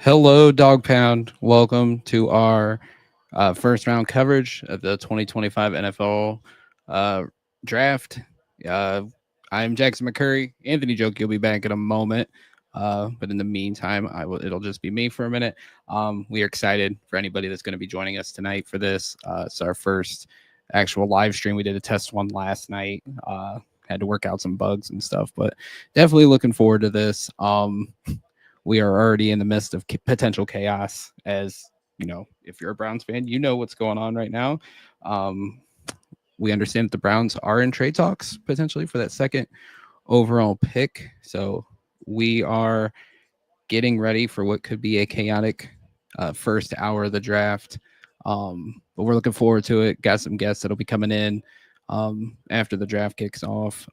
Hello, Dog Pound. Welcome to our first round coverage of the 2025 NFL uh, draft. Uh, I'm Jackson McCurry. Anthony Joke, you'll be back in a moment. But in the meantime, it'll just be me for a minute. We are excited for anybody that's going to be joining us tonight for this. It's our first actual live stream. We did a test one last night. Had to work out some bugs and stuff, but definitely looking forward to this. We are already in the midst of potential chaos. As you know, if you're a Browns fan, you know what's going on right now. Um, we understand that the Browns are in trade talks potentially for that second overall pick. So we are getting ready for what could be a chaotic first hour of the draft. But we're looking forward to it. Got some guests that'll be coming in after the draft kicks off.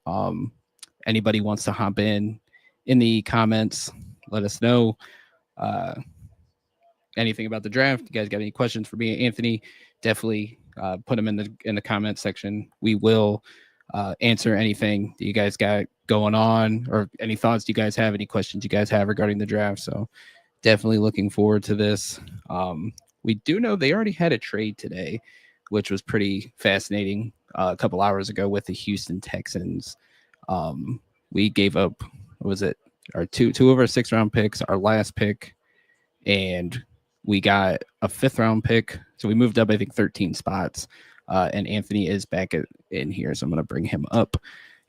Anybody wants to hop in the comments, let us know uh, anything about the draft. You guys got any questions for me and Anthony? Definitely put them in the comment section. We will answer anything that you guys got going on, or any thoughts you guys have, any questions you guys have regarding the draft. So definitely looking forward to this. We do know they already had a trade today, which was pretty fascinating. A couple hours ago with the Houston Texans. We gave up, what was it? Our two of our 6th-round picks, our last pick, and we got a 5th-round pick. So we moved up, I think, 13 spots. And Anthony is back in here, so I'm going to bring him up.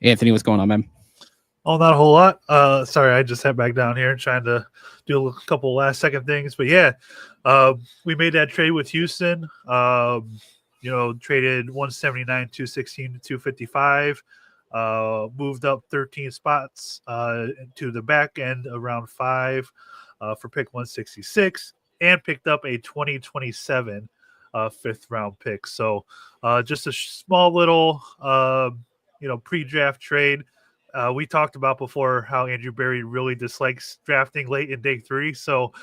Anthony, what's going on, man? Oh, not a whole lot. Sorry, I just sat back down here trying to do a couple last-second things. But yeah, we made that trade with Houston. Traded 179, 216 to 255. Moved up 13 spots to the back end around 5 for pick 166, and picked up a 2027 5th-round pick. So just a small little pre-draft trade. We talked about before how Andrew Berry really dislikes drafting late in day 3. So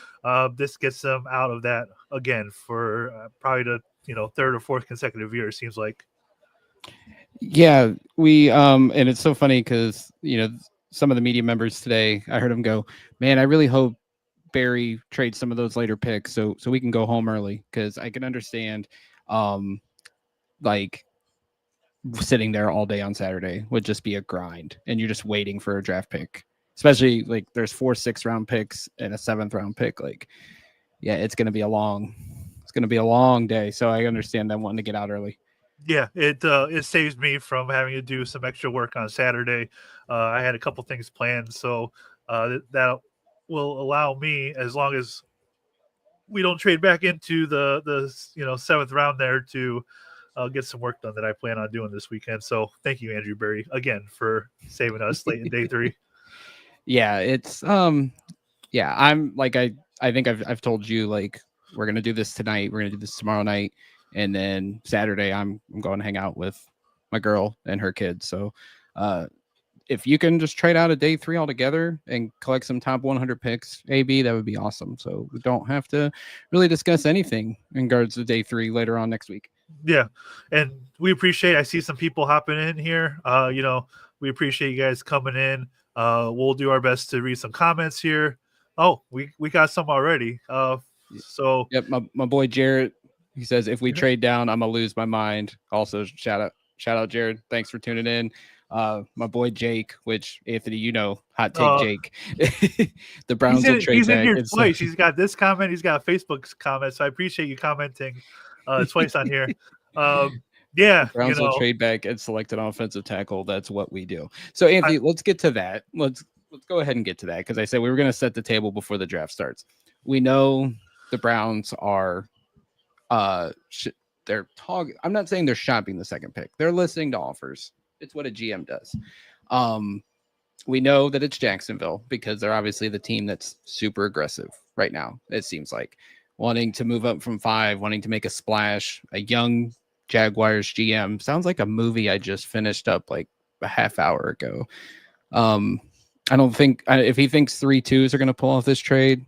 this gets them out of that again for probably the 3rd or 4th consecutive year, it seems like. Yeah, we and it's so funny because some of the media members today, I heard them go, "Man, I really hope Barry trades some of those later picks so we can go home early," because I can understand like sitting there all day on Saturday would just be a grind, and you're just waiting for a draft pick. Especially like there's 4 6th-round picks and a 7th-round pick. Like, yeah, it's gonna be a long day. So I understand them wanting to get out early. Yeah, it saves me from having to do some extra work on Saturday. I had a couple things planned, so that will allow me, as long as we don't trade back into the 7th round there, to get some work done that I plan on doing this weekend. So thank you, Andrew Berry, again for saving us late in day 3. Yeah, it's yeah, I'm like I think I've told you, like, we're gonna do this tonight, we're gonna do this tomorrow night, and then Saturday I'm going to hang out with my girl and her kids. So if you can just trade out a day 3 altogether and collect some top 100 picks, AB, that would be awesome. So we don't have to really discuss anything in regards to day 3 later on next week. Yeah, and we appreciate. I see some people hopping in here. We appreciate you guys coming in. We'll do our best to read some comments here. Oh, we got some already. So yep, my boy Jared, he says if we trade down, I'm gonna lose my mind. Also, shout out Jared. Thanks for tuning in. My boy Jake, which Anthony, hot take Jake. The Browns will trade he's back. in here twice. He's got this comment. He's got Facebook's comment. So I appreciate you commenting twice on here. Yeah, the Browns will trade back and select an offensive tackle. That's what we do. So Anthony, let's get to that. Let's go ahead and get to that, because I said we were going to set the table before the draft starts. We know the Browns are they're talking. I'm not saying they're shopping the second pick. They're listening to offers. It's what a GM does. We know that it's Jacksonville because they're obviously the team that's super aggressive right now. It seems like wanting to move up from 5, wanting to make a splash. A young Jaguars GM sounds like a movie I just finished up like a half hour ago. I don't think if he thinks 3-2s are going to pull off this trade,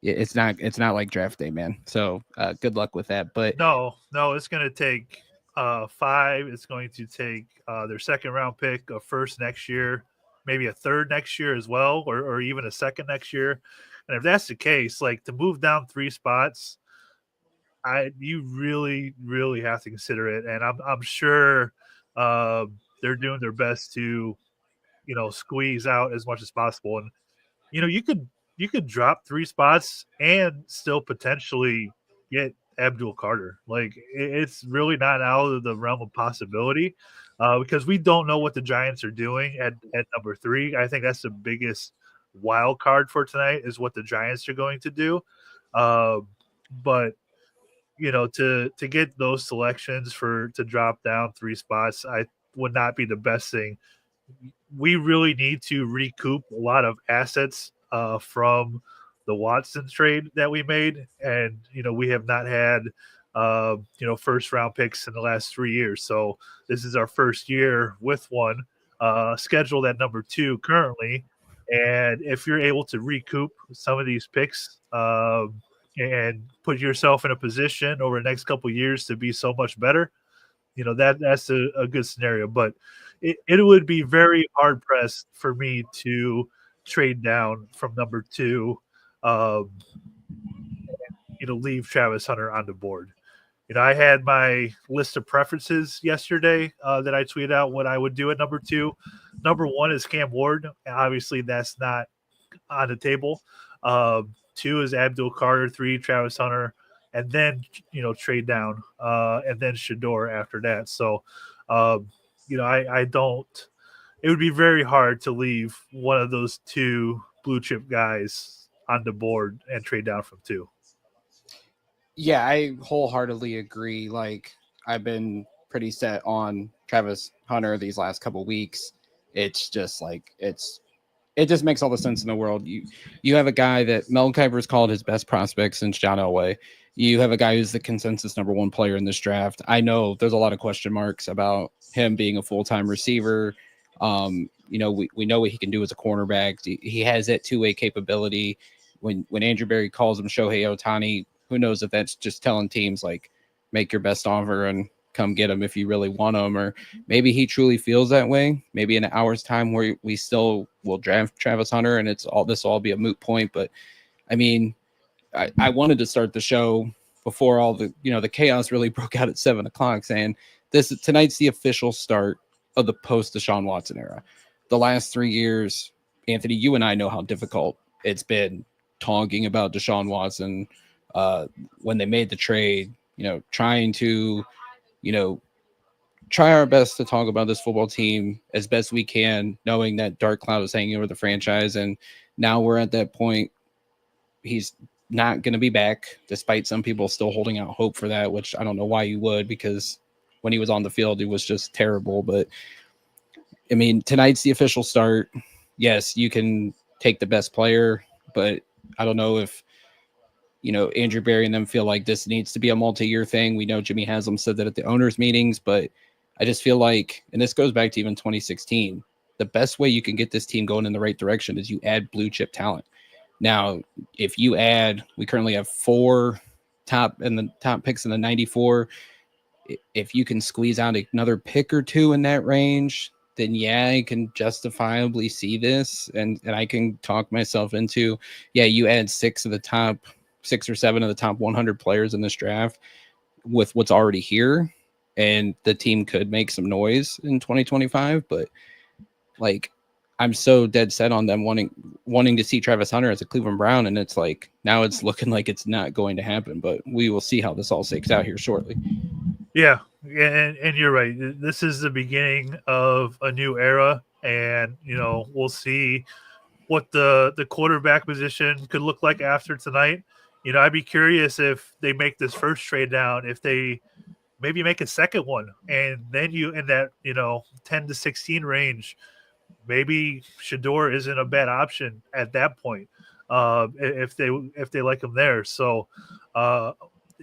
it's not like draft day, man. So good luck with that. But no, it's going to take 5. It's going to take their 2nd round pick, a 1st next year, maybe a third next year as well, or even a second next year. And if that's the case, like to move down 3 spots, you really really have to consider it. And I'm sure they're doing their best to squeeze out as much as possible. And you could drop 3 spots and still potentially get Abdul Carter. Like it's really not out of the realm of possibility because we don't know what the Giants are doing at number 3. I think that's the biggest wild card for tonight is what the Giants are going to do. Uh, but to get those selections for to drop down 3 spots, I would not be the best thing. We really need to recoup a lot of assets from the Watson trade that we made, and we have not had first round picks in the last 3 years. So this is our first year with one scheduled at number 2 currently, and if you're able to recoup some of these picks and put yourself in a position over the next couple of years to be so much better, that's a good scenario. But it would be very hard pressed for me to trade down from number 2, um, leave Travis Hunter on the board. I had my list of preferences yesterday that I tweeted out what I would do at number 2. Number 1 is Cam Ward. Obviously, that's not on the table. 2 is Abdul Carter. 3, Travis Hunter. And then, trade down. And then Shador after that. So, I don't – it would be very hard to leave one of those 2 blue chip guys on the board and trade down from 2. Yeah, I wholeheartedly agree. Like, I've been pretty set on Travis Hunter these last couple weeks. It's just like it just makes all the sense in the world. You have a guy that Mel Kiper's called his best prospect since John Elway. You have a guy who's the consensus number 1 player in this draft. I know there's a lot of question marks about him being a full-time receiver. We know what he can do as a cornerback. He has that two-way capability. When Andrew Berry calls him Shohei Ohtani, who knows if that's just telling teams like make your best offer and come get him if you really want him, or maybe he truly feels that way. Maybe in an hour's time where we still will draft Travis Hunter and this will all be a moot point. But I mean, I wanted to start the show before all the the chaos really broke out at 7:00, saying tonight's the official start of the post Deshaun Watson era. The last 3 years, Anthony, you and I know how difficult it's been talking about Deshaun Watson. When they made the trade, trying to, try our best to talk about this football team as best we can, knowing that dark cloud is hanging over the franchise. And now we're at that point. He's not going to be back, despite some people still holding out hope for that, which I don't know why you would, because when he was on the field, he was just terrible. But I mean, tonight's the official start. Yes, you can take the best player, but I don't know if Andrew Berry and them feel like this needs to be a multi-year thing. We know Jimmy Haslam said that at the owners' meetings, but I just feel like, and this goes back to even 2016, the best way you can get this team going in the right direction is you add blue chip talent. Now, if you add, we currently have 4 top picks in the 94. If you can squeeze out another pick or 2 in that range, then yeah, I can justifiably see this, and I can talk myself into, you add 6 or 7 of the top 100 players in this draft with what's already here, and the team could make some noise in 2025. But like, I'm so dead set on them wanting to see Travis Hunter as a Cleveland Brown, and it's like now it's looking like it's not going to happen. But we will see how this all shakes out here shortly. Yeah, and you're right. This is the beginning of a new era, and we'll see what the quarterback position could look like after tonight. I'd be curious if they make this first trade down, if they maybe make a second one, and then you in that 10 to 16 range, maybe Shador isn't a bad option at that point if they like him there. So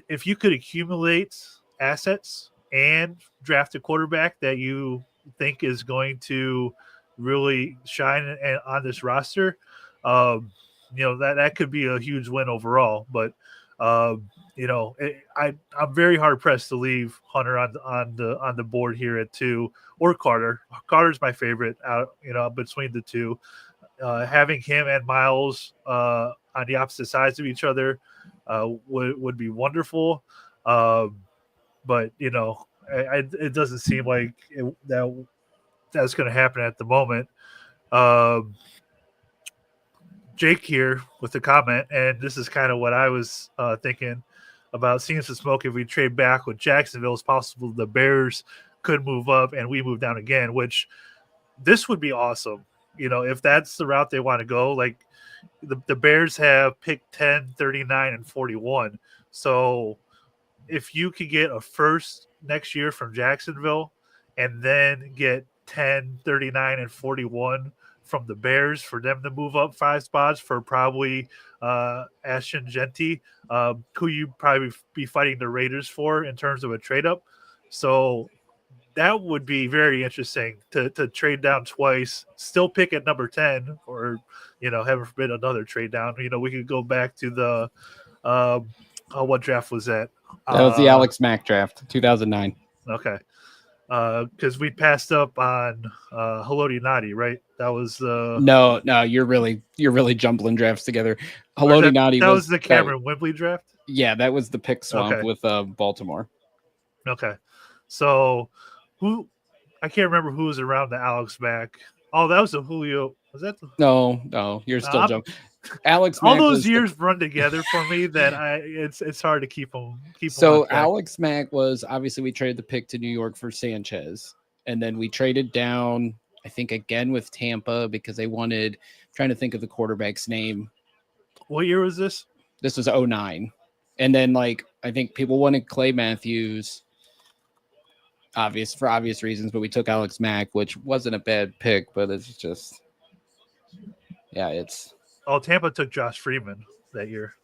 if you could accumulate assets and draft a quarterback that you think is going to really shine on this roster, that could be a huge win overall. But I'm very hard pressed to leave Hunter on the board here at 2 or Carter. Carter's my favorite out, between the two. Having him and Miles on the opposite sides of each other would be wonderful. Um, but it doesn't seem like that's going to happen at the moment. Um, Jake here with the comment, and this is kind of what I was thinking about seeing some smoke if we trade back with Jacksonville. It's possible the Bears could move up and we move down again, which this would be awesome. If that's the route they want to go, like the Bears have picked 10, 39, and 41. So if you could get a first next year from Jacksonville and then get 10, 39, and 41 from the Bears for them to move up 5 spots for probably Ashton Genty, who you probably be fighting the Raiders for in terms of a trade up. So that would be very interesting to trade down twice, still pick at number 10, or, heaven forbid, another trade down. We could go back to the what draft was that? That was the Alex Mack draft, 2009. Okay. Because we passed up on Haloti Nadi, right? That was No, you're really jumbling drafts together. Haloti Nadi was the Cameron Wembley draft. Yeah, that was the pick swamp with Baltimore. Okay, so I can't remember who was around the Alex Mack. Oh, that was a Julio. Was that the... No, you're still jumping. Alex all Mack those years run together for me that it's hard to keep them. So Alex Mack was, obviously we traded the pick to New York for Sanchez, and then we traded down, I think, again with Tampa because they wanted. I'm trying to think of the quarterback's name. What year was this? This was 2009, and then I think people wanted Clay Matthews. For obvious reasons, but we took Alex Mack, which wasn't a bad pick, but it's just, it's. Oh, Tampa took Josh Freeman that year.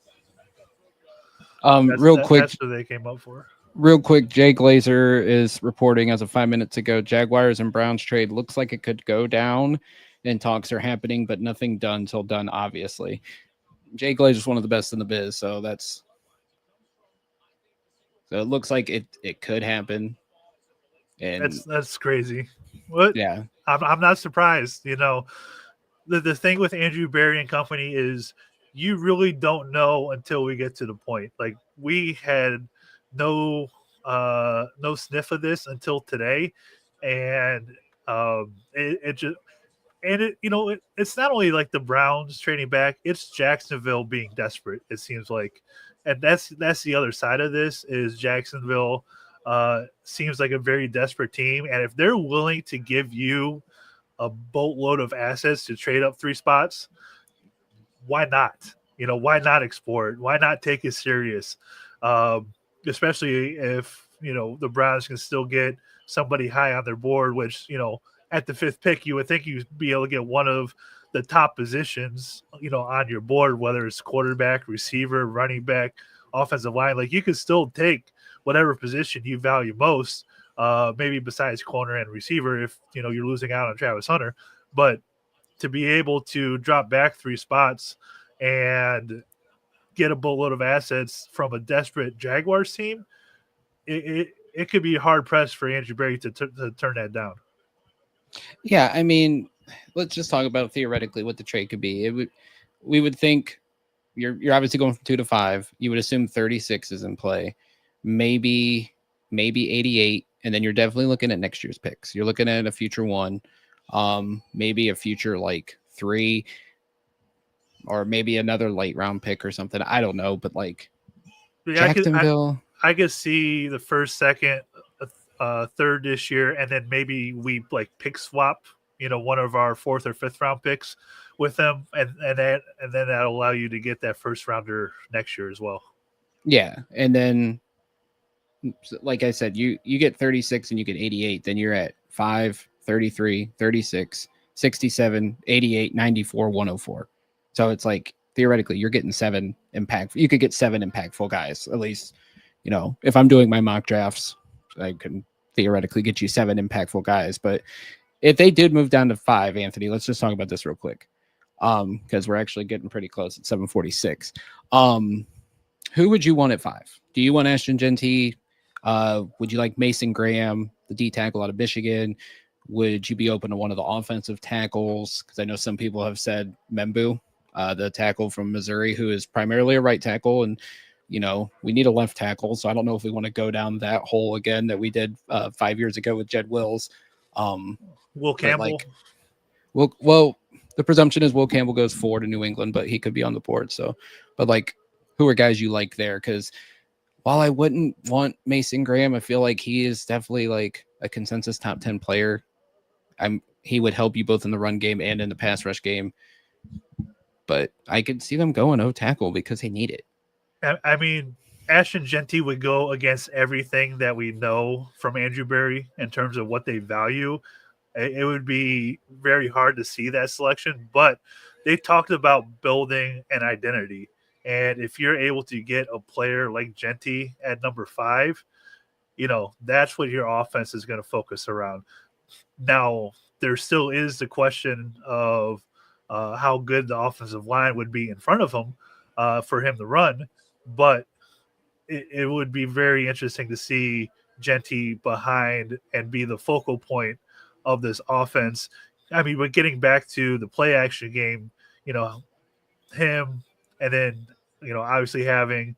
Real quick, that's what they came up for. Real quick, Jay Glazer is reporting as of 5 minutes ago, Jaguars and Browns trade looks like it could go down, and talks are happening, but nothing done till done. Obviously, Jay Glazer is one of the best in the biz, so it looks like it could happen. And that's crazy. What? Yeah, I'm not surprised. The thing with Andrew Berry and company is you really don't know until we get to the point. Like we had no sniff of this until today, and it's not only like the Browns trading back; it's Jacksonville being desperate. It seems like, and that's the other side of this is Jacksonville. Seems like a very desperate team, and if they're willing to give you a boatload of assets to trade up 3 spots, why not? Why not explore it? Why not take it serious? Especially if the Browns can still get somebody high on their board, which at the 5th pick you would think you'd be able to get one of the top positions on your board, whether it's quarterback, receiver, running back, offensive line. Like you could still take whatever position you value most, maybe besides corner and receiver if you're losing out on Travis Hunter. But to be able to drop back 3 spots and get a boatload of assets from a desperate Jaguars team, it could be hard pressed for Andrew Berry to turn that down. Yeah, I mean, let's just talk about theoretically what the trade could be. We would think you're obviously going from 2 to 5. You would assume 36 is in play. Maybe 88, and then you're definitely looking at next year's picks. You're looking at a future 1, maybe a future 3, or maybe another late round pick or something. I don't know, but Jacksonville. I could see the 1st, 2nd, 3rd this year, and then maybe we pick swap, one of our 4th or 5th round picks with them, and then that'll allow you to get that 1st rounder next year as well. Yeah, and then, like I said, you get 36 and you get 88, then you're at 5, 33, 36, 67, 88, 94, 104. So it's theoretically you're getting 7 impactful. You could get 7 impactful guys, at least, if I'm doing my mock drafts, I can theoretically get you 7 impactful guys. But if they did move down to 5, Anthony, let's just talk about this real quick. Because we're actually getting pretty close at 7:46. Who would you want at 5? Do you want Ashton Genty? Would you like Mason Graham, the D tackle out of Michigan? Would you be open to one of the offensive tackles? Because I know some people have said Membu, the tackle from Missouri, who is primarily a right tackle. And, we need a left tackle. So I don't know if we want to go down that hole again that we did 5 years ago with Jed Wills. Will Campbell. Well, the presumption is Will Campbell goes 4 to New England, but he could be on the board. So, but who are guys you like there? Because while I wouldn't want Mason Graham, I feel like he is definitely like a consensus top 10 player. He would help you both in the run game and in the pass rush game. But I could see them going tackle because they need it. I mean, Ashton Genty would go against everything that we know from Andrew Berry in terms of what they value. It would be very hard to see that selection, but they talked about building an identity. And if you're able to get a player like Genty at number 5, that's what your offense is going to focus around. Now, there still is the question of how good the offensive line would be in front of him for him to run, but it would be very interesting to see Genty behind and be the focal point of this offense. I mean, but getting back to the play action game, him and then, obviously having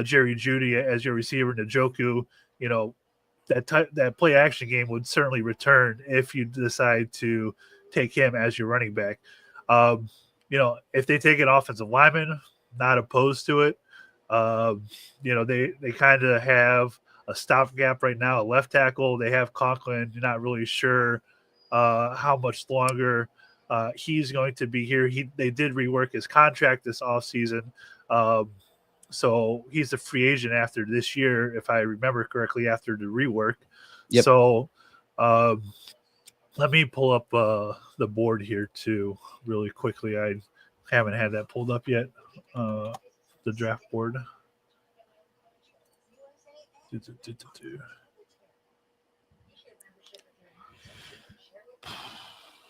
Jerry Jeudy as your receiver, Njoku, that play action game would certainly return if you decide to take him as your running back. If they take an offensive lineman, not opposed to it. They kind of have a stopgap right now, a left tackle. They have Conklin. You're not really sure how much longer he's going to be here. They did rework his contract this offseason. So he's a free agent after this year, if I remember correctly, after the rework. Yep. So let me pull up the board here too really quickly. I haven't had that pulled up yet. The draft board.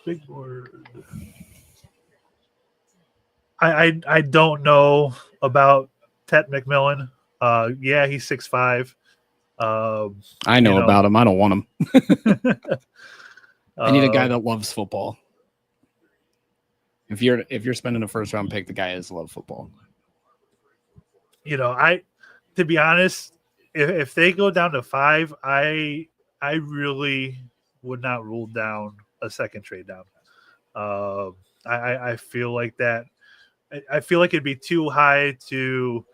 Big board. I don't know about Tet McMillan. Yeah, he's 6'5". I know about him. I don't want him. I need a guy that loves football. If you're spending a first round pick, the guy has love football. To be honest, if they go down to 5, I really would not rule down a second trade down. I feel like that. I feel like it'd be too high to,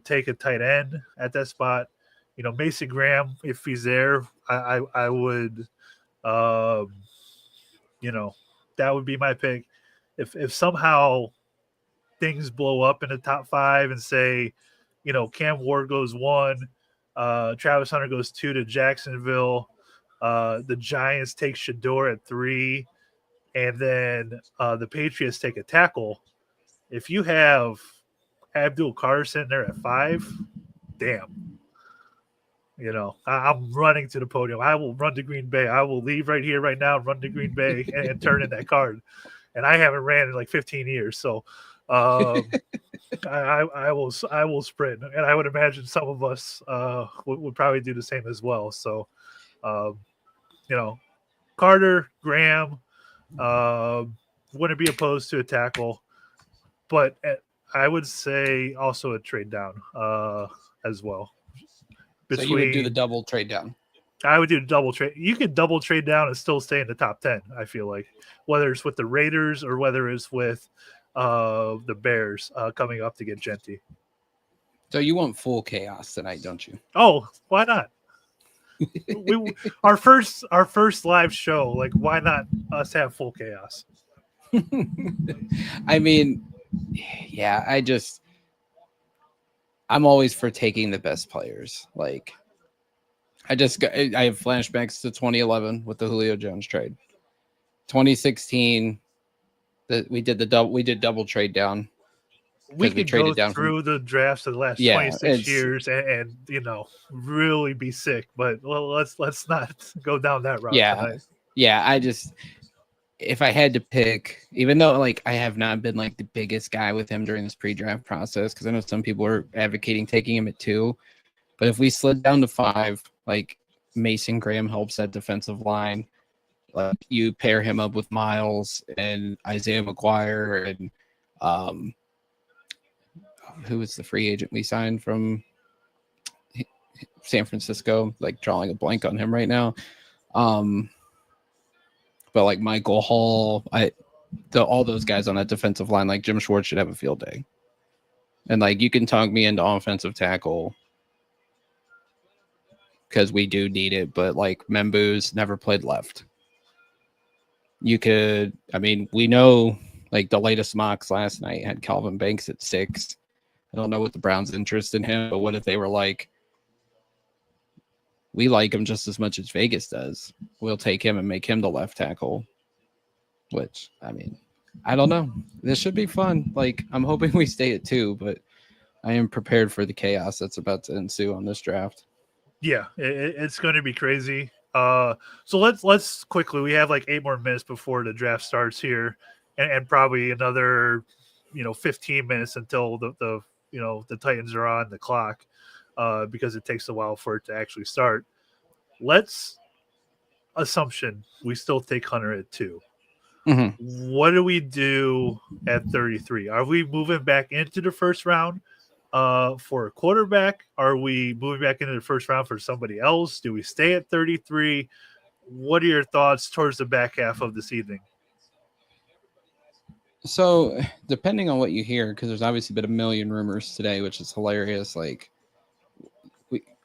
take a tight end at that spot. Mason Graham, if he's there, I would, that would be my pick. If somehow things blow up in the top 5 and say, Cam Ward goes 1, Travis Hunter goes 2 to Jacksonville, the Giants take Shador at 3, and then the Patriots take a tackle. If you have Abdul Carson there at 5, damn. I'm running to the podium. I will run to Green Bay. I will leave right here, right now, run to Green Bay and turn in that card. And I haven't ran in like 15 years. So I will sprint. And I would imagine some of us would probably do the same as well. So, Carter, Graham, wouldn't be opposed to a tackle. But I would say also a trade down as well. So you would do the double trade down? I would do double trade. You could double trade down and still stay in the top 10, I feel like. Whether it's with the Raiders or whether it's with the Bears coming up to get Genty. So you want full chaos tonight, don't you? Oh, why not? Our first live show, like, why not us have full chaos? I mean, yeah, I'm always for taking the best players. Like, I have flashbacks to 2011 with the Julio Jones trade. 2016, that we did double trade down. We could go through the drafts of the last 26 years and really be sick, but let's not go down that route tonight. Yeah. if I had to pick, even though like I have not been like the biggest guy with him during this pre-draft process, because I know some people are advocating taking him at 2, but if we slid down to 5, like Mason Graham helps that defensive line. Like you pair him up with Miles and Isaiah McGuire and um, who was the free agent we signed from San Francisco? Like drawing a blank on him right now. Um, but like Michael Hall, all those guys on that defensive line, like Jim Schwartz should have a field day. And like you can talk me into offensive tackle because we do need it, but like Membu's never played left. You could, I mean, we know like the latest mocks last night had Calvin Banks at 6. I don't know what the Browns' interest in him, but what if they were like, we like him just as much as Vegas does. We'll take him and make him the left tackle. Which, I mean, I don't know. This should be fun. Like, I'm hoping we stay at 2, but I am prepared for the chaos that's about to ensue on this draft. Yeah, it's going to be crazy. So let's quickly. We have like 8 more minutes before the draft starts here, and probably another 15 minutes until the the Titans are on the clock, because it takes a while for it to actually start. Let's assumption we still take Hunter at 2. Mm-hmm. What do we do at 33? Are we moving back into the first round for a quarterback? Are we moving back into the first round for somebody else? Do we stay at 33? What are your thoughts towards the back half of this evening? So, depending on what you hear, because there's obviously been a million rumors today, which is hilarious. Like,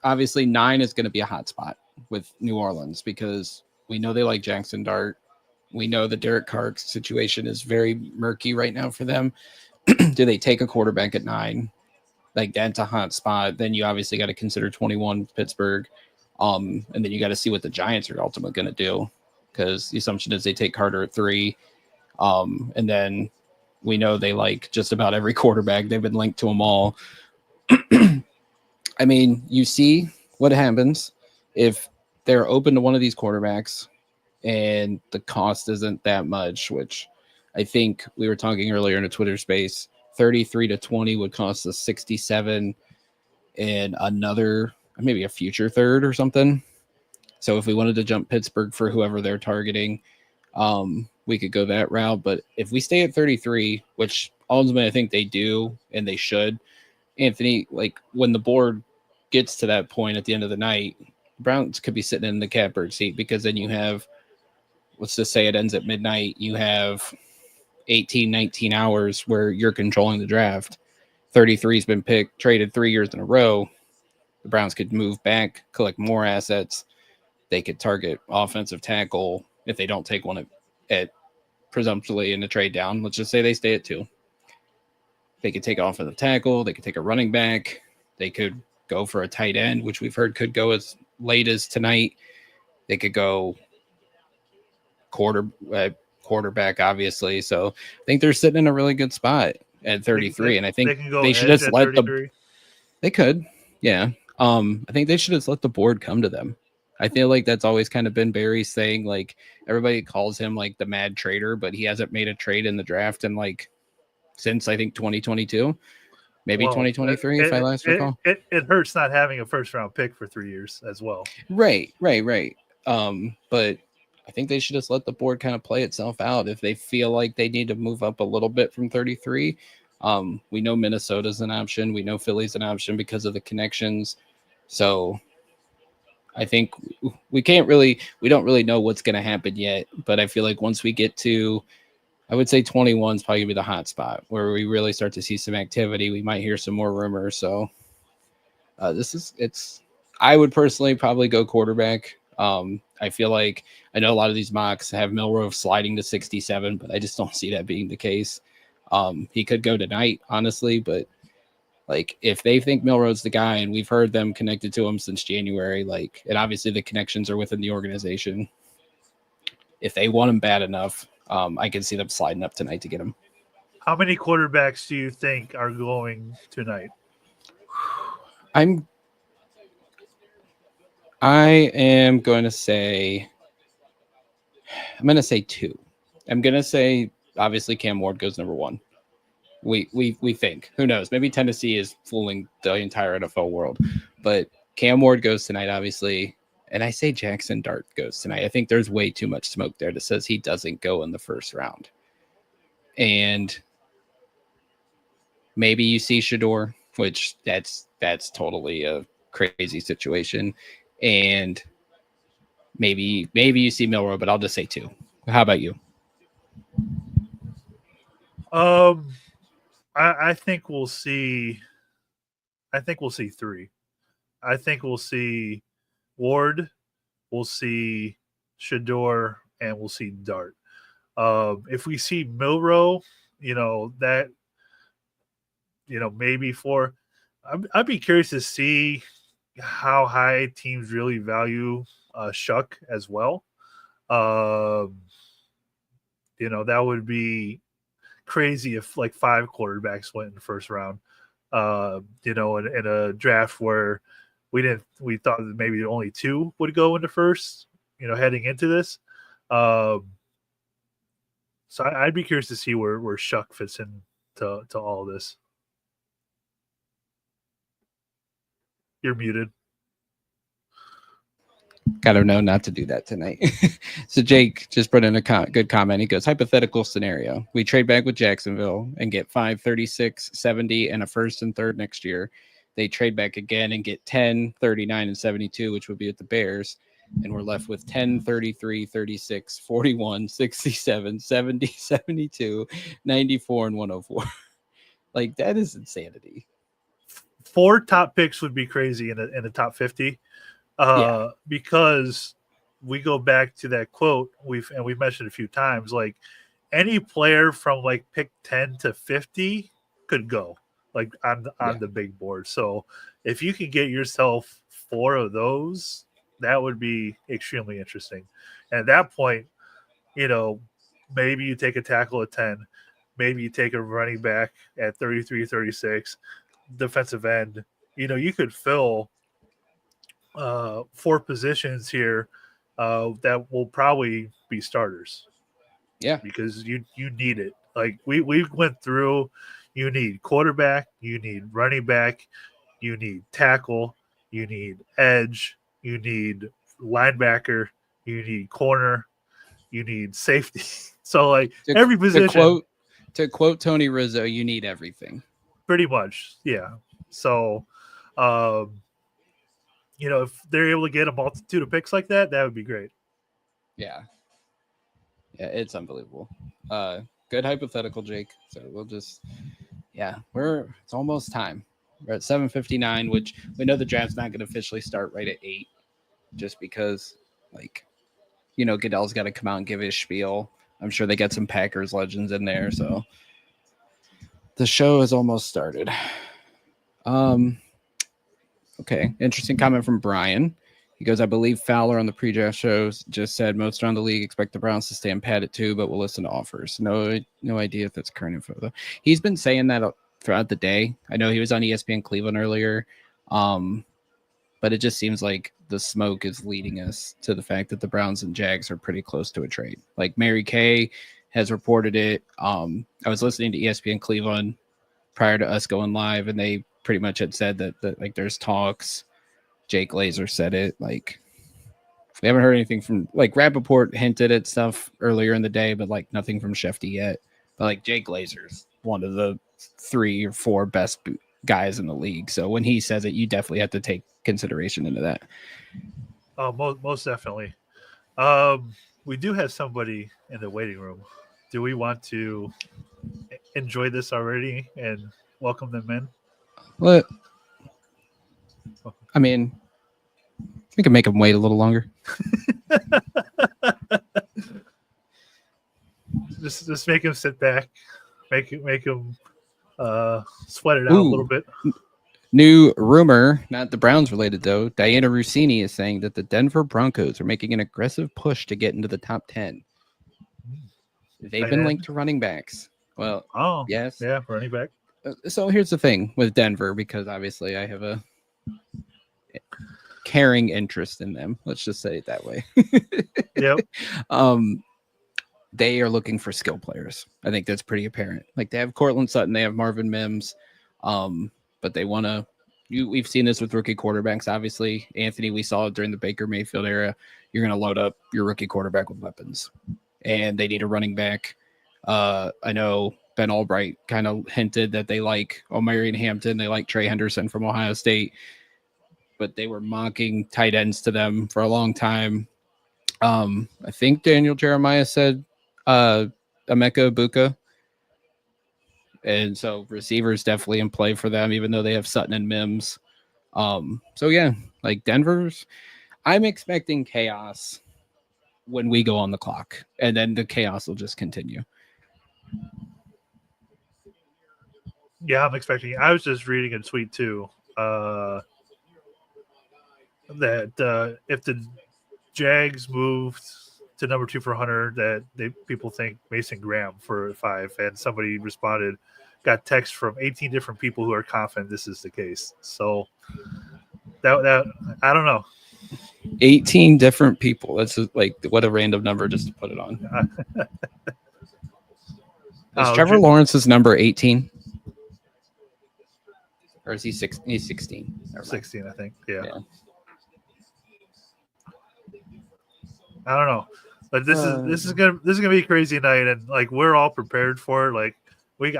obviously 9 is going to be a hot spot with New Orleans because we know they like Jackson Dart. We know the Derek Carr situation is very murky right now for them. Do they take a quarterback at 9? Like that's a hot spot. Then you obviously got to consider 21 Pittsburgh, and then you got to see what the Giants are ultimately going to do because the assumption is they take Carter at 3, and then we know they like just about every quarterback. They've been linked to them all. I mean, you see what happens if they're open to one of these quarterbacks and the cost isn't that much, which I think we were talking earlier in a Twitter space. 33 to 20 would cost us 67 and another, maybe a future third or something. So if we wanted to jump Pittsburgh for whoever they're targeting, we could go that route. But if we stay at 33, which ultimately I think they do and they should, Anthony, like when the board gets to that point at the end of the night, Browns could be sitting in the catbird seat because then you have, let's just say it ends at midnight, you have 18, 19 hours where you're controlling the draft. 33 has been picked, traded 3 years in a row. The Browns could move back, collect more assets. They could target offensive tackle if they don't take one at presumptuously in the trade down. Let's just say they stay at 2. They could take offensive tackle. They could take a running back. They could go for a tight end, which we've heard could go as late as tonight. They could go quarterback, obviously. So I think they're sitting in a really good spot at 33, and I think they should just let 33. They could, yeah. I think they should just let the board come to them. I feel like that's always kind of been Barry's thing. Like everybody calls him like the mad trader, but he hasn't made a trade in the draft in like since I think 2022, maybe 2023, if I last recall. It hurts not having a first round pick for 3 years as well. Right. But I think they should just let the board kind of play itself out. If they feel like they need to move up a little bit from 33, we know Minnesota's an option. We know Philly's an option because of the connections. So I think we don't really know what's going to happen yet. But I feel like once we get to, I would say 21 is probably going to be the hot spot where we really start to see some activity. We might hear some more rumors. So I would personally probably go quarterback. I feel like I know a lot of these mocks have Milroe sliding to 67, but I just don't see that being the case. He could go tonight, honestly, but like if they think Milroe's the guy and we've heard them connected to him since January, like, and obviously the connections are within the organization. If they want him bad enough, I can see them sliding up tonight to get him. How many quarterbacks do you think are going tonight? I am going to say 2. I'm gonna say obviously Cam Ward goes number one. We think. Who knows? Maybe Tennessee is fooling the entire NFL world, but Cam Ward goes tonight, obviously. And I say Jackson Dart goes tonight. I think there's way too much smoke there that says he doesn't go in the first round. And maybe you see Shador, which that's totally a crazy situation. And maybe you see Milrow, but I'll just say two. How about you? Um, I think we'll see. I think we'll see three. I think we'll see Ward, we'll see Shador, and we'll see Dart. If we see Milrow, that maybe four. I'd be curious to see how high teams really value Shuck as well. Um, that would be crazy if like 5 quarterbacks went in the first round. In a draft where we thought that maybe only 2 would go in the first, heading into this. So I'd be curious to see where Shuck fits in to all this. You're muted. Gotta know not to do that tonight. So Jake just put in a good comment. He goes, hypothetical scenario. We trade back with Jacksonville and get 5, 36, 70, and a first and third next year. They trade back again and get 10, 39, and 72, which would be with the Bears. And we're left with 10, 33, 36, 41, 67, 70, 72, 94, and 104. Like, that is insanity. 4 top picks would be crazy in the top 50. Because we go back to that quote we've mentioned a few times, like any player from like pick 10 to 50 could go like on the big board. So if you can get yourself 4 of those, that would be extremely interesting. And at that point, maybe you take a tackle at 10, maybe you take a running back at 33, 36, defensive end. You could fill 4 positions here that will probably be starters. Yeah, because you need it. Like we went through. You need quarterback. You need running back. You need tackle. You need edge. You need linebacker. You need corner. You need safety. So like every position. To quote Tony Rizzo, you need everything. Pretty much, yeah. So, if they're able to get a multitude of picks like that, that would be great. Yeah, it's unbelievable. Good hypothetical, Jake. So we'll just, it's almost time. We're at 7:59, which we know the draft's not going to officially start right at 8, just because, like, Goodell's got to come out and give his spiel. I'm sure they got some Packers legends in there, so the show has almost started. Okay, interesting comment from Brian. He goes, I believe Fowler on the pre-draft shows just said most around the league expect the Browns to stand pat at 2, but we'll listen to offers. No idea if that's current info, though. He's been saying that throughout the day. I know he was on ESPN Cleveland earlier, but it just seems like the smoke is leading us to the fact that the Browns and Jags are pretty close to a trade. Like Mary Kay has reported it. I was listening to ESPN Cleveland prior to us going live, and they pretty much had said that like there's talks. Jake Glazer said it. Like, we haven't heard anything from, like, Rappaport hinted at stuff earlier in the day, but like nothing from Shefty yet. But like Jake Glazer's one of the 3 or 4 best guys in the league. So when he says it, you definitely have to take consideration into that. Most definitely. We do have somebody in the waiting room. Do we want to enjoy this already and welcome them in? Well, I mean, we can make them wait a little longer. just make him sit back. Make him sweat it out a little bit. New rumor, not the Browns related though. Diana Rossini is saying that the Denver Broncos are making an aggressive push to get into the top 10. They've been linked to running backs. Well, yes. Yeah, running back. So here's the thing with Denver, because obviously I have a caring interest in them. Let's just say it that way. Yep. they are looking for skill players. I think that's pretty apparent. Like they have Cortland Sutton, they have Marvin Mims, but they want to. We've seen this with rookie quarterbacks. Obviously, Anthony, we saw it during the Baker Mayfield era. You're going to load up your rookie quarterback with weapons, and they need a running back. I know Ben Albright kind of hinted that they like Omarion Hampton, they like Trey Henderson from Ohio State, but they were mocking tight ends to them for a long time. I think Daniel Jeremiah said Emeka Ibuka. And so receivers definitely in play for them, even though they have Sutton and Mims. So yeah, like Denver's, I'm expecting chaos when we go on the clock, and then the chaos will just continue. Yeah, I'm expecting. I was just reading a tweet too that if the Jags moved to number 2 for Hunter, that people think Mason Graham for 5, and somebody responded, got text from 18 different people who are confident this is the case. So that I don't know. 18 different people. That's just like what a random number just to put it on. Is Trevor Lawrence's number 18? Or is he 6? He's 16. 16, I think. Yeah. I don't know. But this is gonna be a crazy night, and like we're all prepared for it. Like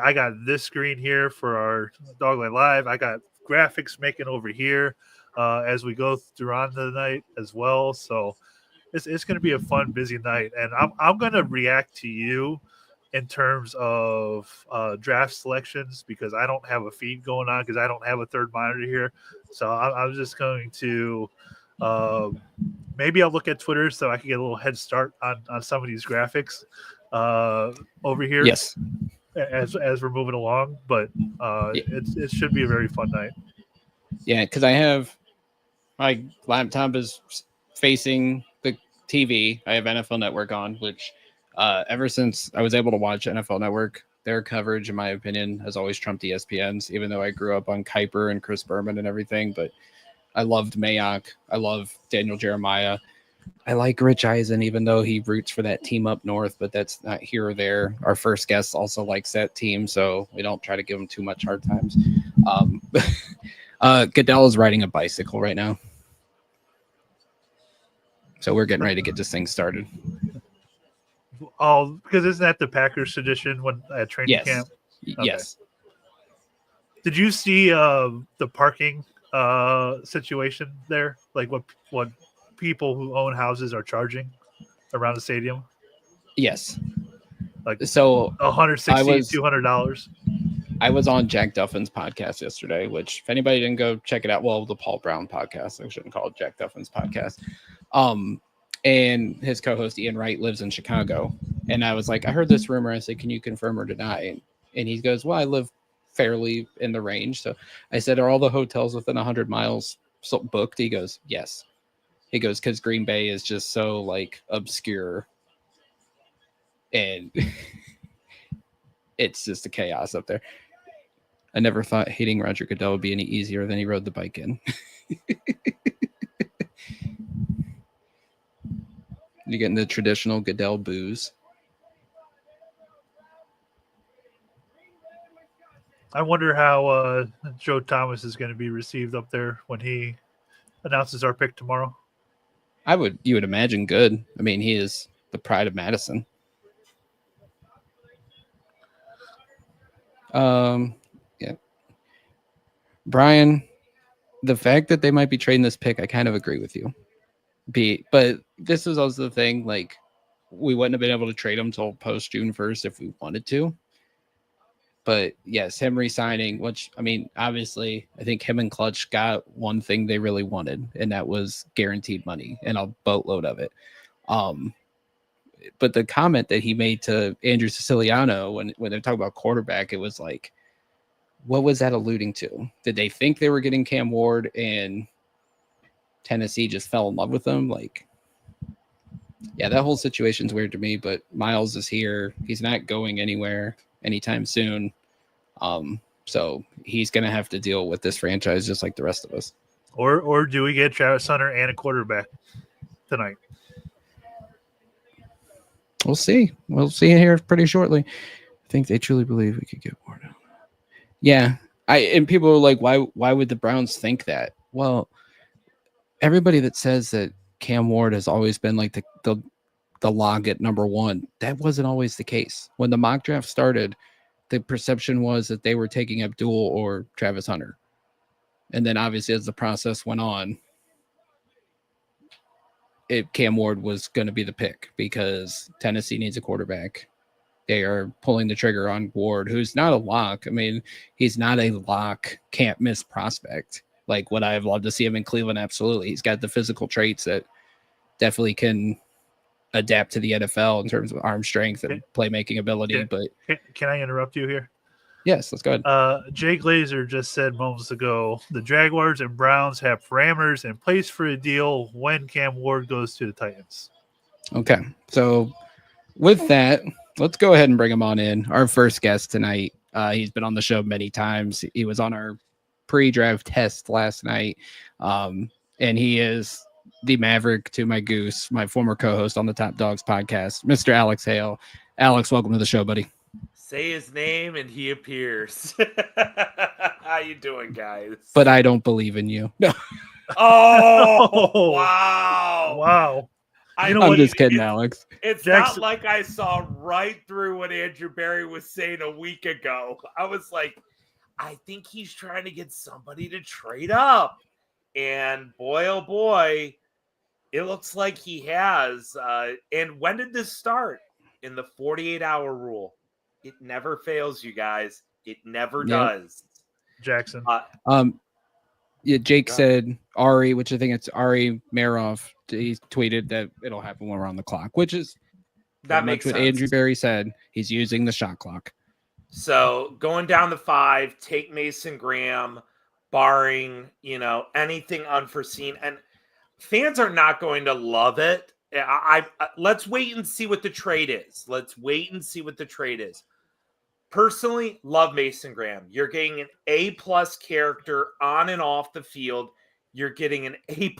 I got this screen here for our DawgLand Live. I got graphics making over here as we go throughout the night as well. So it's gonna be a fun, busy night, and I'm gonna react to you in terms of draft selections because I don't have a feed going on because I don't have a third monitor here. So I'm just going to maybe I'll look at Twitter so I can get a little head start on some of these graphics over here. Yes. As we're moving along, but it should be a very fun night. Yeah, because I have my laptop is facing the TV. I have NFL Network on, which ever since I was able to watch NFL Network, their coverage, in my opinion, has always trumped ESPN's, even though I grew up on Kuiper and Chris Berman and everything. But I loved Mayock. I love Daniel Jeremiah. I like Rich Eisen, even though he roots for that team up north, but that's not here or there. Our first guest also likes that team, so we don't try to give him too much hard times. Goodell is riding a bicycle right now. So we're getting ready to get this thing started. Oh, because isn't that the Packers tradition when at training camp? Okay. Yes. Did you see the parking situation there? Like what people who own houses are charging around the stadium? Yes. Like so $160, $200. I was on Jack Duffin's podcast yesterday, which if anybody didn't go check it out, well, the Paul Brown podcast, I shouldn't call it Jack Duffin's podcast. And his co-host Ian Wright lives in Chicago. And I was like, I heard this rumor. I said, can you confirm or deny? And he goes, well, I live fairly in the range. So I said, are all the hotels within 100 miles booked? He goes, yes. He goes, because Green Bay is just so like obscure. And it's just a chaos up there. I never thought hating Roger Goodell would be any easier than he rode the bike in. You're getting the traditional Goodell booze. I wonder how Joe Thomas is going to be received up there when he announces our pick tomorrow. You would imagine good. I mean, he is the pride of Madison. Yeah. Brian, the fact that they might be trading this pick, I kind of agree with you. But this is also the thing, like, we wouldn't have been able to trade him until post June 1st if we wanted to. But yes, him resigning, which, I mean, obviously, I think him and Clutch got one thing they really wanted, and that was guaranteed money and a boatload of it. But the comment that he made to Andrew Siciliano when they talk about quarterback, it was like, what was that alluding to? Did they think they were getting Cam Ward and Tennessee just fell in love with him? Like, yeah, that whole situation's weird to me, but Miles is here. He's not going anywhere anytime soon. So he's going to have to deal with this franchise just like the rest of us. Or do we get Travis Hunter and a quarterback tonight? We'll see. We'll see here pretty shortly. I think they truly believe we could get more done. Yeah. And people are like, why would the Browns think that? Well, everybody that says that Cam Ward has always been like the log at number one, that wasn't always the case. When the mock draft started, the perception was that they were taking Abdul or Travis Hunter. And then obviously as the process went on, Cam Ward was going to be the pick because Tennessee needs a quarterback. They are pulling the trigger on Ward, who's not a lock. I mean, he's not a lock, can't miss prospect. Like, would I have loved to see him in Cleveland? Absolutely. He's got the physical traits that definitely can adapt to the NFL in terms of arm strength and playmaking ability. But can I interrupt you here? yes, let's go ahead. Jay Glazer just said moments ago the Jaguars and Browns have parameters in place for a deal when Cam Ward goes to the Titans. Okay. So with that, let's go ahead and bring him on in. Our first guest tonight. He's been on the show many times. He was on our pre-draft test last night. And he is the Maverick to my Goose, my former co-host on the Top Dogs podcast, Mr. Alex Hale. Alex, welcome to the show, buddy. Say his name and he appears. How you doing, guys? But I don't believe in you. No. Oh, wow. Wow. I'm just kidding, Alex. It's Jackson. not like I saw right through what Andrew Berry was saying a week ago. I was like, I think he's trying to get somebody to trade up. And boy, oh boy, it looks like he has. And when did this start? In the 48-hour rule. It never fails, you guys. It never does. Jackson. Yeah, Jake said Ari, which I think it's Ari Maroff. He tweeted that it'll happen when we're on the clock, which is that makes what sense. Andrew Berry said. He's using the shot clock. So going down the 5, take Mason Graham, barring anything unforeseen, and fans are not going to love it. Let's wait and see what the trade is. Personally, love Mason Graham. You're getting an A+ character on and off the field. You're getting an A+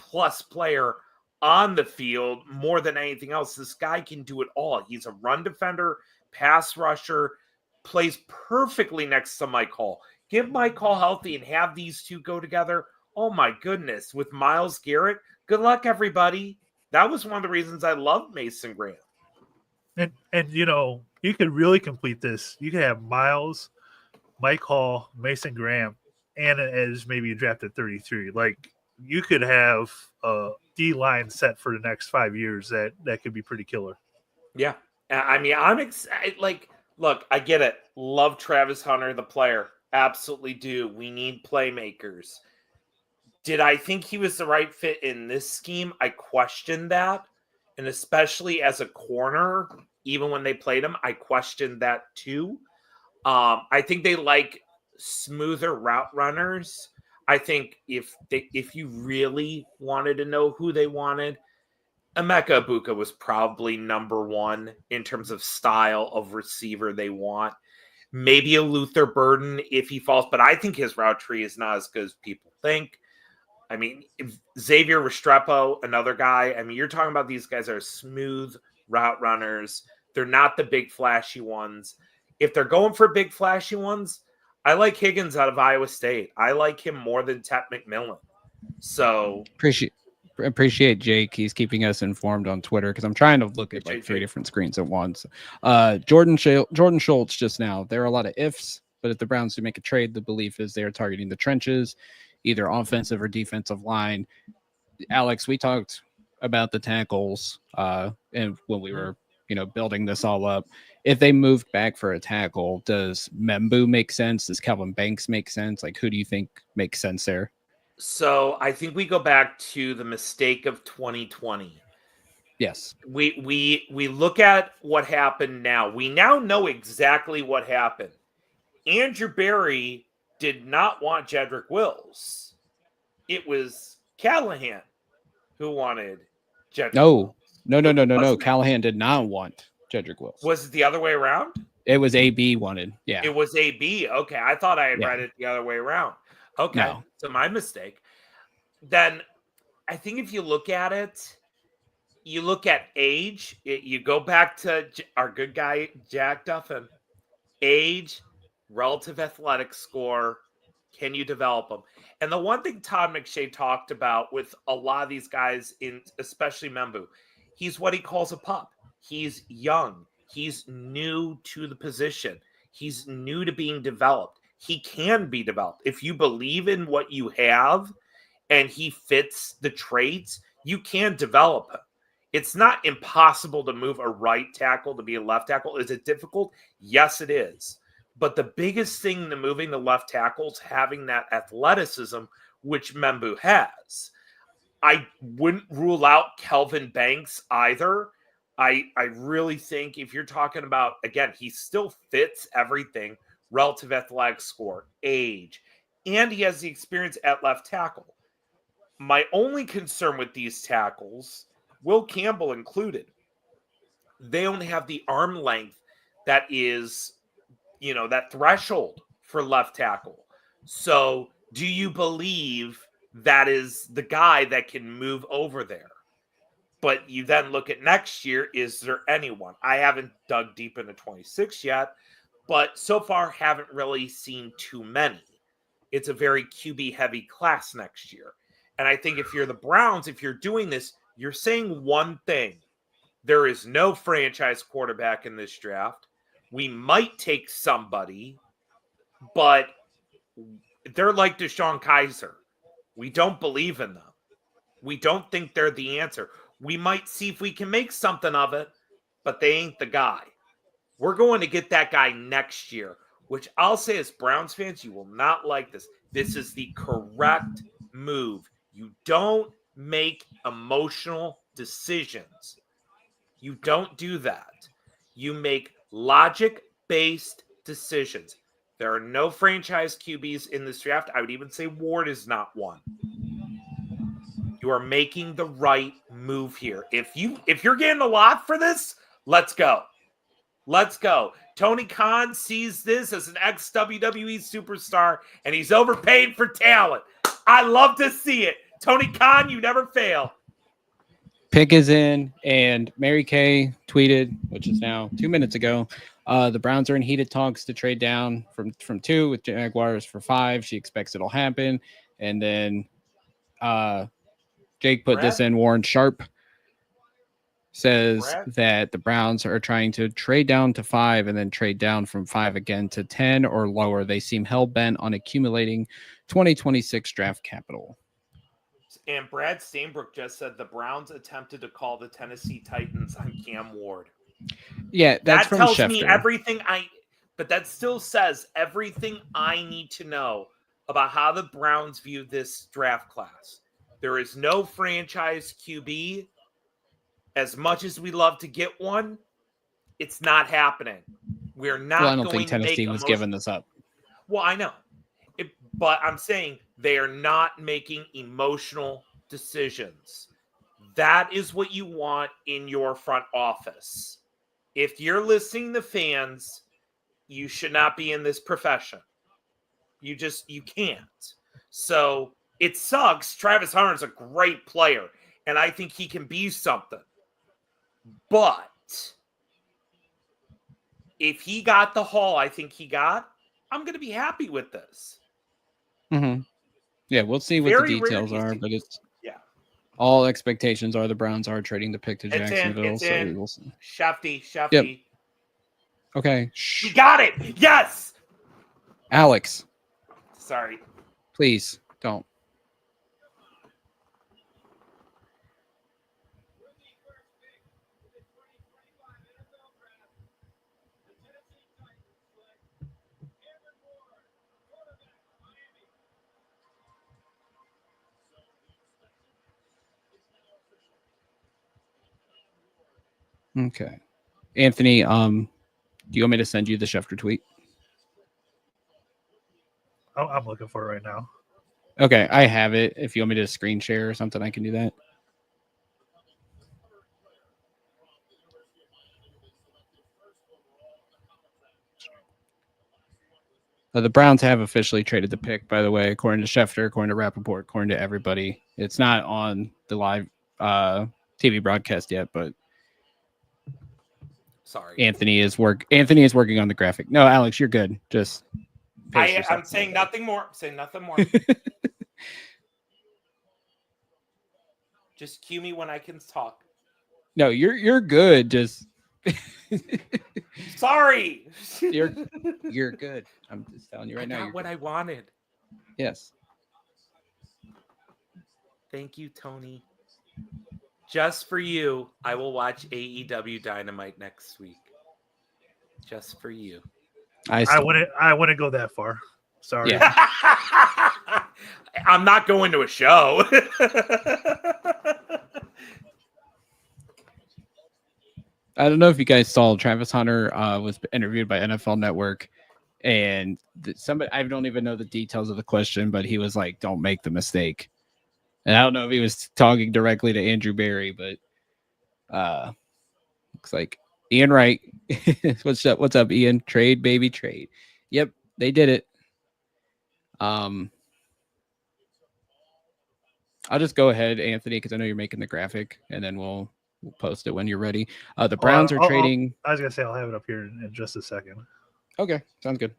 player on the field more than anything else. This guy can do it all. He's a run defender, pass rusher, plays perfectly next to Mike Hall. Get Mike Hall healthy and have these two go together. Oh my goodness. With Myles Garrett, good luck, everybody. That was one of the reasons I love Mason Graham. And you could really complete this. You could have Myles, Mike Hall, Mason Graham, and as maybe you drafted 33. Like, you could have a D-line set for the next 5 years that could be pretty killer. Yeah. I mean, I'm excited. Like, look, I get it. Love Travis Hunter, the player. Absolutely do. We need playmakers. Did I think he was the right fit in this scheme? I questioned that. And especially as a corner, even when they played him, I questioned that too. I think they like smoother route runners. I think if you really wanted to know who they wanted, Emeka Egbuka was probably number one in terms of style of receiver they want. Maybe a Luther Burden if he falls, but I think his route tree is not as good as people think. I mean, Xavier Restrepo, another guy. I mean, you're talking about these guys are smooth route runners. They're not the big flashy ones. If they're going for big flashy ones, I like Higgins out of Iowa State. I like him more than Tep McMillan. So appreciate Jake. He's keeping us informed on Twitter because I'm trying to look at like 3 different screens at once. Jordan Schultz just now. There are a lot of ifs, but if the Browns do make a trade, the belief is they are targeting the trenches, either offensive or defensive line. Alex, we talked about the tackles and when we were building this all up. If they moved back for a tackle, does Membu make sense? Does Calvin Banks make sense? Like, who do you think makes sense there? So I think we go back to the mistake of 2020. Yes. We look at what happened now. We now know exactly what happened. Andrew Berry did not want Jedrick Wills. It was Callahan who wanted Jedrick Wills. No. Callahan did not want Jedrick Wills. Was it the other way around? It was AB wanted. Yeah. It was AB. Okay. I thought I had read it the other way around. Okay. No. So my mistake. Then I think if you look at it, you look at age, you go back to our good guy, Jack Duffin. Age, relative athletic score, can you develop them? And the one thing Todd McShay talked about with a lot of these guys, in especially Membu, he's what he calls a pup. He's young. He's new to the position. He's new to being developed. He can be developed. If you believe in what you have and he fits the traits, you can develop him. It's not impossible to move a right tackle to be a left tackle. Is it difficult? Yes, it is. But the biggest thing to moving the left tackle is having that athleticism, which Membu has. I wouldn't rule out Kelvin Banks either. I really think if you're talking about, again, he still fits everything, relative athletic score, age, and he has the experience at left tackle. My only concern with these tackles, Will Campbell included, they don't have the arm length that is, that threshold for left tackle. So do you believe that is the guy that can move over there? But you then look at next year, is there anyone? I haven't dug deep into 26 yet, but so far haven't really seen too many. It's a very QB heavy class next year. And I think if you're the Browns, if you're doing this, you're saying one thing. There is no franchise quarterback in this draft. We might take somebody, but they're like Deshaun Kaiser. We don't believe in them. We don't think they're the answer. We might see if we can make something of it, but they ain't the guy. We're going to get that guy next year, which I'll say as Browns fans, you will not like this. This is the correct move. You don't make emotional decisions. You don't do that. You make logic-based decisions. There are no franchise QBs in this draft. I would even say Ward is not one. You are making the right move here. If you're getting a lot for this, let's go. Let's go. Tony Khan sees this as an ex-WWE superstar, and he's overpaid for talent. I love to see it. Tony Khan, you never fail. Pick is in, and Mary Kay tweeted, which is now 2 minutes ago, the Browns are in heated talks to trade down from 2 with Jaguars for 5. She expects it'll happen. And then Jake put this in. Warren Sharp says that the Browns are trying to trade down to 5 and then trade down from 5 again to 10 or lower. They seem hell-bent on accumulating 2026 draft capital. And Brad Stainbrook just said the Browns attempted to call the Tennessee Titans on Cam Ward. Yeah, that tells Schefter. Me everything but that still says everything I need to know about how the Browns view this draft class. There is no franchise QB. As much as we love to get one, it's not happening. We're not. Well, I don't think Tennessee was giving this up. Well, I know, but I'm saying they are not making emotional decisions. That is what you want in your front office. If you're listening to fans, you should not be in this profession. You can't. So it sucks. Travis Hunter's a great player, and I think he can be something. But if he got the haul I think he got, I'm going to be happy with this. Mm-hmm. Yeah, we'll see what the details are, but it's all expectations are the Browns are trading the pick to Jacksonville. It's in. We'll see. Shefty. Yep. Okay. We got it. Yes. Alex. Sorry. Please don't. Okay. Anthony, do you want me to send you the Schefter tweet? I'm looking for it right now. Okay, I have it. If you want me to screen share or something, I can do that. The Browns have officially traded the pick, by the way, according to Schefter, according to Rappaport, according to everybody. It's not on the live TV broadcast yet, but Sorry. Anthony is working on the graphic. No, Alex, you're good. Just pace yourself. I'm saying nothing more. Say nothing more. Just cue me when I can talk. No, you're good. Just sorry. You're good. I'm just telling you right now. Got what good. I wanted. Yes. Thank you, Tony. Just for you, I will watch AEW Dynamite next week. Just for you. I wouldn't go that far. Sorry. Yeah. I'm not going to a show. I don't know if you guys saw Travis Hunter was interviewed by NFL Network, and somebody, I don't even know the details of the question, but he was like, "Don't make the mistake." And I don't know if he was talking directly to Andrew Barry, but looks like Ian Wright. What's up? What's up, Ian? Trade, baby, trade. Yep, they did it. I'll just go ahead, Anthony, because I know you're making the graphic, and then we'll post it when you're ready. The Browns are trading. I was gonna say I'll have it up here in just a second. Okay, sounds good.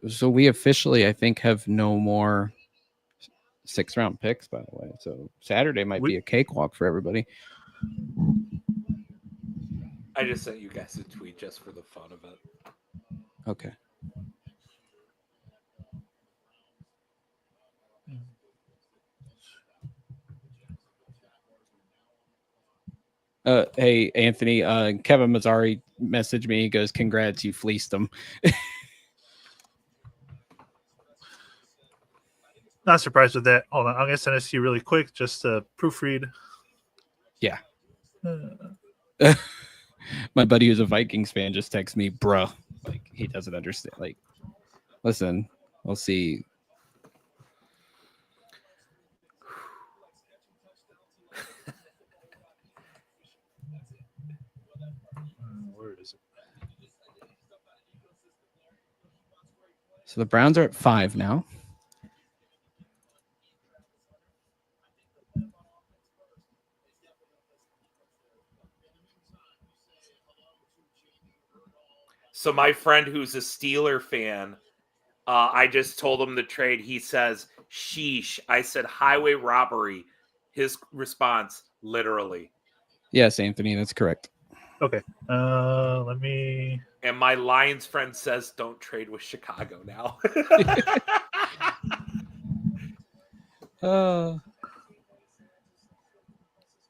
So we officially, I think, have no more 6th-round picks, by the way. So Saturday might be a cakewalk for everybody. I just sent you guys a tweet just for the fun of it. Okay. Hey, Anthony, Kevin Mazzari messaged me. He goes, "Congrats, you fleeced them." Not surprised with that. Hold on, I'm gonna send this to you really quick just to proofread. Yeah. My buddy who's a Vikings fan just texted me, "Bruh," like he doesn't understand. Like, listen, we'll see. Where is it? So the Browns are at 5 now. So my friend who's a Steeler fan, I just told him the trade. He says, "Sheesh." I said, "Highway robbery." His response, literally. Yes, Anthony, that's correct. Okay. Let me. And my Lions friend says, "Don't trade with Chicago now."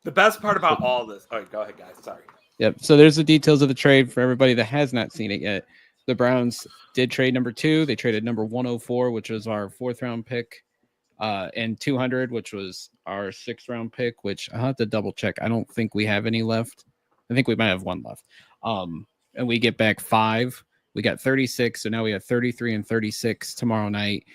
The best part about all this. All right, go ahead, guys. Sorry. Yep. So there's the details of the trade for everybody that has not seen it yet. The Browns did trade number 2. They traded number 104, which was our 4th-round pick, and 200, which was our 6th-round pick, which I'll have to double check. I don't think we have any left. I think we might have one left. And we get back 5. We got 36. So now we have 33 and 36 tomorrow night.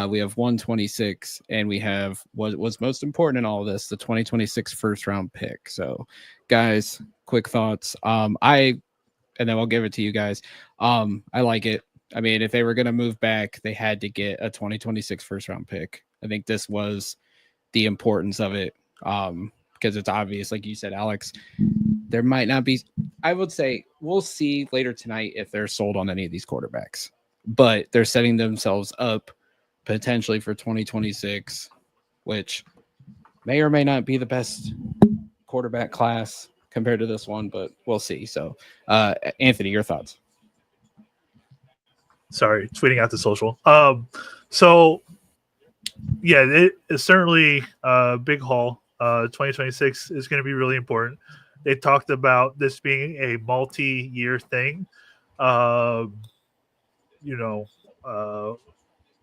We have 126, and we have what's most important in all of this, the 2026 1st-round pick. So, guys, quick thoughts. And then I'll give it to you guys. I like it. I mean, if they were going to move back, they had to get a 2026 1st-round pick. I think this was the importance of it, because it's obvious, like you said, Alex, there might not be. I would say we'll see later tonight if they're sold on any of these quarterbacks, but they're setting themselves up potentially for 2026, which may or may not be the best quarterback class compared to this one, but we'll see. So, Anthony, your thoughts? Sorry, tweeting out the social. So yeah, it's certainly a big haul. 2026 is going to be really important. They talked about this being a multi-year thing.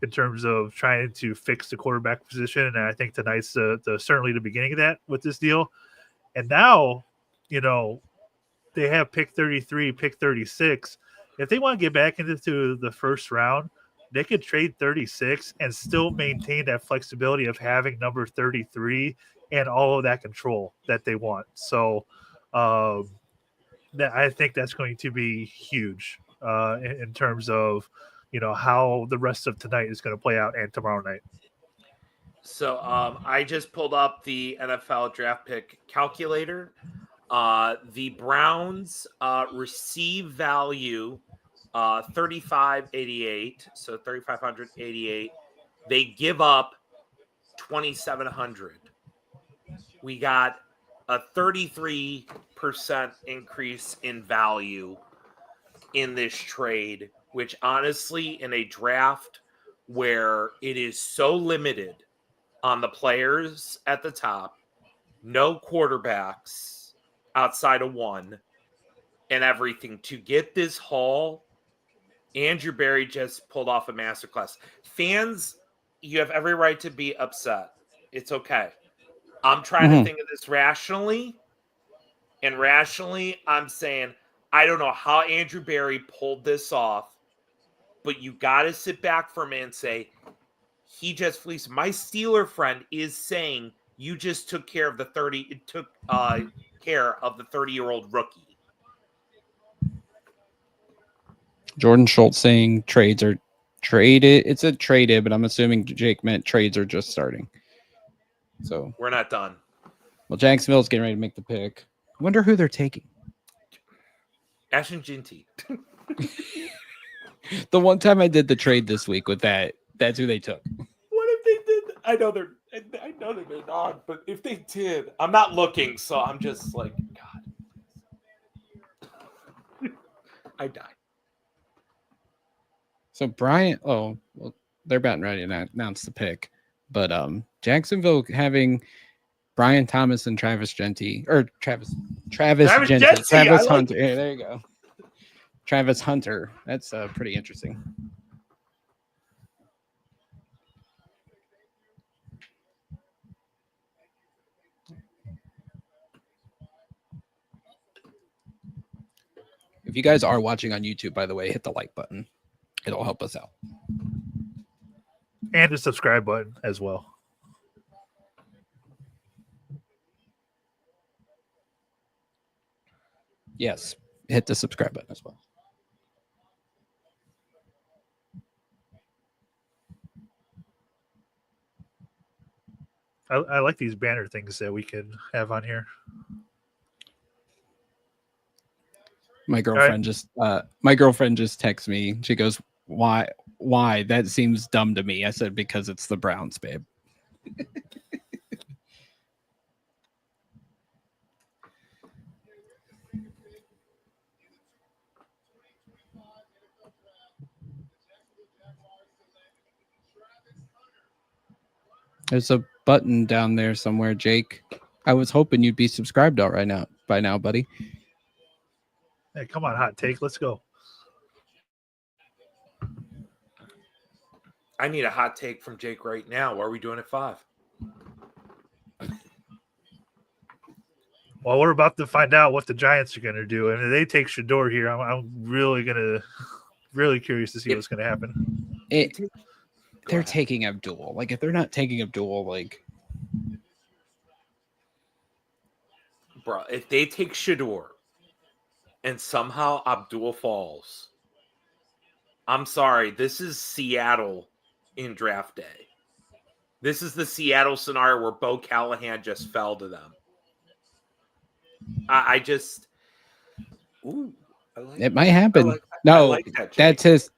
In terms of trying to fix the quarterback position, and I think tonight's certainly the beginning of that with this deal. And now, they have pick 33, pick 36. If they want to get back into the 1st round, they could trade 36 and still maintain that flexibility of having number 33 and all of that control that they want. So that I think that's going to be huge in terms of, how the rest of tonight is going to play out and tomorrow night. So I just pulled up the NFL draft pick calculator. The Browns receive value 3588, so 3588. They give up 2700. We got a 33% increase in value in this trade, which honestly, in a draft where it is so limited on the players at the top, no quarterbacks outside of one, and everything, to get this haul, Andrew Berry just pulled off a masterclass. Fans, you have every right to be upset. It's okay. I'm trying to think of this rationally, and rationally, I'm saying, I don't know how Andrew Berry pulled this off, but you got to sit back for a minute and say, he just fleeced. My Steeler friend is saying you just took care of the 30-year-old rookie. Jordan Schultz saying trades are traded. It's a traded, but I'm assuming Jake meant trades are just starting. So we're not done. Well, Jacksonville's getting ready to make the pick. I wonder who they're taking. Ashton Ginty. The one time I did the trade this week with that's who they took. What if they did? I know they're not, but if they did, I'm not looking, so I'm just like, God. I died. So Brian, they're about ready to announce the pick, but Jacksonville having Brian Thomas and Travis Hunter. Yeah, there you go. Travis Hunter. That's pretty interesting. If you guys are watching on YouTube, by the way, hit the like button. It'll help us out. And the subscribe button as well. Yes, hit the subscribe button as well. I like these banner things that we can have on here. My girlfriend just texts me. She goes, "Why? That seems dumb to me." I said, "Because it's the Browns, babe." There's a button down there somewhere, Jake. I was hoping you'd be subscribed out by now, buddy. Hey, come on, hot take. Let's go. I need a hot take from Jake right now. What are we doing at 5? Well, we're about to find out what the Giants are going to do. And if they take Shador here, I'm really curious to see what's going to happen. They're taking Abdul. Like, if they're not taking Abdul, like, bro, if they take Shador and somehow Abdul falls, I'm sorry, this is Seattle in draft day. This is the Seattle scenario where Bo Callahan just fell to them. I like it might happen. That's his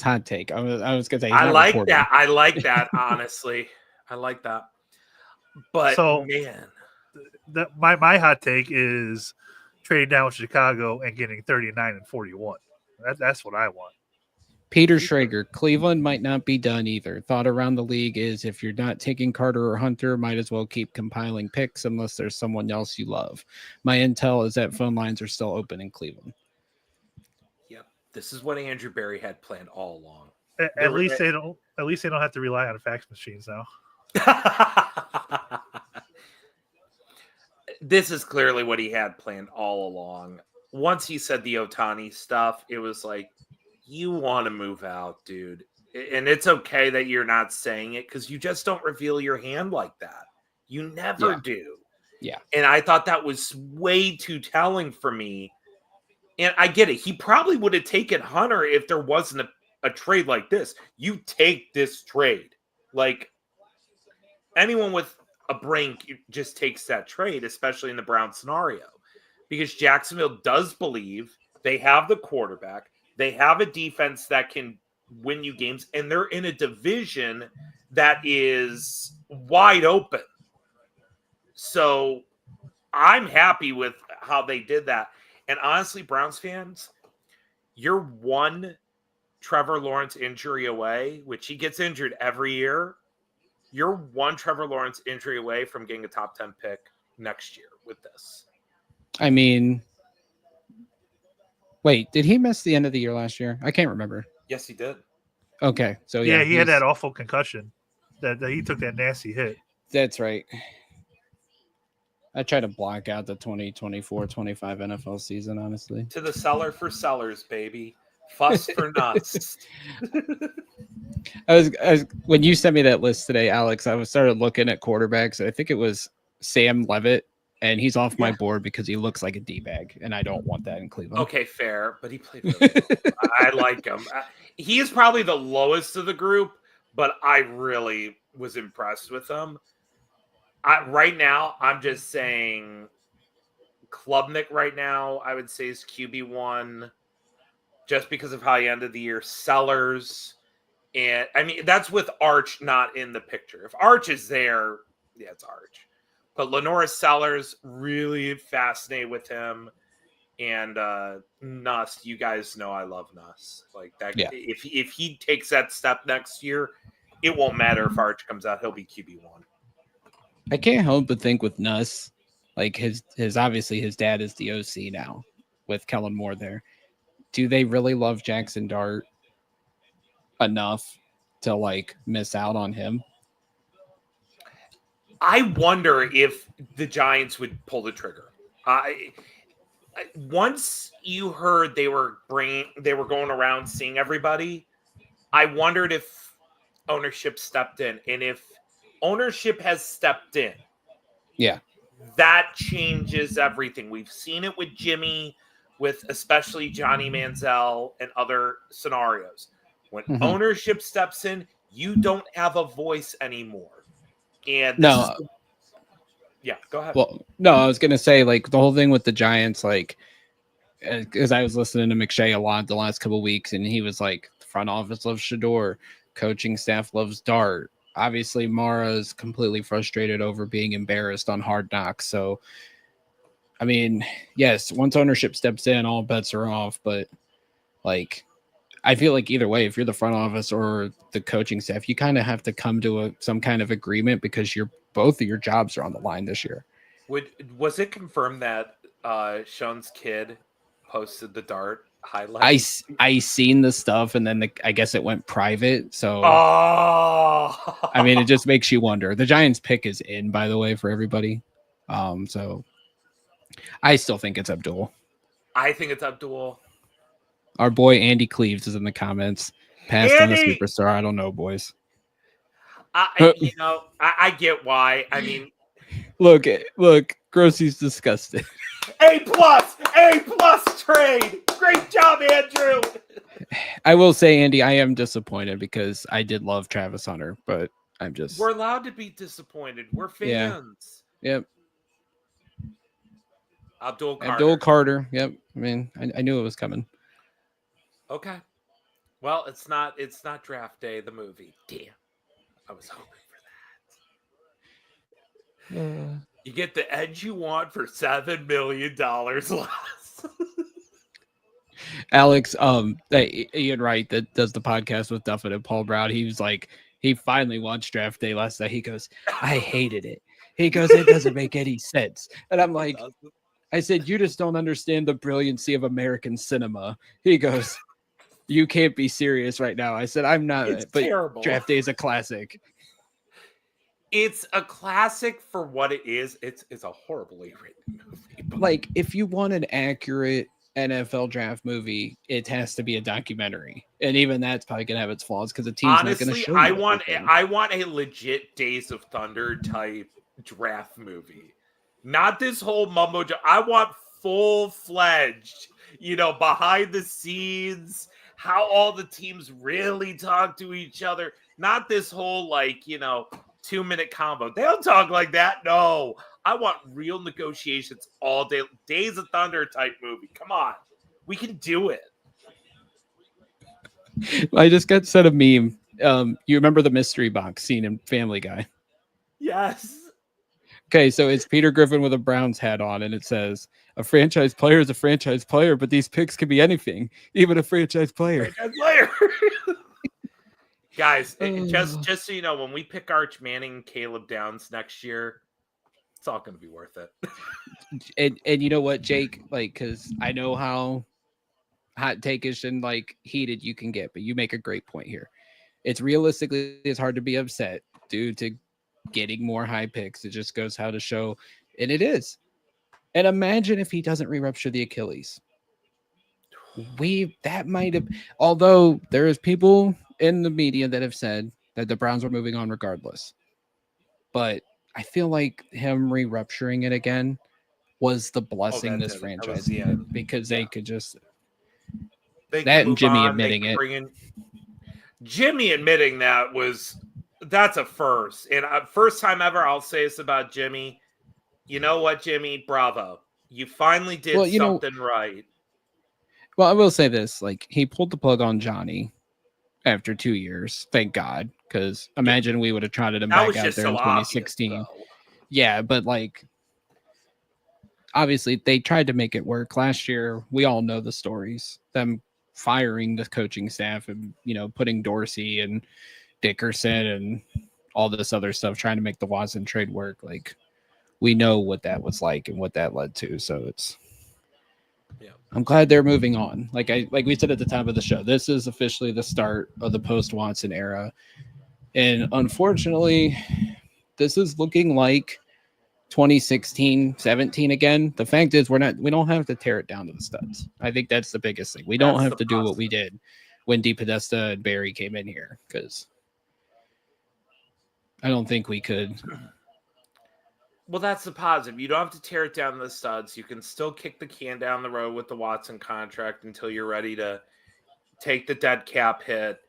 hot take. I was gonna say I like that. I like that, honestly. I like that. But man, my hot take is trading down with Chicago and getting 39 and 41. That's what I want. Peter Schrager, Cleveland might not be done either. Thought around the league is if you're not taking Carter or Hunter, might as well keep compiling picks unless there's someone else you love. My intel is that phone lines are still open in Cleveland. Yep. This is what Andrew Berry had planned all along. At least they don't have to rely on fax machines now. This is clearly what he had planned all along. Once he said the Ohtani stuff, it was like, you want to move out, dude. And it's okay that you're not saying it because you just don't reveal your hand like that. You never do. Yeah. And I thought that was way too telling for me. And I get it. He probably would have taken Hunter if there wasn't a trade like this. You take this trade. Like, anyone with a brain just takes that trade, especially in the Brown scenario. Because Jacksonville does believe they have the quarterback. They have a defense that can win you games. And they're in a division that is wide open. So I'm happy with how they did that. And honestly, Browns fans, you're one Trevor Lawrence injury away, which he gets injured every year. You're one Trevor Lawrence injury away from getting a top 10 pick next year with this. I mean, wait, did he miss the end of the year last year? I can't remember. Yes, he did. Okay, so Yeah, he had that awful concussion that he took that nasty hit. That's right. I try to block out the 2024-25 NFL season, honestly. To the cellar for sellers, baby. Fuss for nuts. I was when you sent me that list today, Alex, I started looking at quarterbacks. I think it was Sam Levitt, and he's off my board because he looks like a D-bag, and I don't want that in Cleveland. Okay, fair, but he played really well. I like him. He is probably the lowest of the group, but I really was impressed with him. Right now, I'm just saying Klubnik right now, I would say is QB1 just because of how he ended the year. Sellers. And I mean, that's with Arch not in the picture. If Arch is there, yeah, it's Arch. But Lenora Sellers, really fascinated with him. And Nuss, you guys know I love Nuss. Like that. Yeah. If he takes that step next year, it won't matter if Arch comes out. He'll be QB1. I can't help but think with Nuss, like his obviously his dad is the OC now with Kellen Moore there. Do they really love Jackson Dart enough to like miss out on him? I wonder if the Giants would pull the trigger. Once you heard they were going around seeing everybody, I wondered if ownership stepped in, and if ownership has stepped in, that changes everything. We've seen it with Jimmy, with especially Johnny Manziel and other scenarios. When ownership steps in, you don't have a voice anymore. And go ahead. Well, no, I was gonna say like the whole thing with the Giants, like because I was listening to McShay a lot the last couple of weeks, and he was like, the front office loves Shador, coaching staff loves Dart. Obviously, Mara is completely frustrated over being embarrassed on Hard Knocks. So, I mean, yes, once ownership steps in, all bets are off. But like, I feel like either way, if you're the front office or the coaching staff, you kind of have to come to some kind of agreement because both of your jobs are on the line this year. Was it confirmed that Sean's kid posted the Dart highlights? I seen the stuff, and then I guess it went private. So, I mean, it just makes you wonder. The Giants pick is in, by the way, for everybody. So I still think it's Abdul. I think it's Abdul. Our boy Andy Cleaves is in the comments. Passed on a superstar. I don't know, boys. I get why. I mean, look, Grossie's disgusted. A+ trade. Great job, Andrew. I will say, Andy, I am disappointed because I did love Travis Hunter, but we're allowed to be disappointed. We're fans. Yeah. Yep. Abdul Carter. Yep. I mean, I knew it was coming. Okay. Well, it's not Draft Day, the movie. Damn. I was hoping for that. You get the edge you want for $7 million less. Alex, Ian Wright that does the podcast with Duffin and Paul Brown, he was like, he finally watched Draft Day last night. He goes, I hated it. He goes, it doesn't make any sense. And I'm like, I said, you just don't understand the brilliancy of American cinema. He goes, you can't be serious right now. I said, I'm not. It's but terrible. Draft Day is a classic. It's a classic for what it is. It's a horribly written movie. Like, if you want an accurate NFL draft movie, it has to be a documentary, and even that's probably gonna have its flaws because the team's not gonna Honestly, show I you want everything. I want a legit Days of Thunder type draft movie. Not this whole I want full-fledged, behind the scenes, how all the teams really talk to each other. Not this whole 2-minute combo. They don't talk like that. No. I want real negotiations all day. Days of Thunder type movie. Come on. We can do it. I just got sent a meme. You remember the mystery box scene in Family Guy? Yes. Okay, so it's Peter Griffin with a Browns hat on, and it says, "A franchise player is a franchise player, but these picks could be anything, even a franchise player." Franchise player. Guys, Oh. just so you know, when we pick Arch Manning, Caleb Downs next year, it's all going to be worth it. And you know what, Jake? Like, because I know how hot take-ish and like heated you can get, but you make a great point here. It's realistically it's hard to be upset due to getting more high picks. It just goes how to show, and it is. And imagine if he doesn't re-rupture the Achilles. That might have, although there is people in the media that have said that the Browns were moving on regardless. But I feel like him re-rupturing it again was the blessing this franchise needed because they could just that and Jimmy admitting it. Jimmy admitting that's a first. And first time ever I'll say this about Jimmy. You know what, Jimmy? Bravo. You finally did something right. Well, I will say this. Like, he pulled the plug on Johnny after 2 years. Thank God. Because imagine we would have trotted him back out there in 2016. Obvious, yeah, but like, obviously they tried to make it work last year. We all know the stories. Them firing the coaching staff and, putting Dorsey and Dickerson and all this other stuff, trying to make the Watson trade work. Like, we know what that was like and what that led to. So I'm glad they're moving on. Like we said at the top of the show, this is officially the start of the post-Watson era. And unfortunately, this is looking like 2016-17 again. The fact is we don't have to tear it down to the studs. I think that's the biggest thing. We don't have to do what we did when DePodesta and Barry came in here, because I don't think we could. Well, that's the positive. You don't have to tear it down to the studs. You can still kick the can down the road with the Watson contract until you're ready to take the dead cap hit.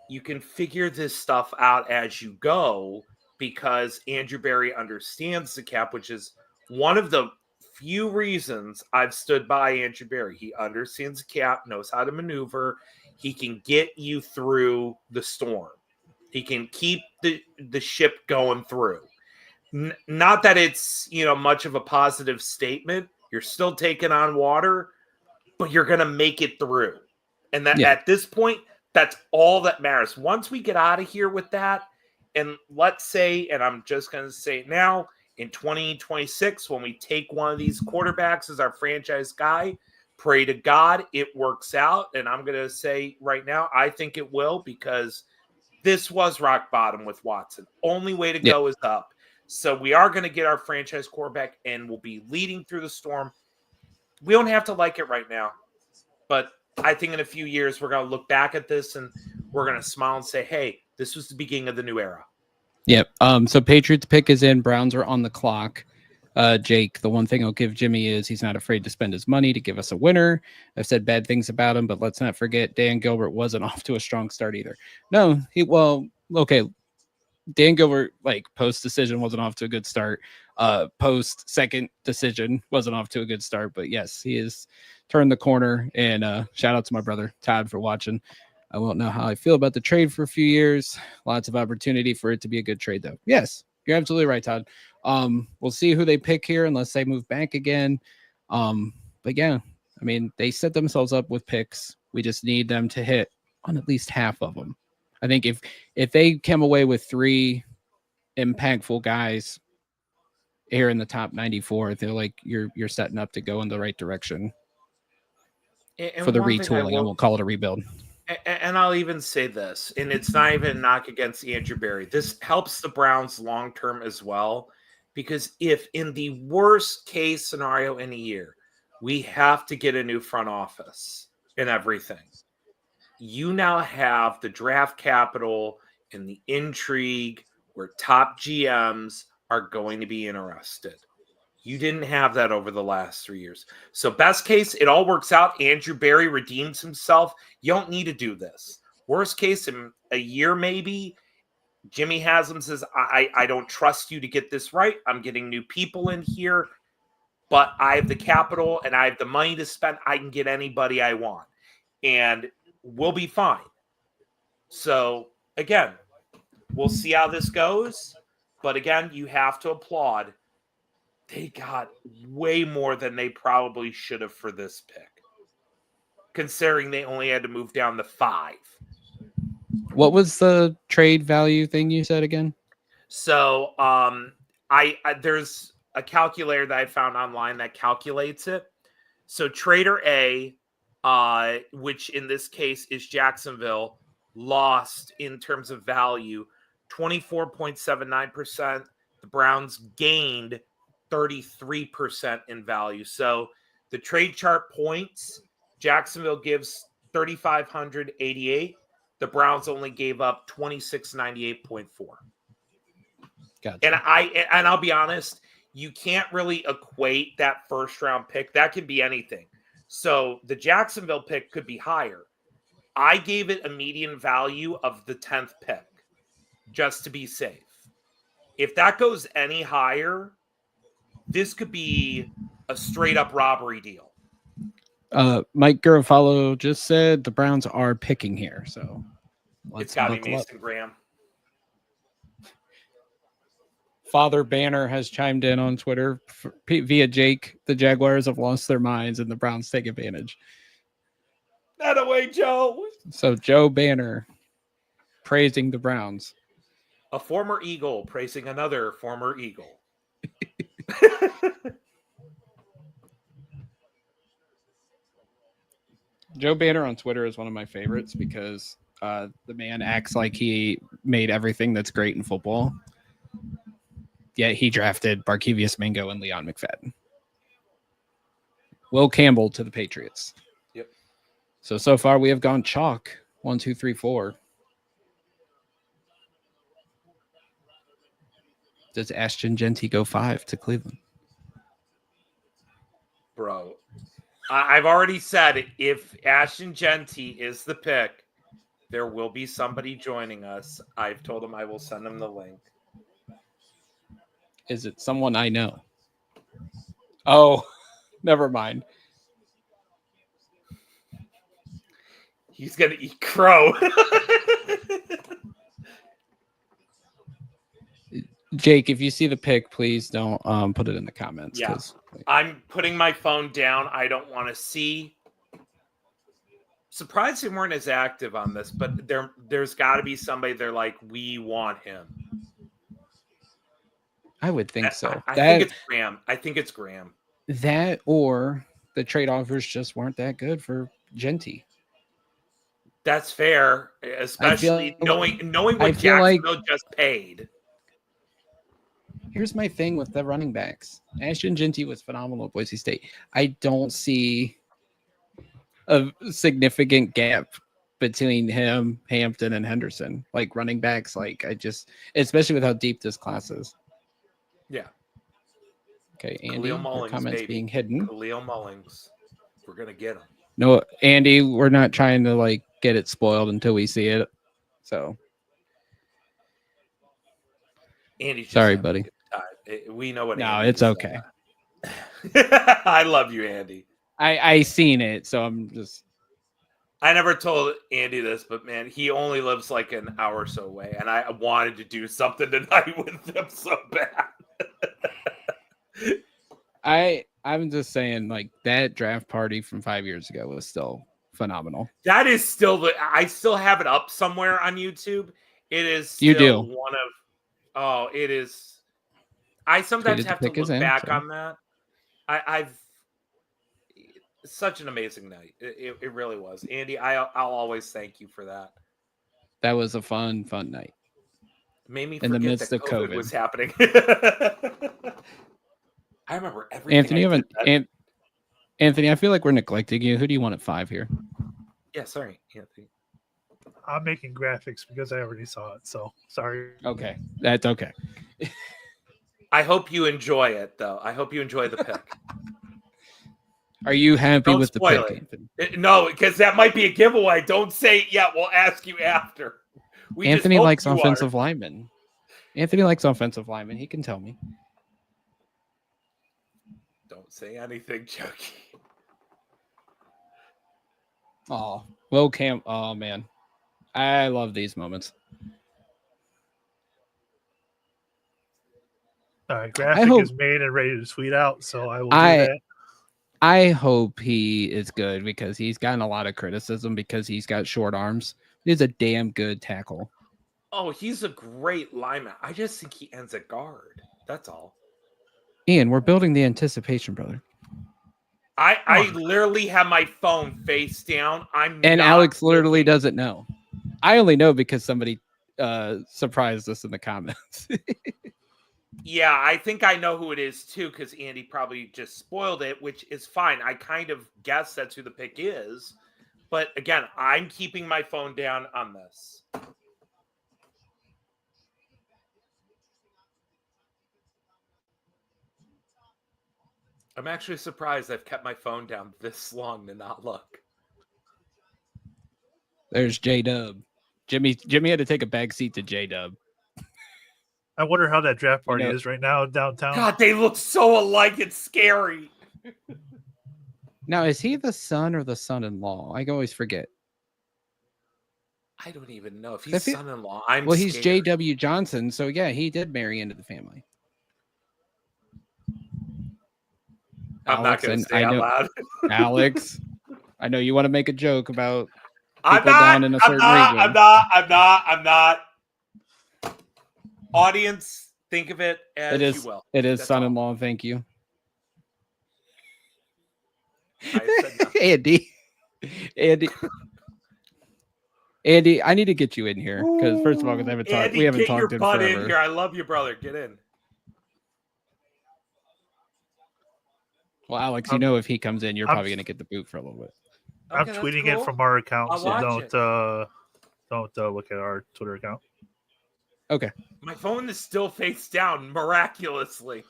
You can figure this stuff out as you go, because Andrew Berry understands the cap, which is one of the few reasons I've stood by Andrew Berry. He understands the cap, knows how to maneuver. He can get you through the storm. He can keep the ship going through. Not that it's, much of a positive statement. You're still taking on water, but you're going to make it through. And that at this point, that's all that matters. Once we get out of here with that, and let's say, and I'm just going to say it now, in 2026, when we take one of these quarterbacks as our franchise guy, pray to God it works out. And I'm going to say right now, I think it will, because this was rock bottom with Watson. Only way to go is up. So we are going to get our franchise quarterback, and we'll be leading through the storm. We don't have to like it right now, but I think in a few years we're going to look back at this and we're going to smile and say, hey, this was the beginning of the new era. Yep. So Patriots pick is in. Browns are on the clock. Jake, the one thing I'll give Jimmy is he's not afraid to spend his money to give us a winner. I've said bad things about him, but let's not forget Dan Gilbert wasn't off to a strong start either. No, Dan Gilbert, like, post decision wasn't off to a good start. Post second decision wasn't off to a good start. But yes, he has turned the corner. And shout out to my brother Todd for watching. I won't know how I feel about the trade for a few years. Lots of opportunity for it to be a good trade, though. Yes, you're absolutely right, Todd. We'll see who they pick here unless they move back again. But yeah, I mean, they set themselves up with picks. We just need them to hit on at least half of them. I think if they came away with 3 impactful guys here in the top 94, they're like, you're setting up to go in the right direction for the retooling. I won't call it a rebuild. And I'll even say this, and it's not even a knock against Andrew Berry. This helps the Browns long term as well, because if in the worst case scenario in a year, We have to get a new front office and everything. You now have the draft capital and the intrigue where top GMs are going to be interested. You didn't have that over the last 3 years. So best case, it all works out. Andrew Berry redeems himself. You don't need to do this. Worst case, in a year maybe, Jimmy Haslam says, I don't trust you to get this right. I'm getting new people in here, but I have the capital and I have the money to spend. I can get anybody I want. And we'll be fine. So, again, we'll see how this goes. But again, you have to applaud. They got way more than they probably should have for this pick, considering they only had to move down to 5. What was the trade value thing you said again? So I there's a calculator that I found online that calculates it. So Trader A, which in this case is Jacksonville, lost in terms of value 24.79%. The Browns gained 33% in value. So the trade chart points, Jacksonville gives 3,588. The Browns only gave up 2698.4. Gotcha. And I'll be honest, you can't really equate that first round pick. That could be anything. So the Jacksonville pick could be higher. I gave it a median value of the 10th pick just to be safe. If that goes any higher, this could be a straight up robbery deal. Mike Garofalo just said the Browns are picking here, so it's got to be Mason Graham. Father Banner has chimed in on Twitter via Jake. The Jaguars have lost their minds, and the Browns take advantage. That away, Joe. So Joe Banner praising the Browns. A former Eagle praising another former Eagle. Joe Banner on Twitter is one of my favorites because the man acts like he made everything that's great in football. Yet he drafted Barkevious Mingo and Leon McFadden. Will Campbell to the Patriots. Yep. So far we have gone chalk. 1, 2, 3, 4. Does Ashton Genty go 5 to Cleveland? Bro, I've already said if Ashton Genty is the pick, there will be somebody joining us. I've told him I will send him the link. Is it someone I know? Oh, never mind. He's going to eat crow. Jake, if you see the pick, please don't put it in the comments. Yeah. I'm putting my phone down. I don't want to see. Surprised they weren't as active on this, but there's got to be somebody they're like, we want him. I would think so. I think it's Graham. I think it's Graham. That or the trade offers just weren't that good for Genty. That's fair, especially knowing what Jacksonville just paid. Here's my thing with the running backs. Ashton Genty was phenomenal at Boise State. I don't see a significant gap between him, Hampton, and Henderson. Like running backs, especially with how deep this class is. Yeah. Okay, Andy, your comments being hidden. Khalil Mullings. We're going to get him. No, Andy, we're not trying to get it spoiled until we see it. So. Andy, sorry, buddy. We know what. No, Andy it's okay. I love you, Andy. I seen it, so I'm just. I never told Andy this, but man, he only lives like an hour or so away, and I wanted to do something tonight with him so bad. I'm just saying, that draft party from 5 years ago was still phenomenal. That is still I still have it up somewhere on YouTube. It is still you do. One of. Oh, it is. I sometimes have to look back on that. I've such an amazing night. It really was. Andy, I'll always thank you for that. That was a fun night. It made me in the forget midst that of COVID was happening. I remember everything. Anthony, Anthony, I feel like we're neglecting you. Who do you want at 5 here? Yeah, sorry, Anthony. I'm making graphics because I already saw it. So sorry. Okay, that's okay. I hope you enjoy it, though. I hope you enjoy the pick. Are you happy Don't with the spoil pick, it. Anthony? No, because that might be a giveaway. Don't say it yet. We'll ask you after. We Anthony just hope likes you offensive are. linemen. Anthony likes offensive linemen. He can tell me. Don't say anything, Chucky. Oh, well, Cam. Oh man, I love these moments. All right, graphic hope- is made and ready to tweet out, so I will do I- that. I hope he is good because he's gotten a lot of criticism because he's got short arms. He's a damn good tackle. Oh, he's a great lineman. I just think he ends at guard. That's all. Ian, we're building the anticipation, brother. I literally have my phone face down. And Alex literally doesn't know. I only know because somebody surprised us in the comments. Yeah, I think I know who it is too, because Andy probably just spoiled it, which is fine. I kind of guess that's who the pick is. But again, I'm keeping my phone down on this. I'm actually surprised I've kept my phone down this long to not look. There's J-Dub. Jimmy had to take a back seat to J-Dub. I wonder how that draft party is right now downtown. God, they look so alike. It's scary. Now, is he the son or the son-in-law? I always forget. I don't even know if he's son-in-law. I'm he's scared. J.W. Johnson, so yeah, he did marry into the family. I'm not going to say out loud. Alex, I know you want to make a joke about I'm people down in a certain region. I'm not. Audience, think of it as you will. It is That's son-in-law. All. Thank you. Andy, I need to get you in here because first of all, because we haven't talked in forever. In here. I love you, brother. Get in. Well, Alex, you know if he comes in, you're probably going to get the boot for a little bit. I'm tweeting it from our account, so don't look at our Twitter account. Okay. My phone is still face down miraculously.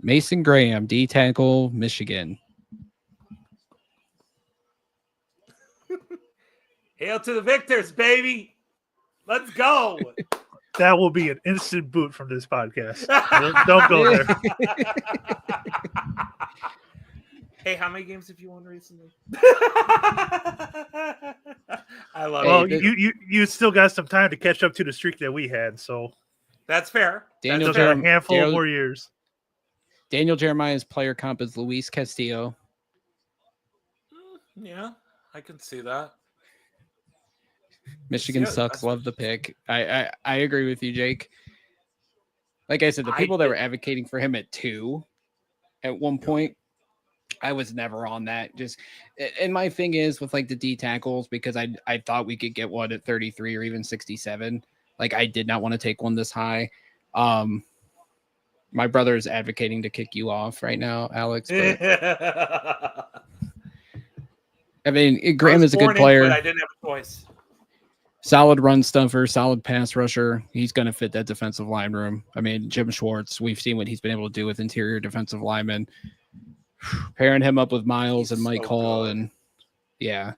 Mason Graham, D tackle, Michigan. Hail to the victors, baby. Let's go. That will be an instant boot from this podcast. Don't go there. Hey, how many games have you won recently? I love it. Well, you still got some time to catch up to the streak that we had, so that's fair. Daniel got a handful more years. Daniel Jeremiah's player comp is Luis Castillo. Yeah, I can see that. Michigan sucks. Love the pick. I agree with you, Jake. Like I said, the people that were advocating for him at 2 at one point, I was never on that. And my thing is with like the D tackles, because I thought we could get one at 33 or even 67. Like I did not want to take one this high. My brother is advocating to kick you off right now, Alex. But, I mean, Graham is a good player. I didn't have a choice. Solid run stuffer, solid pass rusher. He's going to fit that defensive line room. I mean, Jim Schwartz, we've seen what he's been able to do with interior defensive linemen. Pairing him up with Miles and Mike Hall. And yeah,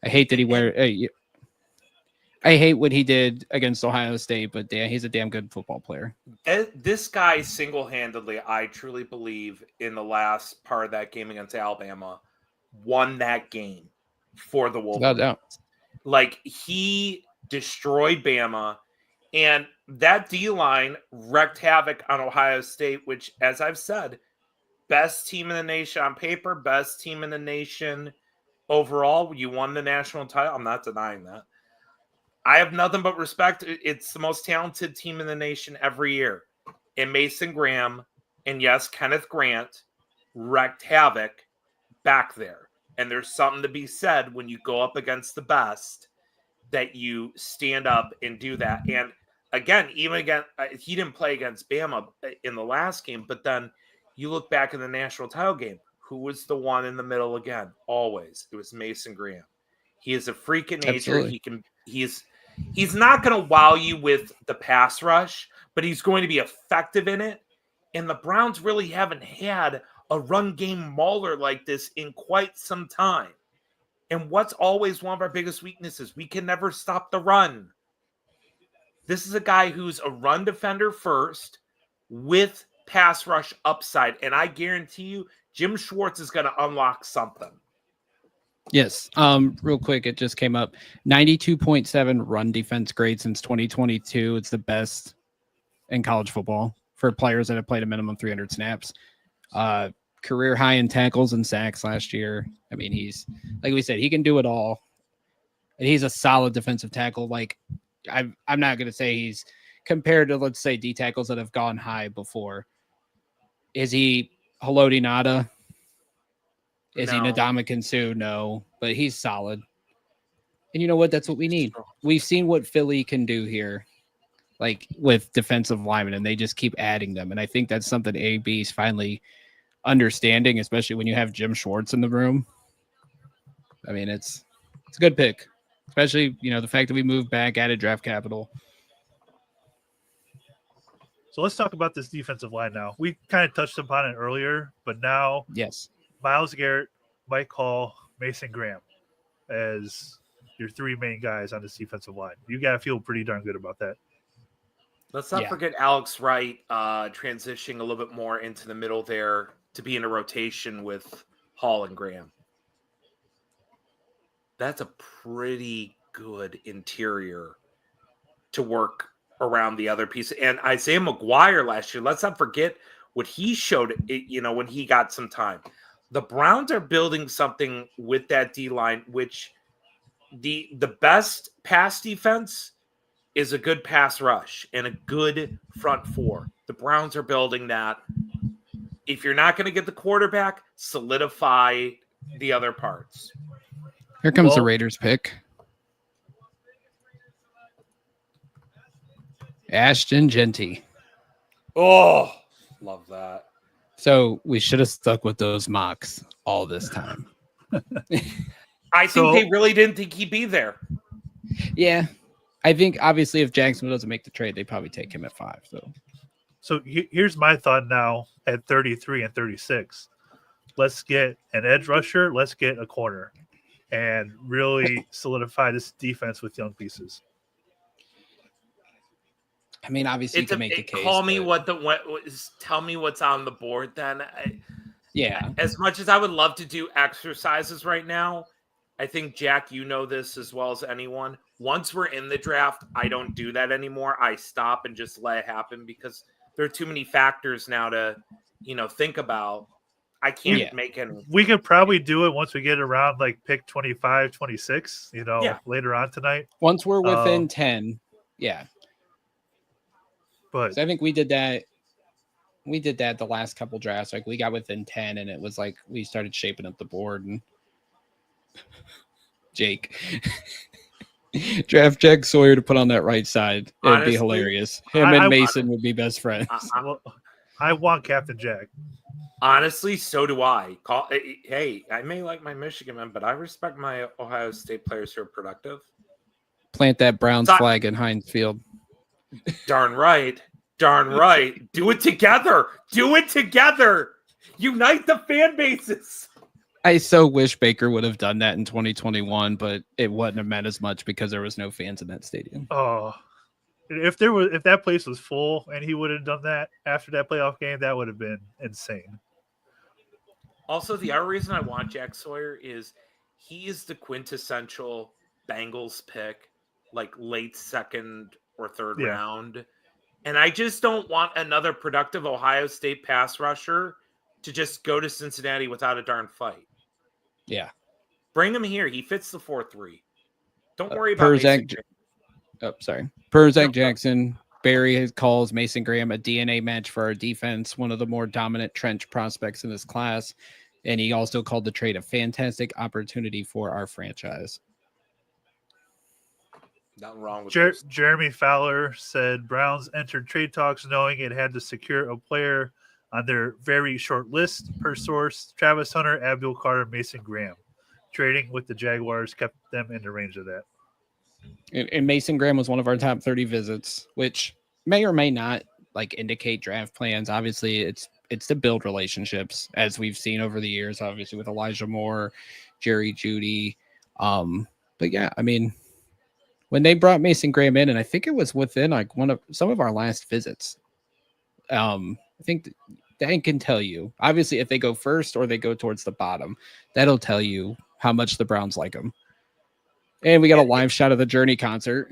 I hate that I hate what he did against Ohio State, but he's a damn good football player. This guy single-handedly, I truly believe, in the last part of that game against Alabama, won that game for the Wolverines. Without doubt. Like, he destroyed Bama, and that D-line wreaked havoc on Ohio State, which, as I've said, best team in the nation on paper, best team in the nation overall. You won the national title. I'm not denying that. I have nothing but respect. It's the most talented team in the nation every year. And Mason Graham and yes, Kenneth Grant wreaked havoc back there. And there's something to be said when you go up against the best that you stand up and do that. And again, even again, he didn't play against Bama in the last game, but then you look back in the national title game, who was the one in the middle again? Always. It was Mason Graham. He is a freak in nature. Absolutely. He's not going to wow you with the pass rush, but he's going to be effective in it. And the Browns really haven't had a run game mauler like this in quite some time. And what's always one of our biggest weaknesses? We can never stop the run. This is a guy who's a run defender first with pass rush upside. And I guarantee you, Jim Schwartz is going to unlock something. Yes. Real quick, it just came up. 92.7 run defense grade since 2022. It's the best in college football for players that have played a minimum 300 snaps. Career high in tackles and sacks last year. I mean, he's, like we said, he can do it all. And he's a solid defensive tackle. Like, I'm not going to say he's compared to, let's say, D tackles that have gone high before. Is he Haloti Ngata? Is he Ndamukong Suh? No, but he's solid. And you know what? That's what we need. We've seen what Philly can do here, like with defensive linemen, and they just keep adding them. And I think that's something AB is finally understanding, especially when you have Jim Schwartz in the room. I mean, it's a good pick, especially, you know, the fact that we moved back, added draft capital. So let's talk about this defensive line now. We kind of touched upon it earlier, but now, yes, Myles Garrett, Mike Hall, Mason Graham as your three main guys on this defensive line. You got to feel pretty darn good about that. Let's not forget Alex Wright transitioning a little bit more into the middle there to be in a rotation with Hall and Graham. That's a pretty good interior to work around the other piece. And Isaiah McGuire last year, let's not forget what he showed, you know, when he got some time. The Browns are building something with that D-line, which the best pass defense is a good pass rush and a good front four. The Browns are building that. If you're not going to get the quarterback, solidify the other parts. Here comes the Raiders pick. Ashton Genty. Oh, love that. So we should have stuck with those mocks all this time. I think they really didn't think he'd be there. Yeah. I think obviously if Jacksonville doesn't make the trade, they probably take him at 5. So here's my thought now at 33 and 36. Let's get an edge rusher. Let's get a corner and really solidify this defense with young pieces. I mean, obviously, you can make the case. Tell me what's on the board then. Yeah. As much as I would love to do exercises right now, I think, Jack, you know this as well as anyone. Once we're in the draft, I don't do that anymore. I stop and just let it happen because there are too many factors now to, think about. I can't make any. We could probably do it once we get around like pick 25, 26, later on tonight. Once we're within 10. Yeah. But so I think we did that. We did that the last couple drafts. Like we got within 10 and it was like we started shaping up the board and Jake. Draft Jack Sawyer to put on that right side. It'd be hilarious. Him and Mason would be best friends. I want Captain Jack. Honestly, so do I. Hey, I may like my Michigan man, but I respect my Ohio State players who are productive. Plant that Browns flag in Heinz Field. Darn right. Darn right. Do it together. Do it together. Unite the fan bases. I so wish Baker would have done that in 2021, but it wouldn't have meant as much because there was no fans in that stadium. Oh, if that place was full and he would have done that after that playoff game, that would have been insane. Also, the other reason I want Jack Sawyer is he is the quintessential Bengals pick, like late second or third round. And I just don't want another productive Ohio State pass rusher to just go to Cincinnati without a darn fight. Yeah. Bring him here. He fits the 4-3. Don't worry about Oh, sorry. Per Zach No, Jackson, Barry calls Mason Graham a DNA match for our defense, one of the more dominant trench prospects in this class. And he also called the trade a fantastic opportunity for our franchise. Nothing wrong with those. Jeremy Fowler said Browns entered trade talks knowing it had to secure a player on their very short list. Per source, Travis Hunter, Abdul Carter, Mason Graham. Trading with the Jaguars kept them in the range of that. And Mason Graham was one of our top 30 visits, which may or may not like indicate draft plans. Obviously, it's to build relationships, as we've seen over the years, obviously with Elijah Moore, Jerry Jeudy. But yeah, I mean, when they brought Mason Graham in, and I think it was within like some of our last visits. I think that can tell you, obviously, if they go first or they go towards the bottom, that'll tell you how much the Browns like them. And we got a live shot of the Journey concert.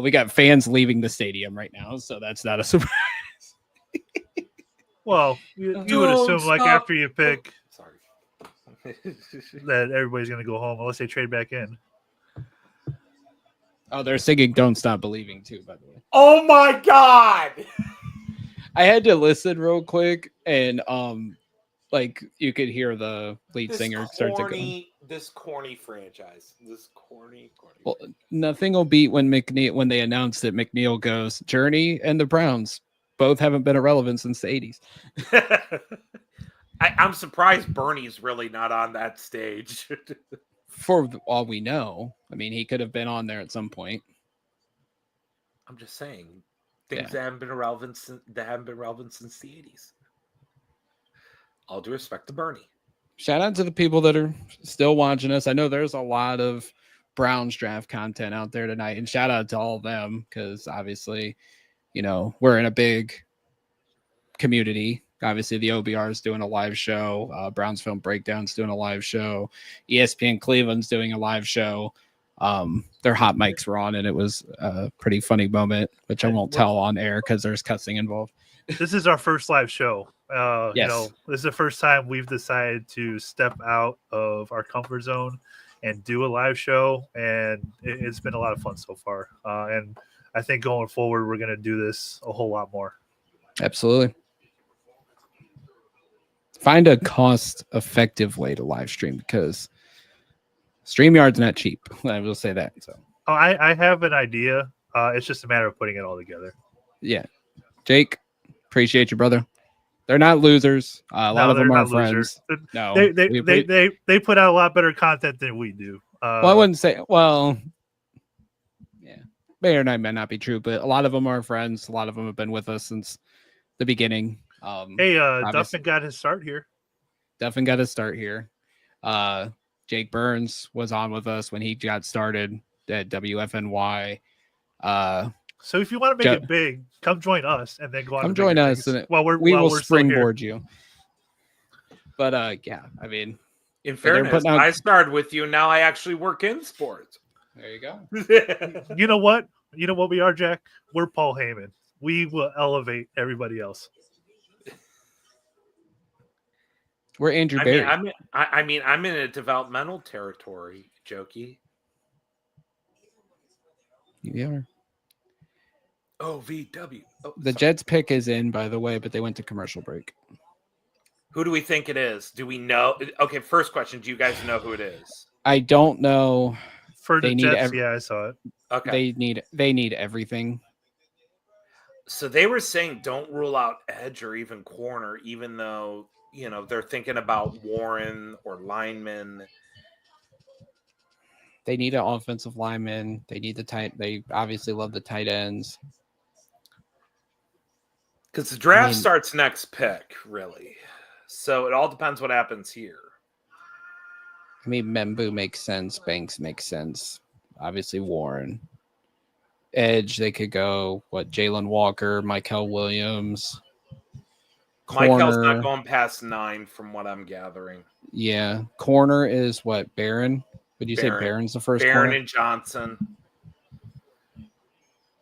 We got fans leaving the stadium right now, so that's not a surprise. Well, you would assume like after you pick that everybody's going to go home unless they trade back in. Oh, they're singing "Don't Stop Believing" too, by the way. Oh my God! I had to listen real quick, and like you could hear the lead singer start to go. This corny franchise. This corny. Well, nothing will beat when they announced that McNeil goes. Journey and the Browns both haven't been irrelevant since the 80s. I'm surprised Bernie's really not on that stage. For all we know, I mean, he could have been on there at some point. I'm just saying, things that haven't been relevant since the 80s. All due respect to Bernie. Shout out to the people that are still watching us. I know there's a lot of Browns draft content out there tonight, and shout out to all of them because obviously, you know, we're in a big community. Obviously, the OBR is doing a live show. Browns Film Breakdown's doing a live show. ESPN Cleveland's doing a live show. Their hot mics were on, and it was a pretty funny moment, which I won't tell on air because there's cussing involved. This is our first live show. Yes. You know, this is the first time we've decided to step out of our comfort zone and do a live show, and it's been a lot of fun so far. And I think going forward, we're going to do this a whole lot more. Absolutely. Find a cost-effective way to live stream because StreamYard's not cheap. I will say that. So, I have an idea. It's just a matter of putting it all together. Yeah, Jake, appreciate you, brother. They're not losers. A lot of them are friends. No, they put out a lot better content than we do. Well, I wouldn't say. Well, yeah, may or may not be true, but a lot of them are friends. A lot of them have been with us since the beginning. Hey, Duffin got his start here. Duffin got his start here. Jake Burns was on with us when he got started at WFNY. So if you want to make it big, come join us and then go on. Come join us, and we will springboard you. But yeah, I mean, in fairness, I started with you. Now I actually work in sports. There you go. You know what? You know what we are, Jack? We're Paul Heyman. We will elevate everybody else. We're Andrew Barry. I'm in a developmental territory, Jokey. You are. OVW. The Jets pick is in, by the way, but they went to commercial break. Who do we think it is? Do we know? Okay, first question. Do you guys know who it is? I don't know. For the Jets, yeah, I saw it. Okay. They need everything. So they were saying don't rule out edge or even corner, even though, you know, they're thinking about Warren or linemen. They need an offensive lineman. They need they obviously love the tight ends. Because the draft starts next pick, really. So it all depends what happens here. I mean, Membu makes sense. Banks makes sense. Obviously, Warren. Edge, they could go, Jalen Walker, Michael Williams. Michael's not going past 9 from what I'm gathering. Yeah. Corner is Barron? Would you say Barron's the first Barron corner? And Johnson.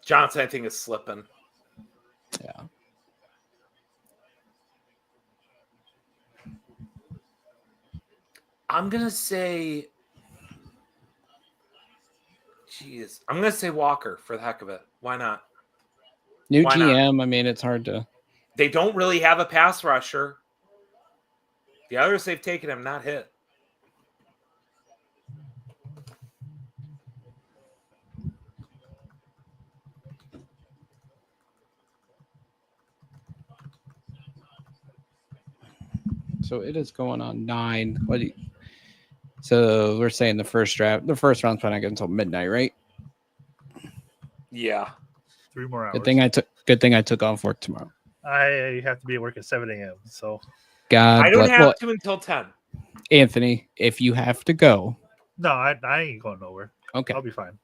Johnson, I think, is slipping. Yeah. I'm going to say, gee, Jeez. I'm going to say Walker for the heck of it. Why not? New Why not? GM. I mean, it's hard to. They don't really have a pass rusher. The others they've taken have not hit. So it is going on 9. So we're saying the first round's probably not good until midnight, right? Yeah. 3 more hours. Good thing I took off work tomorrow. I have to be at work at 7 a.m. So God, I don't have to until 10. Anthony, if you have to go, no, I ain't going nowhere. okay. I'll be fine.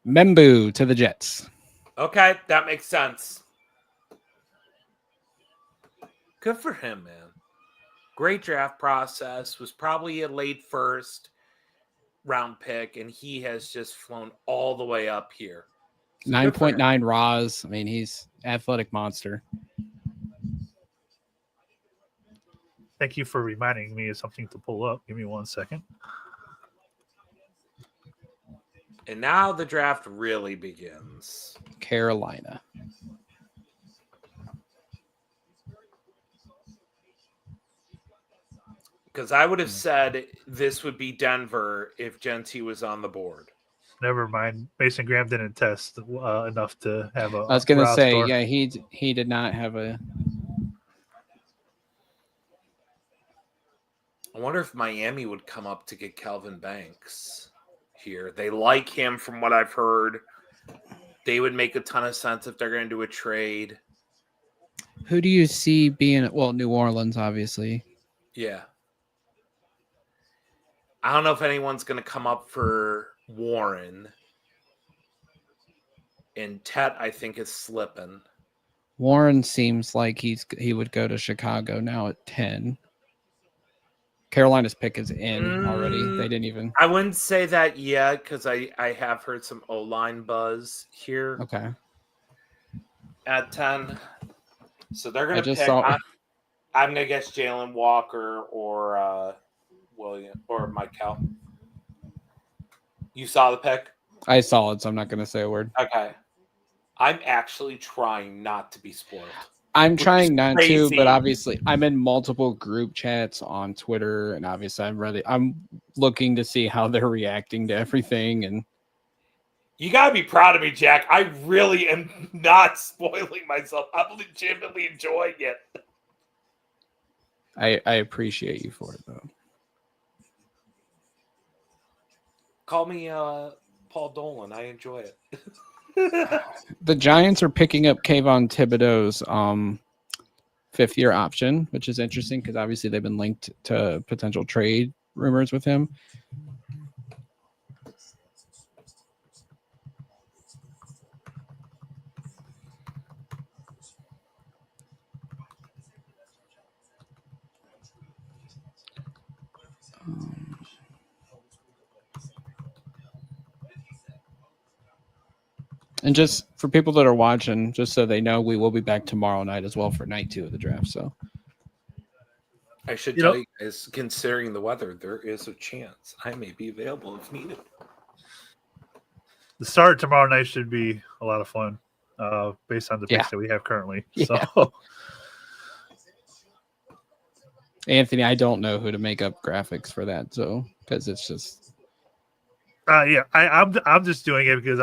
Membu to the Jets. Okay, that makes sense. Good for him, man. Great draft process. Was probably a late first round pick, and he has just flown all the way up here. So 9.9 Raws. I mean, he's athletic monster. Thank you for reminding me of something to pull up. Give me 1 second. And now the draft really begins. Carolina. Because I would have said this would be Denver if Genty was on the board. Never mind. Mason Graham didn't test enough to have a. I was going to say, store. yeah, he did not have a. I wonder if Miami would come up to get Kelvin Banks here. They like him from what I've heard. They would make a ton of sense if they're going to do a trade. Who do you see being, well, New Orleans, obviously. Yeah. I don't know if anyone's going to come up for Warren. And Tet, I think, is slipping. Warren seems like he would go to Chicago now at 10. Carolina's pick is in already. They didn't even. I wouldn't say that yet because I have heard some O-line buzz here. Okay. At 10. So they're going to pick. Saw... I'm going to guess Jalen Walker or William or Michael. You saw the pick? I saw it, so I'm not going to say a word. Okay. I'm actually trying not to be spoiled. I'm trying not crazy. to, but obviously I'm in multiple group chats on Twitter, and obviously I'm looking to see how they're reacting to everything. And you gotta be proud of me, Jack. I really am not spoiling myself. I'm legitimately enjoying it. I appreciate you for it, though. Call me Paul Dolan. I enjoy it. The Giants are picking up Kayvon Thibodeau's 5th-year option, which is interesting because obviously they've been linked to potential trade rumors with him. And just for people that are watching, just so they know, we will be back tomorrow night as well for night 2 of the draft. So I should tell you guys, considering the weather, there is a chance I may be available if needed. The start tomorrow night should be a lot of fun, based on the picks that we have currently. Yeah. So, Anthony, I don't know who to make up graphics for that, so because it's just. I'm just doing it because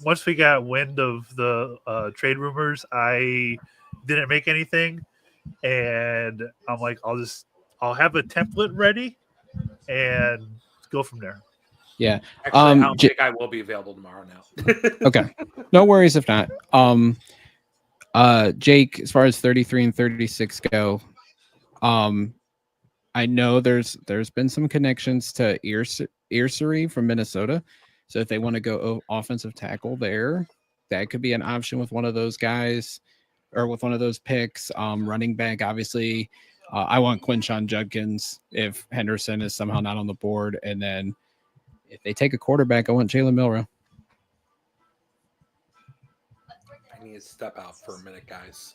once we got wind of the trade rumors, I didn't make anything, and I'm like, I'll have a template ready and go from there. Yeah. Actually, I don't think I will be available tomorrow now. Okay. No worries if not. Jake, as far as 33 and 36 go, I know there's been some connections to Earsery from Minnesota. So if they want to go offensive tackle there, that could be an option with one of those guys or with one of those picks. Running back, obviously, I want Quinshon Judkins if Henderson is somehow not on the board. And then if they take a quarterback, I want Jalen Milroe. I need to step out for a minute, guys.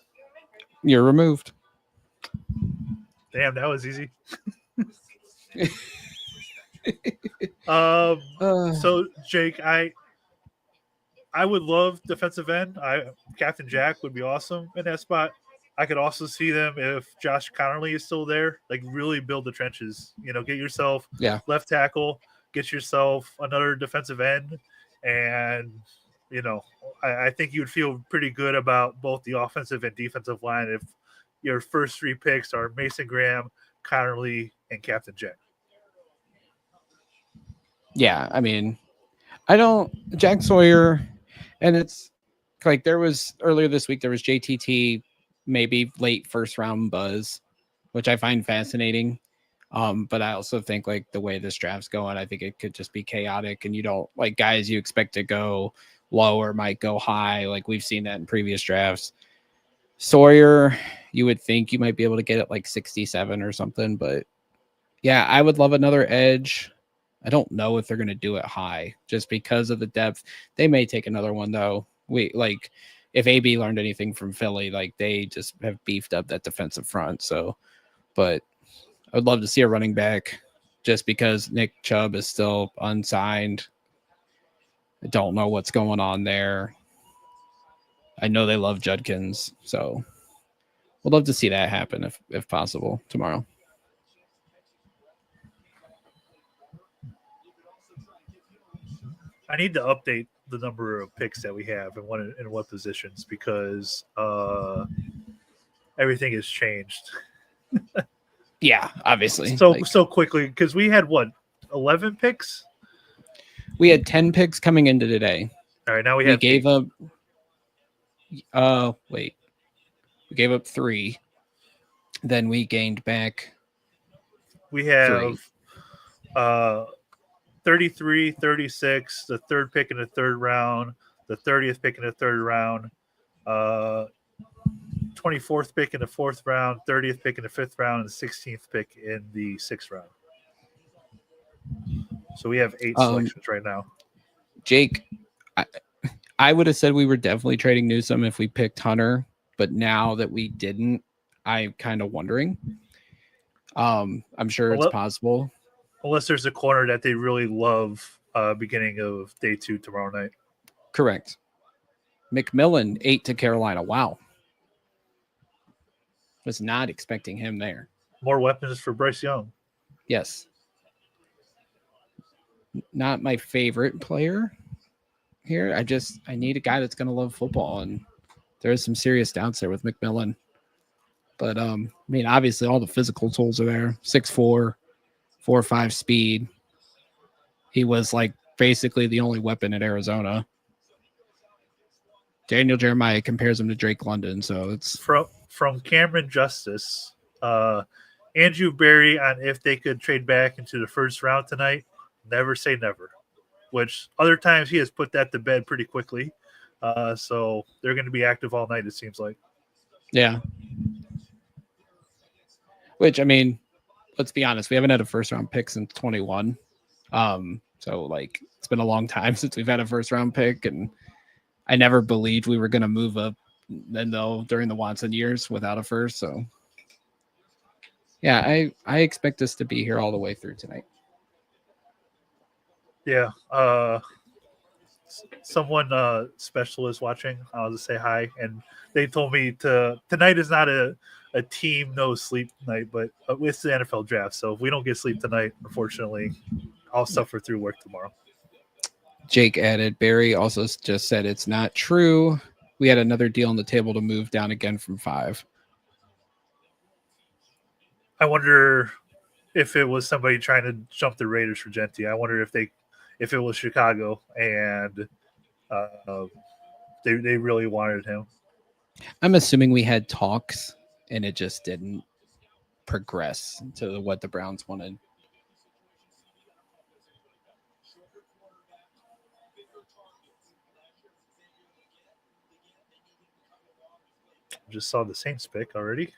You're removed. Damn, that was easy. So Jake, I I would love defensive end. Captain Jack would be awesome in that spot. I could also see them if Josh Connerly is still there, like really build the trenches. Get yourself Yeah. left tackle, get yourself another defensive end, and I think you would feel pretty good about both the offensive and defensive line if your first 3 picks are Mason Graham, Connerly, and Captain Jack. Yeah, I mean, I don't Jack Sawyer, and it's like there was earlier this week there was JTT, maybe late first round buzz, which I find fascinating. But I also think like the way this draft's going, I think it could just be chaotic, and you don't like guys you expect to go low or might go high. Like we've seen that in previous drafts. Sawyer, you would think you might be able to get it like 67 or something, but yeah, I would love another edge. I don't know if they're going to do it high just because of the depth. They may take another one though. If AB learned anything from Philly, like they just have beefed up that defensive front. So, but I would love to see a running back just because Nick Chubb is still unsigned. I don't know what's going on there. I know they love Judkins, so we'd love to see that happen if possible tomorrow. I need to update the number of picks that we have and what positions because everything has changed. Yeah, obviously. So quickly because we had 11 picks. We had 10 picks coming into today. All right, now we gave up. We gave up 3. Then we gained back. We have 33, 36, the third pick in the third round, the 30th pick in the third round, 24th pick in the fourth round, 30th pick in the fifth round, and the 16th pick in the sixth round. So we have 8 selections right now. Jake, I would have said we were definitely trading Newsome if we picked Hunter, but now that we didn't, I'm kind of wondering. I'm sure it's possible. Unless there's a corner that they really love beginning of day 2 tomorrow night. Correct. McMillan, 8 to Carolina. Wow. Was not expecting him there. More weapons for Bryce Young. Yes. Not my favorite player here. I need a guy that's going to love football, and there's some serious doubts there with McMillan. But I mean, obviously all the physical tools are there. 6'4", 4.5 speed. He was like basically the only weapon at Arizona. Daniel Jeremiah compares him to Drake London, so it's from Cameron Justice, Andrew Berry on if they could trade back into the first round tonight. Never say never, which other times he has put that to bed pretty quickly. So they're going to be active all night, it seems like. Yeah. Which, I mean, let's be honest, we haven't had a first round pick since 21. So like it's been a long time since we've had a first round pick, and I never believed we were going to move up during the Watson years without a first. So yeah, I expect us to be here all the way through tonight. Yeah. Someone special is watching. I'll just say hi. And they told me tonight is not a team no sleep night, but it's the NFL draft. So if we don't get sleep tonight, unfortunately, I'll suffer through work tomorrow. Jake added, Barry also just said it's not true. We had another deal on the table to move down again from 5. I wonder if it was somebody trying to jump the Raiders for Genti. I wonder if it was Chicago and they really wanted him. I'm assuming we had talks and it just didn't progress to what the Browns wanted. Just saw the Saints pick already.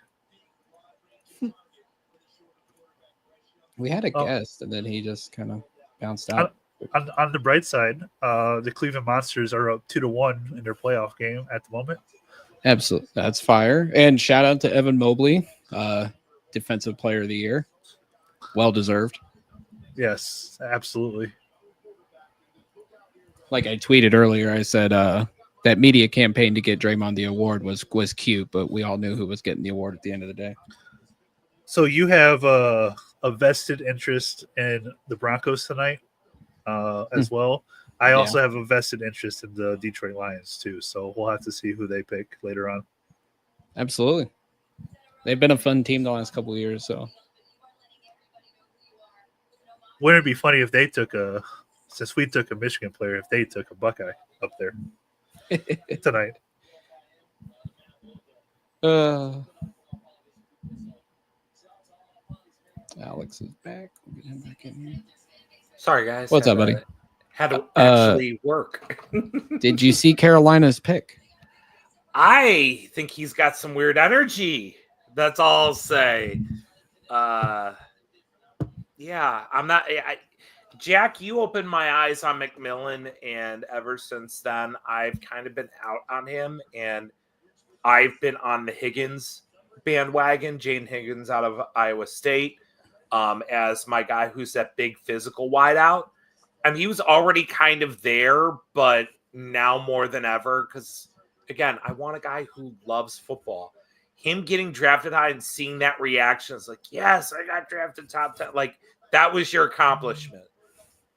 We had a guest, and then he just kind of bounced out. On the bright side, the Cleveland Monsters are up 2-1 in their playoff game at the moment. Absolutely, that's fire! And shout out to Evan Mobley, Defensive Player of the Year, well deserved. Yes, absolutely. like I tweeted earlier, I said that media campaign to get Draymond the award was cute, but we all knew who was getting the award at the end of the day. So you have a vested interest in the Broncos tonight as well. I also have a vested interest in the Detroit Lions too. So we'll have to see who they pick later on. Absolutely. They've been a fun team the last couple of years. So wouldn't it be funny if they took since we took a Michigan player, if they took a Buckeye up there tonight? Alex is back. We'll get him back in here. Sorry, guys. What's up, buddy? Had to actually work. Did you see Carolina's pick? I think he's got some weird energy. That's all I'll say. Yeah, I'm not. Jack, you opened my eyes on McMillan, and ever since then, I've kind of been out on him, and I've been on the Higgins bandwagon, Jane Higgins out of Iowa State, as my guy who's that big physical wideout. I mean, he was already kind of there, but now more than ever, because, again, I want a guy who loves football. Him getting drafted high and seeing that reaction is like, yes, I got drafted top 10. Like, that was your accomplishment.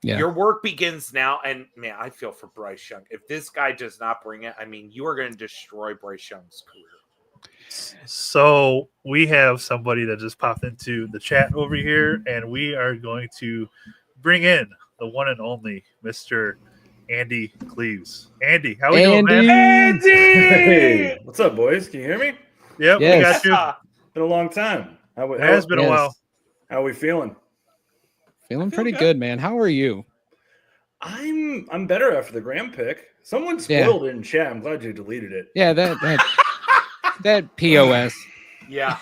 Yeah. Your work begins now. And, man, I feel for Bryce Young. If this guy does not bring it, I mean, you are going to destroy Bryce Young's career. So we have somebody that just popped into the chat over here, and we are going to bring in the one and only Mr. Andy Cleves. Andy, how we doing, man? Andy! Hey, what's up, boys? Can you hear me? Yep, Yes. we got Been a long time. you. It has been a while. How are we feeling? Feeling feel pretty good. good, man. How are you? I'm better after the Graham pick. Someone spoiled it in chat. I'm glad you deleted it. Yeah, that POS. Yeah.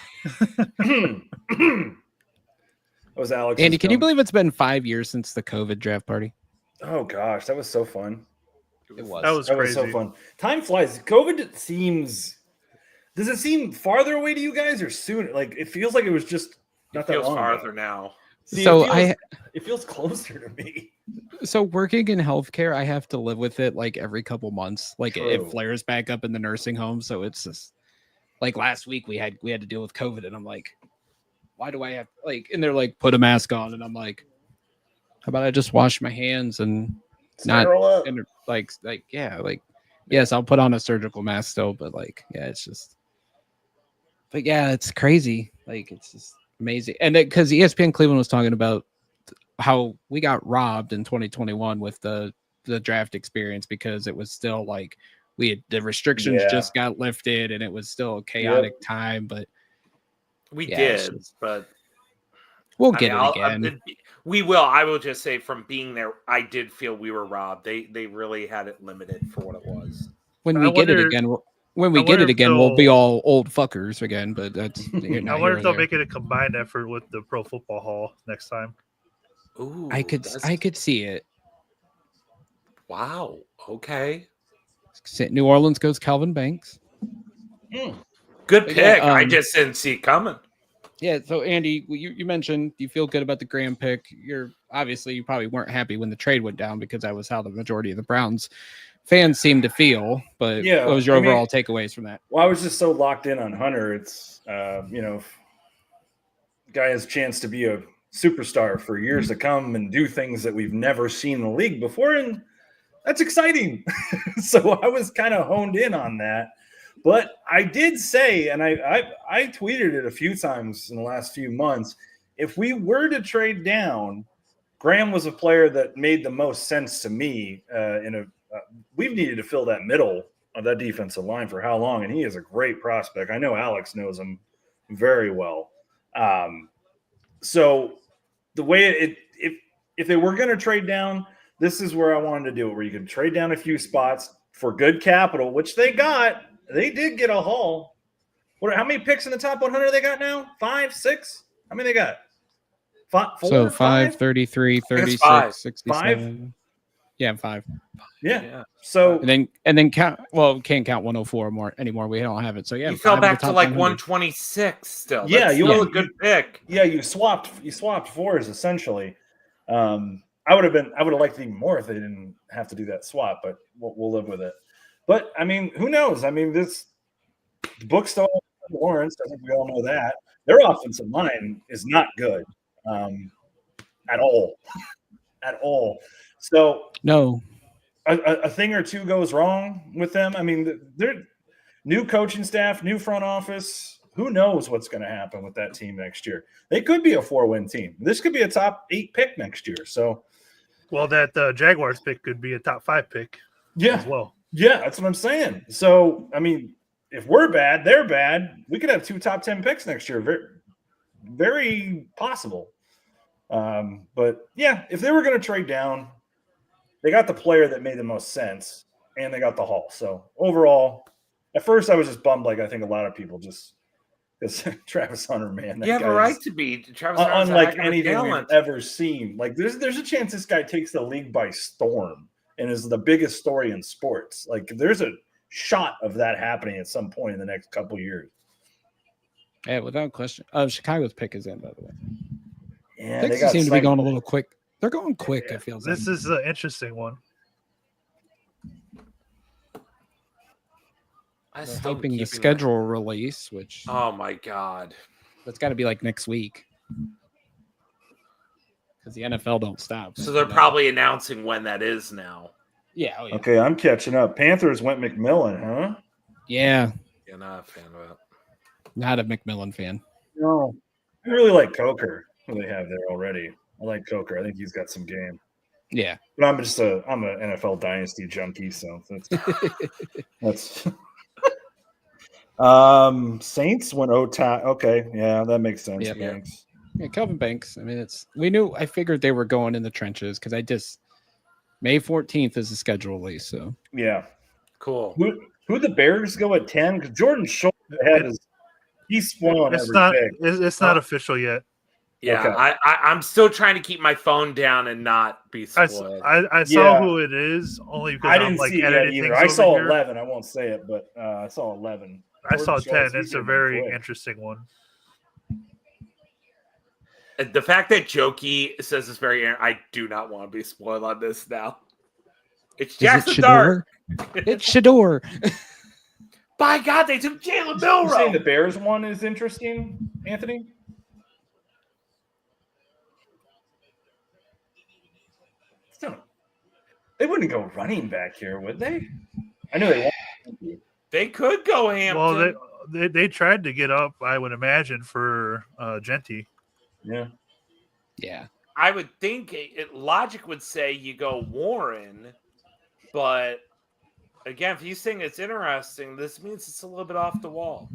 That was Alex. Andy, can you believe it's been 5 years since the COVID draft party? Oh gosh, that was so fun. It was. That was That crazy. was so fun. Time flies. COVID seems. Does it seem farther away to you guys or sooner? Like it feels like it was just not It that feels long farther ago. now. See, So it feels closer to me. So working in healthcare, I have to live with it like every couple months. Like it True. flares back up in the nursing home. So it's just like last week we had to deal with COVID, and I'm like, why do I have and they're like, put a mask on, and I'm like, how about I just wash my hands and not Spiral up. and yes, I'll put on a surgical mask still, but it's crazy. Like it's just amazing. And because ESPN Cleveland was talking about how we got robbed in 2021 with the draft experience because it was still like the restrictions just got lifted and it was still a chaotic time, but We it's did, just- but we'll I get mean, it again. we will. I will just say from being there, I did feel we were robbed. They really had it limited for what it was. When I we get it wonder- again, when we I get wonder it if again, we'll be they'll- all old fuckers again, but that's I wonder if they'll make it a combined effort with the Pro Football Hall next time. Ooh, I could see it. Wow. Okay. New Orleans goes Calvin Banks. Good But pick. yeah, I just didn't see it coming. Yeah, so Andy, you mentioned you feel good about the Graham pick. You probably weren't happy when the trade went down because that was how the majority of the Browns fans seemed to feel. But Yeah, what was your I mean- overall takeaways from that? Well, I was just so locked in on Hunter. It's guy has a chance to be a superstar for years to come and do things that we've never seen in the league before, and that's exciting. So I was kind of honed in on that. But I did say, and I tweeted it a few times in the last few months, if we were to trade down, Graham was a player that made the most sense to me. We've needed to fill that middle of that defensive line for how long, and he is a great prospect. I know Alex knows him very well. So the way if they were going to trade down, this is where I wanted to do it, where you could trade down a few spots for good capital, which they got. They did get a haul. How many picks in the top 100 they got now? 5, 6? How many they got? 5, 4, So 5? 33, five. 36, 67. Yeah, 5. Yeah. So And then count. Well, can't count 104 anymore. We don't have it. So yeah, You fell 5 of the back to top like 100. 126 still. Yeah, That's you still were- a good pick. yeah, you swapped fours essentially. I would have liked even more if they didn't have to do that swap, but we'll live with it. But I mean, who knows? I mean, the book still Lawrence. I think we all know that their offensive line is not good at all, at all. So No. a thing or two goes wrong with them. I mean, they're new coaching staff, new front office. Who knows what's going to happen with that team next year? They could be a 4-win team. This could be a top 8 pick next year. So, well, that Jaguars pick could be a top 5 pick. yeah, as well. Yeah, that's what I'm saying. So, I mean, if we're bad, they're bad. We could have 2 top 10 picks next year. Very, very possible. But yeah, if they were going to trade down, they got the player that made the most sense, and they got the haul. So overall, at first I was just bummed, like I think a lot of people, just because Travis Hunter, man, that You have a right to be. Travis Hunter's unlike anything we've ever seen. Like there's a chance this guy takes the league by storm and is the biggest story in sports. Like there's a shot of that happening at some point in the next couple years. Yeah, without question. Chicago's pick is in, by the way. Yeah, Picks seem to be going a little quick. They're going quick, Yeah, it feels this like. is an interesting one. They're hoping the schedule release, which oh my god, that's got to be like next week because the NFL don't stop. So they're probably announcing when that is now. Yeah. Oh, yeah. Okay, I'm catching up. Panthers went McMillan, huh? Yeah. You're not a fan of it. Not a McMillan fan. No, I really like Coker, who they have there already. I like Coker. I think he's got some game. Yeah. But I'm an NFL dynasty junkie, so that's Saints went OTA. Okay, yeah, that makes sense. Yeah, Banks. Yeah, Kelvin Banks. I mean, I figured they were going in the trenches because May 14th is the schedule release. So yeah, cool. Who the Bears go at 10? Because Jordan Schultz he's spoiling It's every not. pick. It's not official yet. Yeah, okay. I'm still trying to keep my phone down and not be spoiled. I saw who it is only because I didn't see it yet either. I saw 11. I won't say it, but I saw 11. I saw Jordan 10. Schultz, It's a very interesting one. The fact that Jokey says it's very, I do not want to be spoiled on this now. It's Jackson Dart. It's Shador. By God, they took Jalen You saying the Milrow. Bears one is interesting, Anthony? They wouldn't go running back here, would they? I know they won't. They could go Hampton. Well, they tried to get up, I would imagine, for Genty. Yeah. Yeah. I would think logic would say you go Warren, but again, if you think it's interesting, this means it's a little bit off the wall.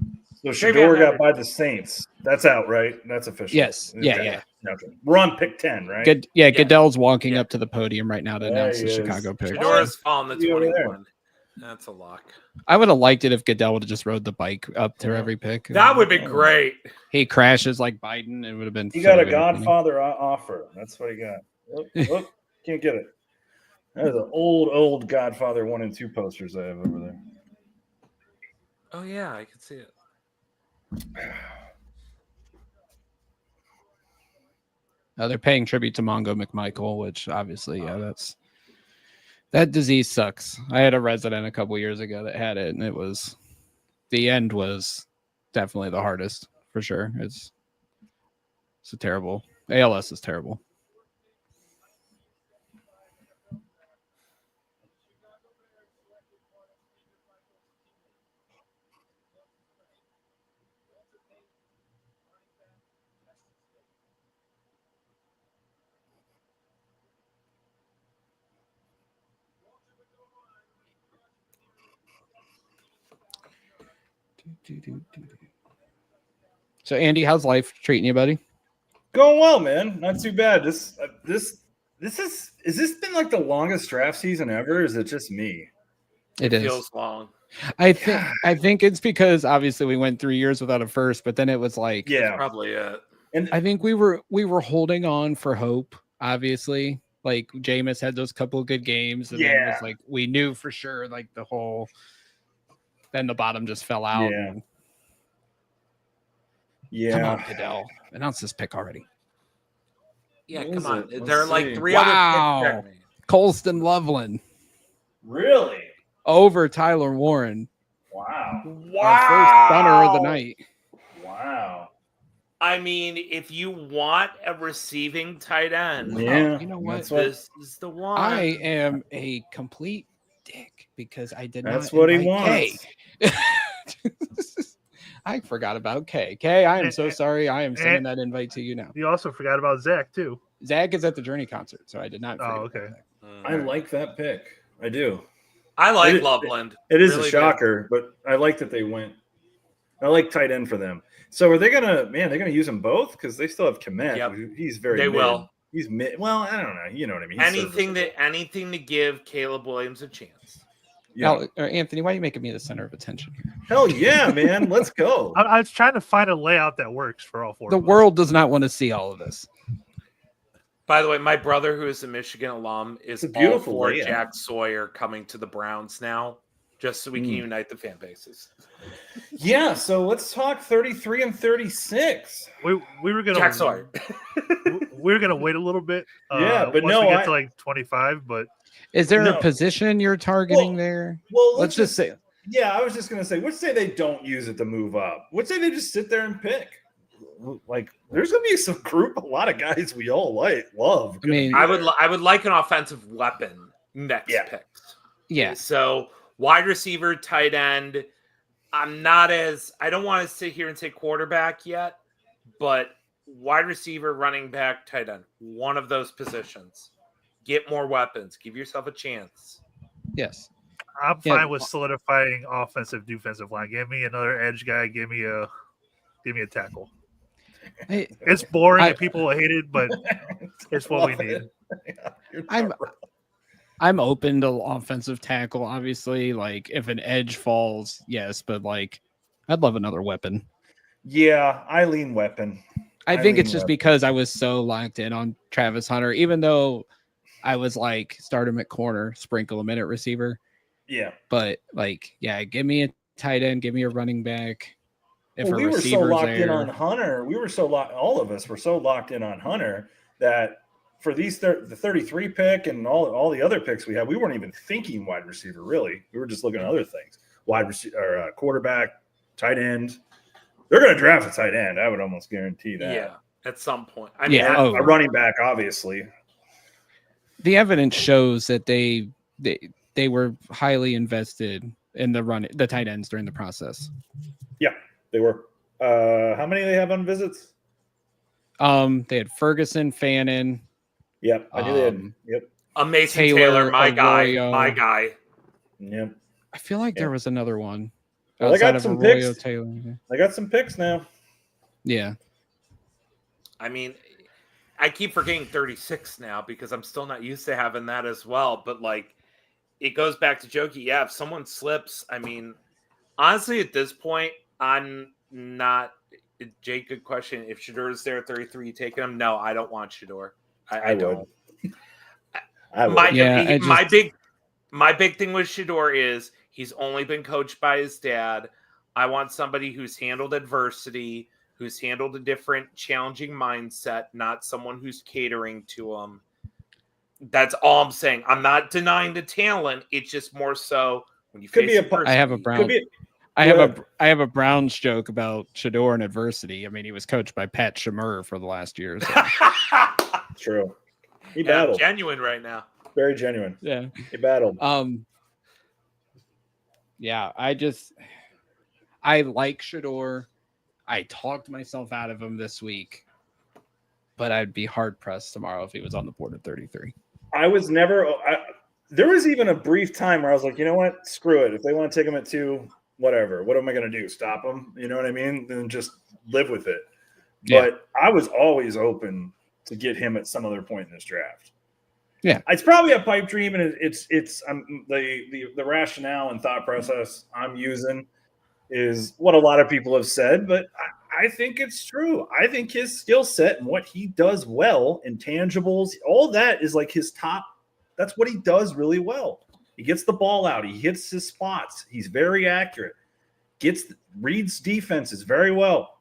So Shador got by the Saints. That's out, right? That's official. Yes. Okay. Yeah. Okay. We're on pick 10, right? Good. Yeah. Goodell's walking up to the podium right now to announce the Chicago pick. Shador's fallen the 21. That's a lock. I would have liked it if Goodell would have just rode the bike up to every pick. That would be great. He crashes like Biden. It would have been. He got a Godfather offer. That's what he got. Look, can't get it. That is an old Godfather 1 and 2 posters I have over there. Oh yeah, I can see it. They're paying tribute to Mongo McMichael, which obviously, that disease sucks. I had a resident a couple years ago that had it, and the end was definitely the hardest for sure. It's a terrible. ALS is terrible. So Andy, how's life treating you, buddy? Going well, man. Not too bad. Is this been like the longest draft season ever? Or is it just me? It is. Feels long. I think it's because obviously we went 3 years without a first, but then it was like, That's probably it. And I think we were holding on for hope. Obviously, like Jameis had those couple of good games, and then it was like we knew for sure, like then the bottom just fell out. Yeah. Come on, Goodell, announce this pick already. Yeah, Who come is on. it? Let's There are like see. 3 Wow. other picks. Colston Loveland Really? over Tyler Warren. Wow. Our first stunner of the night. Wow. I mean, if you want a receiving tight end, Yeah. You know what? That's what, this is the one. I am a complete dick because I did that's not what he invite Kay. wants. I forgot about Kay. Kay, I am And- so sorry. I am and- sending that invite to you now. You also forgot about Zach too. Zach is at the Journey concert, so I did not forget Oh, about okay. that. I like that pick. I do. I like It- Loveland. It is Really a do. shocker, but I like that they went. I like tight end for them. So are they gonna use them both? Because they still have Komet. Yep. He's very They mid. will. He's mid. Well, I don't know. You know what I mean. He's Anything to give Caleb Williams a chance. Yeah. Anthony, why are you making me the center of attention here? Hell yeah, man. Let's go. I was trying to find a layout that works for all four. The of us. world does not want to see all of this. By the way, my brother, who is a Michigan alum, is It's a all beautiful for layout. Jack Sawyer coming to the Browns now, just so we can Mm. unite the fan bases. Yeah. So let's talk 33 and 36. We were gonna Jack Sawyer. we were gonna wait a little bit. Yeah, but once no, we get I- to like 25. But Is there No. a position you're targeting Well, there? Well, Let's just say Yeah, I was just gonna say. Let's say they don't use it to move up. Let's say they just sit there and pick. Like, there's gonna be a lot of guys we all love. I mean, I would like an offensive weapon next Yeah. pick. yeah. So wide receiver, tight end. I don't want to sit here and say quarterback yet, but wide receiver, running back, tight end. One of those positions. Get more weapons. Give yourself a chance. Yes. I'm Yeah. fine with solidifying offensive, defensive line. Give me another edge guy. Give me a tackle. Hey, It's boring I- and people will hate it, but it's what we Love need. it. You're I'm not wrong. I'm open to offensive tackle, obviously. Like if an edge falls, yes, but like I'd love another weapon. Yeah, I lean weapon. I I think lean it's just weapon. because I was so locked in on Travis Hunter, even though I was like start him at corner, sprinkle him in at receiver. Yeah. But like, yeah, give me a tight end, give me a running back. If Well, a we were so receiver's locked in there, on Hunter. We were so locked. All of us were so locked in on Hunter that for the 33 pick and all the other picks we had, we weren't even thinking wide receiver. Really, we were just looking at other things. Wide receiver or quarterback, tight end. They're going to draft a tight end. I would almost guarantee that. Yeah, at some point. I mean, Yeah, I- oh. A running back, obviously. the evidence shows that they were highly invested in the tight ends during the process. They were. How many do they have on visits? They had Ferguson, Fannin, Yep, I knew they had. Um, Yep, a Mason Taylor, Taylor, my Arroyo. guy. yep. I feel like Yeah. there was another one Well, they got outside of some Arroyo, picks. Taylor. I got some picks now. Yeah. I mean, I keep forgetting 36 now because I'm still not used to having that as well. But like, it goes back to Jokey. Yeah, if someone slips, I mean, honestly, at this point, I'm not. Jake, good question. If Shador is there at 33, you taking him? No, I don't want Shador. I would. don't. I would. My big thing with Shador is he's only been coached by his dad. I want somebody who's handled adversity, who's handled a different challenging mindset, not someone who's catering to him. That's all I'm saying. I'm not denying the talent. It's just more so when you Could face be a- adversity. I have a Could Brown. be. I Go have a Browns joke about Shador and adversity. I mean, he was coached by Pat Shamur for the last year. So. True. He Yeah, I'm battled. genuine right now. Very genuine. Yeah. He battled. Yeah, I like Shador. I talked myself out of him this week, but I'd be hard pressed tomorrow if he was on the board at 33. I was never. There was even a brief time where I was like, you know what? Screw it. If they want to take him at 2, whatever. What am I going to do? Stop him? You know what I mean? Then just live with it. Yeah. But I was always open to get him at some other point in this draft. Yeah. It's probably a pipe dream, and it's the rationale and thought process I'm using is what a lot of people have said, but I think it's true. I think his skill set and what he does well, intangibles, all that is like his top. That's what he does really well. He gets the ball out. He hits his spots. He's very accurate. Reads defenses very well.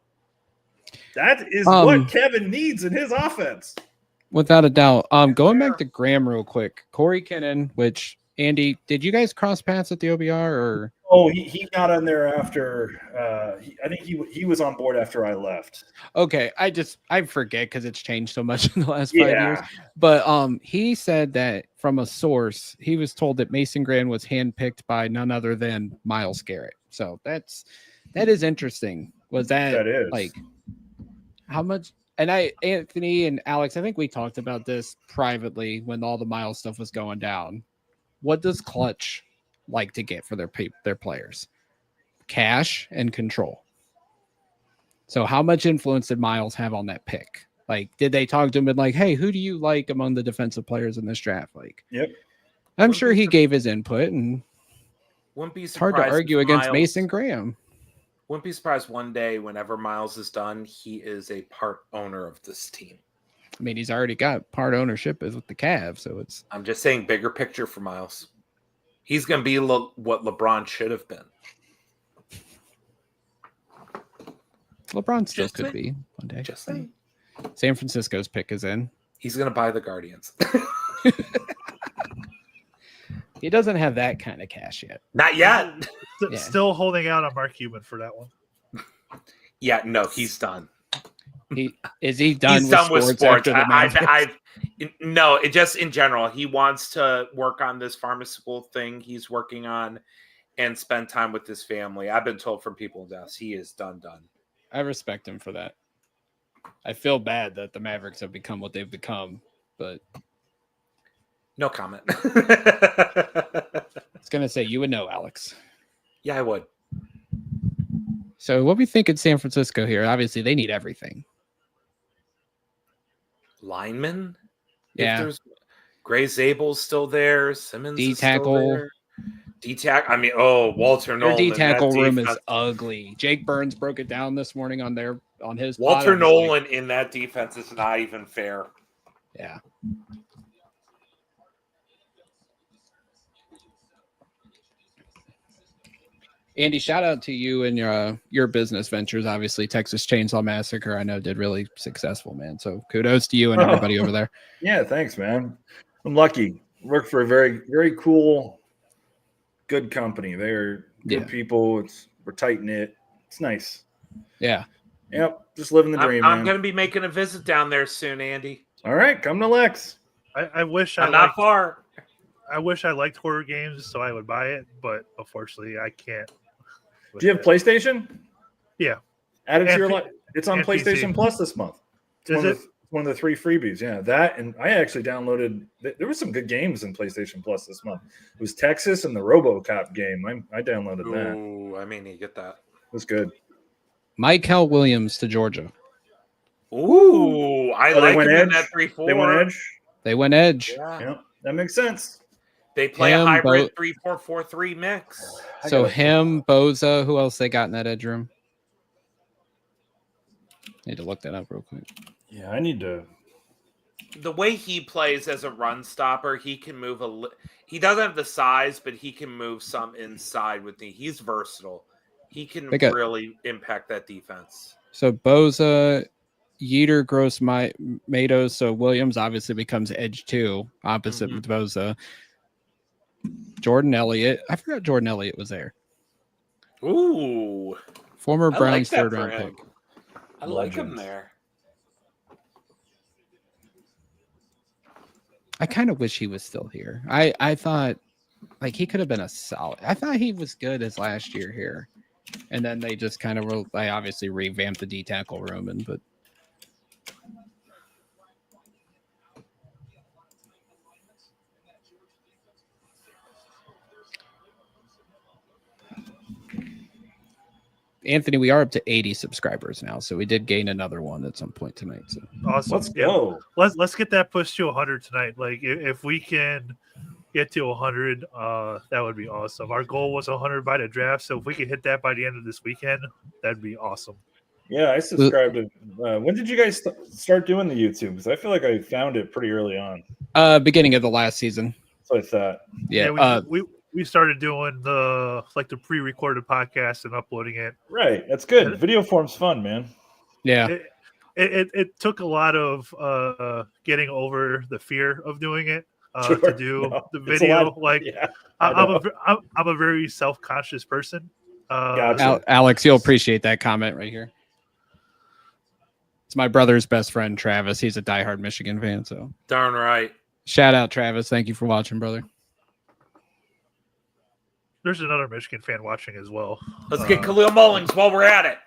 That is what Kevin needs in his offense. Without a doubt. Going back to Graham real quick, Corey Kinnan, which Andy, did you guys cross paths at the OBR or? Oh, he got on there after. I think he was on board after I left. Okay, I forget because it's changed so much in the last 5 years. But he said that from a source, he was told that Mason Graham was handpicked by none other than Miles Garrett. So that is interesting. Was that is like how much? And Anthony and Alex, I think we talked about this privately when all the Miles stuff was going down. What does Clutch like to get for their players? Cash and control. So how much influence did Miles have on that pick? Like, did they talk to him and like, hey, who do you like among the defensive players in this draft? Like, yep. I'm sure he gave his input, and wouldn't be it's hard to argue against Mason Graham. Wouldn't be surprised one day whenever Miles is done, he is a part owner of this team. I mean, he's already got part ownership with the Cavs, so it's. I'm just saying, bigger picture for Miles. He's going to be what LeBron should have been. LeBron still could be one day. Just saying. San Francisco's pick is in. He's going to buy the Guardians. He doesn't have that kind of cash yet. Not yet. Still holding out on Mark Cuban for that one. Yeah, no, he's done. Is he done? He's with done with sports. No, it just in general, he wants to work on this pharmaceutical thing he's working on and spend time with his family. I've been told from people in Dallas he is done. I respect him for that. I feel bad that the Mavericks have become what they've become, but no comment. I was gonna say you would know, Alex. Yeah, I would. So what we think in San Francisco here, obviously they need everything. Lineman? Yeah. Gray Zabel's still there. Simmons D-tackle. is still there. D-tackle. I mean, Walter Nolan. Their D-tackle room is ugly. Jake Burns broke it down this morning on his Walter Nolan in that defense is not even fair. Yeah. Andy, shout out to you and your business ventures. Obviously, Texas Chainsaw Massacre, I know, did really successful, man. So kudos to you and everybody over there. Yeah, thanks, man. I'm lucky. Work for a very, very cool, good company. They're good people. We're tight knit. It's nice. Yeah. Yep. Just living the dream. I'm going to be making a visit down there soon, Andy. All right, come to Lex. I wish I'm not far. I wish I liked horror games so I would buy it, but unfortunately I can't. Do you have PlayStation? Yeah. Add it to your it's on PlayStation PC. Plus this month. It's one of the 3 freebies. Yeah, that, and I actually downloaded. There were some good games in PlayStation Plus this month. It was Texas and the RoboCop game. I downloaded that. Ooh, I mean, you get that. It was good. Michael Williams to Georgia. Ooh, I like him in that 3-4. They went edge. They went edge. Yeah, that makes sense. They play a hybrid 3-4-4-3 mix. So him, Boza, who else they got in that edge room? Need to look that up real quick. Yeah, I need to. The way he plays as a run stopper, he can move he doesn't have the size, but he can move some inside with me. He's versatile. He can really impact that defense. So Boza, Yeater, Gross, Matos. So Williams obviously becomes edge 2, opposite with Boza. Jordan Elliott. I forgot Jordan Elliott was there. Ooh. Former Browns third round pick. I like him there. I kind of wish he was still here. I thought like he could have been a solid. I thought he was good as last year here. And then they just kind of they obviously revamped the D tackle room but Anthony, we are up to 80 subscribers now, so we did gain another one at some point tonight. So awesome. Let's go. Let's get that pushed to 100 tonight. Like if we can get to 100, that would be awesome. Our goal was 100 by the draft, so if we could hit that by the end of this weekend, that'd be awesome. Yeah, I subscribed to. When did you guys start doing the YouTube? Because I feel like I found it pretty early on. Beginning of the last season. So I thought. Yeah. We started doing the pre-recorded podcast and uploading it. Right, that's good. Video form's fun, man. Yeah, it took a lot of getting over the fear of doing it Sure. to do No, the it's a lot. video. Like Yeah, I'm a very self-conscious person. Gotcha. Alex, you'll appreciate that comment right here. It's my brother's best friend, Travis. He's a diehard Michigan fan. So Darn right. shout out, Travis. Thank you for watching, brother. There's another Michigan fan watching as well. Let's get Khalil Mullings while we're at it.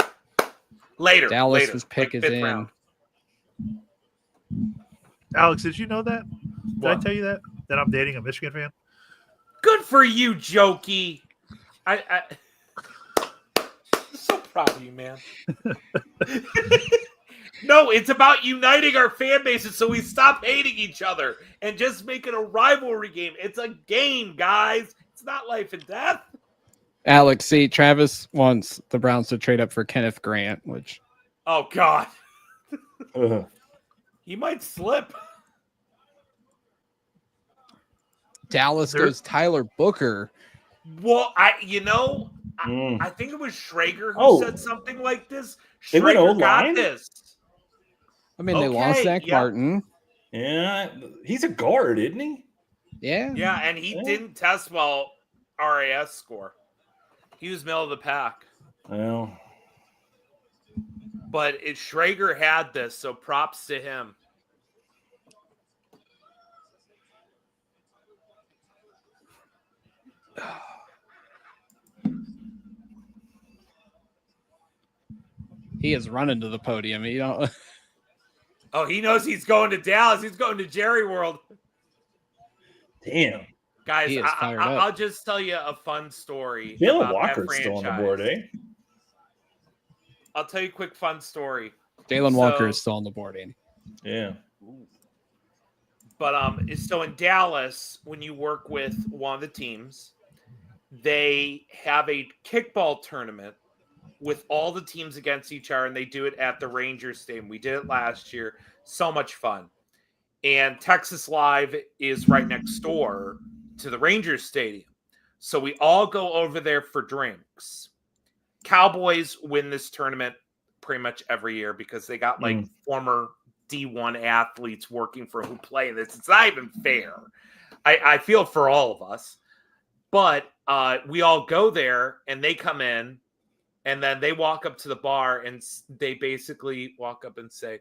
Later. Dallas's pick like is fifth in. round. Alex, did you know that? Did I What? tell you that I'm dating a Michigan fan? Good for you, Jokey. I'm so proud of you, man. No, it's about uniting our fan bases so we stop hating each other and just make it a rivalry game. It's a game, guys. It's not life and death. Alex, see, Travis wants the Browns to trade up for Kenneth Grant, which Oh, God. Ugh. He might slip. Dallas There- goes Tyler Booker. Well, I think it was Schrager who said something like this. They went Schrager got O-line? this. I mean, they lost Okay, Zach yeah. Martin. Yeah, he's a guard, isn't he? Yeah. Yeah, and he didn't test well RAS score. He was middle of the pack. Well, But Schrager had this, so props to him. He is running to the podium. You know, Oh, he knows he's going to Dallas. He's going to Jerry World. damn. Guys, He is fired up. I'll just tell you a fun story. Jalen about that Walker's still on the board, franchise. eh? I'll tell you a quick fun story. Jalen Walker So- is still on the board, Andy. Yeah. But so in Dallas, when you work with one of the teams, they have a kickball tournament with all the teams against each other, and they do it at the Rangers Stadium. We did it last year. So much fun. And Texas Live is right next door to the Rangers Stadium. So we all go over there for drinks. Cowboys win this tournament pretty much every year because they got like former D1 athletes working for who play this. It's not even fair. I feel for all of us. But we all go there and they come in and then they walk up to the bar and they basically walk up and say,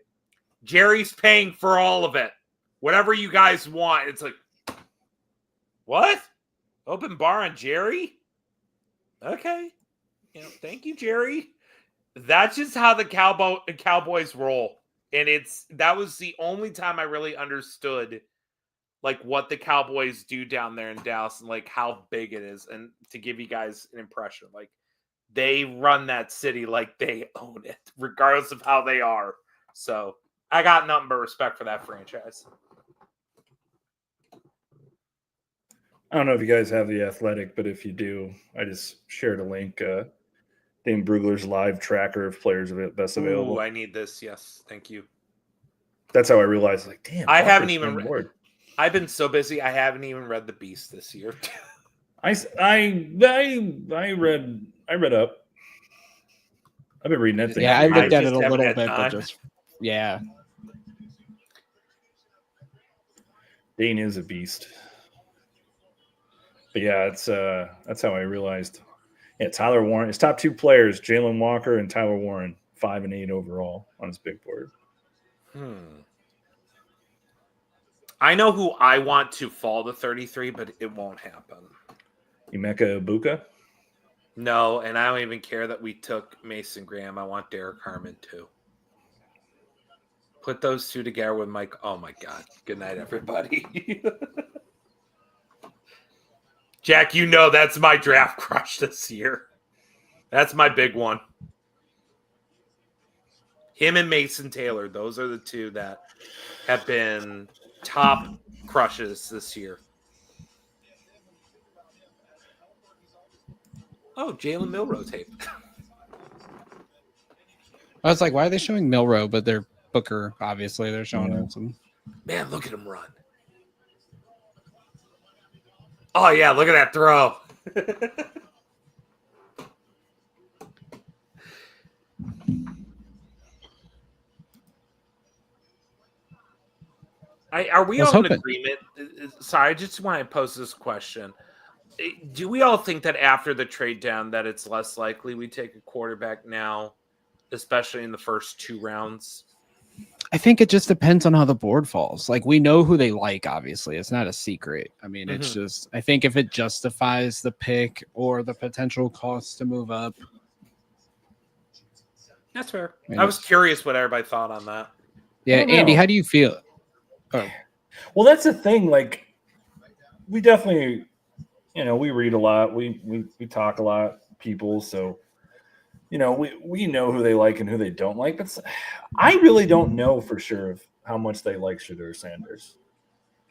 Jerry's paying for all of it. Whatever you guys want. It's like, what? Open bar on Jerry? Okay. Thank you, Jerry. That's just how the Cowboys roll. And that was the only time I really understood like what the Cowboys do down there in Dallas and like how big it is. And to give you guys an impression, like they run that city like they own it, regardless of how they are. So I got nothing but respect for that franchise. I don't know if you guys have the Athletic, but if you do, I just shared a link. Dane Brugler's live tracker of players best available. Ooh, I need this. Yes, thank you. That's how I realized, like, damn. I haven't Walker's even on board. I've been so busy. I haven't even read The Beast this year. I read up. I've been reading that thing. Yeah, I for looked years. at it a just haven't little had bit, but time. just yeah. Dane is a beast. But yeah, that's how I realized. Yeah, Tyler Warren. His top two players, Jalen Walker and Tyler Warren, 5 and 8 overall on his big board. I know who I want to fall to 33, but it won't happen. Emeka Ibuka. No, and I don't even care that we took Mason Graham. I want Derek Harmon too. Put those two together with Mike. Oh my God. Good night, everybody. Jack, you know that's my draft crush this year. That's my big one. Him and Mason Taylor. Those are the two that have been top crushes this year. Oh, Jalen Milrow tape. I was like, why are they showing Milrow? But they're Booker, obviously. They're showing him some. Man, look at him run. Oh, yeah, look at that throw. Are we I was all in hoping. agreement? Sorry, I just want to pose this question. Do we all think that after the trade down that it's less likely we take a quarterback now, especially in the first 2 rounds? I think it just depends on how the board falls. Like, we know who they like, obviously. It's not a secret. I mean, it's just, I think if it justifies the pick or the potential cost to move up. That's fair. And I was curious what everybody thought on that. Yeah, I don't Andy, know. how do you feel? Oh, Well, that's the thing. Like, we definitely, we read a lot. We talk a lot, people. So, we know who they like and who they don't like. But I really don't know for sure of how much they like Shedeur Sanders.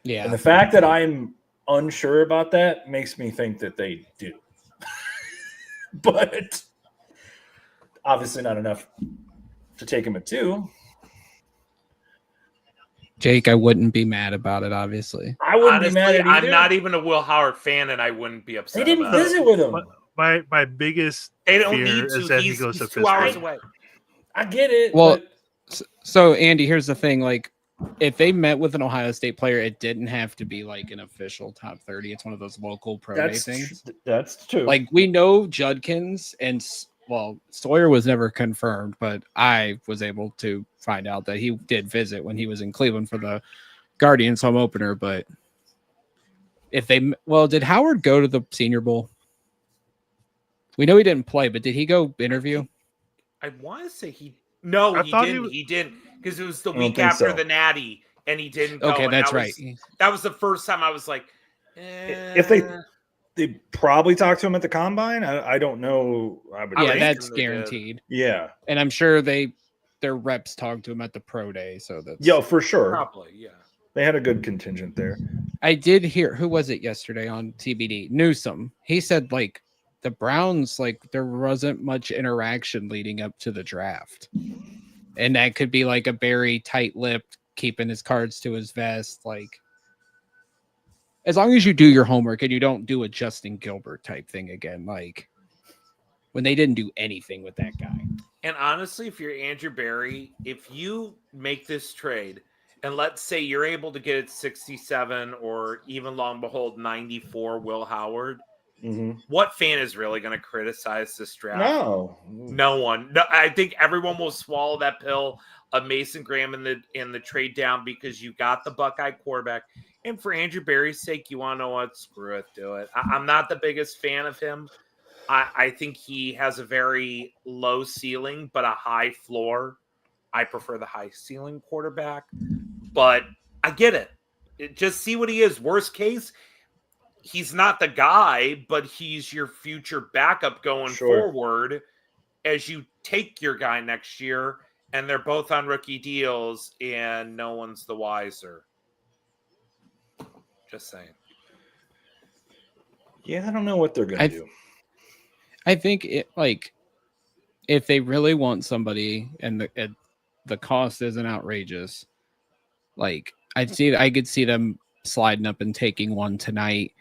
yeah. And the fact that I'm unsure about that makes me think that they do. But obviously not enough to take him at 2. Jake, I wouldn't be mad about it, obviously. I wouldn't Honestly, be mad at either. I'm not even a Will Howard fan, and I wouldn't be upset. They didn't about visit it. with him. My biggest They don't fear need is to. that He's he goes to 2 hours Pittsburgh. away. I get it. Well, but So, Andy, here's the thing. Like, if they met with an Ohio State player, it didn't have to be like an official top 30. It's one of those local pro day things. That's true. Like, we know Judkins and, well, Sawyer was never confirmed, but I was able to find out that he did visit when he was in Cleveland for the Guardians home opener. But if they, well, did Howard go to the Senior Bowl? We know he didn't play, but did he go interview? I want to say he. No, I he thought didn't. he He didn't because it was the I don't week think after so. the Natty, and he didn't go. Okay, and that's that right. was- that was the first time I was like, If they probably talked to him at the combine. I don't know. I would Yeah, would think. that's assume they did. guaranteed. Yeah. And I'm sure their reps talked to him at the pro day. So that's For sure. probably, yeah. They had a good contingent there. I did hear, who was it yesterday on TBD? Newsom. He said like the Browns, like there wasn't much interaction leading up to the draft. And that could be like a very tight-lipped, keeping his cards to his vest. Like, as long as you do your homework and you don't do a Justin Gilbert type thing again, like when they didn't do anything with that guy. And honestly, if you're Andrew Berry, if you make this trade, and let's say you're able to get it 67 or even long behold 94 Will Howard, what fan is really going to criticize this draft? No one. No, I think everyone will swallow that pill of Mason Graham in the trade down because you got the Buckeye quarterback. And for Andrew Berry's sake, you want to know what? Screw it, do it. I'm not the biggest fan of him. I think he has a very low ceiling, but a high floor. I prefer the high ceiling quarterback, but I get it. Just see what he is. Worst case, he's not the guy, but he's your future backup going forward as you take your guy next year, and they're both on rookie deals, and no one's the wiser. Just saying. Yeah, I don't know what they're going to do. I think it, like, if they really want somebody and the cost isn't outrageous, like I could see them sliding up and taking one tonight.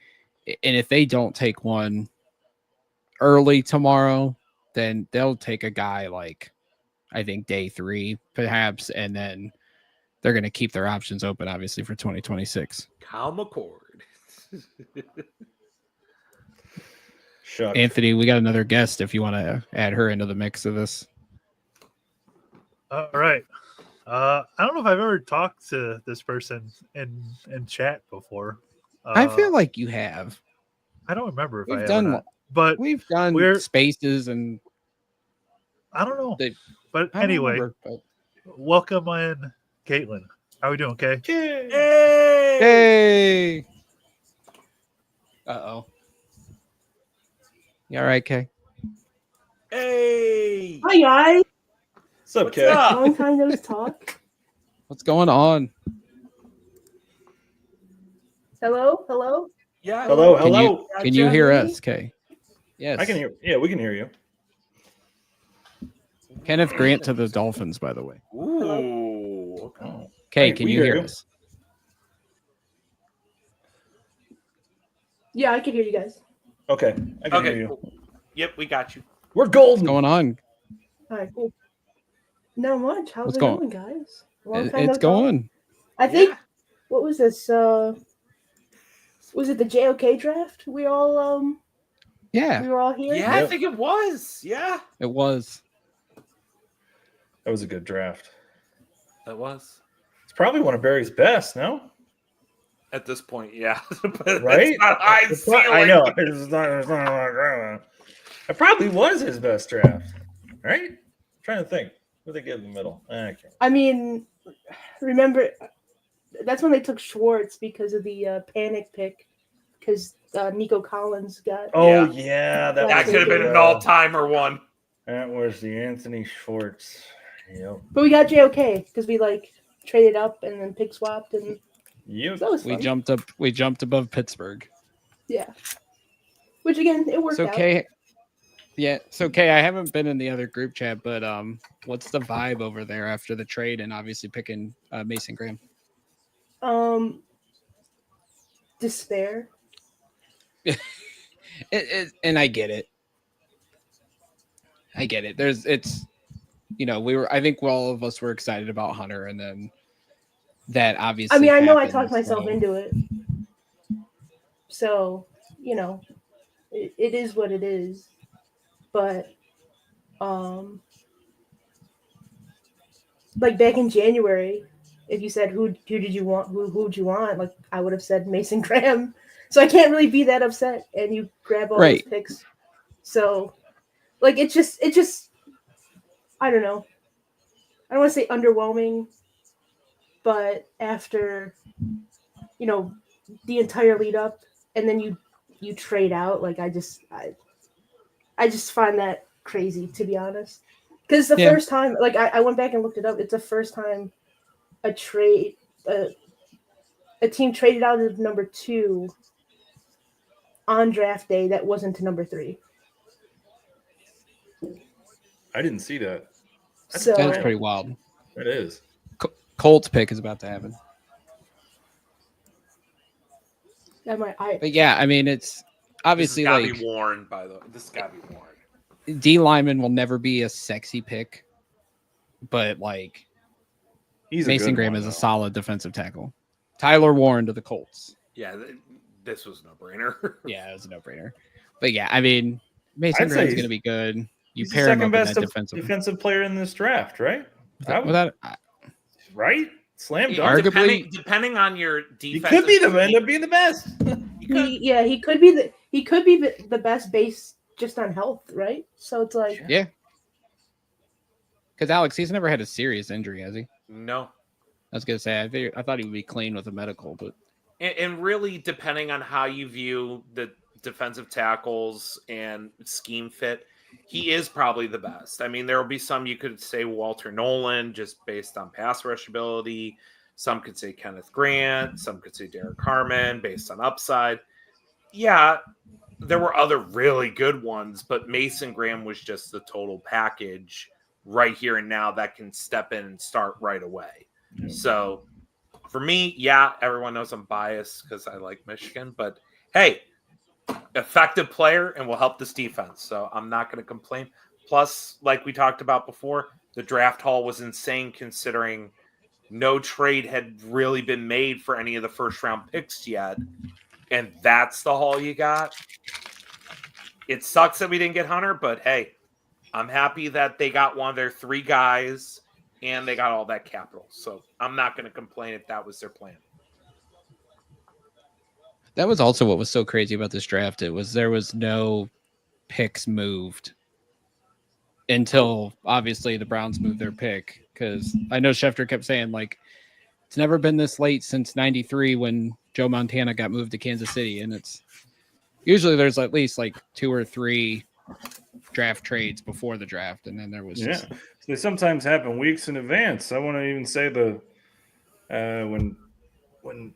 And if they don't take one early tomorrow, then they'll take a guy like, I think day 3 perhaps, and then they're going to keep their options open, obviously, for 2026. Kyle McCord. Shuck. Anthony, we got another guest if you want to add her into the mix of this. All right. I don't know if I've ever talked to this person in chat before. I feel like you have. I don't remember if We've I done, have, but we've done spaces and I don't know. But I don't anyway, remember, but... welcome in, Caitlin. How are we doing? Okay. Hey. Uh-oh. You all right, Kay? Hey. Hi guys. What's up, What's Kay? up? Long time no talk. What's going on? Hello. Yeah. Hello. Can you hear us, Kay? Yes. I can hear. Yeah, we can hear you. Kenneth Grant to the Dolphins, by the way. Ooh. Oh. Kay, Hey, can we you hear hear you. us? Yeah, I can hear you guys. Okay, I can hear Okay. you. Cool. Yep, we got you. We're golden. What's going on? All right, cool. Not much. How's What's it going- going, guys? Long time It's no talk. going. I think what was this? Was it the JOK draft? We all Yeah, we were all here. Yeah, I Yep. think it was. Yeah, it was. That was a good draft. it was. It's probably one of Barry's best, no? At this point, yeah. But Right? it's not high It's not- ceiling. I know. It's not like, it probably was his best draft, right? I'm trying to think. What did they give in the middle? I can't. I mean, remember that's when they took Schwartz because of the panic pick, because Nico Collins got. Oh, Yeah. yeah. That That could have been an all. all-timer one. That was the Anthony Schwartz. Yep. But we got JOK because we like traded up and then pick swapped, and Yep. that was We fun. jumped up. We jumped above Pittsburgh. Yeah. Which again, it worked So out. Kay, yeah. So Kay, I haven't been in the other group chat, but what's the vibe over there after the trade and obviously picking Mason Graham? Despair. And I get it. I get it. It's I think all of us were excited about Hunter, and then that obviously. I mean, I know I happened, talked myself so- into it. So, it is what it is. But like back in January, if you said who did you want, who'd you want, like I would have said Mason Graham. So I can't really be that upset, and you grab all Right. those picks. So like it's just I don't know. I don't want to say underwhelming, but after the entire lead up, and then you trade out, like I just find that crazy, to be honest. Because the Yeah. first time, like I went back and looked it up, it's the first time a team traded out of number 2 on draft day that wasn't to number 3. I didn't see that. So That's pretty wild. It is. Colts pick is about to happen. But yeah, I mean, it's obviously This has like gotta be worn, by the way. This has got to be worn. D lineman will never be a sexy pick, but like He's a Mason good Graham one, is a though. solid defensive tackle. Tyler Warren to the Colts. Yeah, this was no brainer. Yeah, it was a no brainer. But yeah, I mean, Mason I'd say Graham's he's- going to be good. You He's the pair him second up in best that defensive. player in this draft, right? I would- Without, right? Slam Yeah, dunk. Arguably- depending on your He defense, could be end up being the best. he could be the best base just on health, right? So it's like yeah. Because Alex, he's never had a serious injury, has he? No. I was going to say, I thought he would be clean with a medical, but And really, depending on how you view the defensive tackles and scheme fit, he is probably the best. I mean, there will be some you could say Walter Nolan just based on pass rush ability. Some could say Kenneth Grant. Some could say Derek Harmon based on upside. Yeah, there were other really good ones, but Mason Graham was just the total package right here and now that can step in and start right away. So for me, yeah, everyone knows I'm biased because I like Michigan, but hey, effective player and will help this defense. So I'm not going to complain. Plus, like we talked about before, the draft haul was insane considering no trade had really been made for any of the first round picks yet. And that's the haul you got. It sucks that we didn't get Hunter, but hey, I'm happy that they got one of their 3 guys and they got all that capital. So I'm not going to complain if that was their plan. that was also what was so crazy about this draft. There was no picks moved until obviously the Browns moved their pick. Because I know Schefter kept saying like it's never been this late since '93 when Joe Montana got moved to Kansas City, and it's usually there's at least like 2 or 3 draft trades before the draft, and then there was just, They sometimes happen weeks in advance. I want to even say when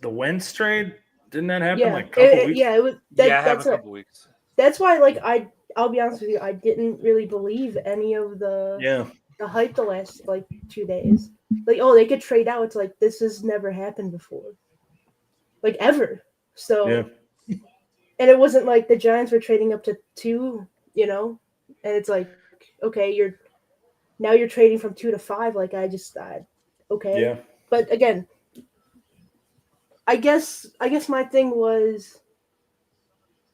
the Wentz trade, didn't that happen like a couple weeks? Yeah, it was. Have That's a couple weeks. That's why, like, I'll be honest with you, I didn't really believe any of the hype the last like 2 days. Like, oh, they could trade out. It's like this has never happened before, like ever. So, and it wasn't like the Giants were trading up to 2, and it's like, okay, you're trading from 2 to 5. Like, okay. Yeah. but again, I guess my thing was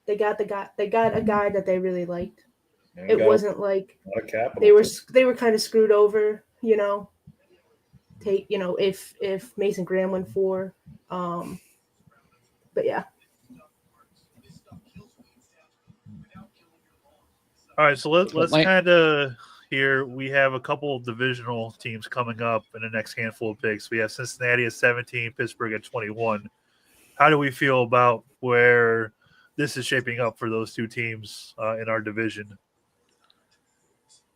they got a guy that they really liked. And It got wasn't like a lot of capital. they were kind of screwed over, if Mason Graham went 4, but yeah. All right, so let's Like- kind of here. We have a couple of divisional teams coming up in the next handful of picks. We have Cincinnati at 17, Pittsburgh at 21. How do we feel about where this is shaping up for those two teams in our division?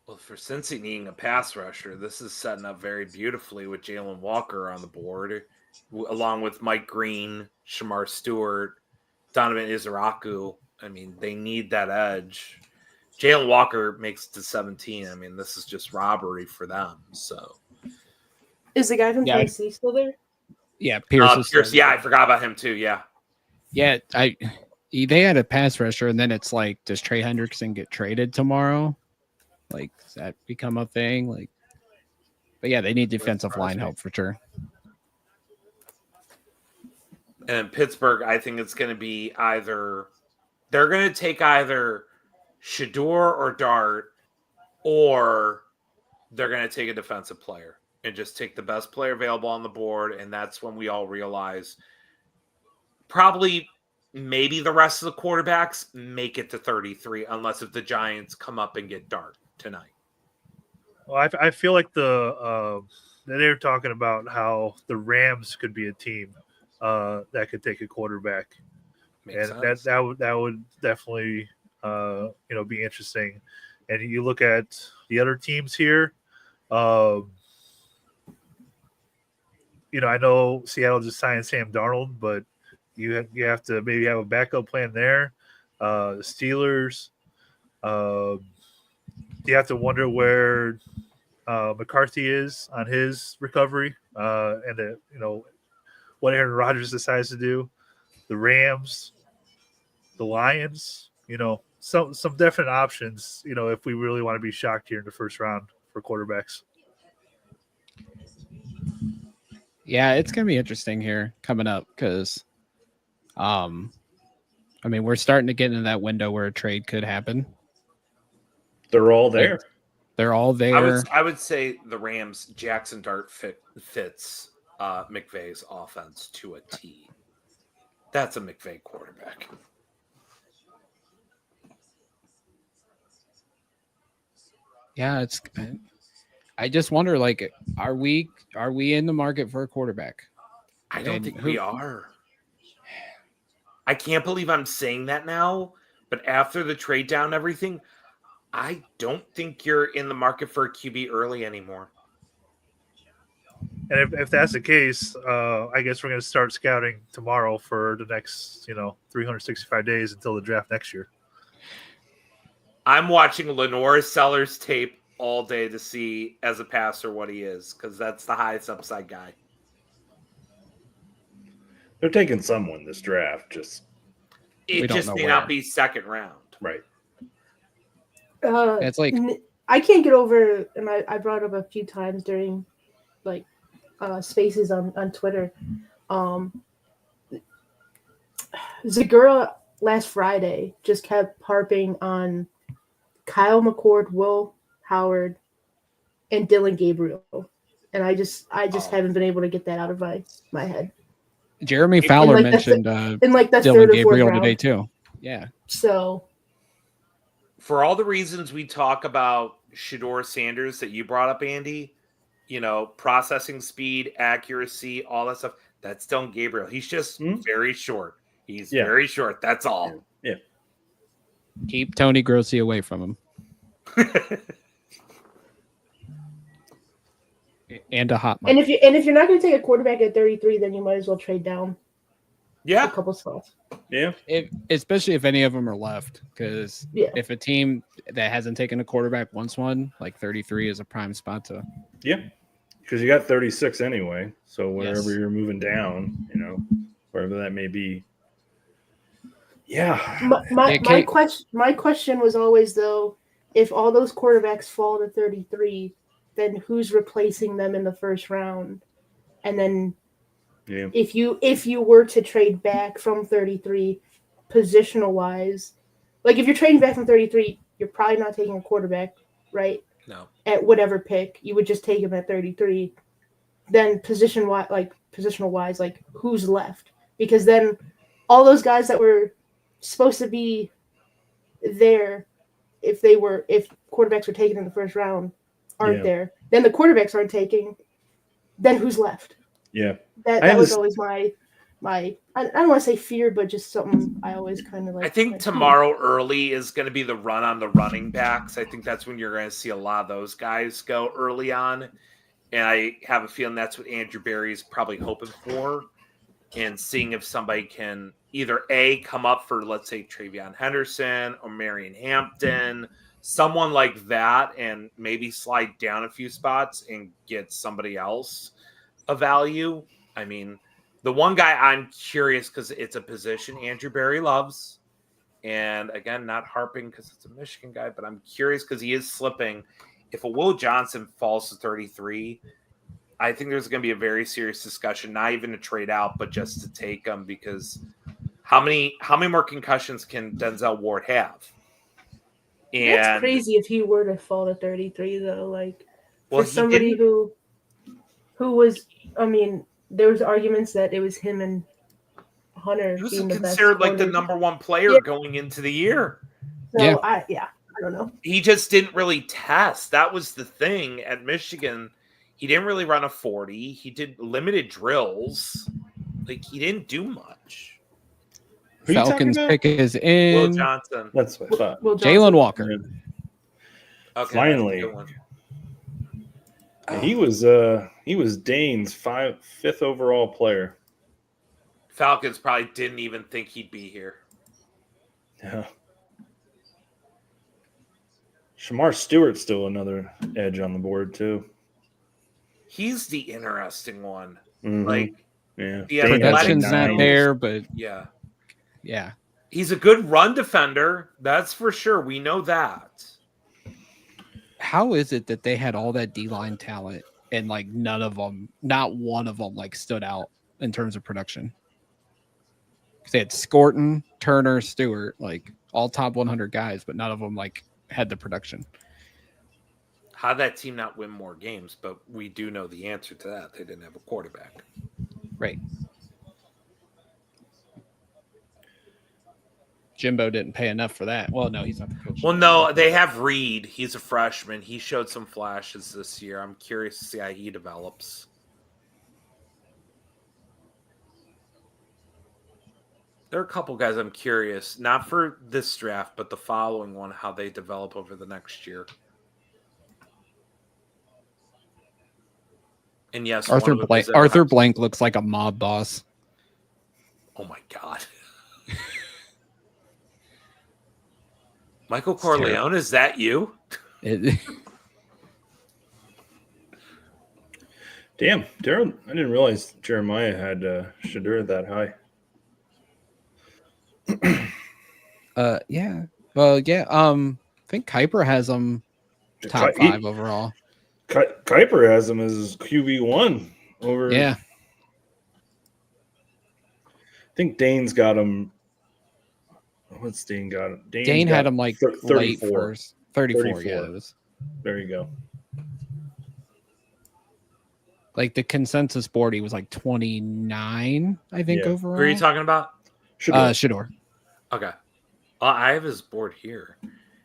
Well, for Cincy needing a pass rusher, this is setting up very beautifully with Jalen Walker on the board, along with Mike Green, Shamar Stewart, Donovan Izaraku. I mean, they need that edge. Jalen Walker makes it to 17. I mean, this is just robbery for them. So, Is the guy from Yeah, Tennessee still there? Yeah, Pierce. Pierce, yeah, I forgot about him too. Yeah. Yeah, they had a pass rusher, and then it's like, does Trey Hendrickson get traded tomorrow? Like, does that become a thing? Like, but yeah, they need defensive line help for sure. And Pittsburgh, I think it's going to be they're going to take either Shador or Dart, or they're going to take a defensive player and just take the best player available on the board. And that's when we all realize probably maybe the rest of the quarterbacks make it to 33, unless if the Giants come up and get Dart tonight. Well, I feel like they're talking about how the Rams could be a team that could take a quarterback, Makes and sense. that would definitely be interesting. And you look at the other teams here. I know Seattle just signed Sam Darnold, but you have to maybe have a backup plan there. The Steelers, you have to wonder where McCarthy is on his recovery, and what Aaron Rodgers decides to do. The Rams, the Lions, some definite options. If we really want to be shocked here in the first round for quarterbacks. Yeah, it's gonna be interesting here coming up because, we're starting to get into that window where a trade could happen. They're all there. They're all there. I would say the Rams, Jackson Dart fits McVay's offense to a T. That's a McVay quarterback. Yeah, I just wonder, like, are we in the market for a quarterback? I don't And think we are. I can't believe I'm saying that now, but after the trade down and everything, I don't think you're in the market for a QB early anymore. And if that's the case, I guess we're going to start scouting tomorrow for the next 365 days until the draft next year. I'm watching Lenore Sellers tape all day to see as a passer what he is, because that's the highest upside guy. They're taking someone this draft. It don't just know may where. not be second round. Right. It's like, I can't get over, and I brought up a few times during spaces on Twitter. Zagura last Friday just kept harping on Kyle McCord, Will Howard, and Dylan Gabriel, and I just haven't been able to get that out of my head. Jeremy Fowler mentioned In like the Dylan third or fourth Gabriel round. today too. Yeah. So For all the reasons we talk about Shador Sanders that you brought up, Andy, processing speed, accuracy, all that stuff, that's Dylan Gabriel. He's just very short. He's very short. That's all. Yeah. Keep Tony Grossi away from him. And a hot mic. and if you're not going to take a quarterback at 33, then you might as well trade down a couple spots. Yeah. Especially if any of them are left, because Yeah. if a team that hasn't taken a quarterback wants one, like 33 is a prime spot to. Yeah. Because you got 36 anyway. So wherever Yes. you're moving down, wherever that may be. Yeah. My question was always, though, if all those quarterbacks fall to 33, then who's replacing them in the first round? and then Yeah. if you were to trade back from 33 positional wise, like if you're trading back from 33, you're probably not taking a quarterback, right? No. At whatever pick, you would just take him at 33. Then positional wise, like who's left? Because then all those guys that were supposed to be there, if quarterbacks were taken in the first round, aren't Yeah. there. Then the quarterbacks aren't taking. Then who's left? Yeah. That was always my I don't want to say fear, but just something I always kind of like. I think like, tomorrow early is going to be the run on the running backs. I think that's when you're going to see a lot of those guys go early on. And I have a feeling that's what Andrew Berry is probably hoping for, and seeing if somebody can either A, come up for, let's say, Travion Henderson or Marion Hampton, someone like that, and maybe slide down a few spots and get somebody else of value. I mean, the one guy I'm curious because it's a position Andrew Berry loves. And again, not harping because it's a Michigan guy, but I'm curious because he is slipping. If a Will Johnson falls to 33, I think there's going to be a very serious discussion, not even to trade out, but just to take him, because how many more concussions can Denzel Ward have? And that's crazy if he were to fall to 33, though. Like, well, for somebody who was, I mean, there was arguments that it was him and Hunter he was being the best. considered like the number one player going into the year. So I don't know. He just didn't really test. That was the thing at Michigan. He didn't really run a 40. He did limited drills. Like, he didn't do much. Falcons pick is in. Will Johnson. That's what I thought. Jalen Walker. Yeah. Okay, Finally. Oh. He was Dane's fifth overall player. Falcons probably didn't even think he'd be here. Yeah. Shamar Stewart's still another edge on the board too. He's the interesting one. Mm-hmm. Like, yeah, production's not there, but yeah. He's a good run defender. That's for sure. We know that. How is it that they had all that D-line talent and like not one of them like stood out in terms of production? Because they had Scorton, Turner, Stewart, like all top 100 guys, but none of them like had the production. How did that team not win more games? But we do know the answer to that. They didn't have a quarterback. Right. Jimbo didn't pay enough for that. Well, no, he's not the coach. Well, no, they have Reed. He's a freshman. He showed some flashes this year. I'm curious to see how he develops. There are a couple guys I'm curious, not for this draft, but the following one, how they develop over the next year. And yes, Arthur Blank looks like a mob boss. Oh my God. Michael Corleone, is that you? Damn, Darren! I didn't realize Jeremiah had Shadur that high. Yeah. Well, yeah. I think Kuiper has him top 5 overall. Kuiper has him as QB1 over. Yeah. I think Dane's got him. What's Dane got him? Dane had him like 34. late first. 34. Yeah, it was. There you go. Like the consensus board, he was like 29, I think, overall. Who are you talking about? Shador. Okay. I have his board here.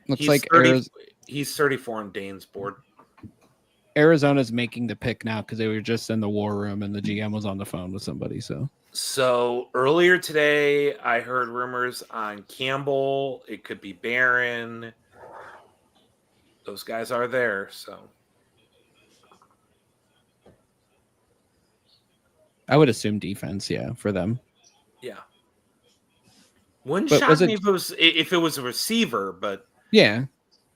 Looks like he's 34 on Dane's board. Arizona's making the pick now because they were just in the war room and the GM was on the phone with somebody. So earlier today, I heard rumors on Campbell. It could be Barron. Those guys are there. So I would assume defense, for them. Yeah. Wouldn't shock me if it was a receiver, but yeah.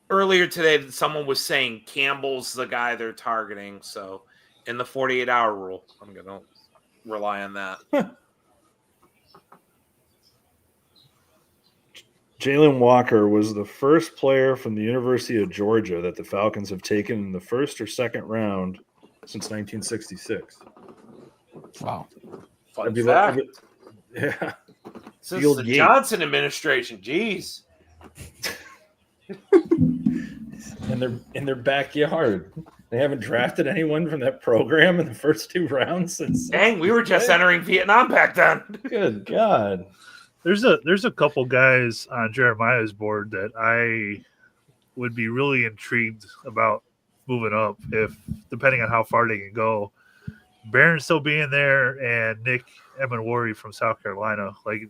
Earlier today, someone was saying Campbell's the guy they're targeting. So in the 48-hour rule, I'm going to rely on that. Jalen Walker was the first player from the University of Georgia that the Falcons have taken in the first or second round since 1966. Wow. Fun be fact. yeah. Since Field the Yates. Johnson administration, jeez. in their backyard. They haven't drafted anyone from that program in the first 2 rounds since. Dang, we were just entering Vietnam back then. Good God. There's a couple guys on Jeremiah's board that I would be really intrigued about moving up if depending on how far they can go. Barron still being there and Nick Emanwari from South Carolina. Like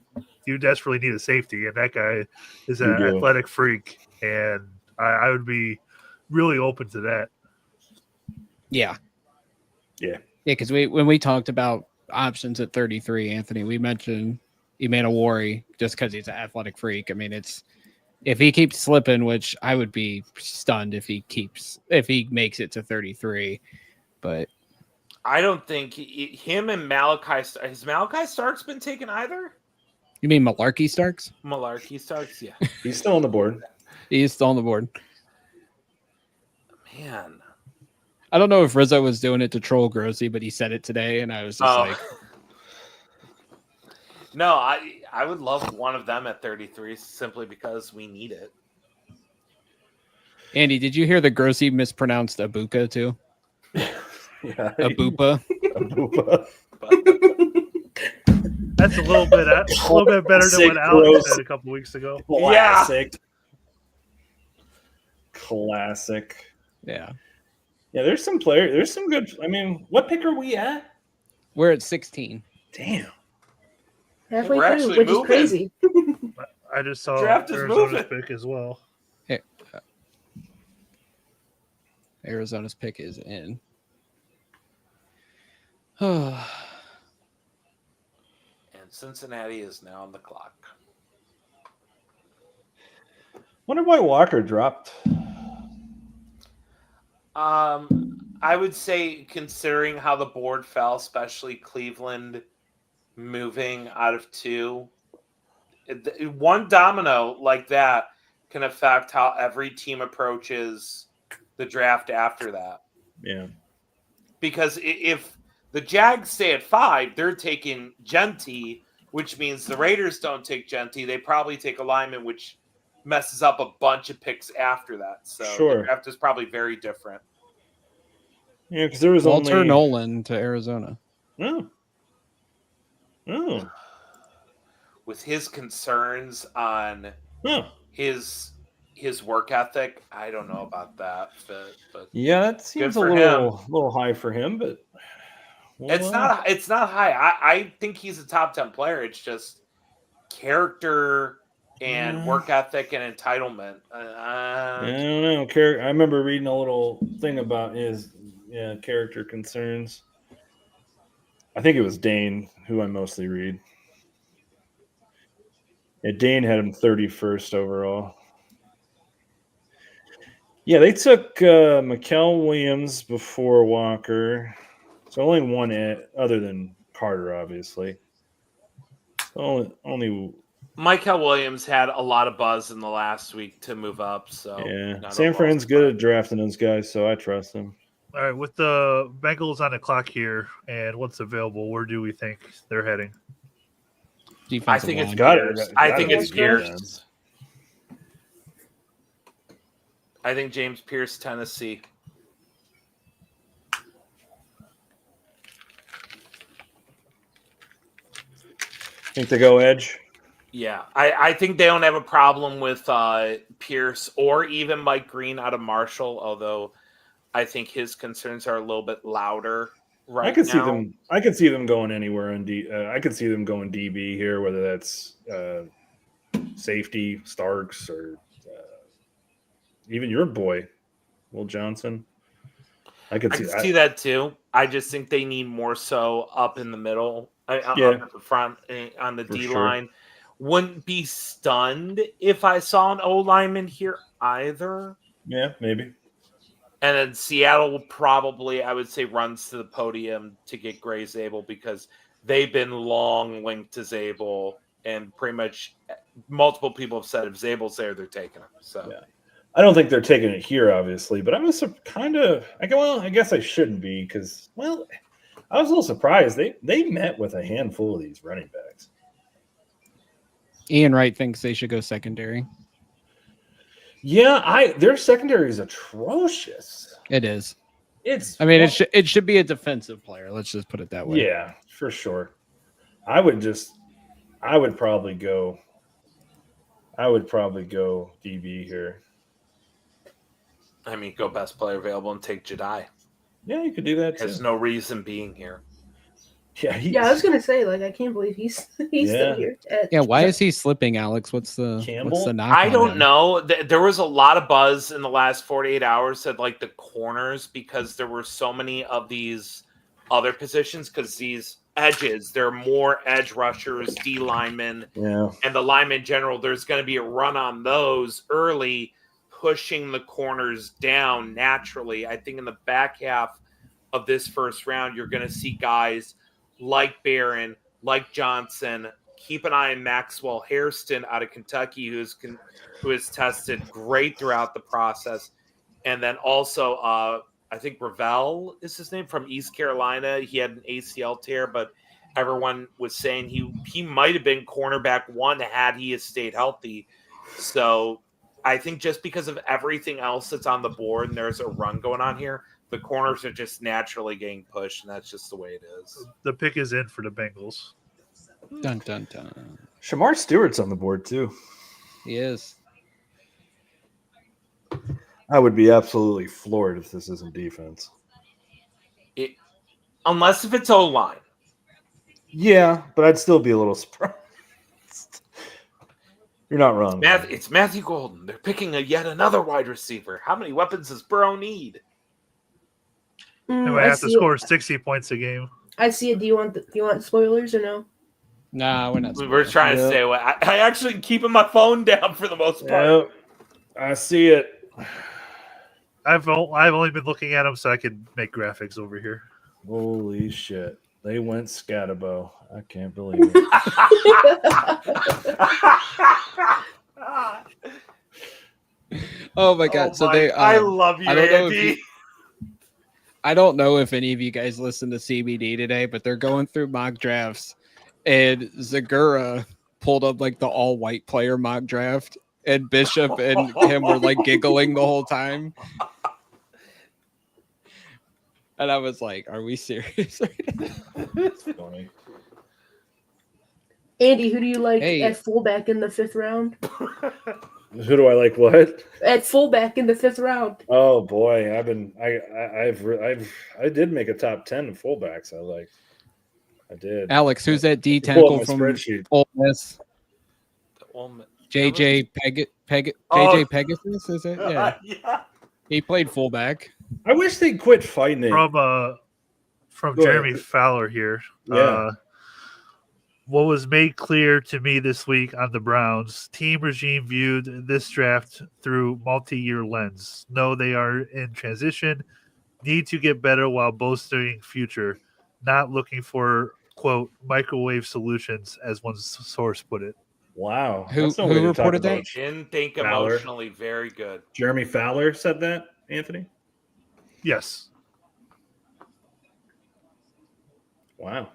you desperately need a safety, and that guy is an You do. athletic freak, and I would be really open to that. Yeah. Yeah. Because when we talked about options at 33, Anthony, we mentioned Emanwari just because he's an athletic freak. I mean, if he keeps slipping, which I would be stunned if he makes it to 33, but I don't think him and Malachi. Has Malachi Starks been taken either? you mean Malarkey Starks? Malarkey Starks, yeah. He's still on the board. He's still on the board. Man. I don't know if Rizzo was doing it to troll Grossi, but he said it today, and I was just like, no, I would love one of them at 33 simply because we need it. Andy, did you hear that Grossi mispronounced Abuka too? Yeah. Abupa. Abupa. That's a little bit better than what Alex said a couple weeks ago. Classic. Classic. Yeah. Yeah, there's some players. There's some good. I mean, what pick are we at? We're at 16. Damn. Halfway We're through, actually which is moving. crazy. I just saw Draft is Arizona's moving. pick as well. Arizona's pick is in. Oh. And Cincinnati is now on the clock. Wonder why Walker dropped. I would say, considering how the board fell, especially Cleveland moving out of 2, one domino like that can affect how every team approaches the draft after that. Yeah. Because if the Jags stay at 5, they're taking Genty, which means the Raiders don't take Genty. They probably take a lineman, which messes up a bunch of picks after that. So Sure. the draft is probably very different. Yeah, because there was Walter only Nolan to Arizona. Oh. With his concerns on Oh. his work ethic, I don't know about that, but Yeah, that seems a for little high for him, but it's not high. I think he's a top 10 player. It's just character and work ethic and entitlement. I don't know. I remember reading a little thing about his character concerns. I think it was Dane, who I mostly read. Yeah, Dane had him 31st overall. Yeah, they took Mikael Williams before Walker. So only one other than Carter, obviously. Only Michael Williams had a lot of buzz in the last week to move up. So yeah, San Fran's good at drafting those guys, so I trust them. All right, with the Bengals on the clock here and what's available, where do we think they're heading? I think it's Pierce. I think it's Pierce. Pierce. I think James Pierce, Tennessee. Think they go edge? Yeah, I think they don't have a problem with Pierce or even Mike Green out of Marshall, although I think his concerns are a little bit louder right now. I could see them going anywhere on I could see them going DB here, whether that's safety, Starks, or even your boy, Will Johnson. I could see that too. I just think they need more so up in the middle, up at the front, on the D line. Wouldn't be stunned if I saw an O lineman here either. Yeah, maybe. And then Seattle will probably, I would say, runs to the podium to get Gray Zabel because they've been long linked to Zabel, and pretty much multiple people have said if Zabel's there, they're taking him. So yeah. I don't think they're taking it here, obviously, but I was I guess I shouldn't be because, I was a little surprised. They met with a handful of these running backs. Ian Wright thinks they should go secondary. Yeah, their secondary is atrocious. It is. It's I mean, it should be a defensive player. Let's just put it that way. yeah, for sure. I would probably go DB here. I mean, go best player available and take Jedi. Yeah, you could do that too. Has no reason being here. Yeah, I was gonna say, like, I can't believe he's still here. Yeah, why is he slipping, Alex? What's the knock? I on don't him? know. There was a lot of buzz in the last 48 hours at like the corners because there were so many of these other positions because these edges, there are more edge rushers, D linemen, and the linemen in general. There's going to be a run on those early, pushing the corners down naturally. I think in the back half of this first round, you're going to see guys like Barron, like Johnson. Keep an eye on Maxwell Hairston out of Kentucky, who has tested great throughout the process. And then also, I think Ravel is his name, from East Carolina. He had an ACL tear, but everyone was saying he might have been cornerback one had he stayed healthy. So I think just because of everything else that's on the board and there's a run going on here, the corners are just naturally getting pushed, and that's just the way it is. The pick is in for the Bengals. Dun dun dun. Shamar Stewart's on the board too. He is. I would be absolutely floored if this isn't defense. Unless if it's O-line. Yeah, but I'd still be a little surprised. You're not wrong. It's Matthew Golden. They're picking yet another wide receiver. How many weapons does Burrow need? They might have to score 60 points a game. I see it. Do you want spoilers or no? Nah, we're not. We're trying to stay away. I actually keeping my phone down for the most part. Yep. I see it. I've only been looking at them so I can make graphics over here. Holy shit. They went Scatabo. I can't believe it. Oh my god! So they. I love you, Andy. I don't know if any of you guys listened to CBD today, but they're going through mock drafts, and Zagura pulled up like the all-white player mock draft, and Bishop and him were like giggling the whole time. And I was like, "Are we serious?" That's funny. Andy, who do you like at fullback in the 5th round? Who do I like? What at fullback in the 5th round? Oh boy, I did make a top 10 of fullbacks. I did. Alex, who's that D tackle from Ole Miss? JJ Pegasus, is it? Yeah. Yeah. He played fullback. I wish they'd quit fighting it. From Jeremy Fowler here. Yeah. What was made clear to me this week on the Browns, team regime viewed this draft through multi-year lens. No, they are in transition, need to get better while bolstering future, not looking for, quote, microwave solutions, as one source put it. Wow. Who reported that? Didn't think emotionally. Very good. Jeremy Fowler said that, Anthony? Yes. Wow.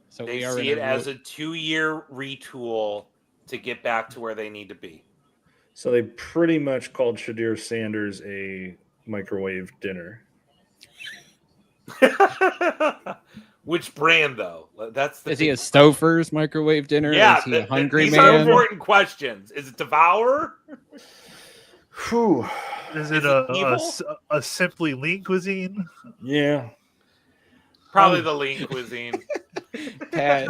So They see it as a 2-year retool to get back to where they need to be. So they pretty much called Shadir Sanders a microwave dinner. Which brand, though? Is he a Stouffer's microwave dinner? Yeah, is he a hungry these man? are important questions. Is it Devour? Whew. Is it a simply lean cuisine? Yeah. Probably the lean cuisine. Pat.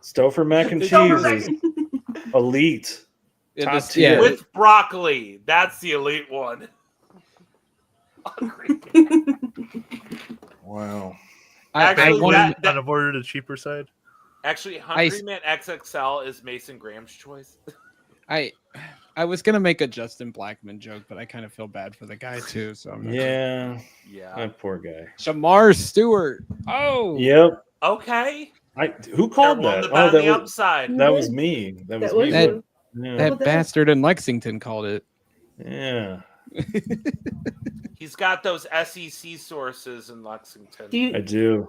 Stouffer mac and cheese is elite. Top tier. Yeah. With broccoli. That's the elite one. Wow. Actually, on avoided the cheaper side. Actually, Hungry Man XXL is Mason Graham's choice. I was gonna make a Justin Blackman joke, but I kind of feel bad for the guy too. So I'm not Yeah. That poor guy. Shamar Stewart. Oh. Yep. Okay. Who called that? Oh, that upside. That was me. That was me. That bastard in Lexington called it. Yeah. He's got those SEC sources in Lexington. Do I you? do.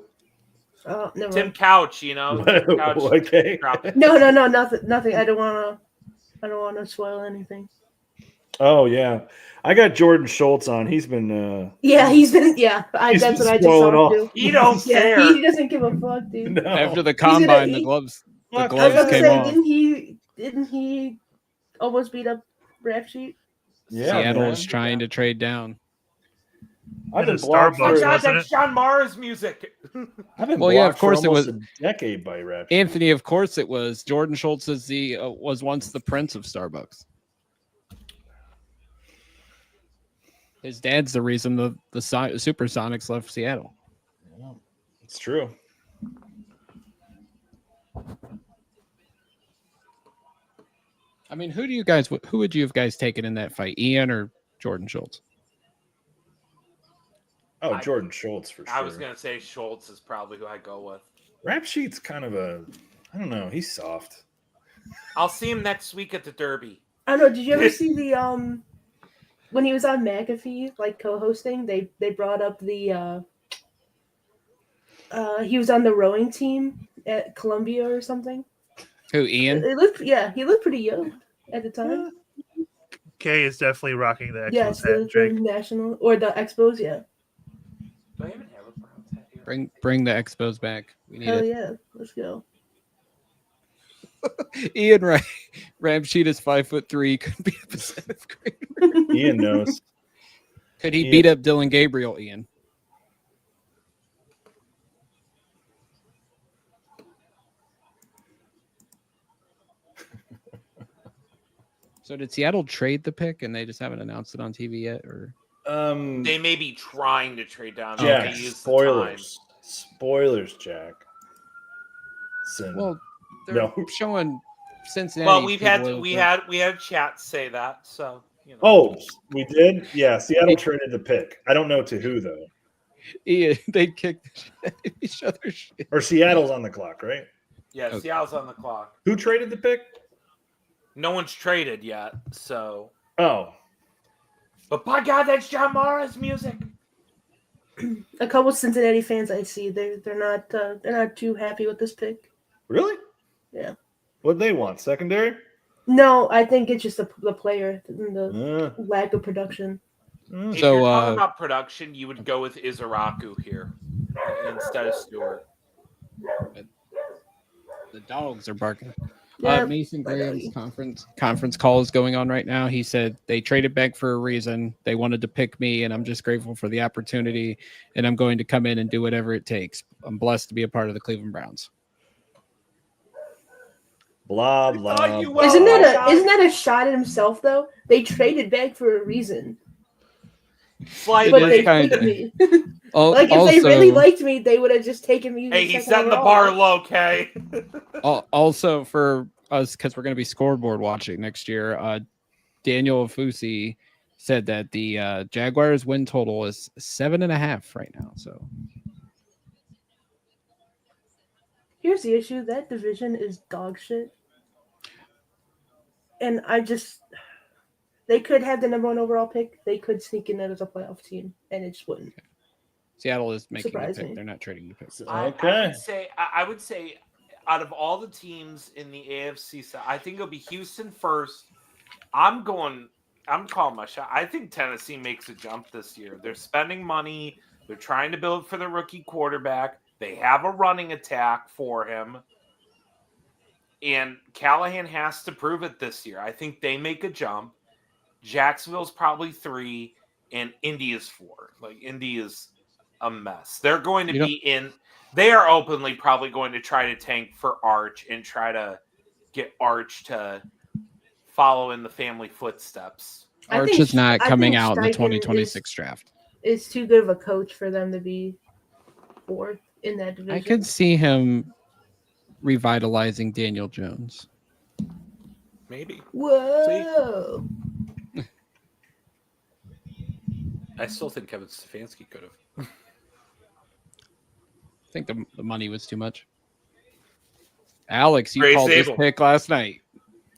Oh, never Tim mind. Couch, you know. Tim Couch Okay. dropped- No, nothing. I don't wanna spoil anything. Oh yeah, I got Jordan Schultz on. He's been. Yeah, he's been. Yeah, He's that's been what I just spoiling saw off. too. He don't Yeah, care. he doesn't give a fuck, dude. No. After the gonna- combine, he- the gloves Fuck I was gloves about to came say, off. didn't he almost beat up Rap Sheet? Yeah, Seattle man. is trying to trade down. I've And been a blocked Starbucks, Oh for. God, wasn't that's it? John Mara's music. I've been Well, yeah, of blocked course for it almost was- a decade by Rap. Anthony, of course it was. Jordan Schultz is was once the prince of Starbucks. His dad's the reason the Supersonics left Seattle. Yeah, it's true. I mean, who would you have guys taken in that fight, Ian or Jordan Schultz? Oh, I- Jordan Schultz for sure. I was gonna say Schultz is probably who I go with. Rap Sheet's kind of a. I don't know. He's soft. I'll see him next week at the Derby. I don't know. Did you ever see the when he was on McAfee, like co-hosting? They brought up the he was on the rowing team at Columbia or something. Who, Ian? He looked pretty young at the time. Kay is definitely rocking the Expos Yes, hat, the Drake. national or the Expos. Yeah, Do I even have a Browns hat here? Bring the Expos back. We need hell it. yeah, let's go. Ian Ramsheet is 5'3". Could be a seventh grader. Ian knows. Could he Ian. beat up Dylan Gabriel, Ian? So did Seattle trade the pick and they just haven't announced it on TV yet? Or They may be trying to trade down. Jack, They use spoilers. Spoilers, Jack. well, they're No. showing The Cincinnati. time. Well, people we had chat say that, so you know. Oh, we did? Yeah, Seattle traded the pick. I don't know to who, though. Ian, they kicked the shit out of each other's shit. Or Seattle's on the clock, right? Yeah, Okay. Seattle's on the clock. Who traded the pick? No one's traded yet, so. Oh, But by God, that's John Mara's music. A couple Cincinnati fans I see, they're not too happy with this pick. really? Yeah. What they want? Secondary? No, I think it's just the player and the Uh, lack of production. If So, you're talking about production, you would go with Izaraku here instead of Stewart. The dogs are barking. Yeah, Mason I know Graham's you. conference call is going on right now. He said they traded back for a reason. They wanted to pick me, and I'm just grateful for the opportunity. And I'm going to come in and do whatever it takes. I'm blessed to be a part of the Cleveland Browns. blah, thought blah. you blah. were- Isn't God. that a shot at himself though? They traded back for a reason, Slight but is they kind picked of- me. Al- Like if also, they really liked me, they would have just taken me. Hey, he's second setting the overall. bar low, Kay. also for us, because we're going to be scoreboard watching next year, Daniel Afusi said that the Jaguars win total is 7.5 right now. So Here's the issue: that division is dog shit, and they could have the number 1 overall pick. They could sneak in as a playoff team, and it just wouldn't. Seattle is making the Surprise pick. me. They're not trading the pick. Okay. I would say, out of all the teams in the AFC South, I think it'll be Houston first. I'm calling my shot. I think Tennessee makes a jump this year. They're spending money. They're trying to build for the rookie quarterback. They have a running attack for him. And Callahan has to prove it this year. I think they make a jump. Jacksonville's probably 3, and Indy is 4. Like, Indy is a mess. They're going to You know- be in. They are openly probably going to try to tank for Arch and try to get Arch to follow in the family footsteps. I Arch think- is not I coming think out in the Steichen 2026 draft. Is too good of a coach for them to be 4th in that division. I could see him revitalizing Daniel Jones. Maybe. Whoa! I still think Kevin Stefanski could have. I think the money was too much. Alex, you Grace called this Abel. pick last night.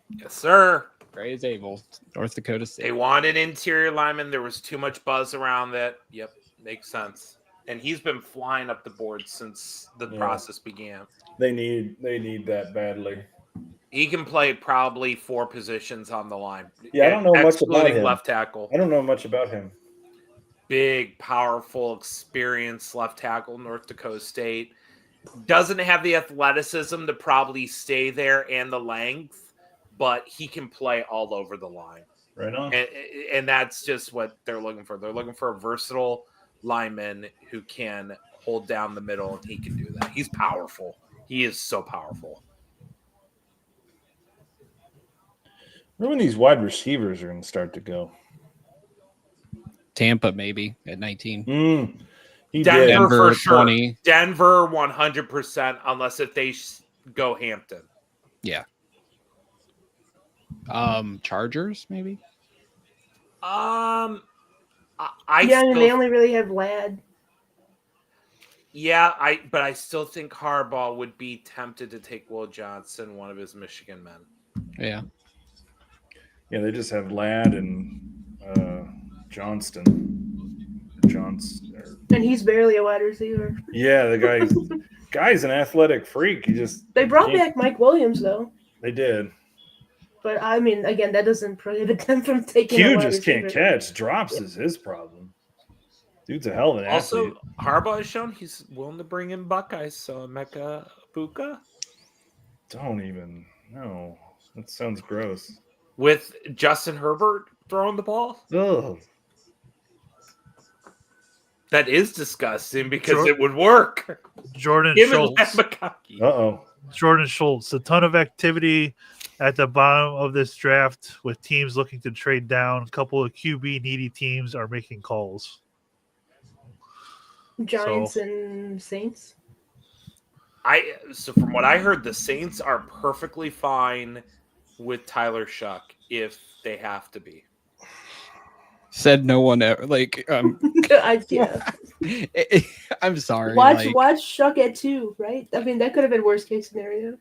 Yes, sir. Gray is able. North Dakota They State. wanted interior lineman. There was too much buzz around that. Yep, makes sense. And he's been flying up the board since the process began. They need that badly. He can play probably 4 positions on the line. Yeah, I don't know much about excluding him. left tackle. I don't know much about him. Big, powerful, experienced left tackle, North Dakota State. Doesn't have the athleticism to probably stay there and the length, but he can play all over the line. Right on. And that's just what they're looking for. They're looking for a versatile lineman who can hold down the middle, and he can do that. He's powerful. He is so powerful. When these wide receivers are going to start to go. Tampa maybe at 19. He Denver, did. Denver for sure. 20. Denver 100%, unless if they go Hampton. Yeah. Chargers maybe. I Yeah, still, they only really have Lad. yeah, but I still think Harbaugh would be tempted to take Will Johnson, one of his Michigan men. Yeah. Yeah, they just have Ladd and Johnston. And he's barely a wide receiver. Yeah, the guy's an athletic freak. He just They brought back Mike Williams, though. They did. But, I mean, again, that doesn't prohibit them from taking Q a wide just can't receiver. catch. Drops is his problem. Dude's a hell of an athlete. Also, Harbaugh has shown he's willing to bring in Buckeyes, so Emeka Buka Don't even. No. That sounds gross. with Justin Herbert throwing the ball. Ugh. That is disgusting because Sure. it would work. Jordan Him and Schultz. McConkey. Uh-oh. Jordan Schultz. A ton of activity at the bottom of this draft with teams looking to trade down. A couple of QB needy teams are making calls. Giants and Saints. So from what I heard, the Saints are perfectly fine with Tyler Shuck if they have to be. Said no one ever. Yeah. I'm sorry. Watch Shuck at 2, right? I mean, that could have been worst case scenario.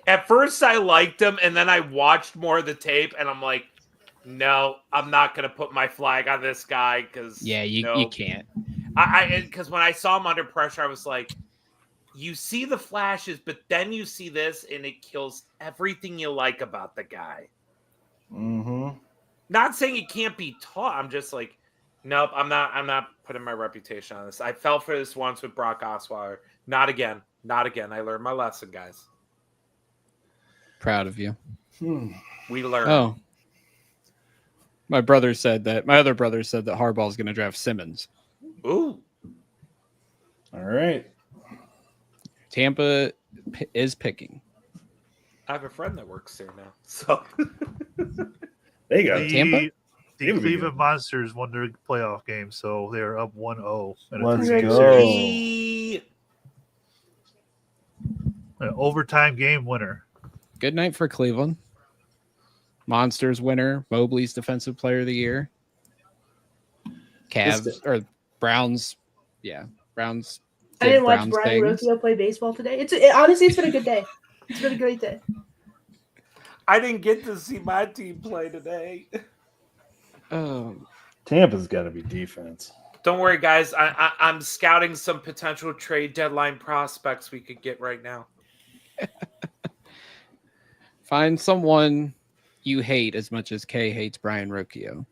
At first, I liked him, and then I watched more of the tape, and I'm like, no, I'm not going to put my flag on this guy because you can't. Because when I saw him under pressure, I was like, you see the flashes, but then you see this, and it kills everything you like about the guy. Mm-hmm. Not saying it can't be taught. I'm just like, nope, I'm not putting my reputation on this. I fell for this once with Brock Osweiler. Not again. Not again. I learned my lesson, guys. Proud of you. We learned. Oh. My other brother said that Harbaugh's going to draft Simmons. Ooh. All right. Tampa is picking. I have a friend that works there now. So They got Tampa? The Cleveland Monsters won their playoff game, so they're up 1-0. Let's series. go. An overtime game winner. Good night for Cleveland. Monsters winner. Mobley's Defensive Player of the Year. Browns. Yeah. Browns. I didn't watch Browns Brian things. Rocchio play baseball today. Honestly, it's been a good day. It's been a great day. I didn't get to see my team play today. Tampa's got to be defense. Don't worry, guys. I'm scouting some potential trade deadline prospects we could get right now. Find someone you hate as much as Kay hates Brian Rocchio.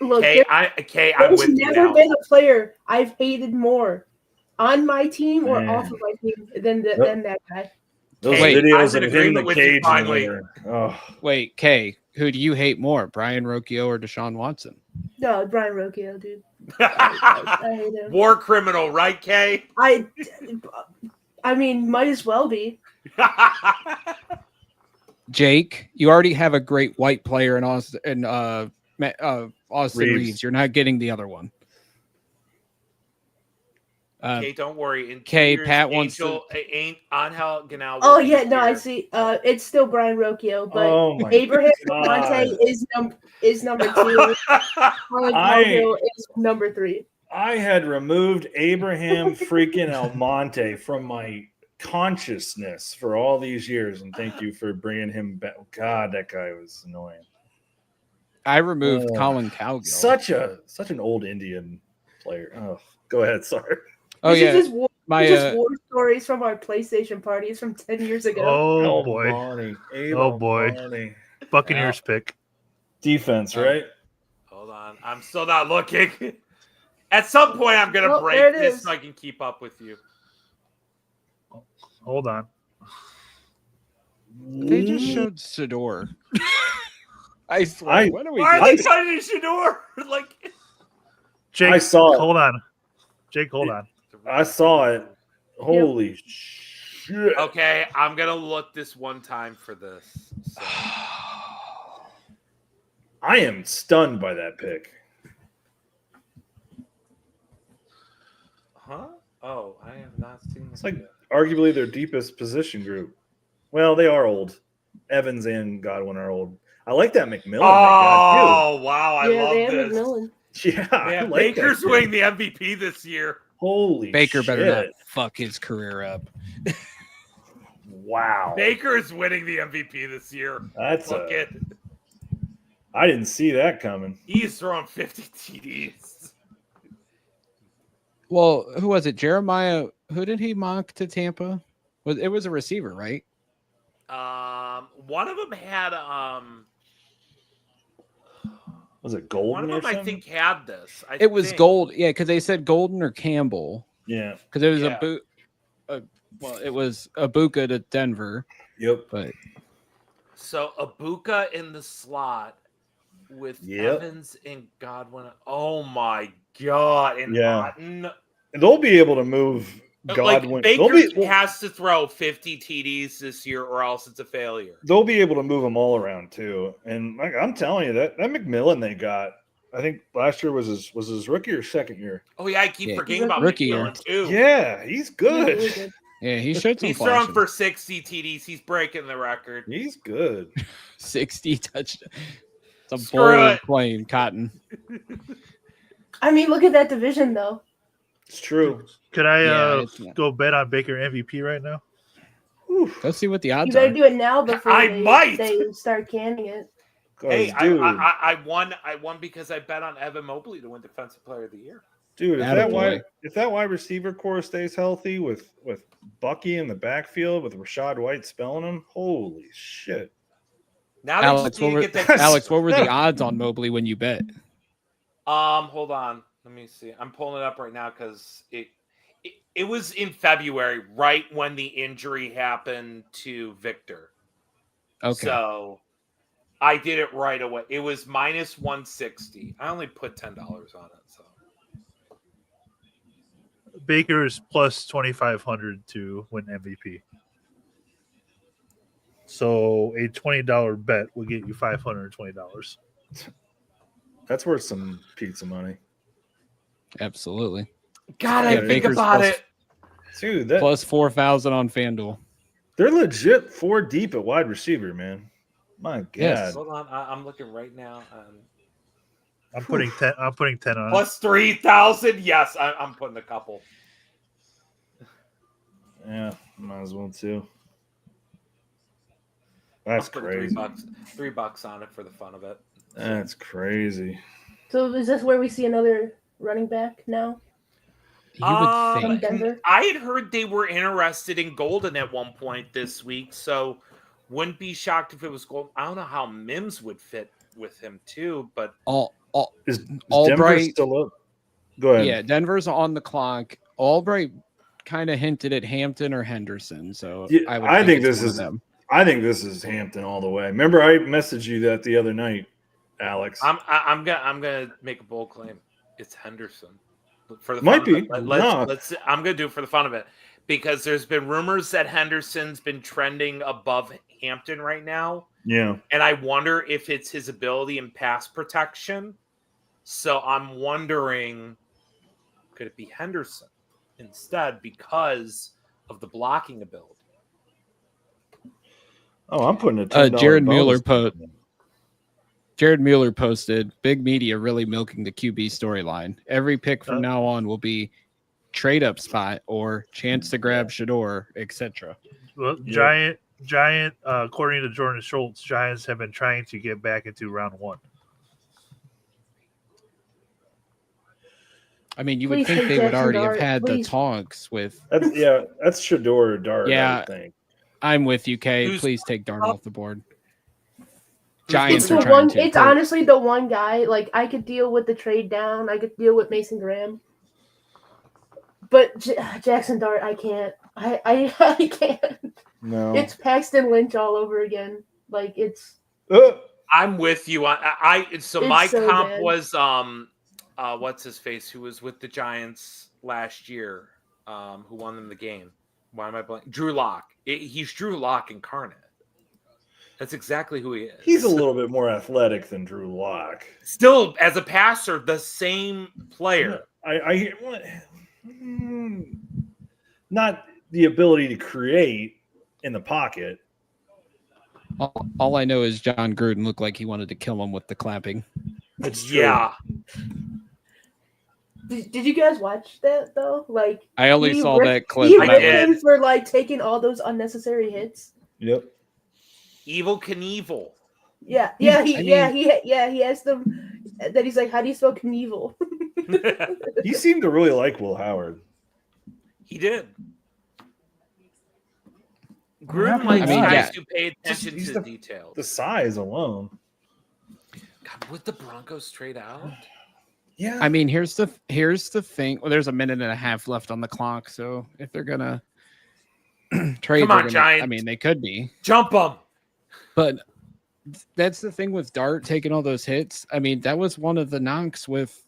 Look, I'm there's with you never now. been a player I've hated more on my team or off of my team than that guy. Those Hey, videos I'm in of him in the agreement with you cage. finally. Oh, Wait, Kay, who do you hate more, Brian Rocchio or Deshaun Watson? No, Brian Rocchio, dude. I hate him. War criminal, right, Kay? I mean, might as well be. Jake, you already have a great white player in Austin Reeves. You're not getting the other one. Okay, don't worry. In 2 Kay, years, Pat wants Angel, ain't Angel Ganal. Oh yeah, no, I see. It's still Brian Rocchio, but Oh my Abraham God. Monte is number 2. Colin is number 3. I had removed Abraham freaking Almonte from my consciousness for all these years, and thank you for bringing him back. God, that guy was annoying. I removed Colin Cowgill. Such an old Indian player. Oh, go ahead. Sorry. Oh This yeah, is just war, my just war stories from our PlayStation parties from 10 years ago. Oh boy. Barney. Oh, boy. Barney. Buccaneers pick. Defense, right? Hold on. I'm still not looking. At some point, I'm going to Oh, there break it this is. so I can keep up with you. Hold on. they just showed Sador. I swear. What are we Why are doing? they cutting Shador? Like, Jake, I saw it. hold on. Jake, hold on. I saw it. Holy shit. okay, I'm going to look this one time for this. So. I am stunned by that pick. Huh? Oh, I have not seen this. It's like yet. arguably their deepest position group. Well, they are old. Evans and Godwin are old. I like that McMillan they got Oh, wow. I yeah, love they have this. McMillan. too. Yeah, I Man, like Baker's that winning kid. the MVP this year. Holy Baker better not shit. fuck his career up. Wow. Baker's winning the MVP this year. That's Look it. I didn't see that coming. He's throwing 50 TDs. Well, who was it? Jeremiah. Who did he mock to Tampa? It was a receiver, right? One of them had Was it one Golden of or them I something? think had this. It was Gold. Yeah, because they said Golden or Campbell. Yeah. Because it was Yeah. well, it was Abuka to Denver, Yep. but So Abuka in the slot with Yep. Evans and Godwin. Oh my god! And Yeah. Otten. And they'll be able to move Godwin. Like they'll Baker be has to throw 50 TDs this year, or else it's a failure. they'll be able to move them all around too. And like I'm telling you, that McMillan they got, I think last year was his rookie or second year. Oh yeah, I keep Yeah, forgetting about rookie McMillan too. Yeah, he's good. Yeah, really good. yeah, he showed some He's throwing flashes. for 60 TDs. He's breaking the record. He's good. 60 touchdowns. It's a Screw bold it. plane, Cotton. I mean, look at that division, though. It's true. Could I Yeah, it's not- go bet on Baker MVP right now? Go see what the You odds better are. do it now before I they, might. they start canning it. Hey, Dude, I won. I won because I bet on Evan Mobley to win Defensive Player of the Year. dude, Attaboy. if that wide receiver core stays healthy with Bucky in the backfield with Rashad White spelling him, holy shit. Now they Alex, just need to get that. Alex, what were the odds on Mobley when you bet? Hold on. Let me see. I'm pulling it up right now because it was in February, right when the injury happened to Victor. Okay. So I did it right away. It was minus 160. I only put $10 on it. So Baker is plus 2,500 to win MVP. So a $20 bet will get you $520. That's worth some pizza money. Absolutely. God, I Yeah, think Baker's about plus- it. Dude, that Plus 4,000 on FanDuel. they're legit 4 deep at wide receiver, man. My God. Yes. Hold on, I'm looking right now. I'm putting 10. I'm putting 10 on. Plus 3,000. Yes, I'm putting a couple. Yeah, might as well too. That's I'm putting crazy. $3 on it for the fun of it. That's crazy. So is this where we see another running back now? You would From think. Denver? I had heard they were interested in Golden at one point this week, so wouldn't be shocked if it was Golden. I don't know how Mims would fit with him too, but Is Albright- Denver still up? Go ahead. Yeah, Denver's on the clock. Albright kind of hinted at Hampton or Henderson, so Yeah, I think it's this one of is- them. I think this is Hampton all the way. Remember, I messaged you that the other night, Alex. I'm gonna make a bold claim. It's Henderson for the Might fun of be. it. No. Let's. I'm gonna do it for the fun of it because there's been rumors that Henderson's been trending above Hampton right now. Yeah. And I wonder if it's his ability in pass protection. So I'm wondering, could it be Henderson instead because of the blocking ability? Oh, I'm putting a $10 Jared bonus Mueller on it. Jared Mueller posted, big media really milking the QB storyline. Every pick from now on will be trade up spot or chance to grab Shador, etc. Well, Yeah. Giant. According to Jordan Schultz, Giants have been trying to get back into round 1. I mean, you would Please think take they would Jackson already have Dart, had please. the talks with. That's Shador or Dart, I Yeah. would think. I'm with you, Kay. Who's- Please take Darn off the board. Who's Giants It's are the trying one. to. It's honestly the one guy. Like I could deal with the trade down. I could deal with Mason Graham, but Jackson Dart, I can't. I can't. No. It's Paxton Lynch all over again. Like it's I'm with you. So It's my so comp bad. was what's his face, who was with the Giants last year, who won them the game. Why am I blanking? Drew Lock. He's Drew Lock incarnate. That's exactly who he is. He's a little bit more athletic than Drew Lock. Still, as a passer, the same player. Not the ability to create in the pocket. All I know is John Gruden looked like he wanted to kill him with the clapping. It's true. Yeah. Did you guys watch that though? Like I only he saw ripped- that clip. He and I ripped I went, did. him for like taking all those unnecessary hits. Yep. Evil Knievel. Yeah, I mean- he asked them that he's like, how do you spell Knievel? He seemed to really like Will Howard. He did. What Gruden happened likes to that? guys who pay attention He's to the- details. The size alone. God, would the Broncos trade out? Yeah. I mean, here's the thing. Well, there's a minute and a half left on the clock, so if they're gonna trade, Come they're on, gonna, Giants. I mean, they could be, Jump them. but that's the thing with Dart taking all those hits. I mean, that was one of the knocks with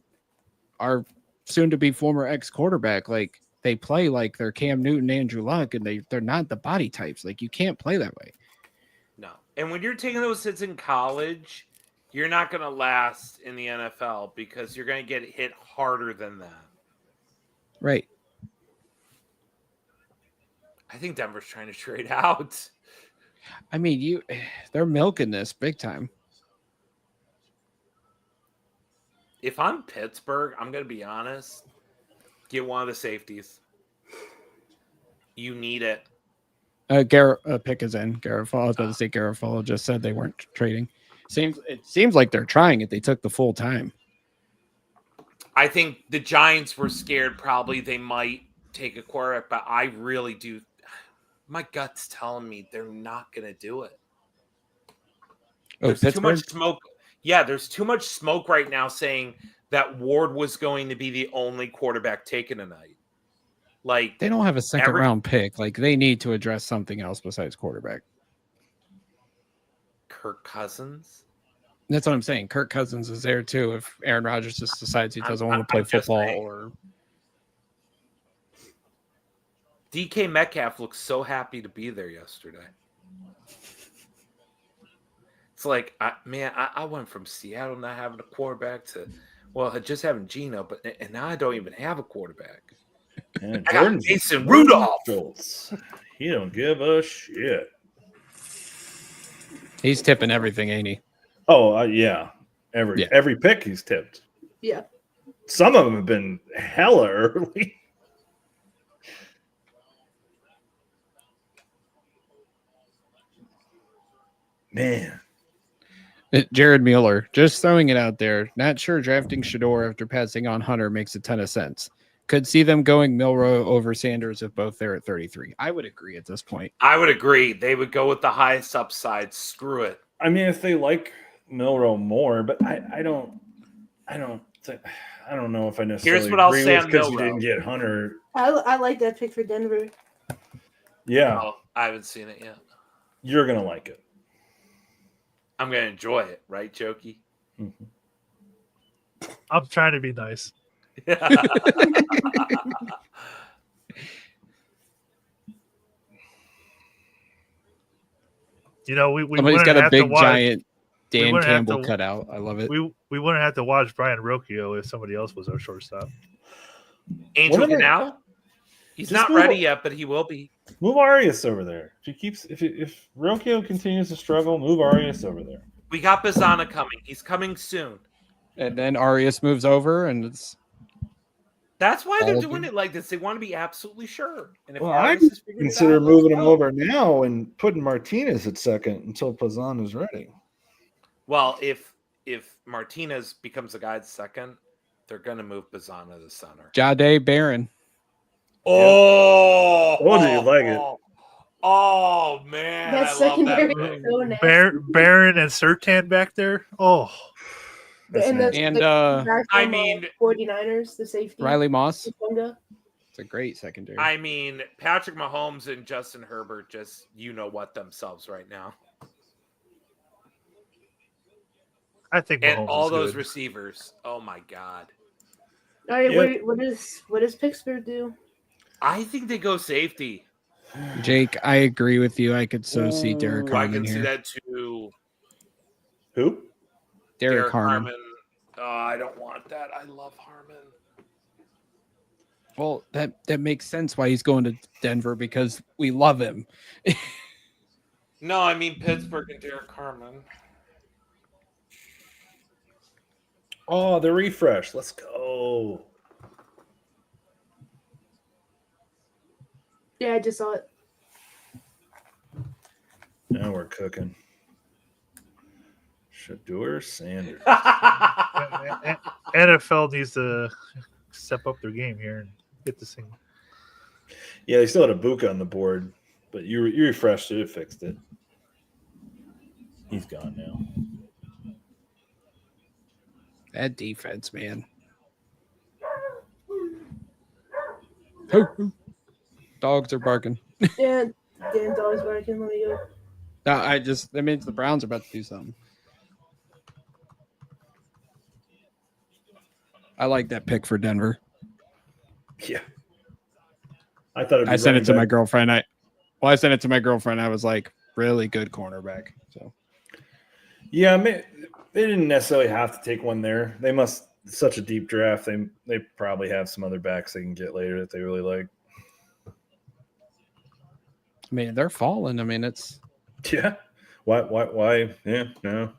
our soon-to-be former ex-quarterback. Like they play like they're Cam Newton, Andrew Luck, and they're not the body types. Like you can't play that way. No. And when you're taking those hits in college, you're not going to last in the NFL because you're going to get hit harder than that. Right. I think Denver's trying to trade out. I mean, they're milking this big time. If I'm Pittsburgh, I'm going to be honest, get one of the safeties. You need it. Pick is in. Garofalo, I was about to say Garofalo just said they weren't trading. It seems like they're trying it. They took the full time. I think the Giants were scared probably they might take a quarterback, but I really do. My gut's telling me they're not going to do it. Oh, There's too Pittsburgh? much smoke. Yeah, there's too much smoke right now saying that Ward was going to be the only quarterback taken tonight. Like They don't have a second round pick. Like they need to address something else besides quarterback. Kirk Cousins. That's what I'm saying. Kirk Cousins is there too. If Aaron Rodgers just decides he doesn't want to play I'm just football, saying. or DK Metcalf looks so happy to be there yesterday. It's like, I went from Seattle not having a quarterback to, just having Geno, and now I don't even have a quarterback. And I got Jordan Mason Rudolph. Schultz. He don't give a shit. he's tipping everything, ain't he? Oh, yeah. Every pick he's tipped. Yeah. Some of them have been hella early. Man. Jared Mueller, just throwing it out there. Not sure drafting Shador after passing on Hunter makes a ton of sense. Could see them going Milroe over Sanders if both they're at 33. I would agree at this point. I would agree. They would go with the highest upside. Screw it. I mean, if they like Milroe more, but I don't know if I necessarily Here's what I'll agree say with on because you Milroe. didn't get Hunter. I like that pick for Denver. Yeah, Oh, I haven't seen it yet. you're gonna like it. I'm going to enjoy it, right, Jokey? Mhm. I'm trying to be nice. You know, we Somebody's wouldn't got a have to big watch, giant Dan wouldn't have Campbell to- cutout. I love it. we wouldn't have to watch Brian Rocchio if somebody else was our shortstop. Angel What are they- Canal? He's Just not move ready on. yet, but he will be. Move Arias over there. If Rocchio continues to struggle, move Arias over there. We got Bazana coming. He's coming soon. And then Arias moves over, and it's That's why they're All doing of it like this. They want to be absolutely sure. And if Well, I August is figuring it consider out, moving let's him go. over now and putting Martinez at second until Pazan is ready. Well, if Martinez becomes the guy at second, they're going to move Bazan to the center. Jade Barron. Oh, Told you you'd like it. Oh man, That I love that secondary pick. is so nasty. Baron and Sertan back there. Oh, That's And nasty. And guy I from, mean- 49ers, the safety. Riley Moss. Tonga. It's a great secondary. I mean, Patrick Mahomes and Justin Herbert just what themselves right now, I think and Mahomes all is those good. receivers. Oh my god, All right, Yep. what does Pittsburgh do? I think they go safety. Jake, I agree with you. I could so see Derek Ooh, I Harmon can see here. that too. Who? Derek Harmon. Oh, I don't want that. I love Harmon. Well, that makes sense why he's going to Denver because we love him. No, I mean Pittsburgh and Derek Harmon. Oh, the refresh. Let's go. Yeah, I just saw it. Now we're cooking. Shador Sanders. NFL needs to step up their game here and get this thing. Yeah, they still had a Buka on the board, but you refreshed it, it fixed it. He's gone now. That defense, man. Dogs are barking. Yeah, damn dogs barking. Let me go. No, that means the Browns are about to do something. I like that pick for Denver. Yeah. I thought I sent it to my girlfriend. I sent it to my girlfriend. I was like, really good cornerback. So Yeah, they didn't necessarily have to take one there. They must such a deep draft. They probably have some other backs they can get later that they really like. I mean, they're falling. I mean, it's Yeah. Why? Yeah, no.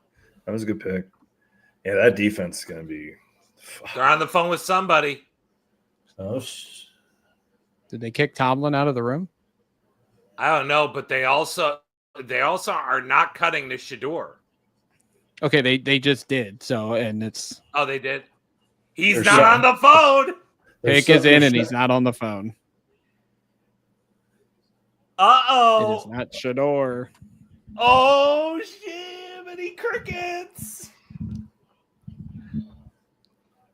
That was a good pick. Yeah, that defense is gonna be They're on the phone with somebody. Oh, did they kick Tomlin out of the room? I don't know, but they also are not cutting the Shador. Okay, they just did. So and it's Oh, they did. He's They're not on the phone. pick is in and he's not on the phone. It is Uh-oh. not Shador. Oh, many crickets.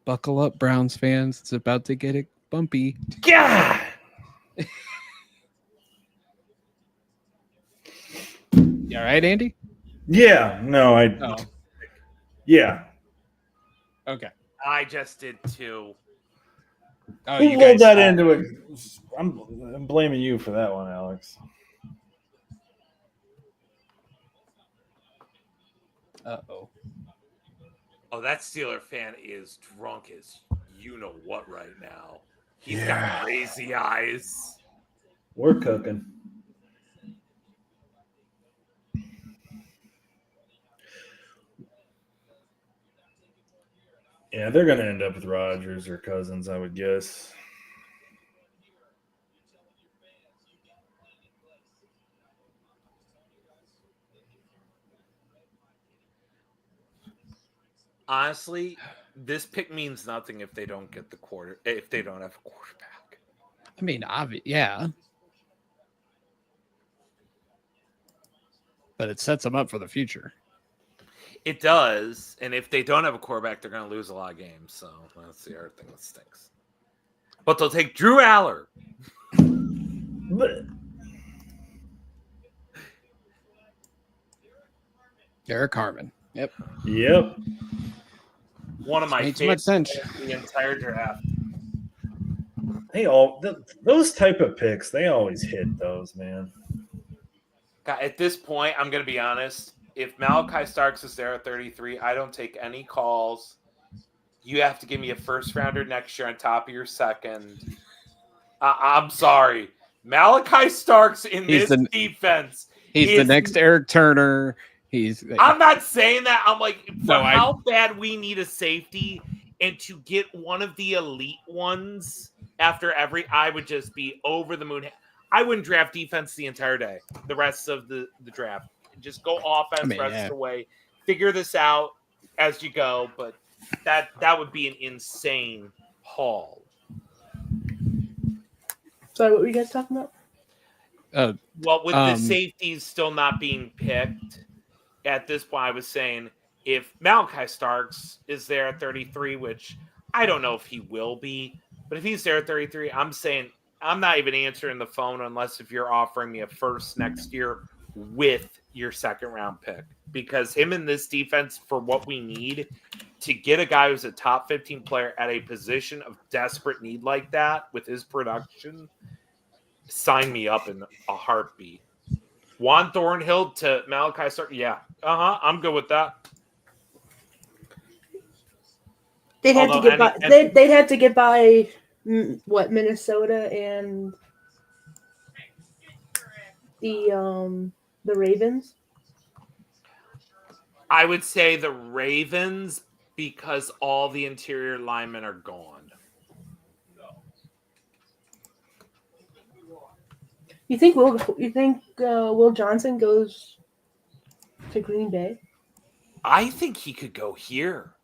Buckle up, Browns fans. It's about to get it bumpy. God. You all right, Andy? Yeah, no, Oh, yeah. okay. I just did too. Oh, Who you rolled guys. that into it? I'm blaming you for that one, Alex. Uh-oh. Oh, that Steeler fan is drunk as you know what right now. He's Yeah. got crazy eyes. We're cooking. Yeah, they're going to end up with Rodgers or Cousins, I would guess. Honestly, this pick means nothing if they don't get if they don't have a quarterback. I mean, yeah. But it sets them up for the future. It does, and if they don't have a quarterback, they're going to lose a lot of games. So that's the other thing that stinks. But they'll take Drew Aller. Derek Harmon. Yep. Yep. One of my Makes too much favorites sense. in the entire draft. Those type of picks, they always hit those, man. God, at this point, I'm going to be honest. If Malachi Starks is there at 33, I don't take any calls. You have to give me a first rounder next year on top of your second. I'm sorry. Malachi Starks in He's this defense. He's the next Eric Turner. I'm not saying that. I'm like, for No, how bad we need a safety and to get one of the elite ones after I would just be over the moon. I wouldn't draft defense the entire day, the rest of the draft. Just go offense rest of the way. Figure this out as you go, but that would be an insane haul. Sorry, what were you guys talking about? Well, with the safeties still not being picked at this point, I was saying if Malachi Starks is there at 33, which I don't know if he will be, but if he's there at 33, I'm saying I'm not even answering the phone unless if you're offering me a first next year with your second round pick, because him in this defense for what we need to get a guy who's a top 15 player at a position of desperate need like that with his production, sign me up in a heartbeat. Juan Thornhill to Malachi Stark. Yeah. I'm good with that. They'd have to get by. They'd have to get by what, Minnesota and the Ravens. I would say the Ravens because all the interior linemen are gone. You think Will Johnson goes to Green Bay? I think he could go here.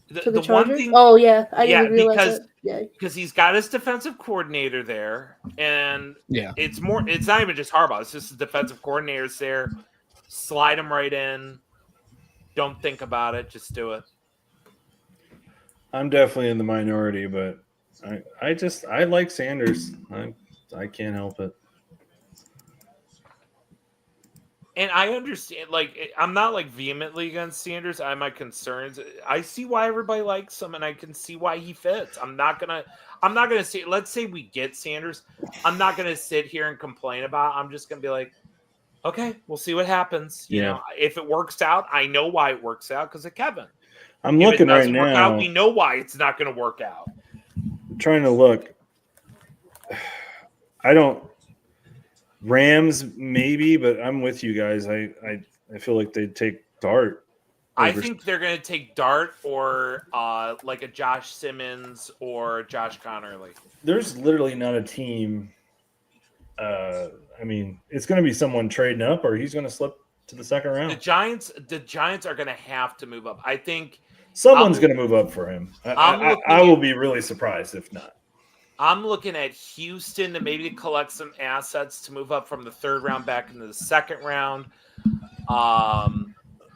To the Chargers? One thing, oh yeah, I didn't realize because he's got his defensive coordinator there, and it's not even just Harbaugh. It's just the defensive coordinator's there. Slide him right in. Don't think about it. Just do it. I'm definitely in the minority, but I like Sanders. I can't help it. And I understand, like, I'm not like vehemently against Sanders. I have my concerns. I see why everybody likes him, and I can see why he fits. I'm not gonna say. Let's say we get Sanders. I'm not gonna sit here and complain about it. I'm just gonna be like, okay, we'll see what happens. You know, if it works out, I know why it works out because of Kevin. I'm looking right now. We know why it's not going to work out. I'm trying to look. Rams maybe, but I'm with you guys. I feel like they'd take Dart. I think they're going to take Dart or like a Josh Simmons or Josh Connerly. There's literally not a team. I mean, it's going to be someone trading up, or he's going to slip to the second round. The Giants are going to have to move up. I think someone's going to move up for him. I will be really surprised if not. I'm looking at Houston to maybe collect some assets to move up from the third round back into the second round.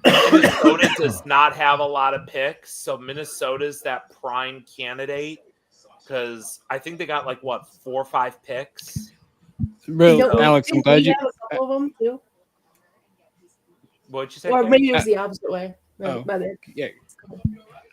Minnesota does not have a lot of picks, so Minnesota's that prime candidate because I think they got 4 or 5 picks. Bro, Alex, I'm glad you. Have a couple of them too. What'd you say? Or maybe it was the opposite way. My bad. Yeah.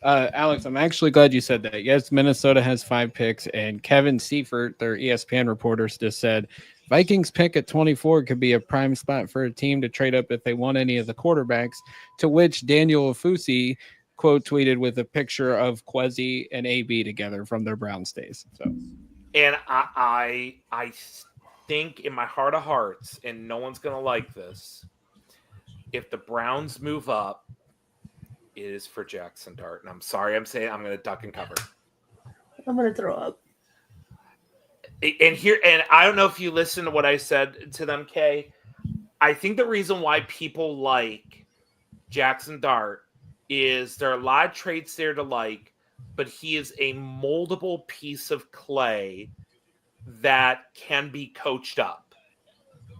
Alex, I'm actually glad you said that. Yes, Minnesota has 5 picks, and Kevin Seifert, their ESPN reporters, just said Vikings pick at 24 could be a prime spot for a team to trade up if they want any of the quarterbacks, to which Daniel Ofusi quote tweeted with a picture of Kwesi and AB together from their Browns days. So, and I think in my heart of hearts, and no one's going to like this, if the Browns move up, it is for Jackson Dart. And I'm sorry I'm saying I'm going to duck and cover. I'm going to throw up. And I don't know if you listened to what I said to them, Kay. I think the reason why people like Jackson Dart is there are a lot of traits there to like, but he is a moldable piece of clay that can be coached up.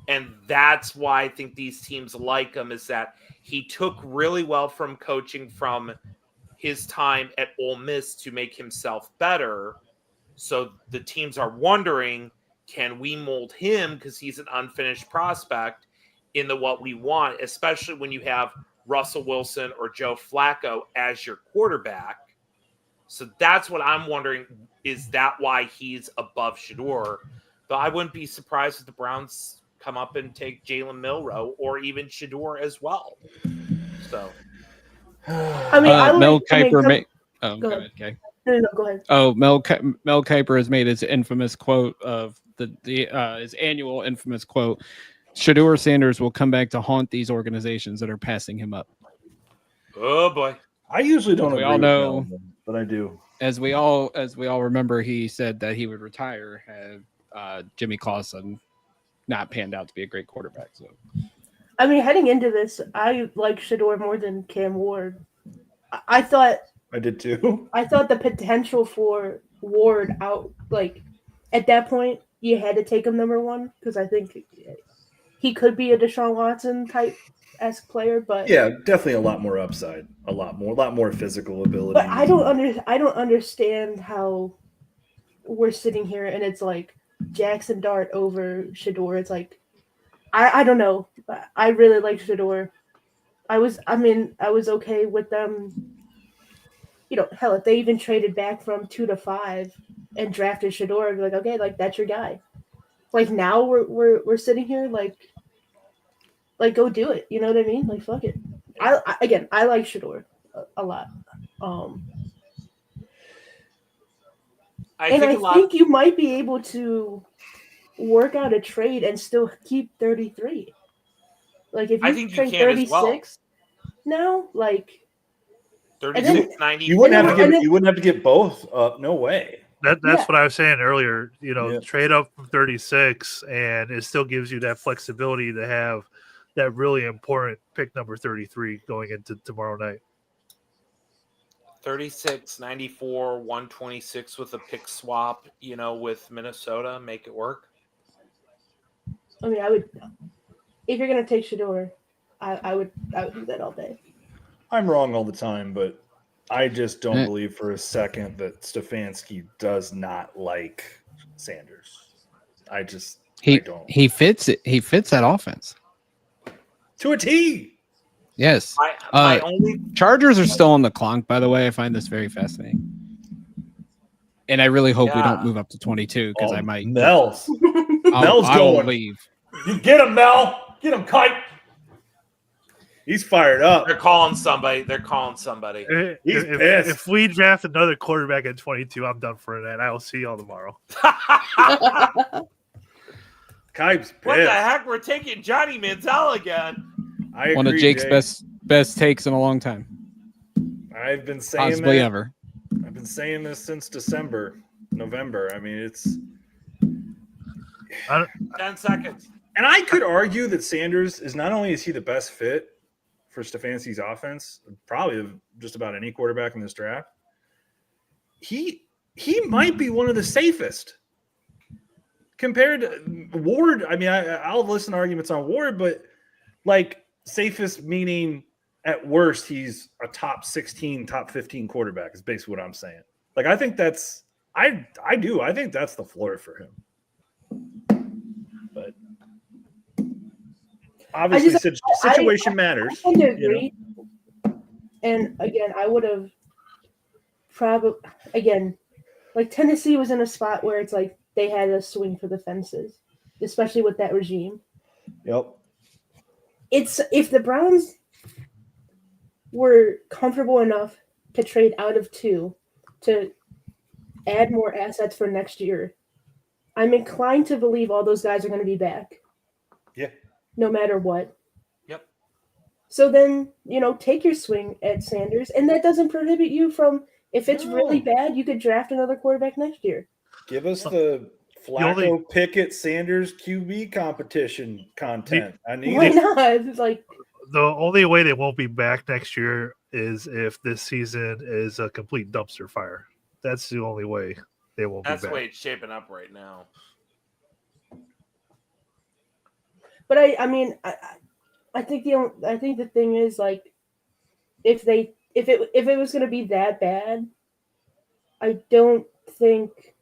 And that's why I think these teams like him, is that he took really well from coaching from his time at Ole Miss to make himself better. So the teams are wondering, can we mold him, because he's an unfinished prospect, into what we want, especially when you have Russell Wilson or Joe Flacco as your quarterback. So that's what I'm wondering, is that why he's above Shedeur? But I wouldn't be surprised if the Browns come up and take Jalen Milroe or even Shedeur as well. So, I mean, Mel Kiper go ahead, okay. No, go ahead. Oh, Mel Kiper has made his infamous quote of his annual infamous quote: Shedeur Sanders will come back to haunt these organizations that are passing him up. Oh boy, I usually don't. We all know. but I do. As we all remember, he said that he would retire had Jimmy Clausen not panned out to be a great quarterback. So I mean, heading into this, I like Shador more than Cam Ward. I thought I did too. the potential for Ward out, like at that point, you had to take him number one because I think he could be a Deshaun Watson type esque player, but Yeah, definitely a lot more upside, a lot more physical ability. But I don't understand how we're sitting here and it's like Jackson Dart over Shador. It's like I don't know. I really like Shador. I was okay with them. You know, hell, if they even traded back from 2 to 5 and drafted Shador, I'd be like, okay, like that's your guy. Like now we're sitting here like go do it. You know what I mean? Like fuck it. I like Shador a lot. I think you might be able to work out a trade and still keep 33. Like if you trade 36 now, like 36.90. You wouldn't have to get both up. No way. That's what I was saying earlier. You know, trade up from 36, and it still gives you that flexibility to have that really important pick number 33 going into tomorrow night. 36, 94, 126 with a pick swap, you know, with Minnesota, make it work. I mean, I would, if you're gonna take Shador, I would do that all day. I'm wrong all the time, but I just don't believe for a second that Stefanski does not like Sanders. I don't. He fits it. He fits that offense to a T. Yes. Chargers are still on the clonk, by the way. I find this very fascinating. And I really hope we don't move up to 22 because I might. Mel's going. Will leave. You get him, Mel. Get him, Kite. He's fired up. They're calling somebody. He's pissed. If we draft another quarterback at 22, I'm done for that. I will see y'all tomorrow. Kite's pissed. What the heck? We're taking Johnny Manziel again. I agree, one of Jake's Jake. best takes in a long time. I've been saying possibly that. Ever. I've been saying this since November. I mean, it's 10 seconds. And I could argue that Sanders is not only is he the best fit for Stefanski's offense, probably of just about any quarterback in this draft. He might be one of the safest compared to Ward. I mean, I'll listen to arguments on Ward, but like safest meaning at worst he's a top 16, top 15 quarterback is basically what I'm saying. Like I think that's I think that's the floor for him. But obviously situation matters. I tend to agree. You know? And again, I would have probably like Tennessee was in a spot where it's like they had to swing for the fences, especially with that regime. Yep. It's if the Browns were comfortable enough to trade out of 2 to add more assets for next year, I'm inclined to believe all those guys are going to be back. Yeah. No matter what. Yep. So then, take your swing at Sanders, and that doesn't prohibit you from, if it's really bad, you could draft another quarterback next year. Give us the Flacco, Pickett, Sanders QB competition content. Why not? It's like the only way they won't be back next year is if this season is a complete dumpster fire. That's the only way they won't be back. That's the way it's shaping up right now. But I think the thing is like if it was going to be that bad, I don't think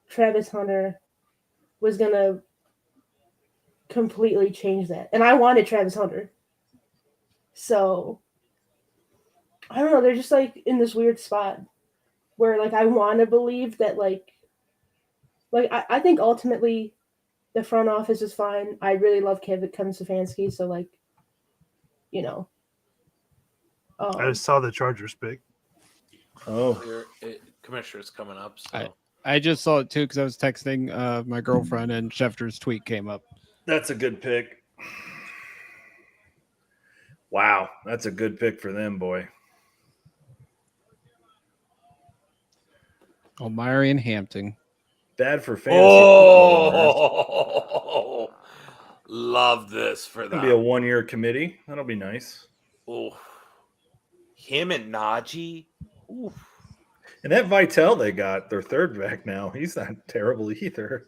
Travis Hunter was going to completely change that. And I wanted Travis Hunter. So I don't know, they're just like in this weird spot where like I want to believe that like I think ultimately the front office is fine. I really love Kevin Stefanski, so like I just saw the Chargers pick. Oh, Commissioner's coming up. So. I just saw it too because I was texting my girlfriend and Schefter's tweet came up. That's a good pick. Wow, that's a good pick for them, boy. Omarion Hampton. Bad for fantasy football owners. Oh, love this for It's gonna be a them. 1-year committee. That'll be nice. Oh, him and Najee. Ooh. And that Vitell they got, their third back now, he's not terrible either.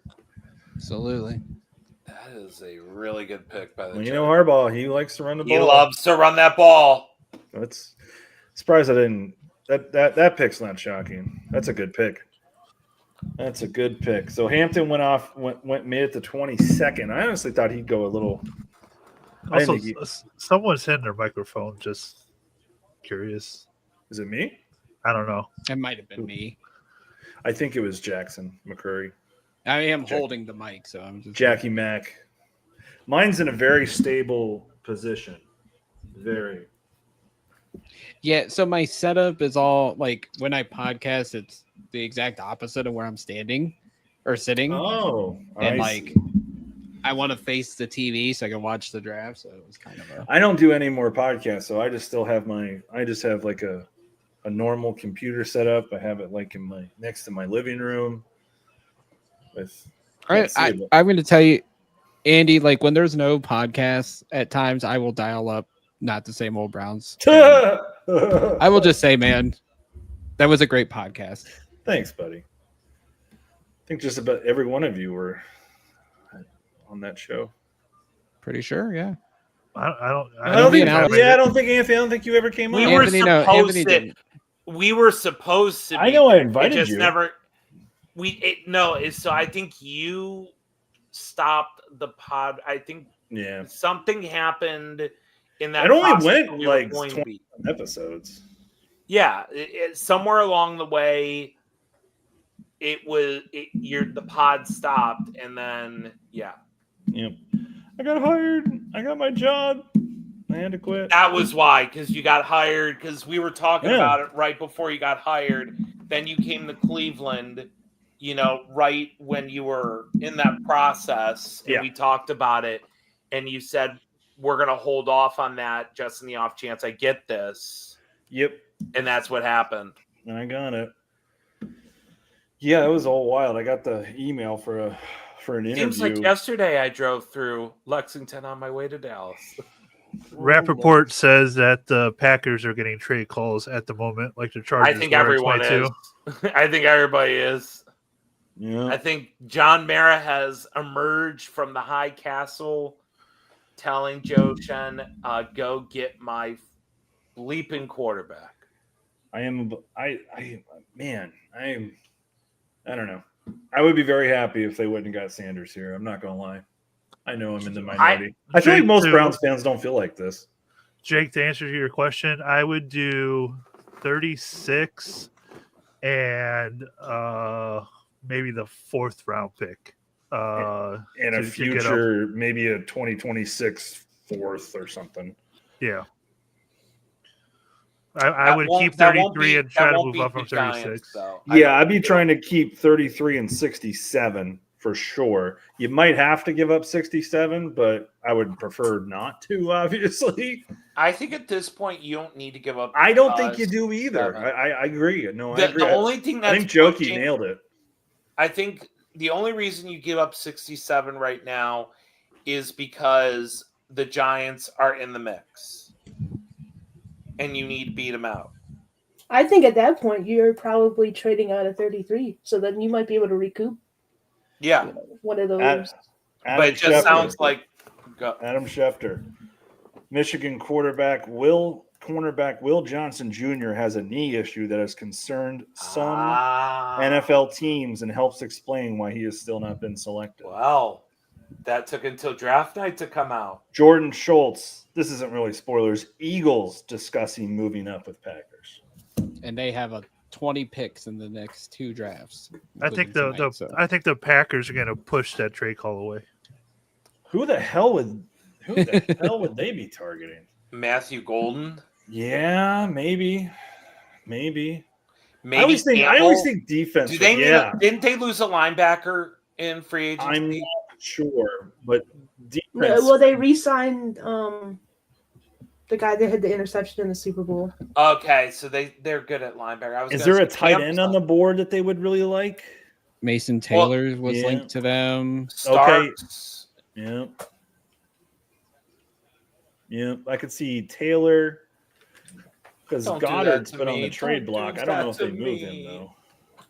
Absolutely. That is a really good pick by the Well, Jets. you know Harbaugh, he likes to run the ball. He loves to run that ball. That's surprised I didn't. That pick's not shocking. That's a good pick. That's a good pick. So Hampton went made it to 22nd. I honestly thought he'd go a little. I Also, didn't think someone's hitting their microphone. Just curious. is it me? I don't know. It might have been me. I think it was Jackson McCurry. I am holding the mic, so I'm just Jackie Mack. Mine's in a very stable position. Very. Yeah, so my setup is all like when I podcast, it's the exact opposite of where I'm standing or sitting. Oh, and I like see. I want to face the TV so I can watch the draft. So it was kind of a I don't do any more podcasts, so I just have like a normal computer setup. I have it like next to my living room. I'm going to tell you, Andy, like when there's no podcasts, at times I will dial up not the same old Browns. I will just say, man, that was a great podcast. Thanks, buddy. I think just about every one of you were on that show. Pretty sure, yeah. I don't Anthony think and Alex- I don't think Anthony. I don't think you ever came We on. were Anthony, no, supposed Anthony to. didn't. We were supposed to. I be, know I it invited just you. never. So I think you stopped the pod. I think Yeah, something happened in that. it only process went when we were like going to 20 be. episodes. Yeah, somewhere along the way, the pod stopped, and then Yep. I got hired. I got my job. I had to quit. that was why, because you got hired. Because we were talking Yeah. about it right before you got hired. Then you came to Cleveland, right when you were in that process, and Yeah. we talked about it, and you said we're gonna hold off on that just in the off chance I get this, Yep. and that's what happened. I got it. Yeah, it was all wild. I got the email for an interview. Seems like yesterday I drove through Lexington on my way to Dallas. Rappaport says that the Packers are getting trade calls at the moment, like the Chargers. I think were in everyone 22. is. I think everybody is. Yeah. I think John Mara has emerged from the high castle telling Joe Shen, go get my bleeping quarterback. I don't know. I would be very happy if they wouldn't have got Sanders here. I'm not gonna lie. I know I'm in the minority. I feel like most Browns fans don't feel like this. Jake, to answer your question, I would do 36 and maybe the 4th round pick. In a future, maybe a 2026 4th or something. Yeah. I would keep 33 and try to move up from 36. Yeah, I'd be trying to keep 33 and 67 for sure. You might have to give up 67, but I would prefer not to, obviously. I think at this point you don't need to give up. I don't think you do either. I agree. No, I agree. The only thing that's I think Jokey nailed it. I think the only reason you give up 67 right now is because the Giants are in the mix. And you need to beat them out. I think at that point you're probably trading out of 33, so then you might be able to recoup. Yeah, one of those. But it just sounds like Adam Schefter, Michigan cornerback Will Johnson Jr. has a knee issue that has concerned some NFL teams and helps explain why he has still not been selected. Wow. That took until draft night to come out. Jordan Schultz. This isn't really spoilers. Eagles discussing moving up with Packers. And they have 20 picks in the next 2 drafts. I think the Packers are going to push that trade call away. Who the hell would they be targeting? Matthew Golden? Yeah, maybe. Maybe I always think defense. Didn't they lose a linebacker in free agency? I'm not sure, but defense. Well, they re-signed The guy that had the interception in the Super Bowl. Okay, so they're good at linebacker. Is there a tight end on the board that they would really like? Mason Taylor was yeah. linked to them. Starks? Yeah. Yeah, I could see Taylor because Don't do that Goddard's to been on me. the trade Don't block. do I don't that know if they to move me. him though.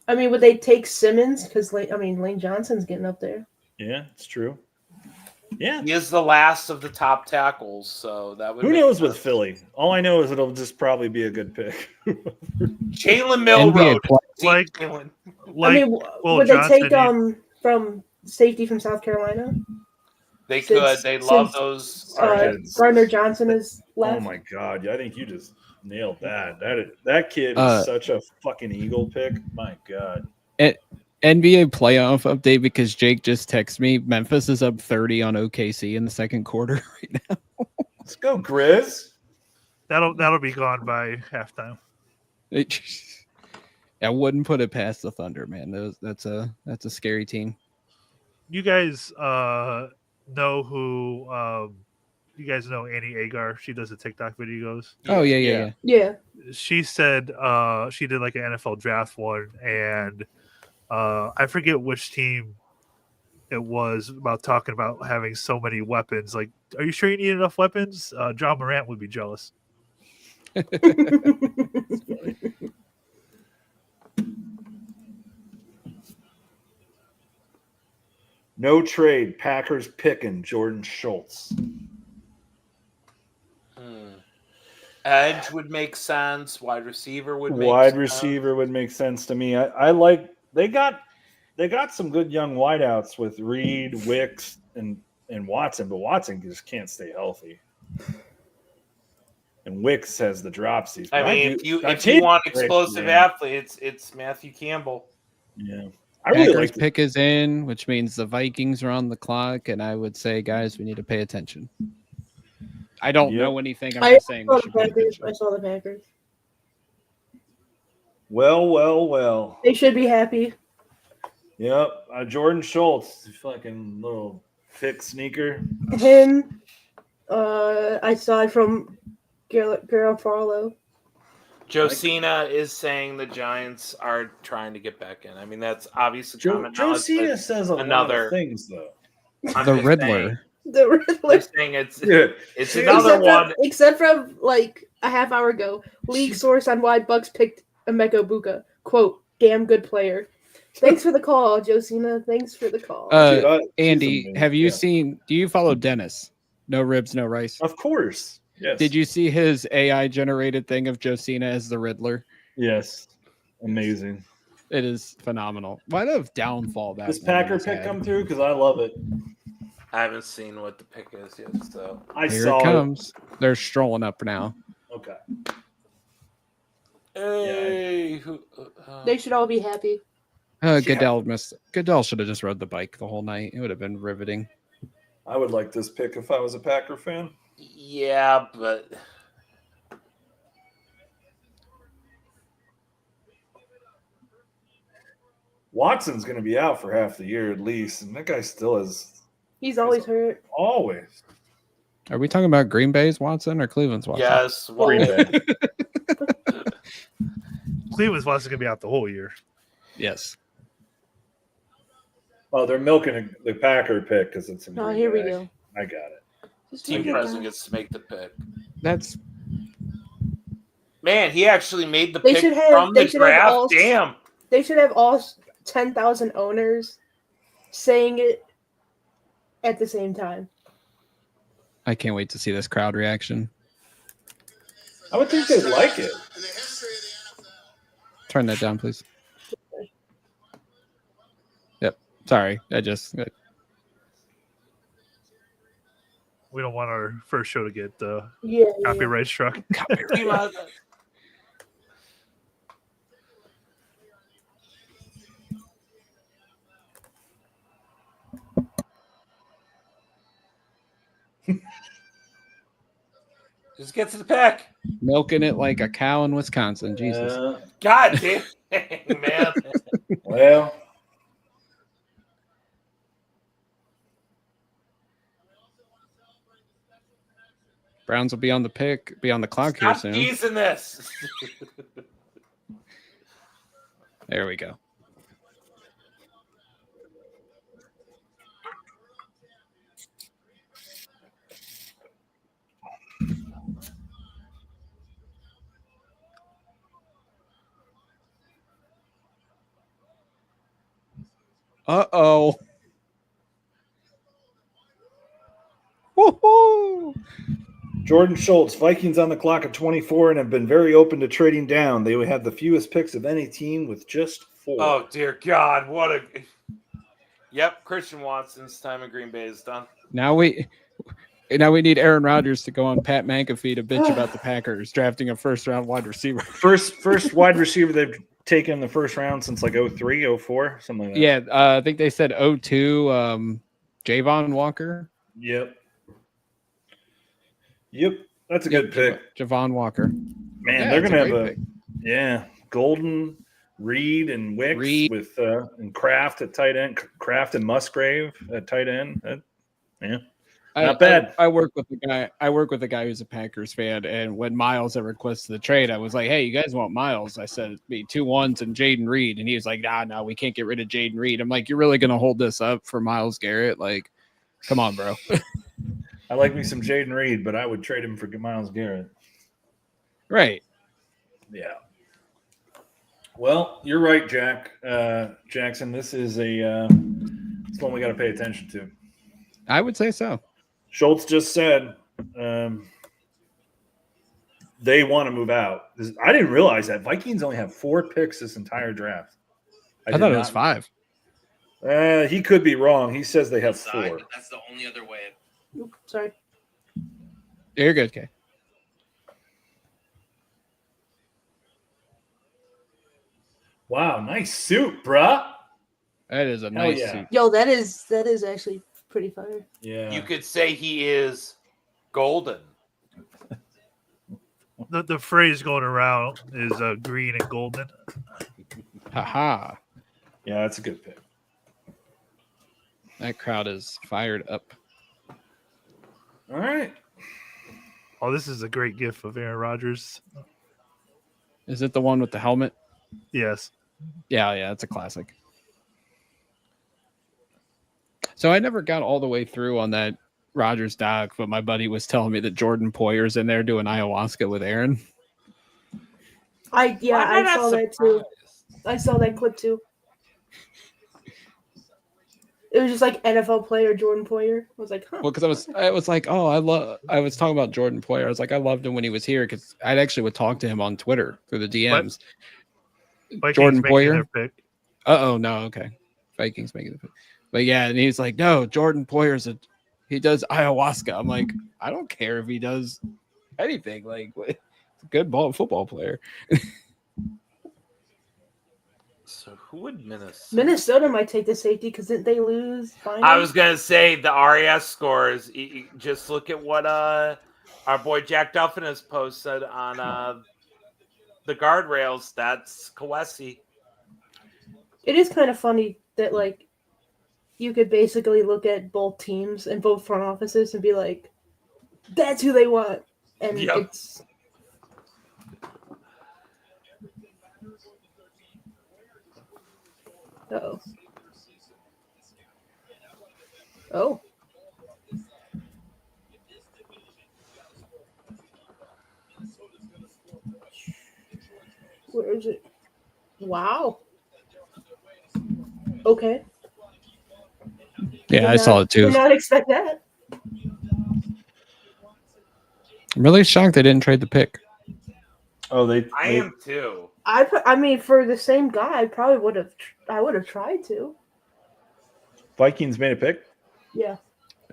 I mean, would they take Simmons? Because Lane Johnson's getting up there. Yeah, it's true. Yeah. He is the last of the top tackles, so that would. Who make knows sense. with Philly? All I know is it'll just probably be a good pick. Jalen NBA Milroe. play- Like, Jalen. like I mean, Will would Johnson, they take from safety from South Carolina? They Since- could. They love since, those. kids. Gardner Johnson is left. Oh my god! I think you just nailed that. That kid is such a fucking Eagle pick. My god. NBA playoff update because Jake just texted me. Memphis is up 30 on OKC in the second quarter right now. Let's go, Grizz. that'll be gone by halftime. I wouldn't put it past the Thunder, man. That's a scary team. You guys know who? You guys know Annie Agar? She does the TikTok videos. Oh yeah. Yeah. She said she did like an NFL draft one, and I forget which team it was about talking about having so many weapons. Like, are you sure you need enough weapons? John Morant would be jealous. No trade. Packers picking Jordan Schultz. Edge would make sense. Wide receiver would make Wide sense. receiver would make sense to me. I like they got some good young wideouts with Reed, Wicks, and Watson, but Watson just can't stay healthy. And Wicks has the dropsies. I But mean, do- if you want explosive yeah. athletes, it's Matthew Campbell. Yeah. I really Packers like the pick is in, which means the Vikings are on the clock, and I would say, guys, we need to pay attention. I don't know anything. I'm I just saying we saw the should pay Packers. attention. I saw the Packers. Well. They should be happy. Yep. Jordan Schultz, fucking little thick sneaker. Him. I saw it from Garofalo. Josina is saying the Giants are trying to get back in. I mean, that's obviously common knowledge, Josina but says a lot another- of things, though. I'm The just Riddler. The Riddler. Saying, saying it's Yeah. another one. Except from like a half hour ago, league source on why Bucks picked Emeka Buka. Quote, damn good player. Thanks for the call, Josina. Thanks for the call. She's Andy, amazing. have you Yeah. seen? Do you follow Dennis? No ribs, no rice. Of course. Yes. Did you see his AI generated thing of Josina as the Riddler? Yes. Amazing. It is phenomenal. What a downfall that Does woman Packer has pick had. come through? Because I love it. I haven't seen what the pick is yet, so I Here saw it comes. They're strolling up now. Okay. hey, They should all be happy. Goodell missed. Goodell should have just rode the bike the whole night. It would have been riveting. I would like this pick if I was a Packer fan. yeah, but Watson's going to be out for half the year at least, and that guy still is He's always hurt. always. Are we talking about Green Bay's Watson or Cleveland's Watson? yes, well, Green Bay. Cleveland's Watson's gonna be out the whole year. Yes. Oh, they're milking the Packer pick because it's in Oh, Green here we Bay. go. I got it. team president gets to make the pick. That's Man, he actually made the They pick should have- from they the should have draft. all- Damn. They should have all 10,000 owners saying it at the same time. I can't wait to see this crowd reaction. I would think they'd like it. Turn that down, please. Yep. Sorry. We don't want our first show to get Yeah. copyright struck. Just get to the pick. Milking it like a cow in Wisconsin. Jesus. God damn, man. Well, Browns will be on the clock here Stop soon. teasing this. There we go. Uh-oh. Woohoo! Jordan Schultz, Vikings on the clock at 24 and have been very open to trading down. They would have the fewest picks of any team with just 4. Oh dear God! What a. Yep, Christian Watson's time in Green Bay is done. Now we need Aaron Rodgers to go on Pat McAfee to bitch about the Packers drafting a first-round wide receiver. First wide receiver they've taken in the first round since like 03, 04, something like that. Yeah, I think they said 02, Javon Walker. Yep. That's a good pick. Javon Walker. Man, Yeah, they're it's gonna a have great pick. Golden, Reed, and Wicks with and Kraft at tight end. Kraft and Musgrave at tight end. Not bad. I work with the guy who's a Packers fan, and when Miles had requested the trade, I was like, "Hey, you guys want Miles?" I said, "It'd be 2 1s and Jaden Reed," and he was like, "No, we can't get rid of Jaden Reed." I'm like, "You're really gonna hold this up for Myles Garrett? Like, come on, bro." I like me some Jaden Reed, but I would trade him for Myles Garrett. Right. Yeah. Well, you're right, Jackson. This is it's one we got to pay attention to. I would say so. Schultz just said they want to move out. I didn't realize that Vikings only have 4 picks this entire draft. I thought it was 5. He could be wrong. He says they have 4. That's the only other way. Oop, sorry. You're good, Kay. Wow, nice suit, bruh. That is a nice yeah. suit. Yo, that is actually pretty fire. Yeah. You could say he is golden. The phrase going around is green and golden. Haha. Yeah, that's a good pick. That crowd is fired up. All right. Oh, this is a great gift of Aaron Rodgers. Is it the one with the helmet? Yes. Yeah, it's a classic. So I never got all the way through on that Rodgers doc, but my buddy was telling me that Jordan Poyer's in there doing ayahuasca with Aaron. I saw that too. I saw that clip too. It was just like NFL player Jordan Poyer. I was like, huh. Well, because I was like, oh, I was talking about Jordan Poyer. I was like, I loved him when he was here because I actually would talk to him on Twitter through the DMs. Vikings Jordan making Poyer? their pick. No, okay. Vikings making the pick. But yeah, and he's like, no, Jordan Poyer's he does ayahuasca. I'm like, I don't care if he does anything. Like, he's a good football player. So who would Minnesota? Minnesota might take the safety because didn't they lose? Finally? I was gonna say the RAS scores. Just look at what our boy Jack Duffin has posted on the guardrails. That's Kawesi. It is kind of funny that like you could basically look at both teams and both front offices and be like, "That's who they want," and Yep. it's. Uh-oh. Oh. Where is it? Wow. Okay. Yeah, I saw it too. Did not expect that. I'm really shocked they didn't trade the pick. Oh, I am too. I mean, for the same guy, I would have tried to. Vikings made a pick. Yeah.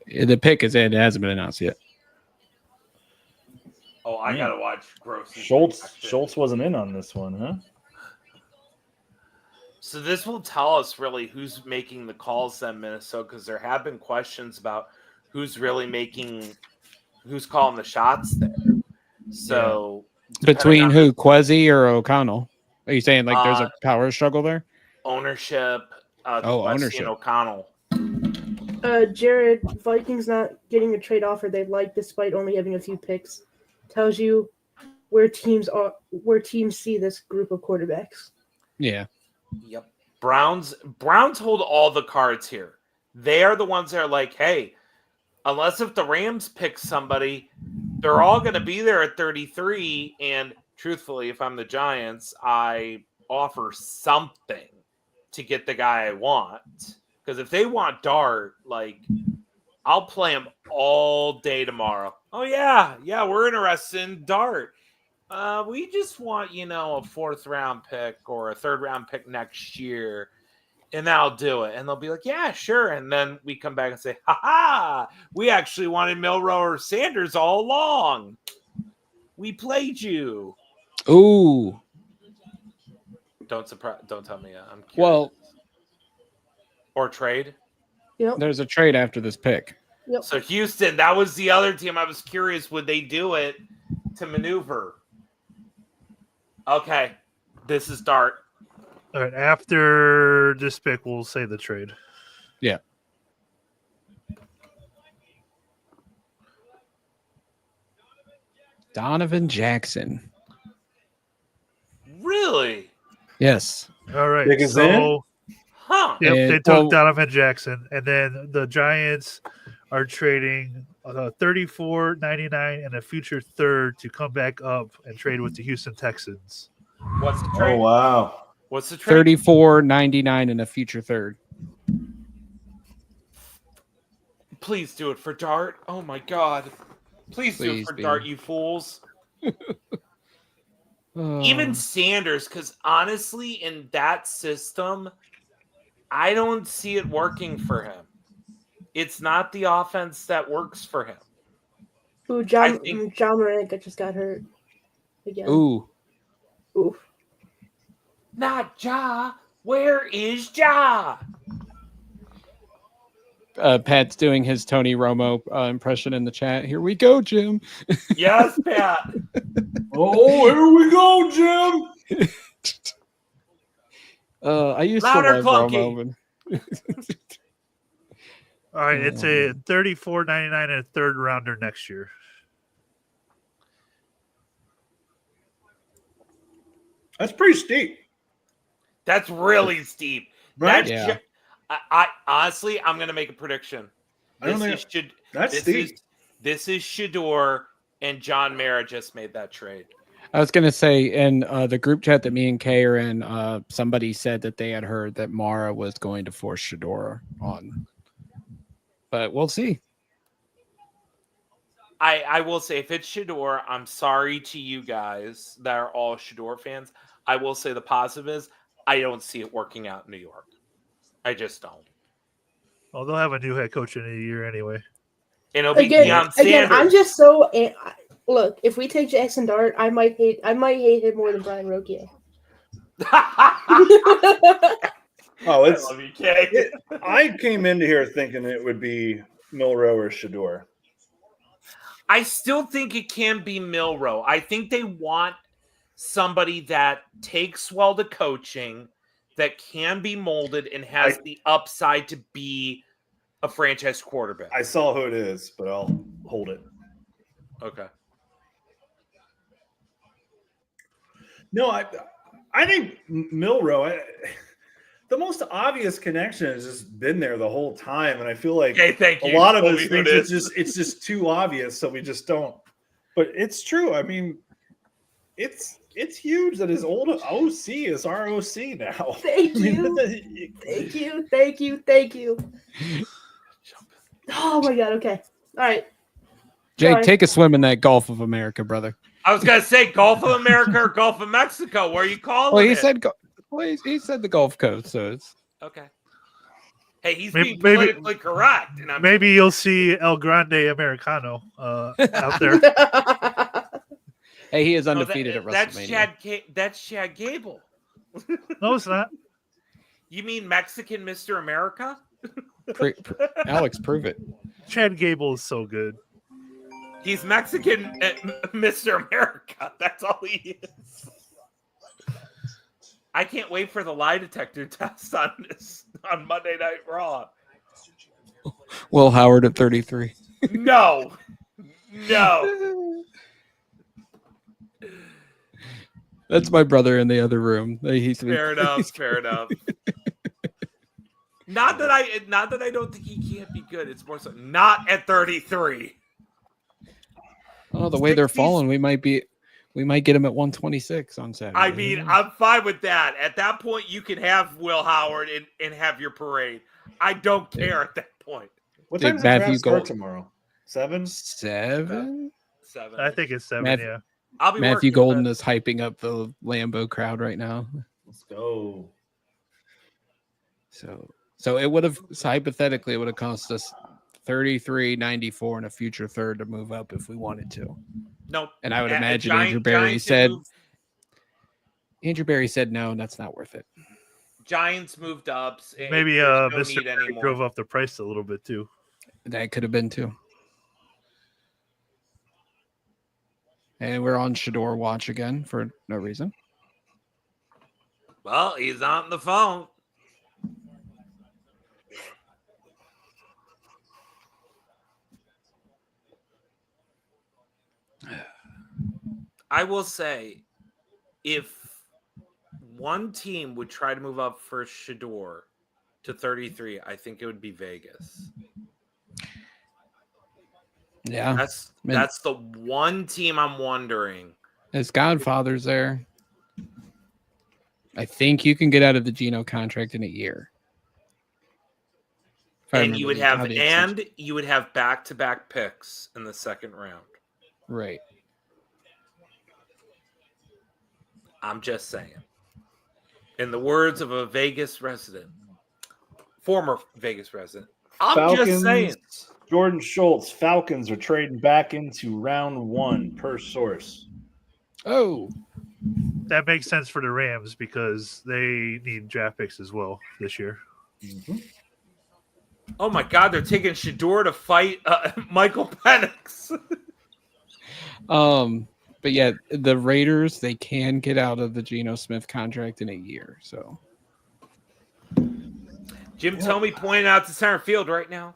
The pick is in. It hasn't been announced yet. Oh, I gotta watch Gross. Schultz wasn't in on this one, huh? So this will tell us really who's making the calls then, Minnesota, because there have been questions about who's calling the shots there. So Between who, Quezzy or O'Connell? Are you saying like there's a power struggle there? ownership, ownership. and O'Connell. Jared, Vikings not getting a trade offer they like despite only having a few picks tells you where teams see this group of quarterbacks. Yeah. Yep. Browns hold all the cards here. They are the ones that are like, hey, unless if the Rams pick somebody, they're all going to be there at 33. And truthfully, if I'm the Giants, I offer something to get the guy I want. Because if they want Dart, like, I'll play him all day tomorrow. Oh, yeah, we're interested in Dart. We just want, a fourth round pick or a third round pick next year. And I'll do it. And they'll be like, yeah, sure. And then we come back and say, ha, we actually wanted Milroe or Sanders all along. We played you. Ooh. Don't tell me. I'm curious. Well, or trade. Yep. there's a trade after this pick. Yep. So Houston, that was the other team. I was curious, would they do it to maneuver? Okay. This is Dart. All right, after this pick, we'll say the trade. Yeah. Donovan Jackson. Really? Yes. All right, Pick is so Huh. yep, And, they took well- Donovan Jackson, and then the Giants are trading 34.99 and a future third to come back up and trade with the Houston Texans. What's the trade? Oh wow. What's the trade? $34.99 and a future third. Please do it for Dart. Oh my God. Please do it Please for be. Dart, you fools. Oh. Even Sanders, because honestly, in that system, I don't see it working for him. It's not the offense that works for him. Ooh, I John think- Morant just got hurt again. Ooh. Oof. Not Ja. Where is Ja? Pat's doing his Tony Romo impression in the chat. Here we go, Jim. Yes, Pat. Oh, here we go, Jim. I used Louder, to love clunky. Romo. All right, it's Oh, a 34.99 and a third rounder next year. That's pretty steep. That's really steep. Right? That's Yeah. I honestly, I'm gonna make a prediction. I don't This think is that's this steep. is this is Shador and John Mara just made that trade. I was gonna say in the group chat that me and Kay are in, somebody said that they had heard that Mara was going to force Shador on, but we'll see. I will say if it's Shador, I'm sorry to you guys that are all Shador fans. I will say the positive is I don't see it working out in New York. I just don't. Well, they'll have a new head coach in a year anyway. And it'll be Again, Deion Sanders. I'm just so look. If we take Jackson Dart, I might hate him more than Brian Roquier. Oh, I it's. love you, Kay. I came into here thinking it would be Milroe or Shador. I still think it can be Milroe. I think they want somebody that takes well to coaching, that can be molded and has the upside to be a franchise quarterback. I saw who it is, but I'll hold it. Okay. No, I think Milroe. The most obvious connection has just been there the whole time, and I feel like Okay, thank you. a lot of Told us me who think it it's just too obvious, so we just don't. But it's true. I mean, it's huge that his old OC is our OC now. Thank I mean, you. Thank you. Oh my God. Okay. All right. Jake, Sorry. take a swim in that Gulf of America, brother. I was gonna say Gulf of America or Gulf of Mexico. Where are you calling Well, he it? said, he said the Gulf Coast, so it's Okay. Hey, he's Maybe- being politically correct, and I'm Maybe you'll see El Grande Americano out there. hey, he is No, undefeated at that's WrestleMania. That's Chad Gable. No, it's not. You mean Mexican Mr. America? Alex, prove it. Chad Gable is so good. He's Mexican Mr. America. That's all he is. I can't wait for the lie detector test on Monday Night Raw. Will Howard at 33. No. No. That's my brother in the other room. He's Fair enough. Fair enough. Not that I don't think he can't be good. It's more so not at 33. Oh, the way they're 60s. falling, we might get him at 126 on Saturday. I mean, I'm fine with that. At that point, you can have Will Howard and have your parade. I don't care at that point. What Dude, time does the Matthew draft start Gold- tomorrow? 7? 7. 7. I think it's 7. Matthew- Yeah. I'll be Matthew working, Golden but- is hyping up the Lambeau crowd right now. Let's go. So it would have hypothetically it would have cost us 33.94 and a future third to move up if we wanted to. Nope. And I would A- imagine Giant- Andrew Barry Giants said moved- Andrew Barry said no, that's not worth it. Giants moved up. Maybe There's no Mr. need Barry anymore. drove up the price a little bit too. That could have been too. And we're on Shador watch again for no reason. Well, he's on the phone. I will say, if one team would try to move up for Shador to 33, I think it would be Vegas. Yeah. That's the one team I'm wondering. His Godfather's there. I think you can get out of the Geno contract in a year. If I And you would remember have how the extension- you would have back-to-back picks in the second round. right. I'm just saying. In the words of a Vegas resident, former Vegas resident, I'm just saying. Jordan Schultz, Falcons are trading back into round 1 per source. Oh, That makes sense for the Rams because they need draft picks as well this year. Mm-hmm. Oh my God, they're taking Shador to fight Michael Penix. but yeah, the Raiders, they can get out of the Geno Smith contract in a year. So Jim Tomey pointing out to center field right now.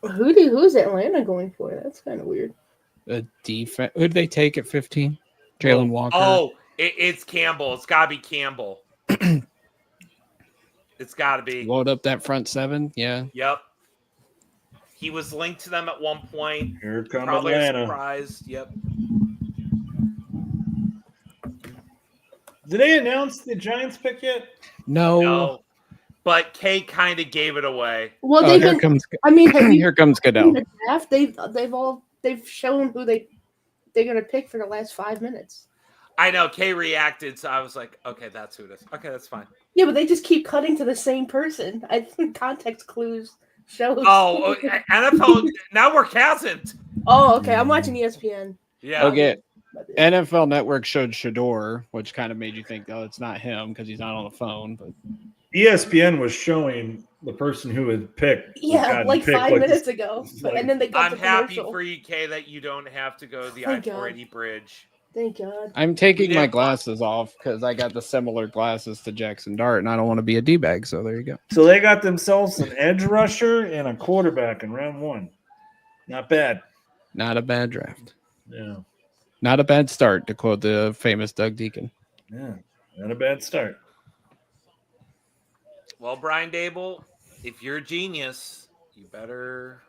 Who's Atlanta going for? That's kind of weird. the defense, who did they take at 15? Jalen Walker. Oh, it's Campbell. It's got to be Campbell. It's got to be. Load up that front seven. Yeah. Yep. He was linked to them at one point. Here come Probably a Atlanta. surprise. Yep. Did they announce the Giants pick yet? No. No. But Kay kind of gave it away. Well, Oh, they've here been. comes I mean, have you here comes seen Goodell. the draft? They've shown who they're gonna pick for the last 5 minutes. I know Kay reacted, so I was like, okay, that's who it is. Okay, that's fine. Yeah, but they just keep cutting to the same person. I think context clues shows. Oh, NFL Network hasn't. Oh, okay. I'm watching ESPN. Yeah. Okay. NFL Network showed Shador, which kind of made you think, oh, it's not him because he's not on the phone. But ESPN was showing the person who had picked. Yeah, gotten like picked, 5 minutes ago. like- And then they got I'm the happy commercial. for you, Kay, that you don't have to go to the Thank I-480 bridge. Thank God. I'm taking Yeah. my glasses off because I got the similar glasses to Jackson Dart, and I don't want to be a D-bag. So there you go. So they got themselves an edge rusher and a quarterback in round 1. Not bad. Not a bad draft. Yeah. Not a bad start, to quote the famous Doug Deacon. Yeah. Not a bad start. Well, Brian Dable, if you're a genius, you better.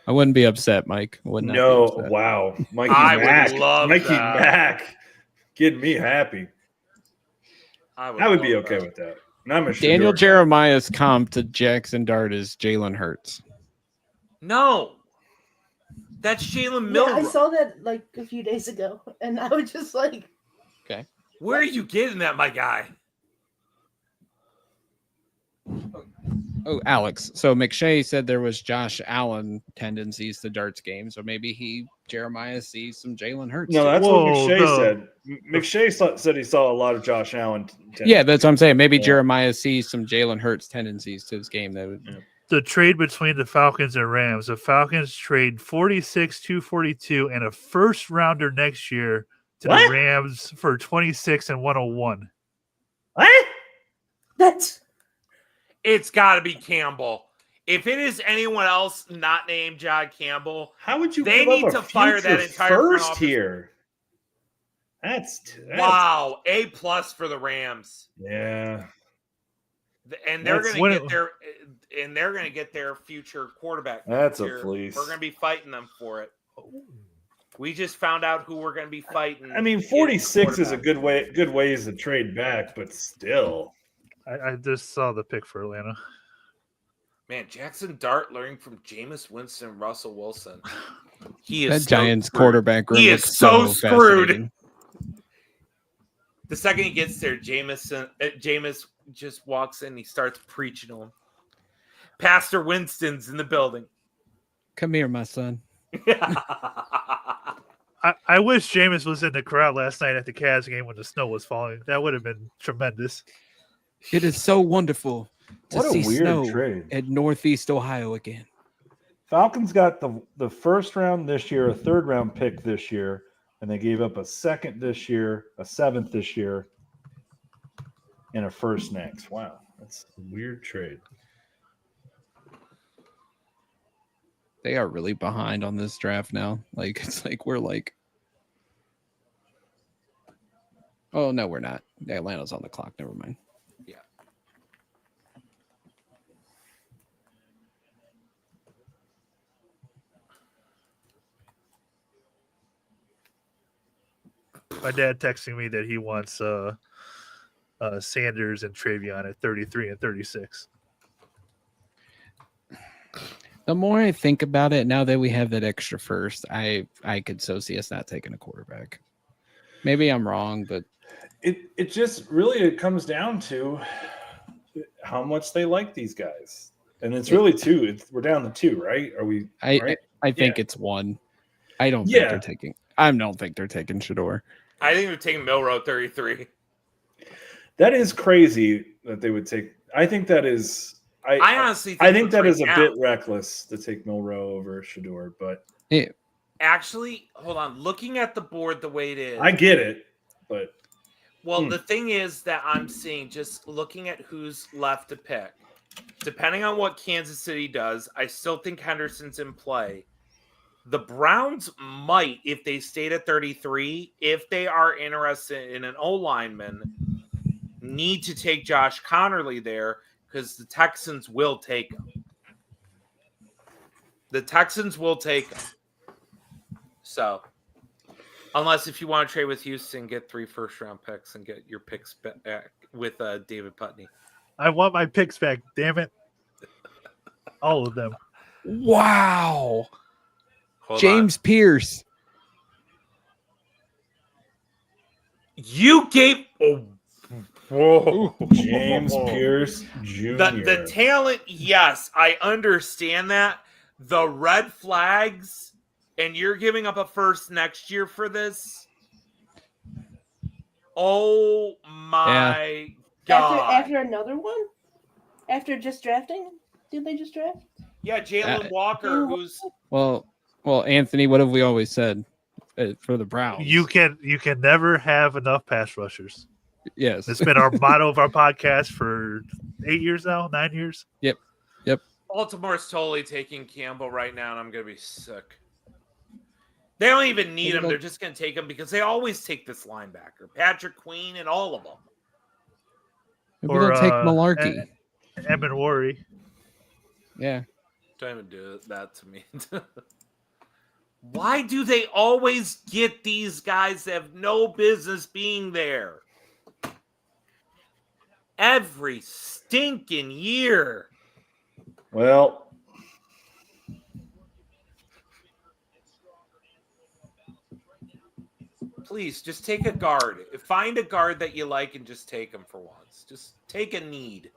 I wouldn't be upset, Mike. I would not be No, upset. wow. Mikey I would Mack. love Mikey that. Mack. Getting me happy. I would be love okay that. with that. And I'm a Daniel Shador guy. Jeremiah's comp to Jackson Dart is Jalen Hurts. No. That's Jalen Yeah, Miller. I saw that like a few days ago, and I was just like, Where are you getting that, my guy? Oh, Alex. So McShay said there was Josh Allen tendencies to Dart's game. So maybe Jeremiah sees some Jalen Hurts. No, too. that's Whoa, what McShay no. said. McShay said he saw a lot of Josh Allen. Yeah, that's what I'm saying. Maybe Yeah. Jeremiah sees some Jalen Hurts tendencies to his game. That would, The trade between the Falcons and Rams. The Falcons trade 46, 242, and a first rounder next year to What? the Rams for 26 and 101. What? that's It's got to be Campbell. If it is anyone else not named John Campbell, How would you they give need up to a fire that future entire front first office. here? That's Wow, A+ for the Rams. Yeah. And they're That's- going to get their future quarterback. That's a next year. fleece. We're going to be fighting them for it. We just found out who we're going to be fighting. I mean, to get 46 is a quarterback. good ways to trade back, but still. I just saw the pick for Atlanta. Man, Jackson Dart learning from Jameis Winston and Russell Wilson. He is That Giants screwed. quarterback room He looks is so screwed. fascinating. The second he gets there, Jameis just walks in. He starts preaching to him. Pastor Winston's in the building. Come here, my son. I wish Jameis was in the crowd last night at the Cavs game when the snow was falling. That would have been tremendous. It is so wonderful to What a see weird snow trade. at Northeast Ohio again. Falcons got the first round this year, a third round pick this year, and they gave up a second this year, a seventh this year, and a first next. Wow, that's a weird trade. They are really behind on this draft now. Like, it's like we're like, oh no, we're not. Atlanta's on the clock. Never mind. Yeah. My dad texting me that he wants Sanders and Travion at 33 and 36. The more I think about it, now that we have that extra first, I could so see us not taking a quarterback. Maybe I'm wrong, but It just really it comes down to how much they like these guys, and it's really two. We're down to two, right? Are we? Right? I think it's one. I don't think Yeah. they're taking. I don't think they're taking Shador. I think they're taking Milrow 33. That is crazy that they would take. I think that is. I honestly think I think that right is a now- bit reckless to take Milrow over Shador, but Actually, hold on. Looking at the board the way it is. I get it. But Well, the thing is that I'm seeing, just looking at who's left to pick, depending on what Kansas City does, I still think Henderson's in play. The Browns might, if they stayed at 33, if they are interested in an O-lineman, need to take Josh Connerly there because the Texans will take him. The Texans will take him. So, unless if you want to trade with Houston, get 3 first-round picks and get your picks back with David Putney. I want my picks back, damn it. All of them. Wow, Hold James Pierce. You gave whoa James Pierce Jr. the talent, yes, I understand that. The red flags, and you're giving up a first next year for this. Oh my god! After another one? After just drafting? Did they just draft? Yeah, Jalen Walker, who's Well, Anthony, what have we always said for the Browns? You can never have enough pass rushers. Yes, It's been our motto of our podcast for 8 years now, 9 years. Yep. Baltimore's totally taking Campbell right now, and I'm gonna be sick. They don't even need him; they're just gonna take him because they always take this linebacker, Patrick Queen, and all of them. Maybe they'll take Malarkey. Evan Worry. Yeah. Don't even do that to me. Why do they always get these guys that have no business being there? Every stinking year. Well, Please, just take a guard. Find a guard that you like and just take him for once. Just take a need.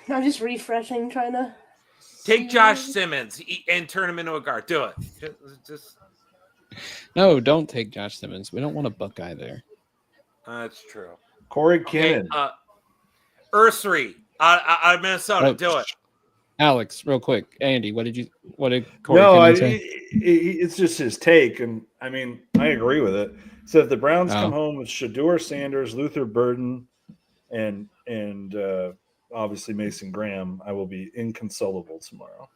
I'm just refreshing, trying to Take Josh Simmons and turn him into a guard. Do it. Just No, don't take Josh Simmons. We don't want a Buckeye there. That's true. Corey Okay, Kinnan. Ursary out of Minnesota. Oh, Do it. Alex, real quick. Andy, what did Corey No, Kinnan say? it's just his take, and I mean, I agree with it. So if the Browns Oh. come home with Shador Sanders, Luther Burden, and obviously Mason Graham, I will be inconsolable tomorrow.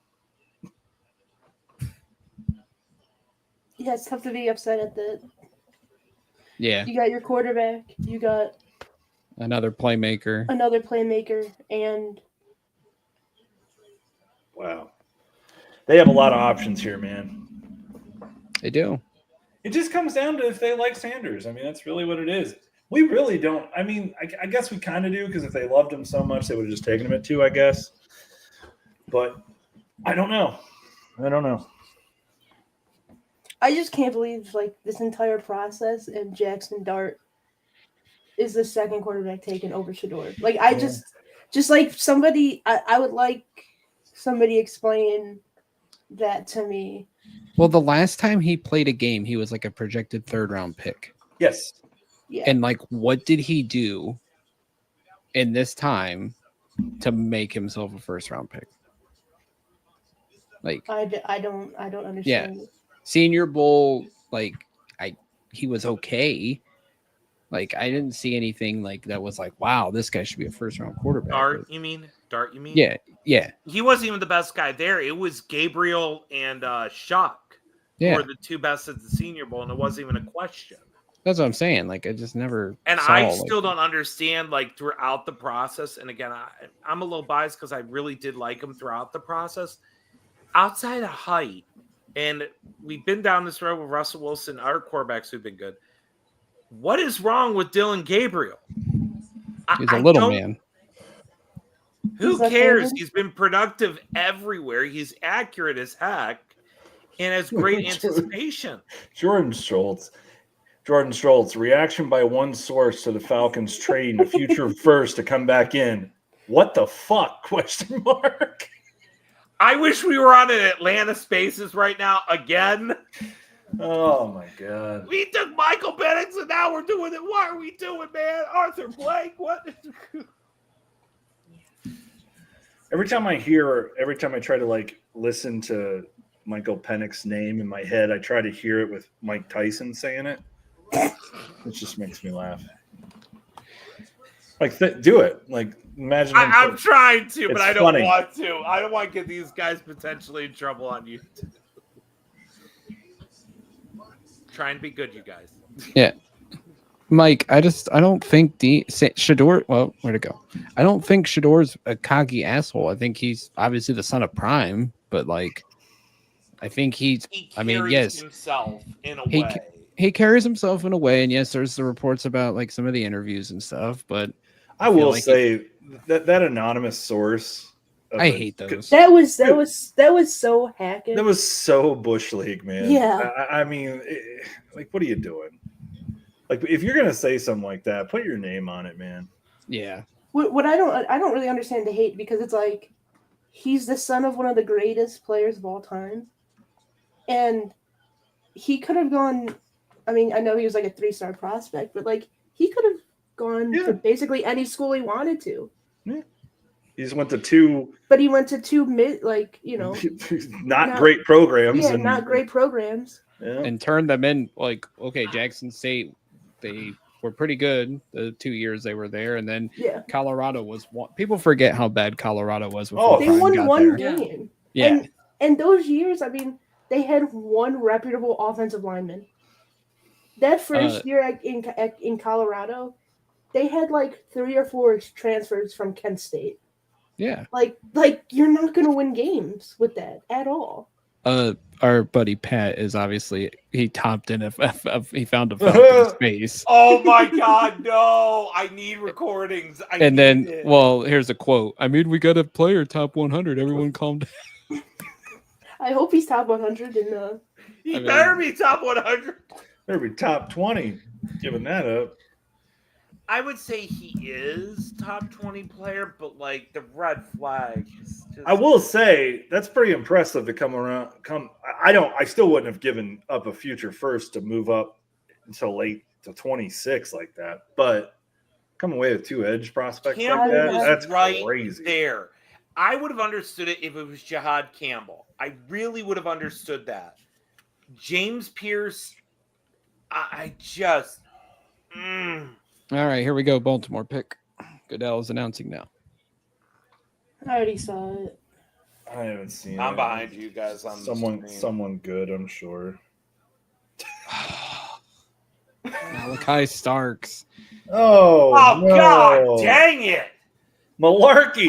Yeah, it's tough to be upset at that. Yeah, You got your quarterback, you got another playmaker. another playmaker, and Wow. They have a lot of options here, man. They do. It just comes down to if they like Sanders. I mean, that's really what it is. We really don't. I mean, I guess we kind of do, because if they loved him so much, they would have just taken him at 2, I guess. But I don't know. I just can't believe like this entire process and Jackson Dart is the second quarterback taken over Shador. Like I Yeah. just like somebody I would like somebody explain that to me. Well, the last time he played a game, he was like a projected 3rd-round pick. Yes. Yeah. And like, what did he do in this time to make himself a 1st-round pick? Like, I don't understand. it. Senior Bowl, like he was okay. Like, I didn't see anything like that was like, wow, this guy should be a 1st-round quarterback. Dart, you mean? Yeah. He wasn't even the best guy there. It was Gabriel and Shock who Yeah. were the 2 best at the Senior Bowl, and it wasn't even a question. That's what I'm saying. Like, I just never And saw, I like, still don't understand, like, throughout the process. And again, I'm a little biased because I really did like him throughout the process. Outside of height, and we've been down this road with Russell Wilson, our quarterbacks who've been good. What is wrong with Dylan Gabriel? he's a little man. Who He's cares? left-handed? He's been productive everywhere. He's accurate as heck and has great anticipation. Jordan Schultz, reaction by one source to the Falcons trading a future first to come back in. What the fuck? Question mark. I wish we were on an Atlanta Spaces right now again. Oh my god. We took Michael Penix and now we're doing it. What are we doing, man? Arthur Blank, what? Every time I try to like listen to Michael Penix's name in my head, I try to hear it with Mike Tyson saying it. It just makes me laugh. Like, do it. Like, imagine. I'm trying to, but It's I don't funny. want to. I don't want to get these guys potentially in trouble on YouTube. Try and be good, you guys. Yeah. Mike, I don't think Shador. Well, where'd it go? I don't think Shador's a cocky asshole. I think he's obviously the son of Prime, but like, I think he's. He I mean, carries yes, himself in a he way. he carries himself in a way, and yes, there's the reports about like some of the interviews and stuff. But I will like say that anonymous source. I hate those. That was so hacking. That was so Bush League, man. Yeah. I mean, like, what are you doing? Like, if you're gonna say something like that, put your name on it, man. Yeah. What I don't really understand the hate, because it's like he's the son of one of the greatest players of all time, and he could have gone. I mean, I know he was like a 3-star prospect, but like he could have gone to basically any school he wanted to. Yeah. He just went to 2, but he went to 2 not great programs. Yeah, not great programs. Yeah. And turned them in. Like, okay, Jackson State, they were pretty good the 2 years they were there, and then Colorado was one. People forget how bad Colorado was. Before They Prime won got one there. game. Yeah, and those years, I mean, they had one reputable offensive lineman. That first year in Colorado, they had like 3 or 4 transfers from Kent State. yeah. Like you're not going to win games with that at all. Our buddy Pat is obviously he topped in he found a Falcon space. Oh my God, no! I need recordings. Well, here's a quote. I mean, we got a player top 100. Everyone calm down. I hope he's top 100 in the. He better be top 100. Better be top 20. Giving that up. I would say he is top 20 player, but like the red flag. I will say that's pretty impressive to come around. I still wouldn't have given up a future first to move up until late to 26 like that. But come away with 2 edge prospects like that, that's right crazy. There, I would have understood it if it was Jihad Campbell. I really would have understood that. James Pierce, I just. All right, here we go. Baltimore pick. Goodell is announcing now. I already saw it. I haven't seen I'm it. behind you guys on the screen. Someone good, I'm sure. Malachi Starks. Oh, no. God dang it! Malarkey.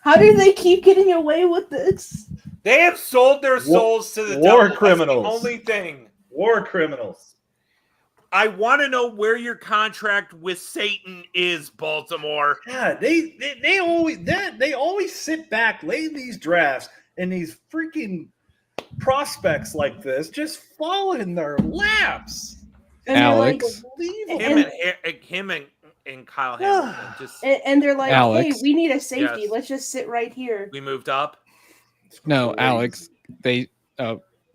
How do they keep getting away with this? They have sold their souls to the war devil. criminals. That's the only thing. War criminals. I want to know where your contract with Satan is, Baltimore. Yeah, they always sit back, lay these drafts, and these freaking prospects like this just fall in their laps. And they're Alex. like, Him and Kyle Hamilton just and they're like, Alex. hey, we need a safety. Yes. Let's just sit right here. we moved up. No, Crazy. Alex. They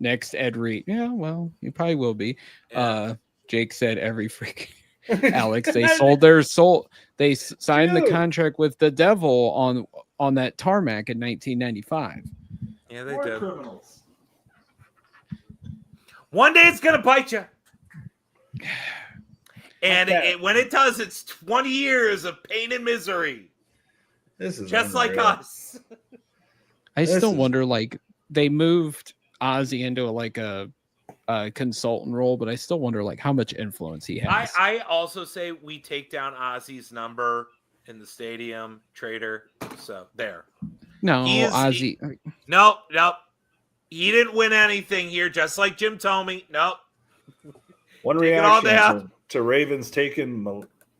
next Ed Reed. Yeah, well, you probably will be. Yeah. Jake said every freaking Alex. They sold their soul. They signed the Dude. contract with the devil on that tarmac in 1995. Yeah, they War did. criminals. One day it's gonna bite you. And Okay. when it does, it's 20 years of pain and misery, This is just like unreal. us. I This still is- wonder, like, they moved Ozzy into a consultant role, but I still wonder, like, how much influence he has. I also say we take down Ozzy's number in the stadium, Trader. So there. no, he is- Ozzy. Nope. He didn't win anything here, just like Jim Tomey. Nope. One Take it all reaction down. to Ravens taking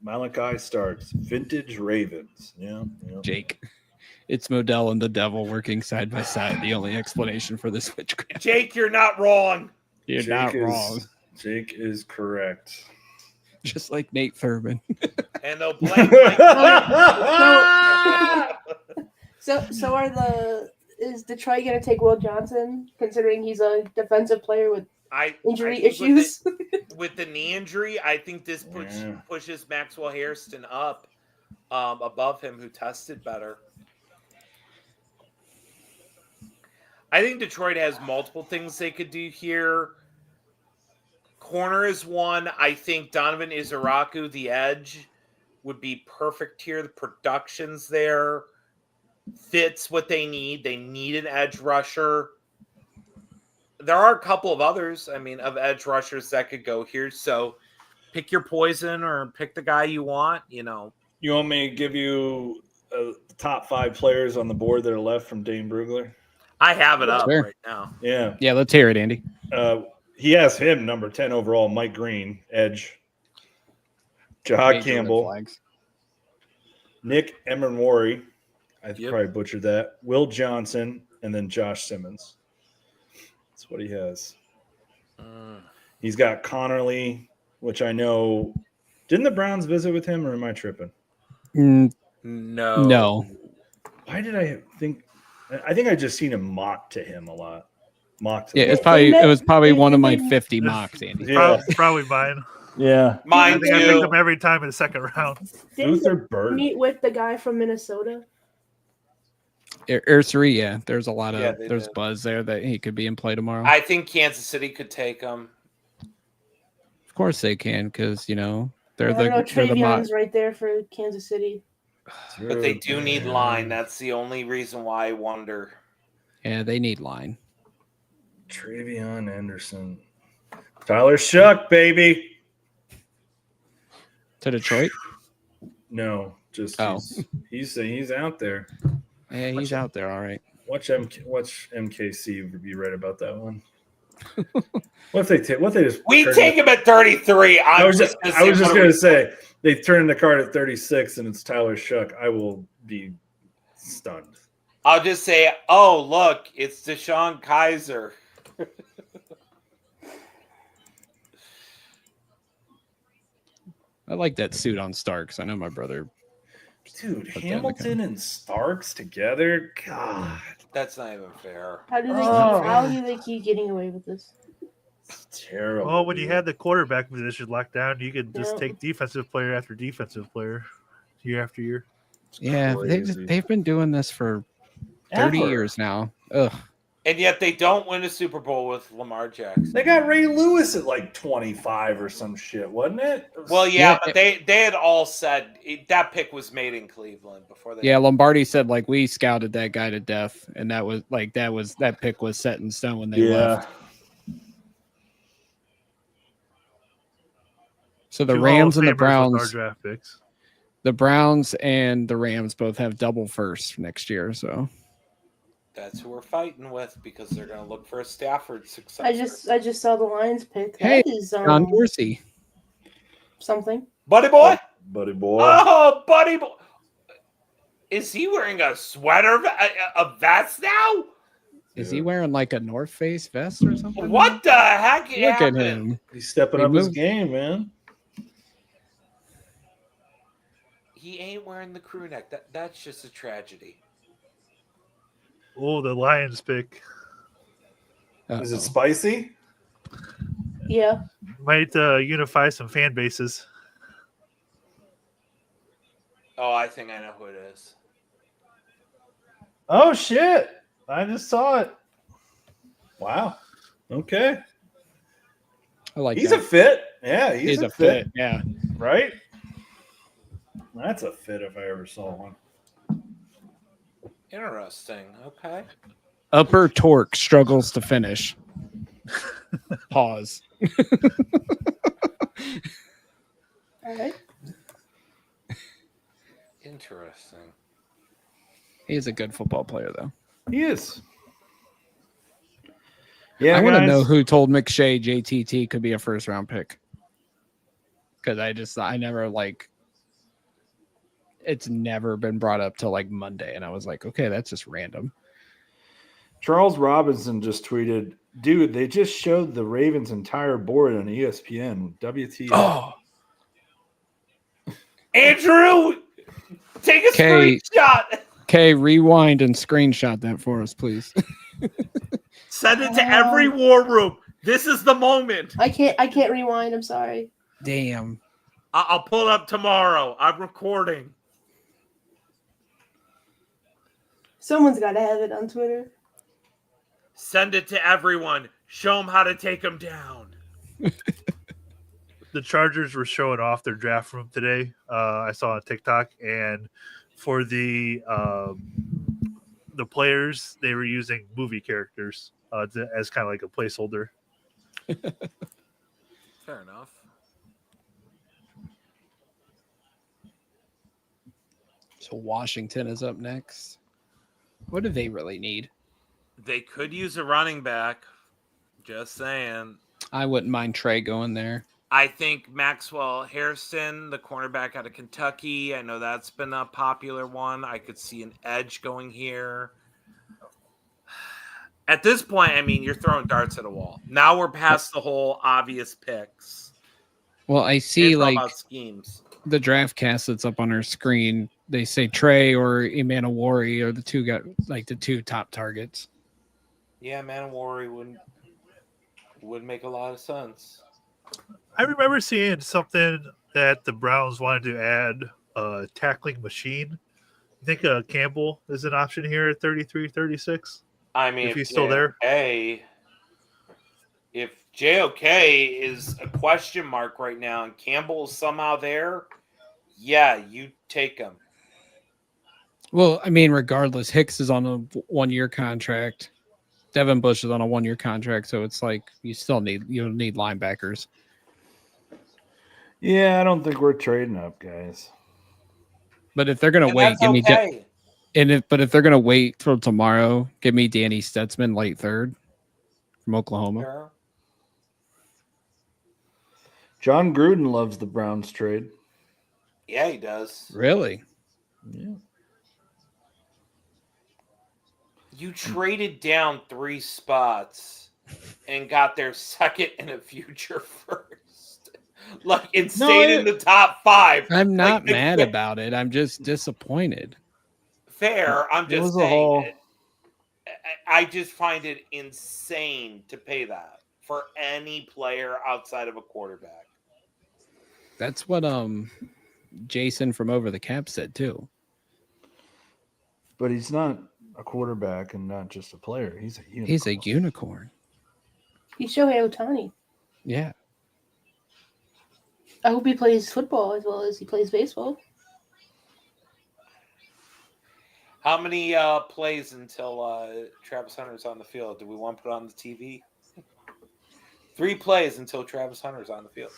Malachi Starks. Vintage Ravens. Yeah. Jake. It's Modell and the devil working side by side. The only explanation for this witchcraft. Jake, you're not wrong. You're Jake not is- wrong. Jake is correct. Just like Nate Thurman. And they'll blame So is Detroit going to take Will Johnson, considering he's a defensive player with injury think issues? With the knee injury, I think this pushes Maxwell Hairston up above him, who tested better. I think Detroit has multiple things they could do here. Corner is one. I think Donovan Izaraku, the edge, would be perfect here. The production's there. Fits what they need. They need an edge rusher. There are a couple of others, of edge rushers that could go here. So pick your poison or pick the guy you want, You want me to give you the top 5 players on the board that are left from Dane Brugler? I have it up Sure. right now. Yeah. Yeah, let's hear it, Andy. He has him number 10 overall, Mike Green, edge. Jahad Major red Campbell, flags. Nick Emenwari, I Yep. probably butchered that, Will Johnson, and then Josh Simmons. That's what he has. He's got Connerly, which I know. Didn't the Browns visit with him, or am I tripping? No. Why did I think? I think I just seen him mock to him a lot. Mock to Yeah, him. it was probably one of my 50 mocks, Andy. Yeah. Probably mine. Yeah. I Mine think I picked too. him every time in the second round. Didn't Luther they Bird. meet with the guy from Minnesota? Ursery, yeah. There's a lot of Yeah, they there's did. buzz there that he could be in play tomorrow. I think Kansas City could take him. Of course they can, because they're I don't know. they're the mock. Travion's right there for Kansas City. But they do need line. That's the only reason why I wonder. Yeah, they need line. Travion Anderson. Tyler Shuck, baby. To Detroit? No, just Oh. he's out there. Yeah, he's out there, all right. Watch MKC be right about that one. What if they just We turn take him at 33. I was just gonna gonna say they turn the card at 36 and it's Tyler Shuck. I will be stunned. I'll just say, oh look, it's Deshaun Kaiser. I like that suit on Starks. I know my brother. Dude, Put that in the Hamilton and Starks together. God, That's not even fair. How do they keep getting away with this? it's terrible. Well, when you dude. had the quarterback position locked down, you could just Yeah. take defensive player after defensive player year after year. It's Yeah, crazy. they've been doing this for 30 Ever. years now. Ugh. And yet they don't win a Super Bowl with Lamar Jackson. They got Ray Lewis at like 25 or some shit, wasn't it? Well, yeah, but they had all said that pick was made in Cleveland before they. Yeah, Lombardi said like we scouted that guy to death, and that pick was set in stone when they left. So the Two Rams Hall and of the Famers with our Browns, draft picks. the Browns and the Rams both have double first next year. So That's who we're fighting with because they're going to look for a Stafford successor. I just saw the Lions pick. Hey, That is John Dorsey. something. Buddy boy. Buddy boy. Oh, buddy boy. Is he wearing a sweater, a vest now? Is he wearing like a North Face vest or something? What the heck? Look at happened? him. He's stepping He up his moved. game, man. He ain't wearing the crew neck. That's just a tragedy. Oh, the Lions pick Is it spicy? Yeah. might unify some fan bases. Oh, I think I know who it is. Oh shit! I just saw it. Wow. Okay. I like He's that. a fit. Yeah, He's a fit. Yeah. Right? That's a fit if I ever saw one. Interesting. Okay. Upper torque struggles to finish. Pause. All right. Interesting. He's a good football player, though. He is. Yeah, I want to guys. know who told McShay JTT could be a first round pick. Because I never it's never been brought up till like Monday. And I was like, okay, that's just random. Charles Robinson just tweeted, dude, they just showed the Ravens' entire board on ESPN. WTF. Oh, Andrew, take a Okay. screenshot. okay. Rewind and screenshot that for us, please. Send it to every war room. This is the moment. I can't rewind. I'm sorry. Damn. I'll pull it up tomorrow. I'm recording. Someone's got to have it on Twitter. Send it to everyone. Show them how to take them down. The Chargers were showing off their draft room today. I saw on TikTok, and for the players, they were using movie characters as kind of like a placeholder. Fair enough. So Washington is up next. What do they really need? They could use a running back. Just saying. I wouldn't mind Trey going there. I think Maxwell Harrison, the cornerback out of Kentucky, I know that's been a popular one. I could see an edge going here. At this point, I mean, you're throwing darts at a wall. Now we're past the whole obvious picks. Well, I see It's all like about schemes. the draft cast that's up on our screen. They say Trey or Emanawari are the two top targets. Yeah, Manowari would make a lot of sense. I remember seeing something that the Browns wanted to add a tackling machine. I think Campbell is an option here at 33, 36. I mean, If he's still there. If JOK is a question mark right now and Campbell is somehow there, yeah, you take him. Well, I mean, regardless, Hicks is on a 1-year contract. Devin Bush is on a 1-year contract, so it's like you need linebackers. Yeah, I don't think we're trading up, guys. But if they're gonna And wait, that's give me okay. if they're gonna wait till tomorrow, give me Danny Stutzman late third from Oklahoma. Sure. John Gruden loves the Browns trade. Yeah, he does. Really? Yeah. You traded down 3 spots and got their second and a future first. Like, it stayed in the top 5. I'm not Like, mad about it. I'm just disappointed. Fair. I'm It just was a saying. whole- I just find it insane to pay that for any player outside of a quarterback. That's what Jason from Over the Cap said too. But he's not a quarterback and not just a player. He's a unicorn. He's a unicorn. He's Shohei Ohtani. Yeah. I hope he plays football as well as he plays baseball. How many plays until Travis Hunter's on the field? Do we want to put on the TV? 3 plays until Travis Hunter's on the field.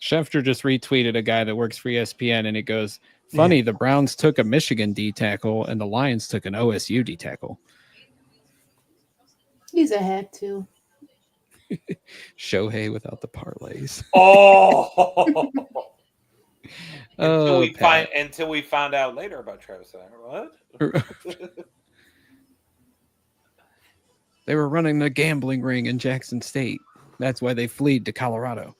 Schefter just retweeted a guy that works for ESPN, and it goes, funny, the Browns took a Michigan D tackle and the Lions took an OSU D tackle. He's a hack too. Shohei without the parlays. Oh! Oh, until we found out later about Travis Hunter. What? They were running a gambling ring in Jackson State. That's why they fled to Colorado.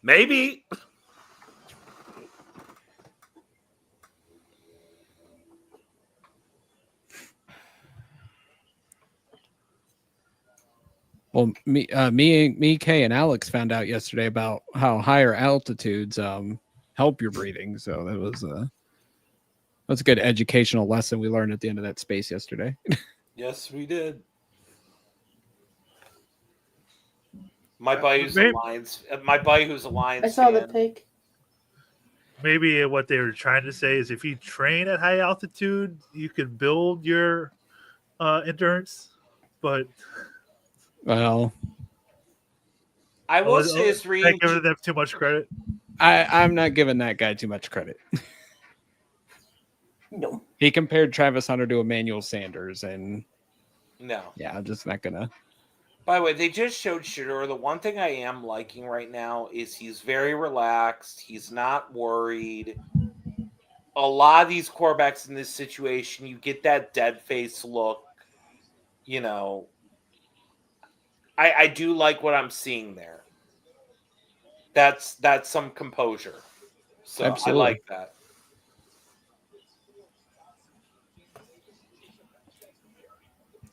Maybe. Well, me, Kay, and Alex found out yesterday about how higher altitudes help your breathing. So that's a good educational lesson we learned at the end of that space yesterday. Yes, we did. My buddy who's a Lions. I saw the pic. Maybe what they were trying to say is if you train at high altitude, you can build your endurance. But Well, I will say it's not giving them too much credit. I'm not giving that guy too much credit. No. He compared Travis Hunter to Emmanuel Sanders, and no. Yeah, I'm just not gonna. By the way, they just showed Shedeur. The one thing I am liking right now is he's very relaxed. He's not worried. A lot of these quarterbacks in this situation, you get that dead face look. You know, I do like what I'm seeing there. That's some composure. So Absolutely. I like that.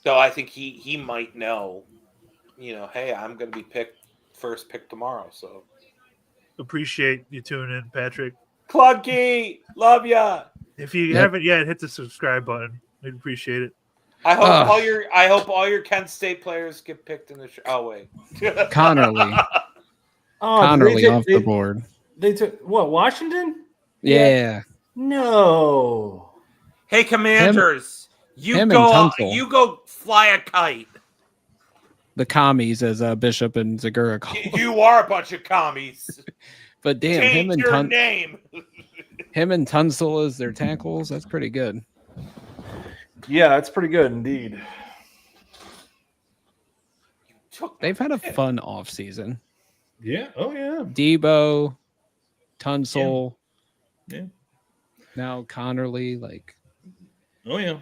So I think he might know, you know, hey, I'm going to be first pick tomorrow. So Appreciate you tuning in, Patrick. Clunky, love ya. If you haven't yet, hit the subscribe button. We'd appreciate it. I hope all your Kent State players get picked in the show. Oh wait, Connerly. Oh, Connerly off the board. They took what? Washington? Yeah. No. Hey, Commanders, him and Tunsil. you go fly a kite. The commies, as Bishop and Zagura call them. You are a bunch of commies. But damn, Change your name. Him and Tunsil as their tackles. That's pretty good. Yeah, that's pretty good indeed. They've had a fun off season. Yeah. Oh yeah. Debo, Tunsil. Yeah. Now Connerly, like. Oh yeah.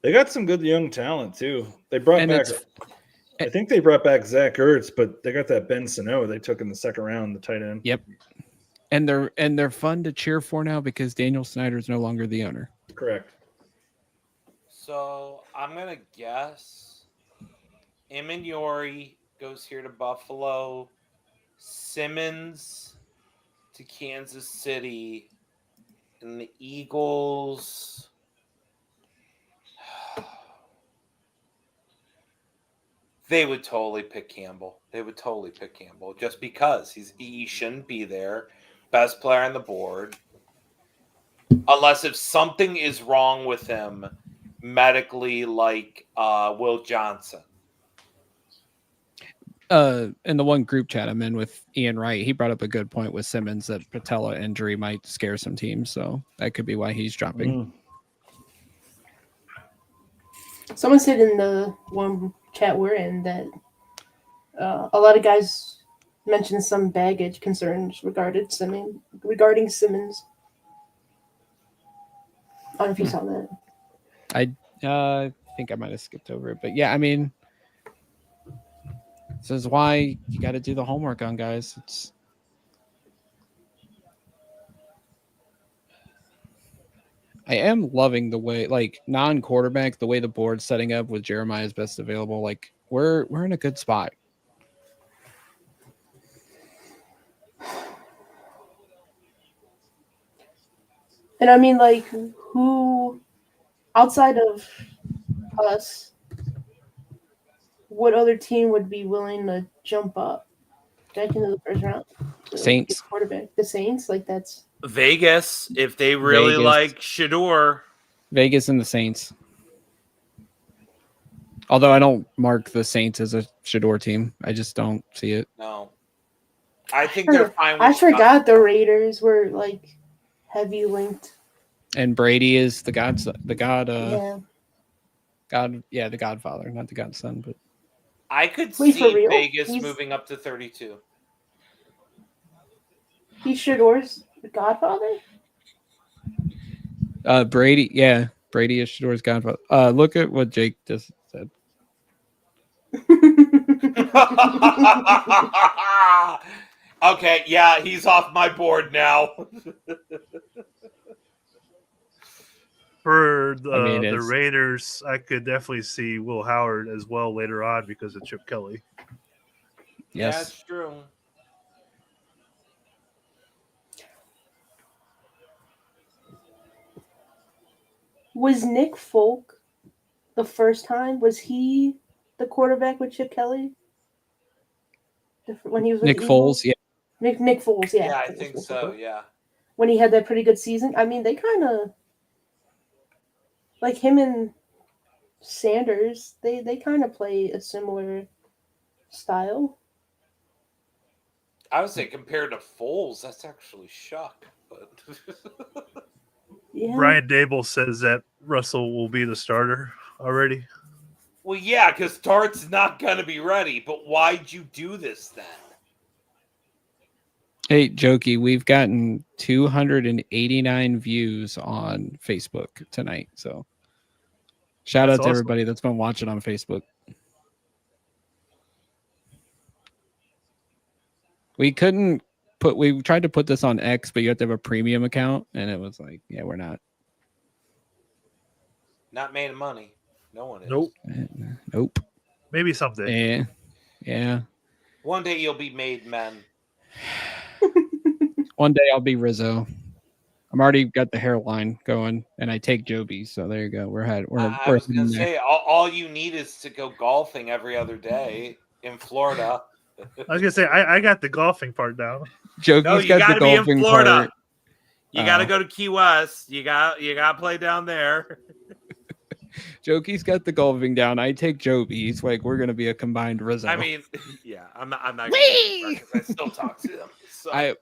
They got some good young talent too. They brought back. I think they brought back Zach Ertz, but they got that Ben Sano they took in the second round, the tight end. Yep. And they're fun to cheer for now because Daniel Snyder is no longer the owner. Correct. So I'm gonna guess Imanari goes here to Buffalo, Simmons to Kansas City, and the Eagles. They would totally pick Campbell. Just because he shouldn't be there. Best player on the board. Unless if something is wrong with him medically, like Will Johnson. In the one group chat I'm in with Ian Wright, he brought up a good point with Simmons that patella injury might scare some teams, so that could be why he's dropping. Someone said in the one chat we're in that a lot of guys mentioned some baggage concerns regarding Simmons. I don't know if you saw that. I think I might have skipped over it, but yeah, I mean, this is why you got to do the homework on guys. I am loving the way, like, non-quarterback, the way the board's setting up with Jeremiah's best available. Like, we're in a good spot. And I mean, like, who outside of us, what other team would be willing to jump up back into the first round to get Saints. quarterback? The Saints, like that's Vegas, if they really Vegas. like Shador. Vegas and the Saints. Although I don't mark the Saints as a Shador team. I just don't see it. No. I think they're fine with I forgot the Raiders were like heavy linked. And Brady is the god, the Godfather, not the Godson, but I could Wait, for see real? Vegas He's- moving up to 32. He's Shador's Godfather. Brady, Brady is Shador's Godfather. Look at what Jake just said. Okay, yeah, he's off my board now. For the, I mean, the it's- Raiders, I could definitely see Will Howard as well later on because of Chip Kelly. Yeah, Yes. it's true. Was Nick Folk the first time? Was he the quarterback with Chip Kelly? When he was with Nick the Foles, Eagles? yeah. Nick Foles, yeah. Yeah, I think so, yeah. When he had that pretty good season. I mean, they kind of like him and Sanders. They kind of play a similar style. I would say compared to Foles, that's actually shock. But Yeah. Brian Dable says that Russell will be the starter already. well, yeah, because Tart's not going to be ready. But why'd you do this then? Hey, Jokey, we've gotten 289 views on Facebook tonight. So shout That's out to awesome. everybody that's been watching on Facebook. We tried to put this on X, but you have to have a premium account, and it was like, yeah, we're not. Not made of money. No one is. Nope. Nope. Maybe someday. Yeah. One day you'll be made men. One day I'll be Rizzo. I'm already got the hairline going, and I take Joby. So there you go. I was going to say, all you need is to go golfing every other day in Florida. I was gonna say I got the golfing part down. Joky's No, you got got the to be in golfing Florida. part. You got to go to Key West. You got to play down there. Jokey's got the golfing down. I take Joby. He's like, we're gonna be a combined Rizzo. I mean, yeah, I'm not gonna I still talk to them. So.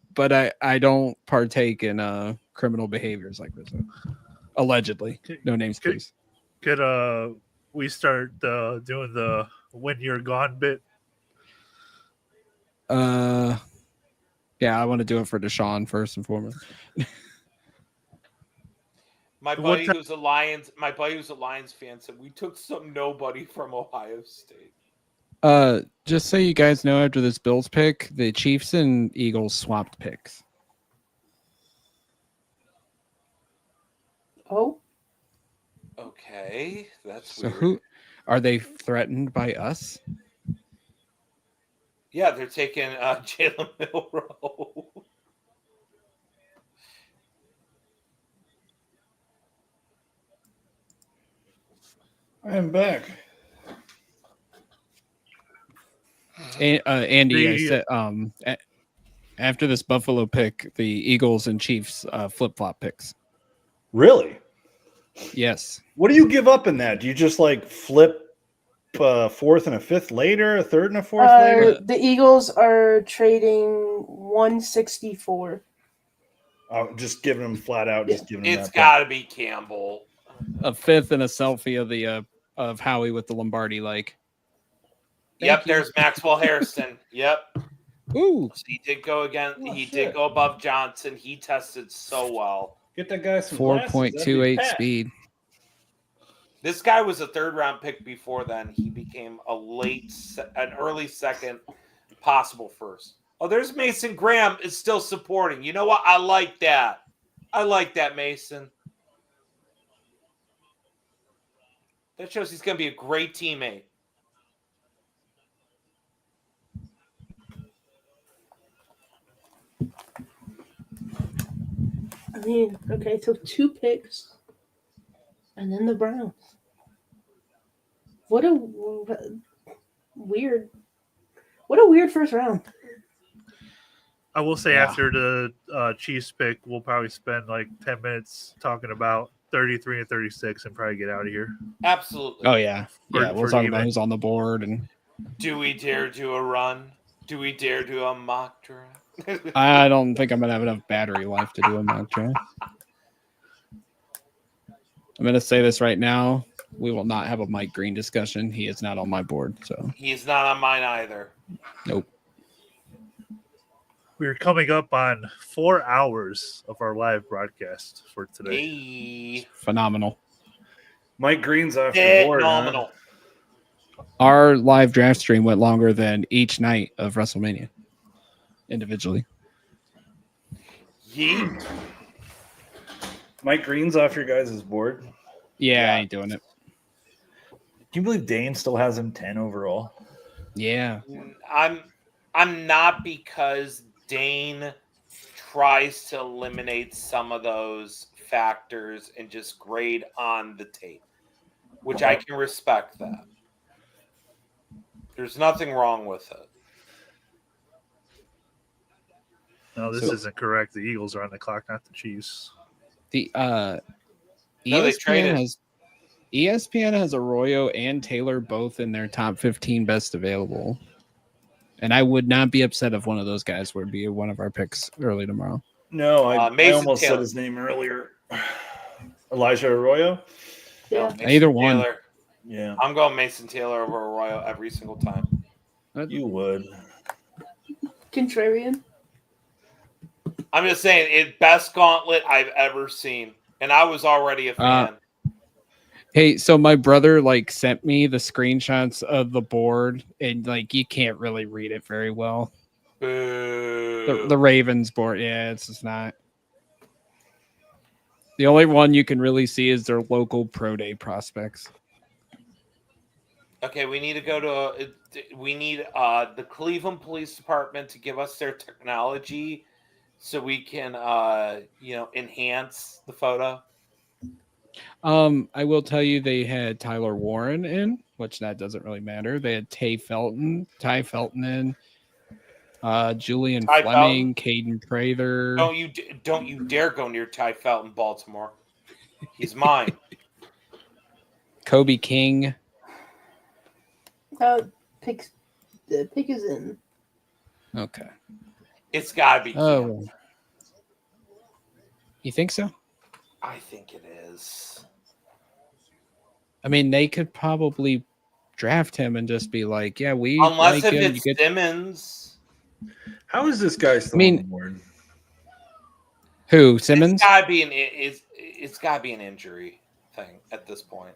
I don't partake in criminal behaviors like Rizzo. Allegedly. No names, please. Could we start doing the when you're gone bit? Yeah, I want to do it for Deshaun first and foremost. My buddy who's a Lions fan said we took some nobody from Ohio State. Just so you guys know, after this Bills pick, the Chiefs and Eagles swapped picks. Oh. Okay, that's so weird. Who are they threatened by us? Yeah, they're taking Jalen Milroe. I'm back. Andy, I said after this Buffalo pick, the Eagles and Chiefs flip-flop picks. Really? Yes. What do you give up in that? Do you just like flip a fourth and a fifth later, a third and a fourth later? The Eagles are trading 164. Oh, just giving them flat out. Just giving them. It's got to be Campbell. A fifth and a selfie of the of Howie with the Lombardi like. Yep, there's Maxwell Harrison. Yep. Ooh. He did go again. Oh, he shit. did go above Johnson. He tested so well. Get that guy some 4.28 speed. This guy was a third-round pick before then. He became an early second, possible first. Oh, there's Mason Graham is still supporting. You know what? I like that. I like that, Mason. That shows he's going to be a great teammate. mean, okay, so 2 picks, and then the Browns. What a weird, what a weird first round. I will say Yeah. after the Chiefs pick, we'll probably spend like 10 minutes talking about 33 and 36 and probably get out of here. Absolutely. Oh yeah, yeah. We'll For talk even. about who's on the board and. Do we dare do a run? Do we dare do a mock draft? I don't think I'm gonna have enough battery life to do a mock draft. I'm gonna say this right now: we will not have a Mike Green discussion. He is not on my board, so He's not on mine either. nope. We're coming up on 4 hours of our live broadcast for today. Hey. Phenomenal. Mike Green's off the board. Phenomenal. Our live draft stream went longer than each night of WrestleMania individually. Yeet. Mike Green's off your guys' board. Yeah, I ain't doing it. Can you believe Dane still has him 10 overall? Yeah. I'm not, because Dane tries to eliminate some of those factors and just grade on the tape, which I can respect that. There's nothing wrong with it. No, this So- isn't correct. The Eagles are on the clock, not the Chiefs. The No, they traded. ESPN has Arroyo and Taylor both in their top 15 best available. And I would not be upset if one of those guys would be one of our picks early tomorrow. No, I Mason almost Taylor. said his name earlier. Elijah Arroyo? Yeah. Mason Either one. Taylor. Yeah, I'm going Mason Taylor over Arroyo every single time. you would. Contrarian. I'm just saying, it's best gauntlet I've ever seen, and I was already a fan. Hey, so my brother sent me the screenshots of the board, and you can't really read it very well. Boo. The Ravens board, yeah, it's just not. The only one you can really see is their local pro day prospects. Okay, we need to go to. We need the Cleveland Police Department to give us their technology, so we can enhance the photo. I will tell you they had Tyler Warren in, which that doesn't really matter. They had Ty Felton in, Julian Ty Fleming, Caden Prather. Don't you dare go near Ty Felton, Baltimore. He's mine. Kobe King. The pick is in. Okay. It's gotta be. Oh, you think so? I think it is. I mean, they could probably draft him and just be like, "Yeah, we Unless like if him." it's Simmons. How is this guy still on the board? Who, Simmons? It's gotta be an injury thing at this point.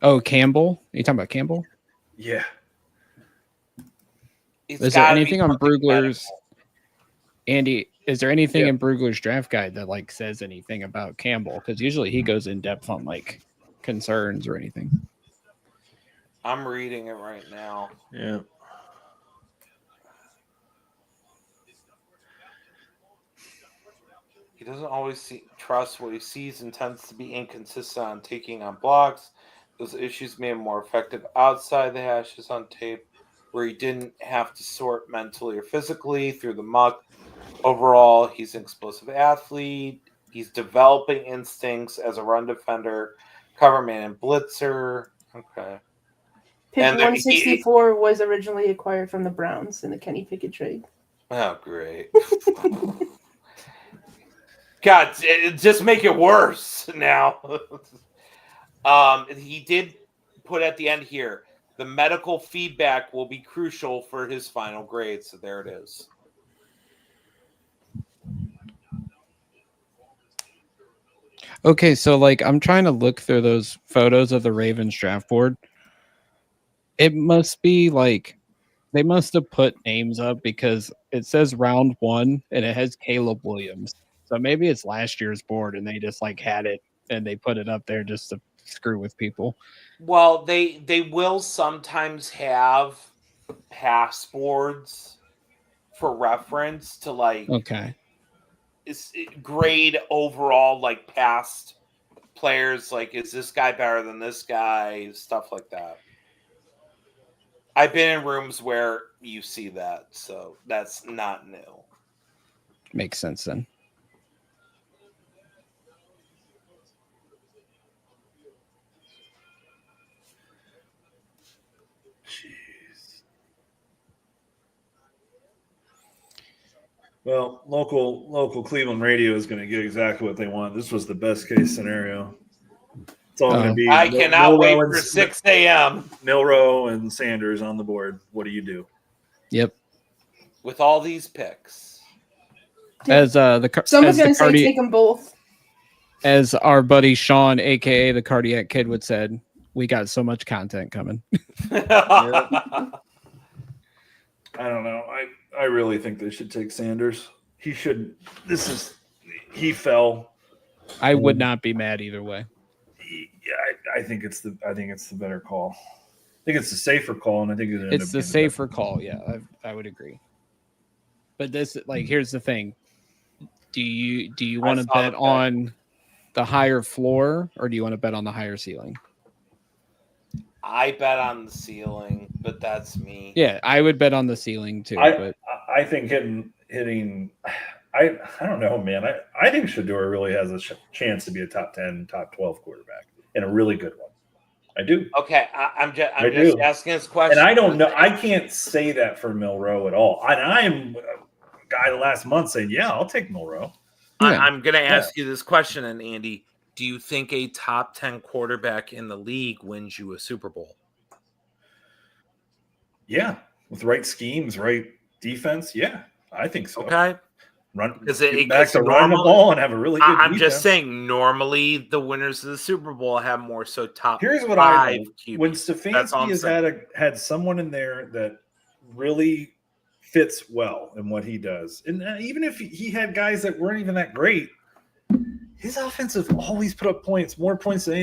Oh, Campbell. Are you talking about Campbell? Yeah. It's Is there gotta be anything on something Brugler's? medical. Andy, is there anything Yeah. in Brugler's draft guide that says anything about Campbell? Because usually he goes in depth on concerns or anything. I'm reading it right now. Yeah. He doesn't always trust what he sees and tends to be inconsistent on taking on blocks. Those issues made him more effective outside the hashes on tape, where he didn't have to sort mentally or physically through the muck. Overall, he's an explosive athlete. He's developing instincts as a run defender, cover man, and blitzer. Okay. Pick And 164 was originally acquired from the Browns in the Kenny Pickett trade. Oh, great. God, just make it worse now. He did put at the end here, the medical feedback will be crucial for his final grade. So there it is. Okay, so I'm trying to look through those photos of the Ravens draft board. It must be they must have put names up because it says round 1 and it has Caleb Williams. So maybe it's last year's board and they just had it and they put it up there just to screw with people. Well, they will sometimes have pass boards for reference to Okay. grade overall, like past players, like is this guy better than this guy, stuff like that. I've been in rooms where you see that, so that's not new. Makes sense then. Well, local Cleveland radio is going to get exactly what they want. This was the best case scenario. It's all going to be. I cannot wait for 6 a.m. Milroe and Sanders on the board. What do you do? Yep. With all these picks, As Someone's going to say take them both. As our buddy Sean, aka the Cardiac Kid, would said, we got so much content coming. I don't know. I really think they should take Sanders. He should. He fell. I would not be mad either way. I think it's the better call. I think it's the safer call, and I think it's the safer call. Yeah, I would agree. But this, like, here's the thing: do you want to bet on the higher floor, or do you want to bet on the higher ceiling? I bet on the ceiling, but that's me. Yeah, I would bet on the ceiling too. I think hitting. I don't know, man. I think Shedeur really has a chance to be a top 10, top 12 quarterback and a really good one. I do. Okay, I'm just asking this question. And I don't know. I can't say that for Milroe at all. And I am a guy the last month saying, yeah, I'll take Milroe. I'm going to ask you this question, and Andy, do you think a top 10 quarterback in the league wins you a Super Bowl? Yeah, with right schemes, right defense. Yeah, I think so. Okay. Run because back to run the ball and have a really good I'm defense. just saying, normally the winners of the Super Bowl have more so top. Here's what I know. When Stefanski has had someone in there that really fits well in what he does, and even if he had guys that weren't even that great, his offense has always put up points, more points than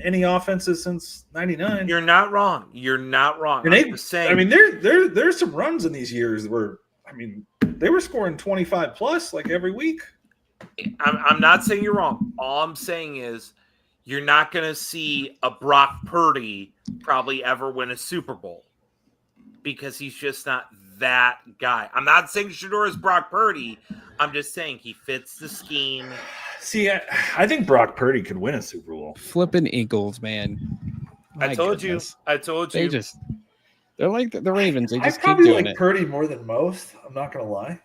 any offenses since '99. You're not wrong. You're not wrong. And I'm just saying. I mean, there's some runs in these years where, I mean, they were scoring 25 plus like every week. I'm not saying you're wrong. All I'm saying is you're not going to see a Brock Purdy probably ever win a Super Bowl because he's just not that guy. I'm not saying Shedeur is Brock Purdy. I'm just saying he fits the scheme. See, I think Brock Purdy could win a Super Bowl. Flipping Eagles, man. I told you. They're like the Ravens. They just I probably keep doing like it. Purdy more than most. I'm not going to lie.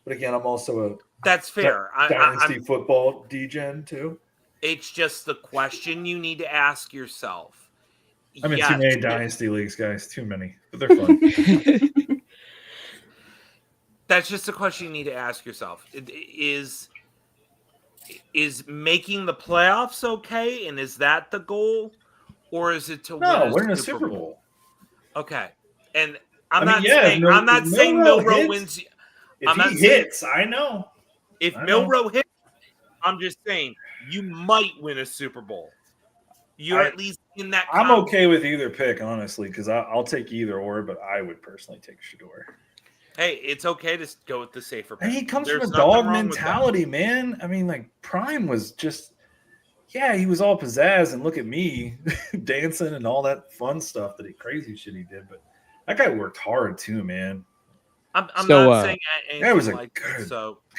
But again, I'm also that's fair. Dynasty football degen too. It's just the question you need to ask yourself. I'm in too many dynasty leagues, guys. Too many, but they're fun. That's just a question you need to ask yourself. Is making the playoffs okay, and is that the goal, or is it to win a Super Bowl? Okay, and I'm not saying Milroe wins. If he hits, I know. If Milroe hits, I'm just saying you might win a Super Bowl. You're at least in that. I'm okay with either pick, honestly, because I'll take either or, but I would personally take Shedeur. Hey, it's okay to go with the safer pick. And he comes from a dog mentality, man. I mean, like, Prime was just, he was all pizzazz, and look at me dancing and all that fun stuff, crazy shit he did. But that guy worked hard too, man. I'm not saying anything guy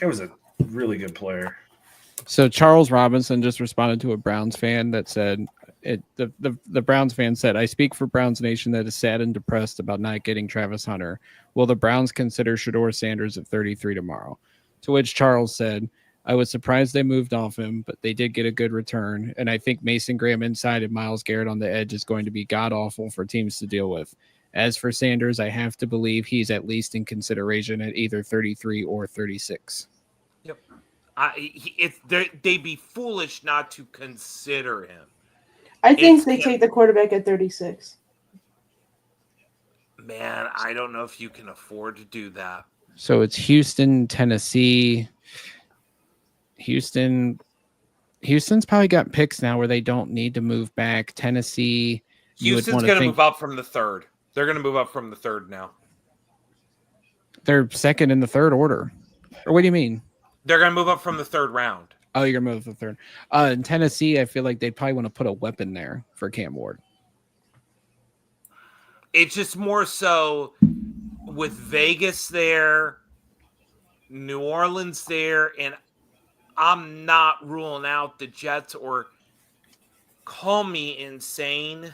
was a really good player. So Charles Robinson just responded to a Browns fan that said, the Browns fan said, I speak for Browns Nation that is sad and depressed about not getting Travis Hunter. Will the Browns consider Shedeur Sanders at 33 tomorrow? To which Charles said, I was surprised they moved off him, but they did get a good return. And I think Mason Graham inside and Myles Garrett on the edge is going to be god-awful for teams to deal with. As for Sanders, I have to believe he's at least in consideration at either 33 or 36. Yep. They'd be foolish not to consider him. I think they take the quarterback at 36. Man, I don't know if you can afford to do that. So it's Houston, Tennessee. Houston's probably got picks now where they don't need to move back. Tennessee. Houston's going to move up from the third. They're going to move up from the third now. They're second in the third order. Or what do you mean? They're going to move up from the third round. Oh, you're gonna move to the third. In Tennessee, I feel like they'd probably want to put a weapon there for Cam Ward. It's just more so with Vegas there, New Orleans there, and I'm not ruling out the Jets or call me insane,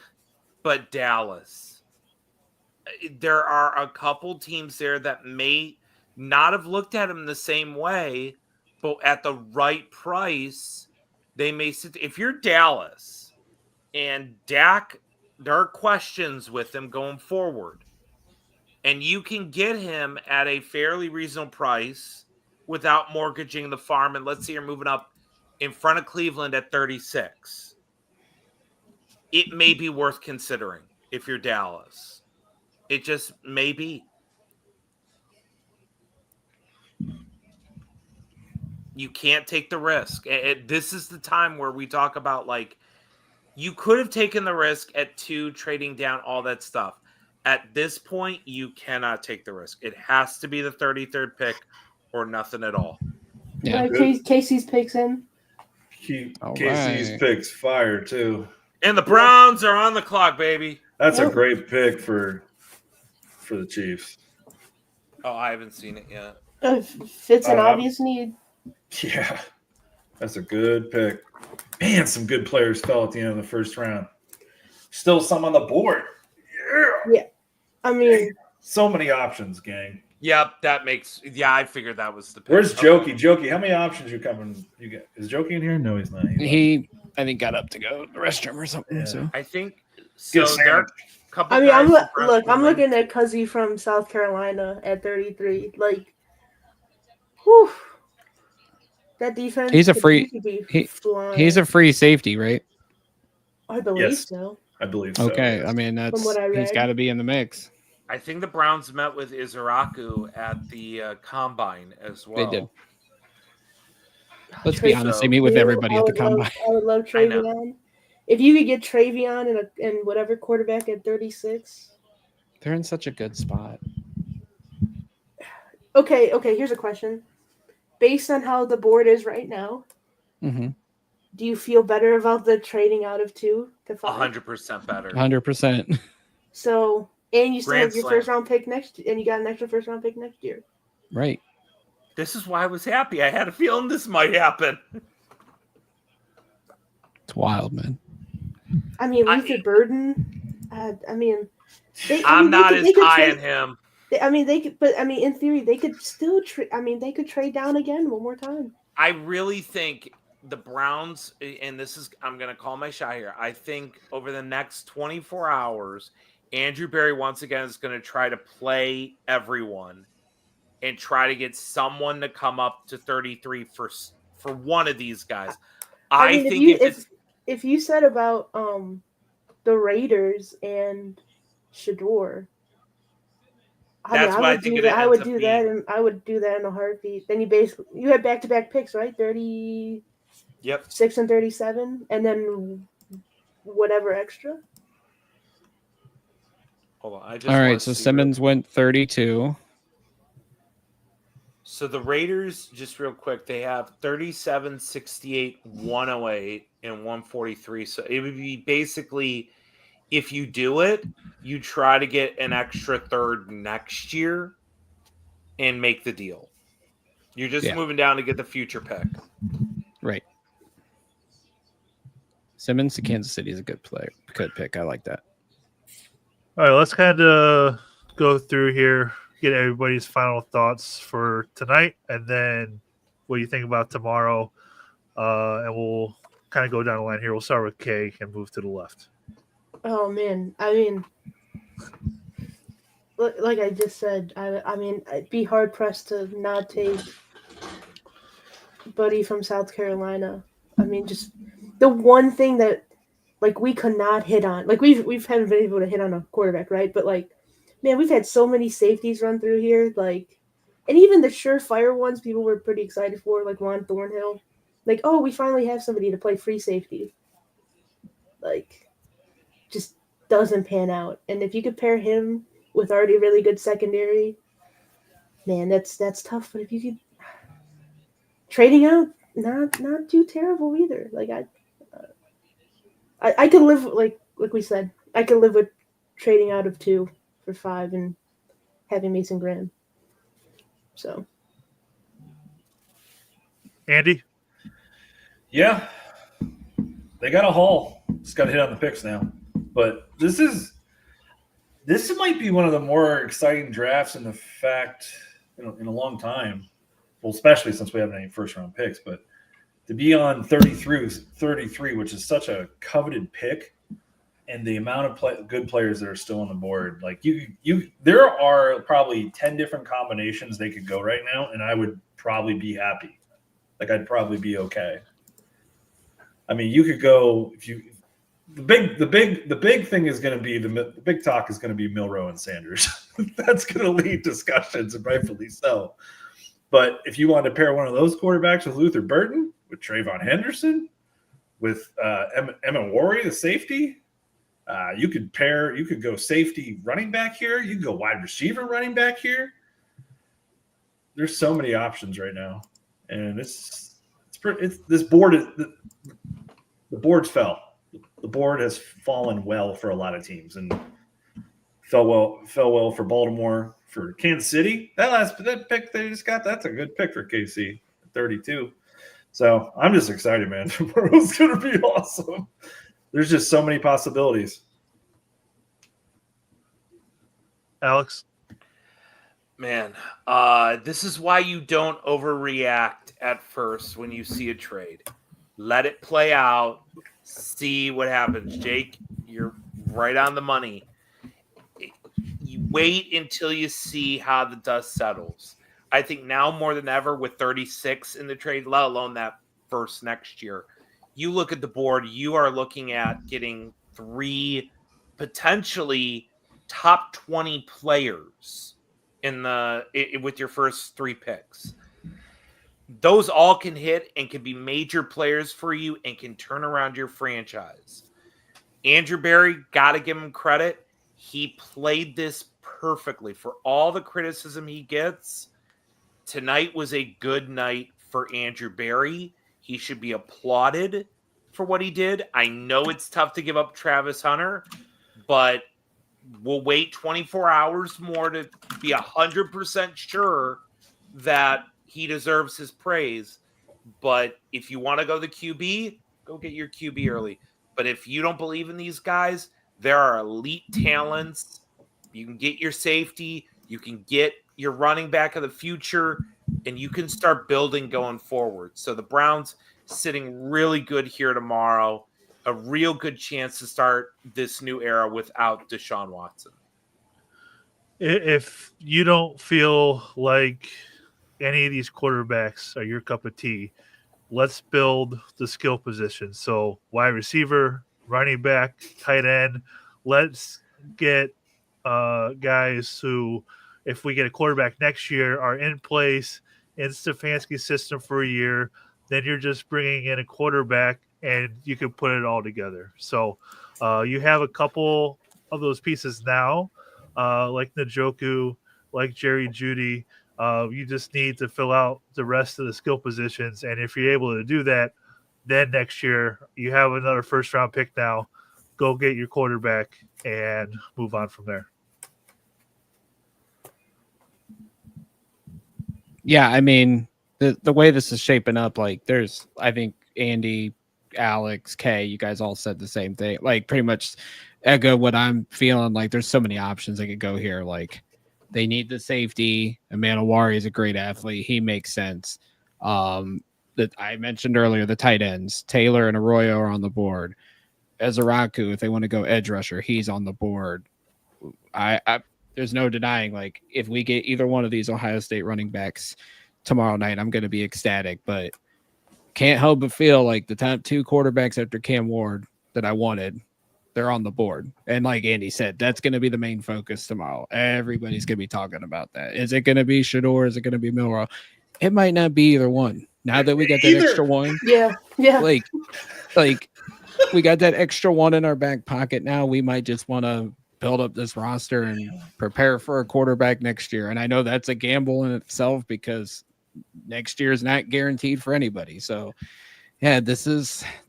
but Dallas. There are a couple teams there that may not have looked at him the same way, but at the right price, they may sit. If you're Dallas and Dak, there are questions with him going forward, and you can get him at a fairly reasonable price without mortgaging the farm. And let's say you're moving up in front of Cleveland at 36. It may be worth considering if you're Dallas. It just may be. You can't take the risk. This is the time where we talk about, like, you could have taken the risk at 2, trading down, all that stuff. At this point, you cannot take the risk. It has to be the 33rd pick or nothing at all. Yeah. Casey's picks in. All Casey's right. picks fire too. And the Browns are on the clock, baby. That's a Yep. great pick for the Chiefs. Oh, I haven't seen it yet. Fits an I'm- obvious need. Yeah, that's a good pick. Man, some good players fell at the end of the first round. Still some on the board. Yeah. I mean, So many options, gang. Yep, that makes. Yeah, I figured that was the pick. Where's Jokey? Jokey, how many options you get? Is Jokey in here? No, he's not. He, I think, got up to go to the restroom or something. Yeah. So I think Get so. a There are sandwich. a couple. I mean, I'm guys that look. I'm Browns looking at Cuzzy from South Carolina at 33. Like, whew, that defense. He's a could free- be he- flying. he's a free safety, right? I believe Yes. so. I believe so. Okay, yes. I mean From what I he's read. got to be in the mix. I think the Browns met with Izaraku at the combine as well. They did. Let's be Travion, honest, they meet with everybody at the combine. I would love I know. Travion. If you could get Travion and whatever quarterback at 36. They're in such a good spot. Okay. Here's a question. Based on how the board is right now, Mm-hmm. do you feel better about the trading out of 2 to 5? 100% better. 100%. So, and you still Grand have your slam. first round pick and you got an extra first round pick next year. Right. This is why I was happy. I had a feeling this might happen. It's wild, man. I mean, I- Luther Burden. I mean, I'm not as high trade, on him. they could, but I mean, in theory, they could still trade. I mean, they could trade down again one more time. I really think the Browns, and this is, I'm going to call my shot here. I think over the next 24 hours, Andrew Berry once again is going to try to play everyone and try to get someone to come up to 33 for one of these guys. I mean, think if you said about the Raiders and Shador, That's what I think it I ends would up do that, being. and I would do that in a heartbeat. Then you had back-to-back picks, right? 36 Yep. and 37, and then whatever extra. Hold on. I just All wanna right, so see Simmons went 32. So the Raiders, just real quick, they have 37, 68, 108, and 143. So it would be basically, if you do it, you try to get an extra third next year and make the deal. You're just Yeah. moving down to get the future pick. Right. Simmons to Kansas City is a good player. Good pick. I like that. All right, let's kind of go through here, get everybody's final thoughts for tonight, and then what you think about tomorrow. And we'll kind of go down the line here. We'll start with Kay and move to the left. Oh man, I mean, like I just said, I mean, I'd be hard pressed to not take Buddy from South Carolina. I mean, just the one thing that like we could not hit on, like we've haven't been able to hit on a quarterback, right? But like, man, we've had so many safeties run through here, like, and even the surefire ones, people were pretty excited for, like Juan Thornhill. Like, oh, we finally have somebody to play free safety. Like, just doesn't pan out. And if you could pair him with already really good secondary, man, that's tough. But if you could, trading out, not too terrible either. Like I could live like we said, I could live with trading out of 2 for 5 and having Mason Graham. So Andy? Yeah, they got a haul. Just got to hit on the picks now. But this might be one of the more exciting drafts in the fact in a long time. Well, especially since we haven't any first round picks, but to be on 33, which is such a coveted pick, and the amount of good players that are still on the board, like there are probably 10 different combinations they could go right now, and I would probably be happy. Like I'd probably be okay. I mean, you could go if you. The big thing is going to be the big talk is going to be Milroe and Sanders. That's going to lead discussions, and rightfully so. But if you want to pair one of those quarterbacks with Luther Burton, with Trayvon Henderson, with Emmett Warry, the safety, you could go safety running back here. You could go wide receiver running back here. There's so many options right now, and this board is the board's fell. The board has fallen well for a lot of teams and fell well for Baltimore, for Kansas City. That pick they just got, that's a good pick for KC, 32. So I'm just excited, man. Tomorrow's going to be awesome. There's just so many possibilities. Alex? Man, this is why you don't overreact at first when you see a trade. Let it play out. See what happens. Jake, you're right on the money. You wait until you see how the dust settles. I think now more than ever with 36 in the trade, let alone that first next year, you look at the board, you are looking at getting 3 potentially top 20 players with your first 3 picks. Those all can hit and can be major players for you and can turn around your franchise. Andrew Berry, got to give him credit. He played this perfectly. For all the criticism he gets, tonight was a good night for Andrew Berry. He should be applauded for what he did. I know it's tough to give up Travis Hunter, but we'll wait 24 hours more to be 100% sure that he deserves his praise. But if you want to go the QB, go get your QB early. But if you don't believe in these guys, there are elite talents. You can get your safety. You can get your running back of the future. And you can start building going forward. So the Browns sitting really good here tomorrow. A real good chance to start this new era without Deshaun Watson. If you don't feel like any of these quarterbacks are your cup of tea, let's build the skill position. So wide receiver, running back, tight end. Let's get guys who, if we get a quarterback next year, are in place in Stefanski's system for a year. Then you're just bringing in a quarterback and you can put it all together. So you have a couple of those pieces now, like Njoku, like Jerry Jeudy. You just need to fill out the rest of the skill positions. And if you're able to do that, then next year you have another first-round pick now. Go get your quarterback and move on from there. Yeah, I mean, the way this is shaping up, like I think Andy, Alex, Kay, you guys all said the same thing. Like pretty much echo what I'm feeling. Like there's so many options that could go here. Like they need the safety. Amanawari is a great athlete. He makes sense. That I mentioned earlier, the tight ends, Taylor and Arroyo are on the board. Ezaraku, if they want to go edge rusher, he's on the board. There's no denying, like, if we get either one of these Ohio State running backs tomorrow night, I'm going to be ecstatic. But can't help but feel like the top 2 quarterbacks after Cam Ward that I wanted, they're on the board. And like Andy said, that's going to be the main focus tomorrow. Everybody's going to be talking about that. Is it going to be Shador? Is it going to be Milroe? It might not be either one. Now that we got that extra one. Yeah. Like we got that extra one in our back pocket now. We might just want to build up this roster and prepare for a quarterback next year. And I know that's a gamble in itself because next year is not guaranteed for anybody. So yeah,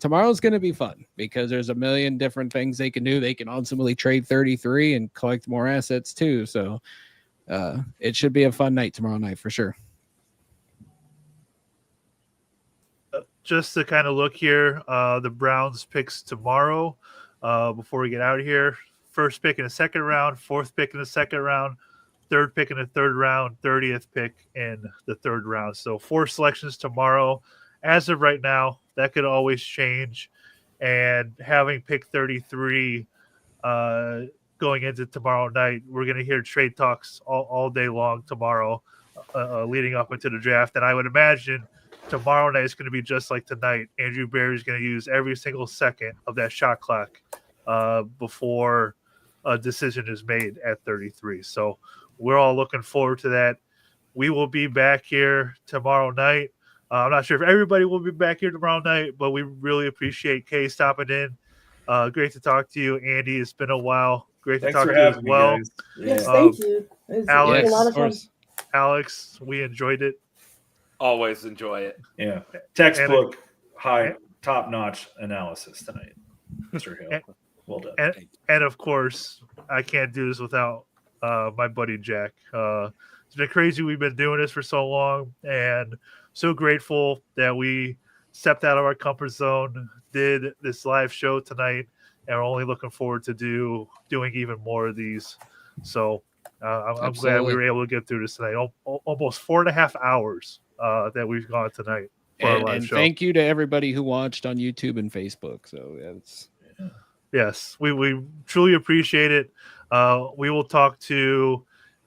tomorrow's going to be fun because there's a million different things they can do. They can ultimately trade 33 and collect more assets too. So it should be a fun night tomorrow night for sure. Just to kind of look here, the Browns picks tomorrow before we get out of here. First pick in the second round, fourth pick in the second round, third pick in the third round, 30th pick in the third round. So 4 selections tomorrow. As of right now, that could always change. And having pick 33 going into tomorrow night, we're going to hear trade talks all day long tomorrow leading up into the draft. And I would imagine tomorrow night is going to be just like tonight. Andrew Berry is going to use every single second of that shot clock before a decision is made at 33. So we're all looking forward to that. We will be back here tomorrow night. I'm not sure if everybody will be back here tomorrow night, but we really appreciate Kay stopping in. Great to talk to you, Andy. It's been a while. Great to Thanks talk for to you as having me, well. guys. Yes, Yeah. thank you. It's Alex, a lot of of fun. course. Alex, we enjoyed it. Always enjoy it. Yeah. Textbook, high, top-notch analysis tonight, Mr. Hill. Well done. And of course, I can't do this without my buddy Jack. It's been crazy. We've been doing this for so long, and so grateful that we stepped out of our comfort zone, did this live show tonight, and we're only looking forward to doing even more of these. So I'm glad we were able to get through this tonight. Almost 4.5 hours that we've gone tonight for our live And show. thank you to everybody who watched on YouTube and Facebook. So Yes, we truly appreciate it. We will talk to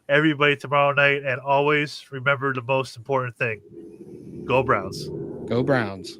everybody tomorrow night, and always remember the most important thing: go Browns. go Browns.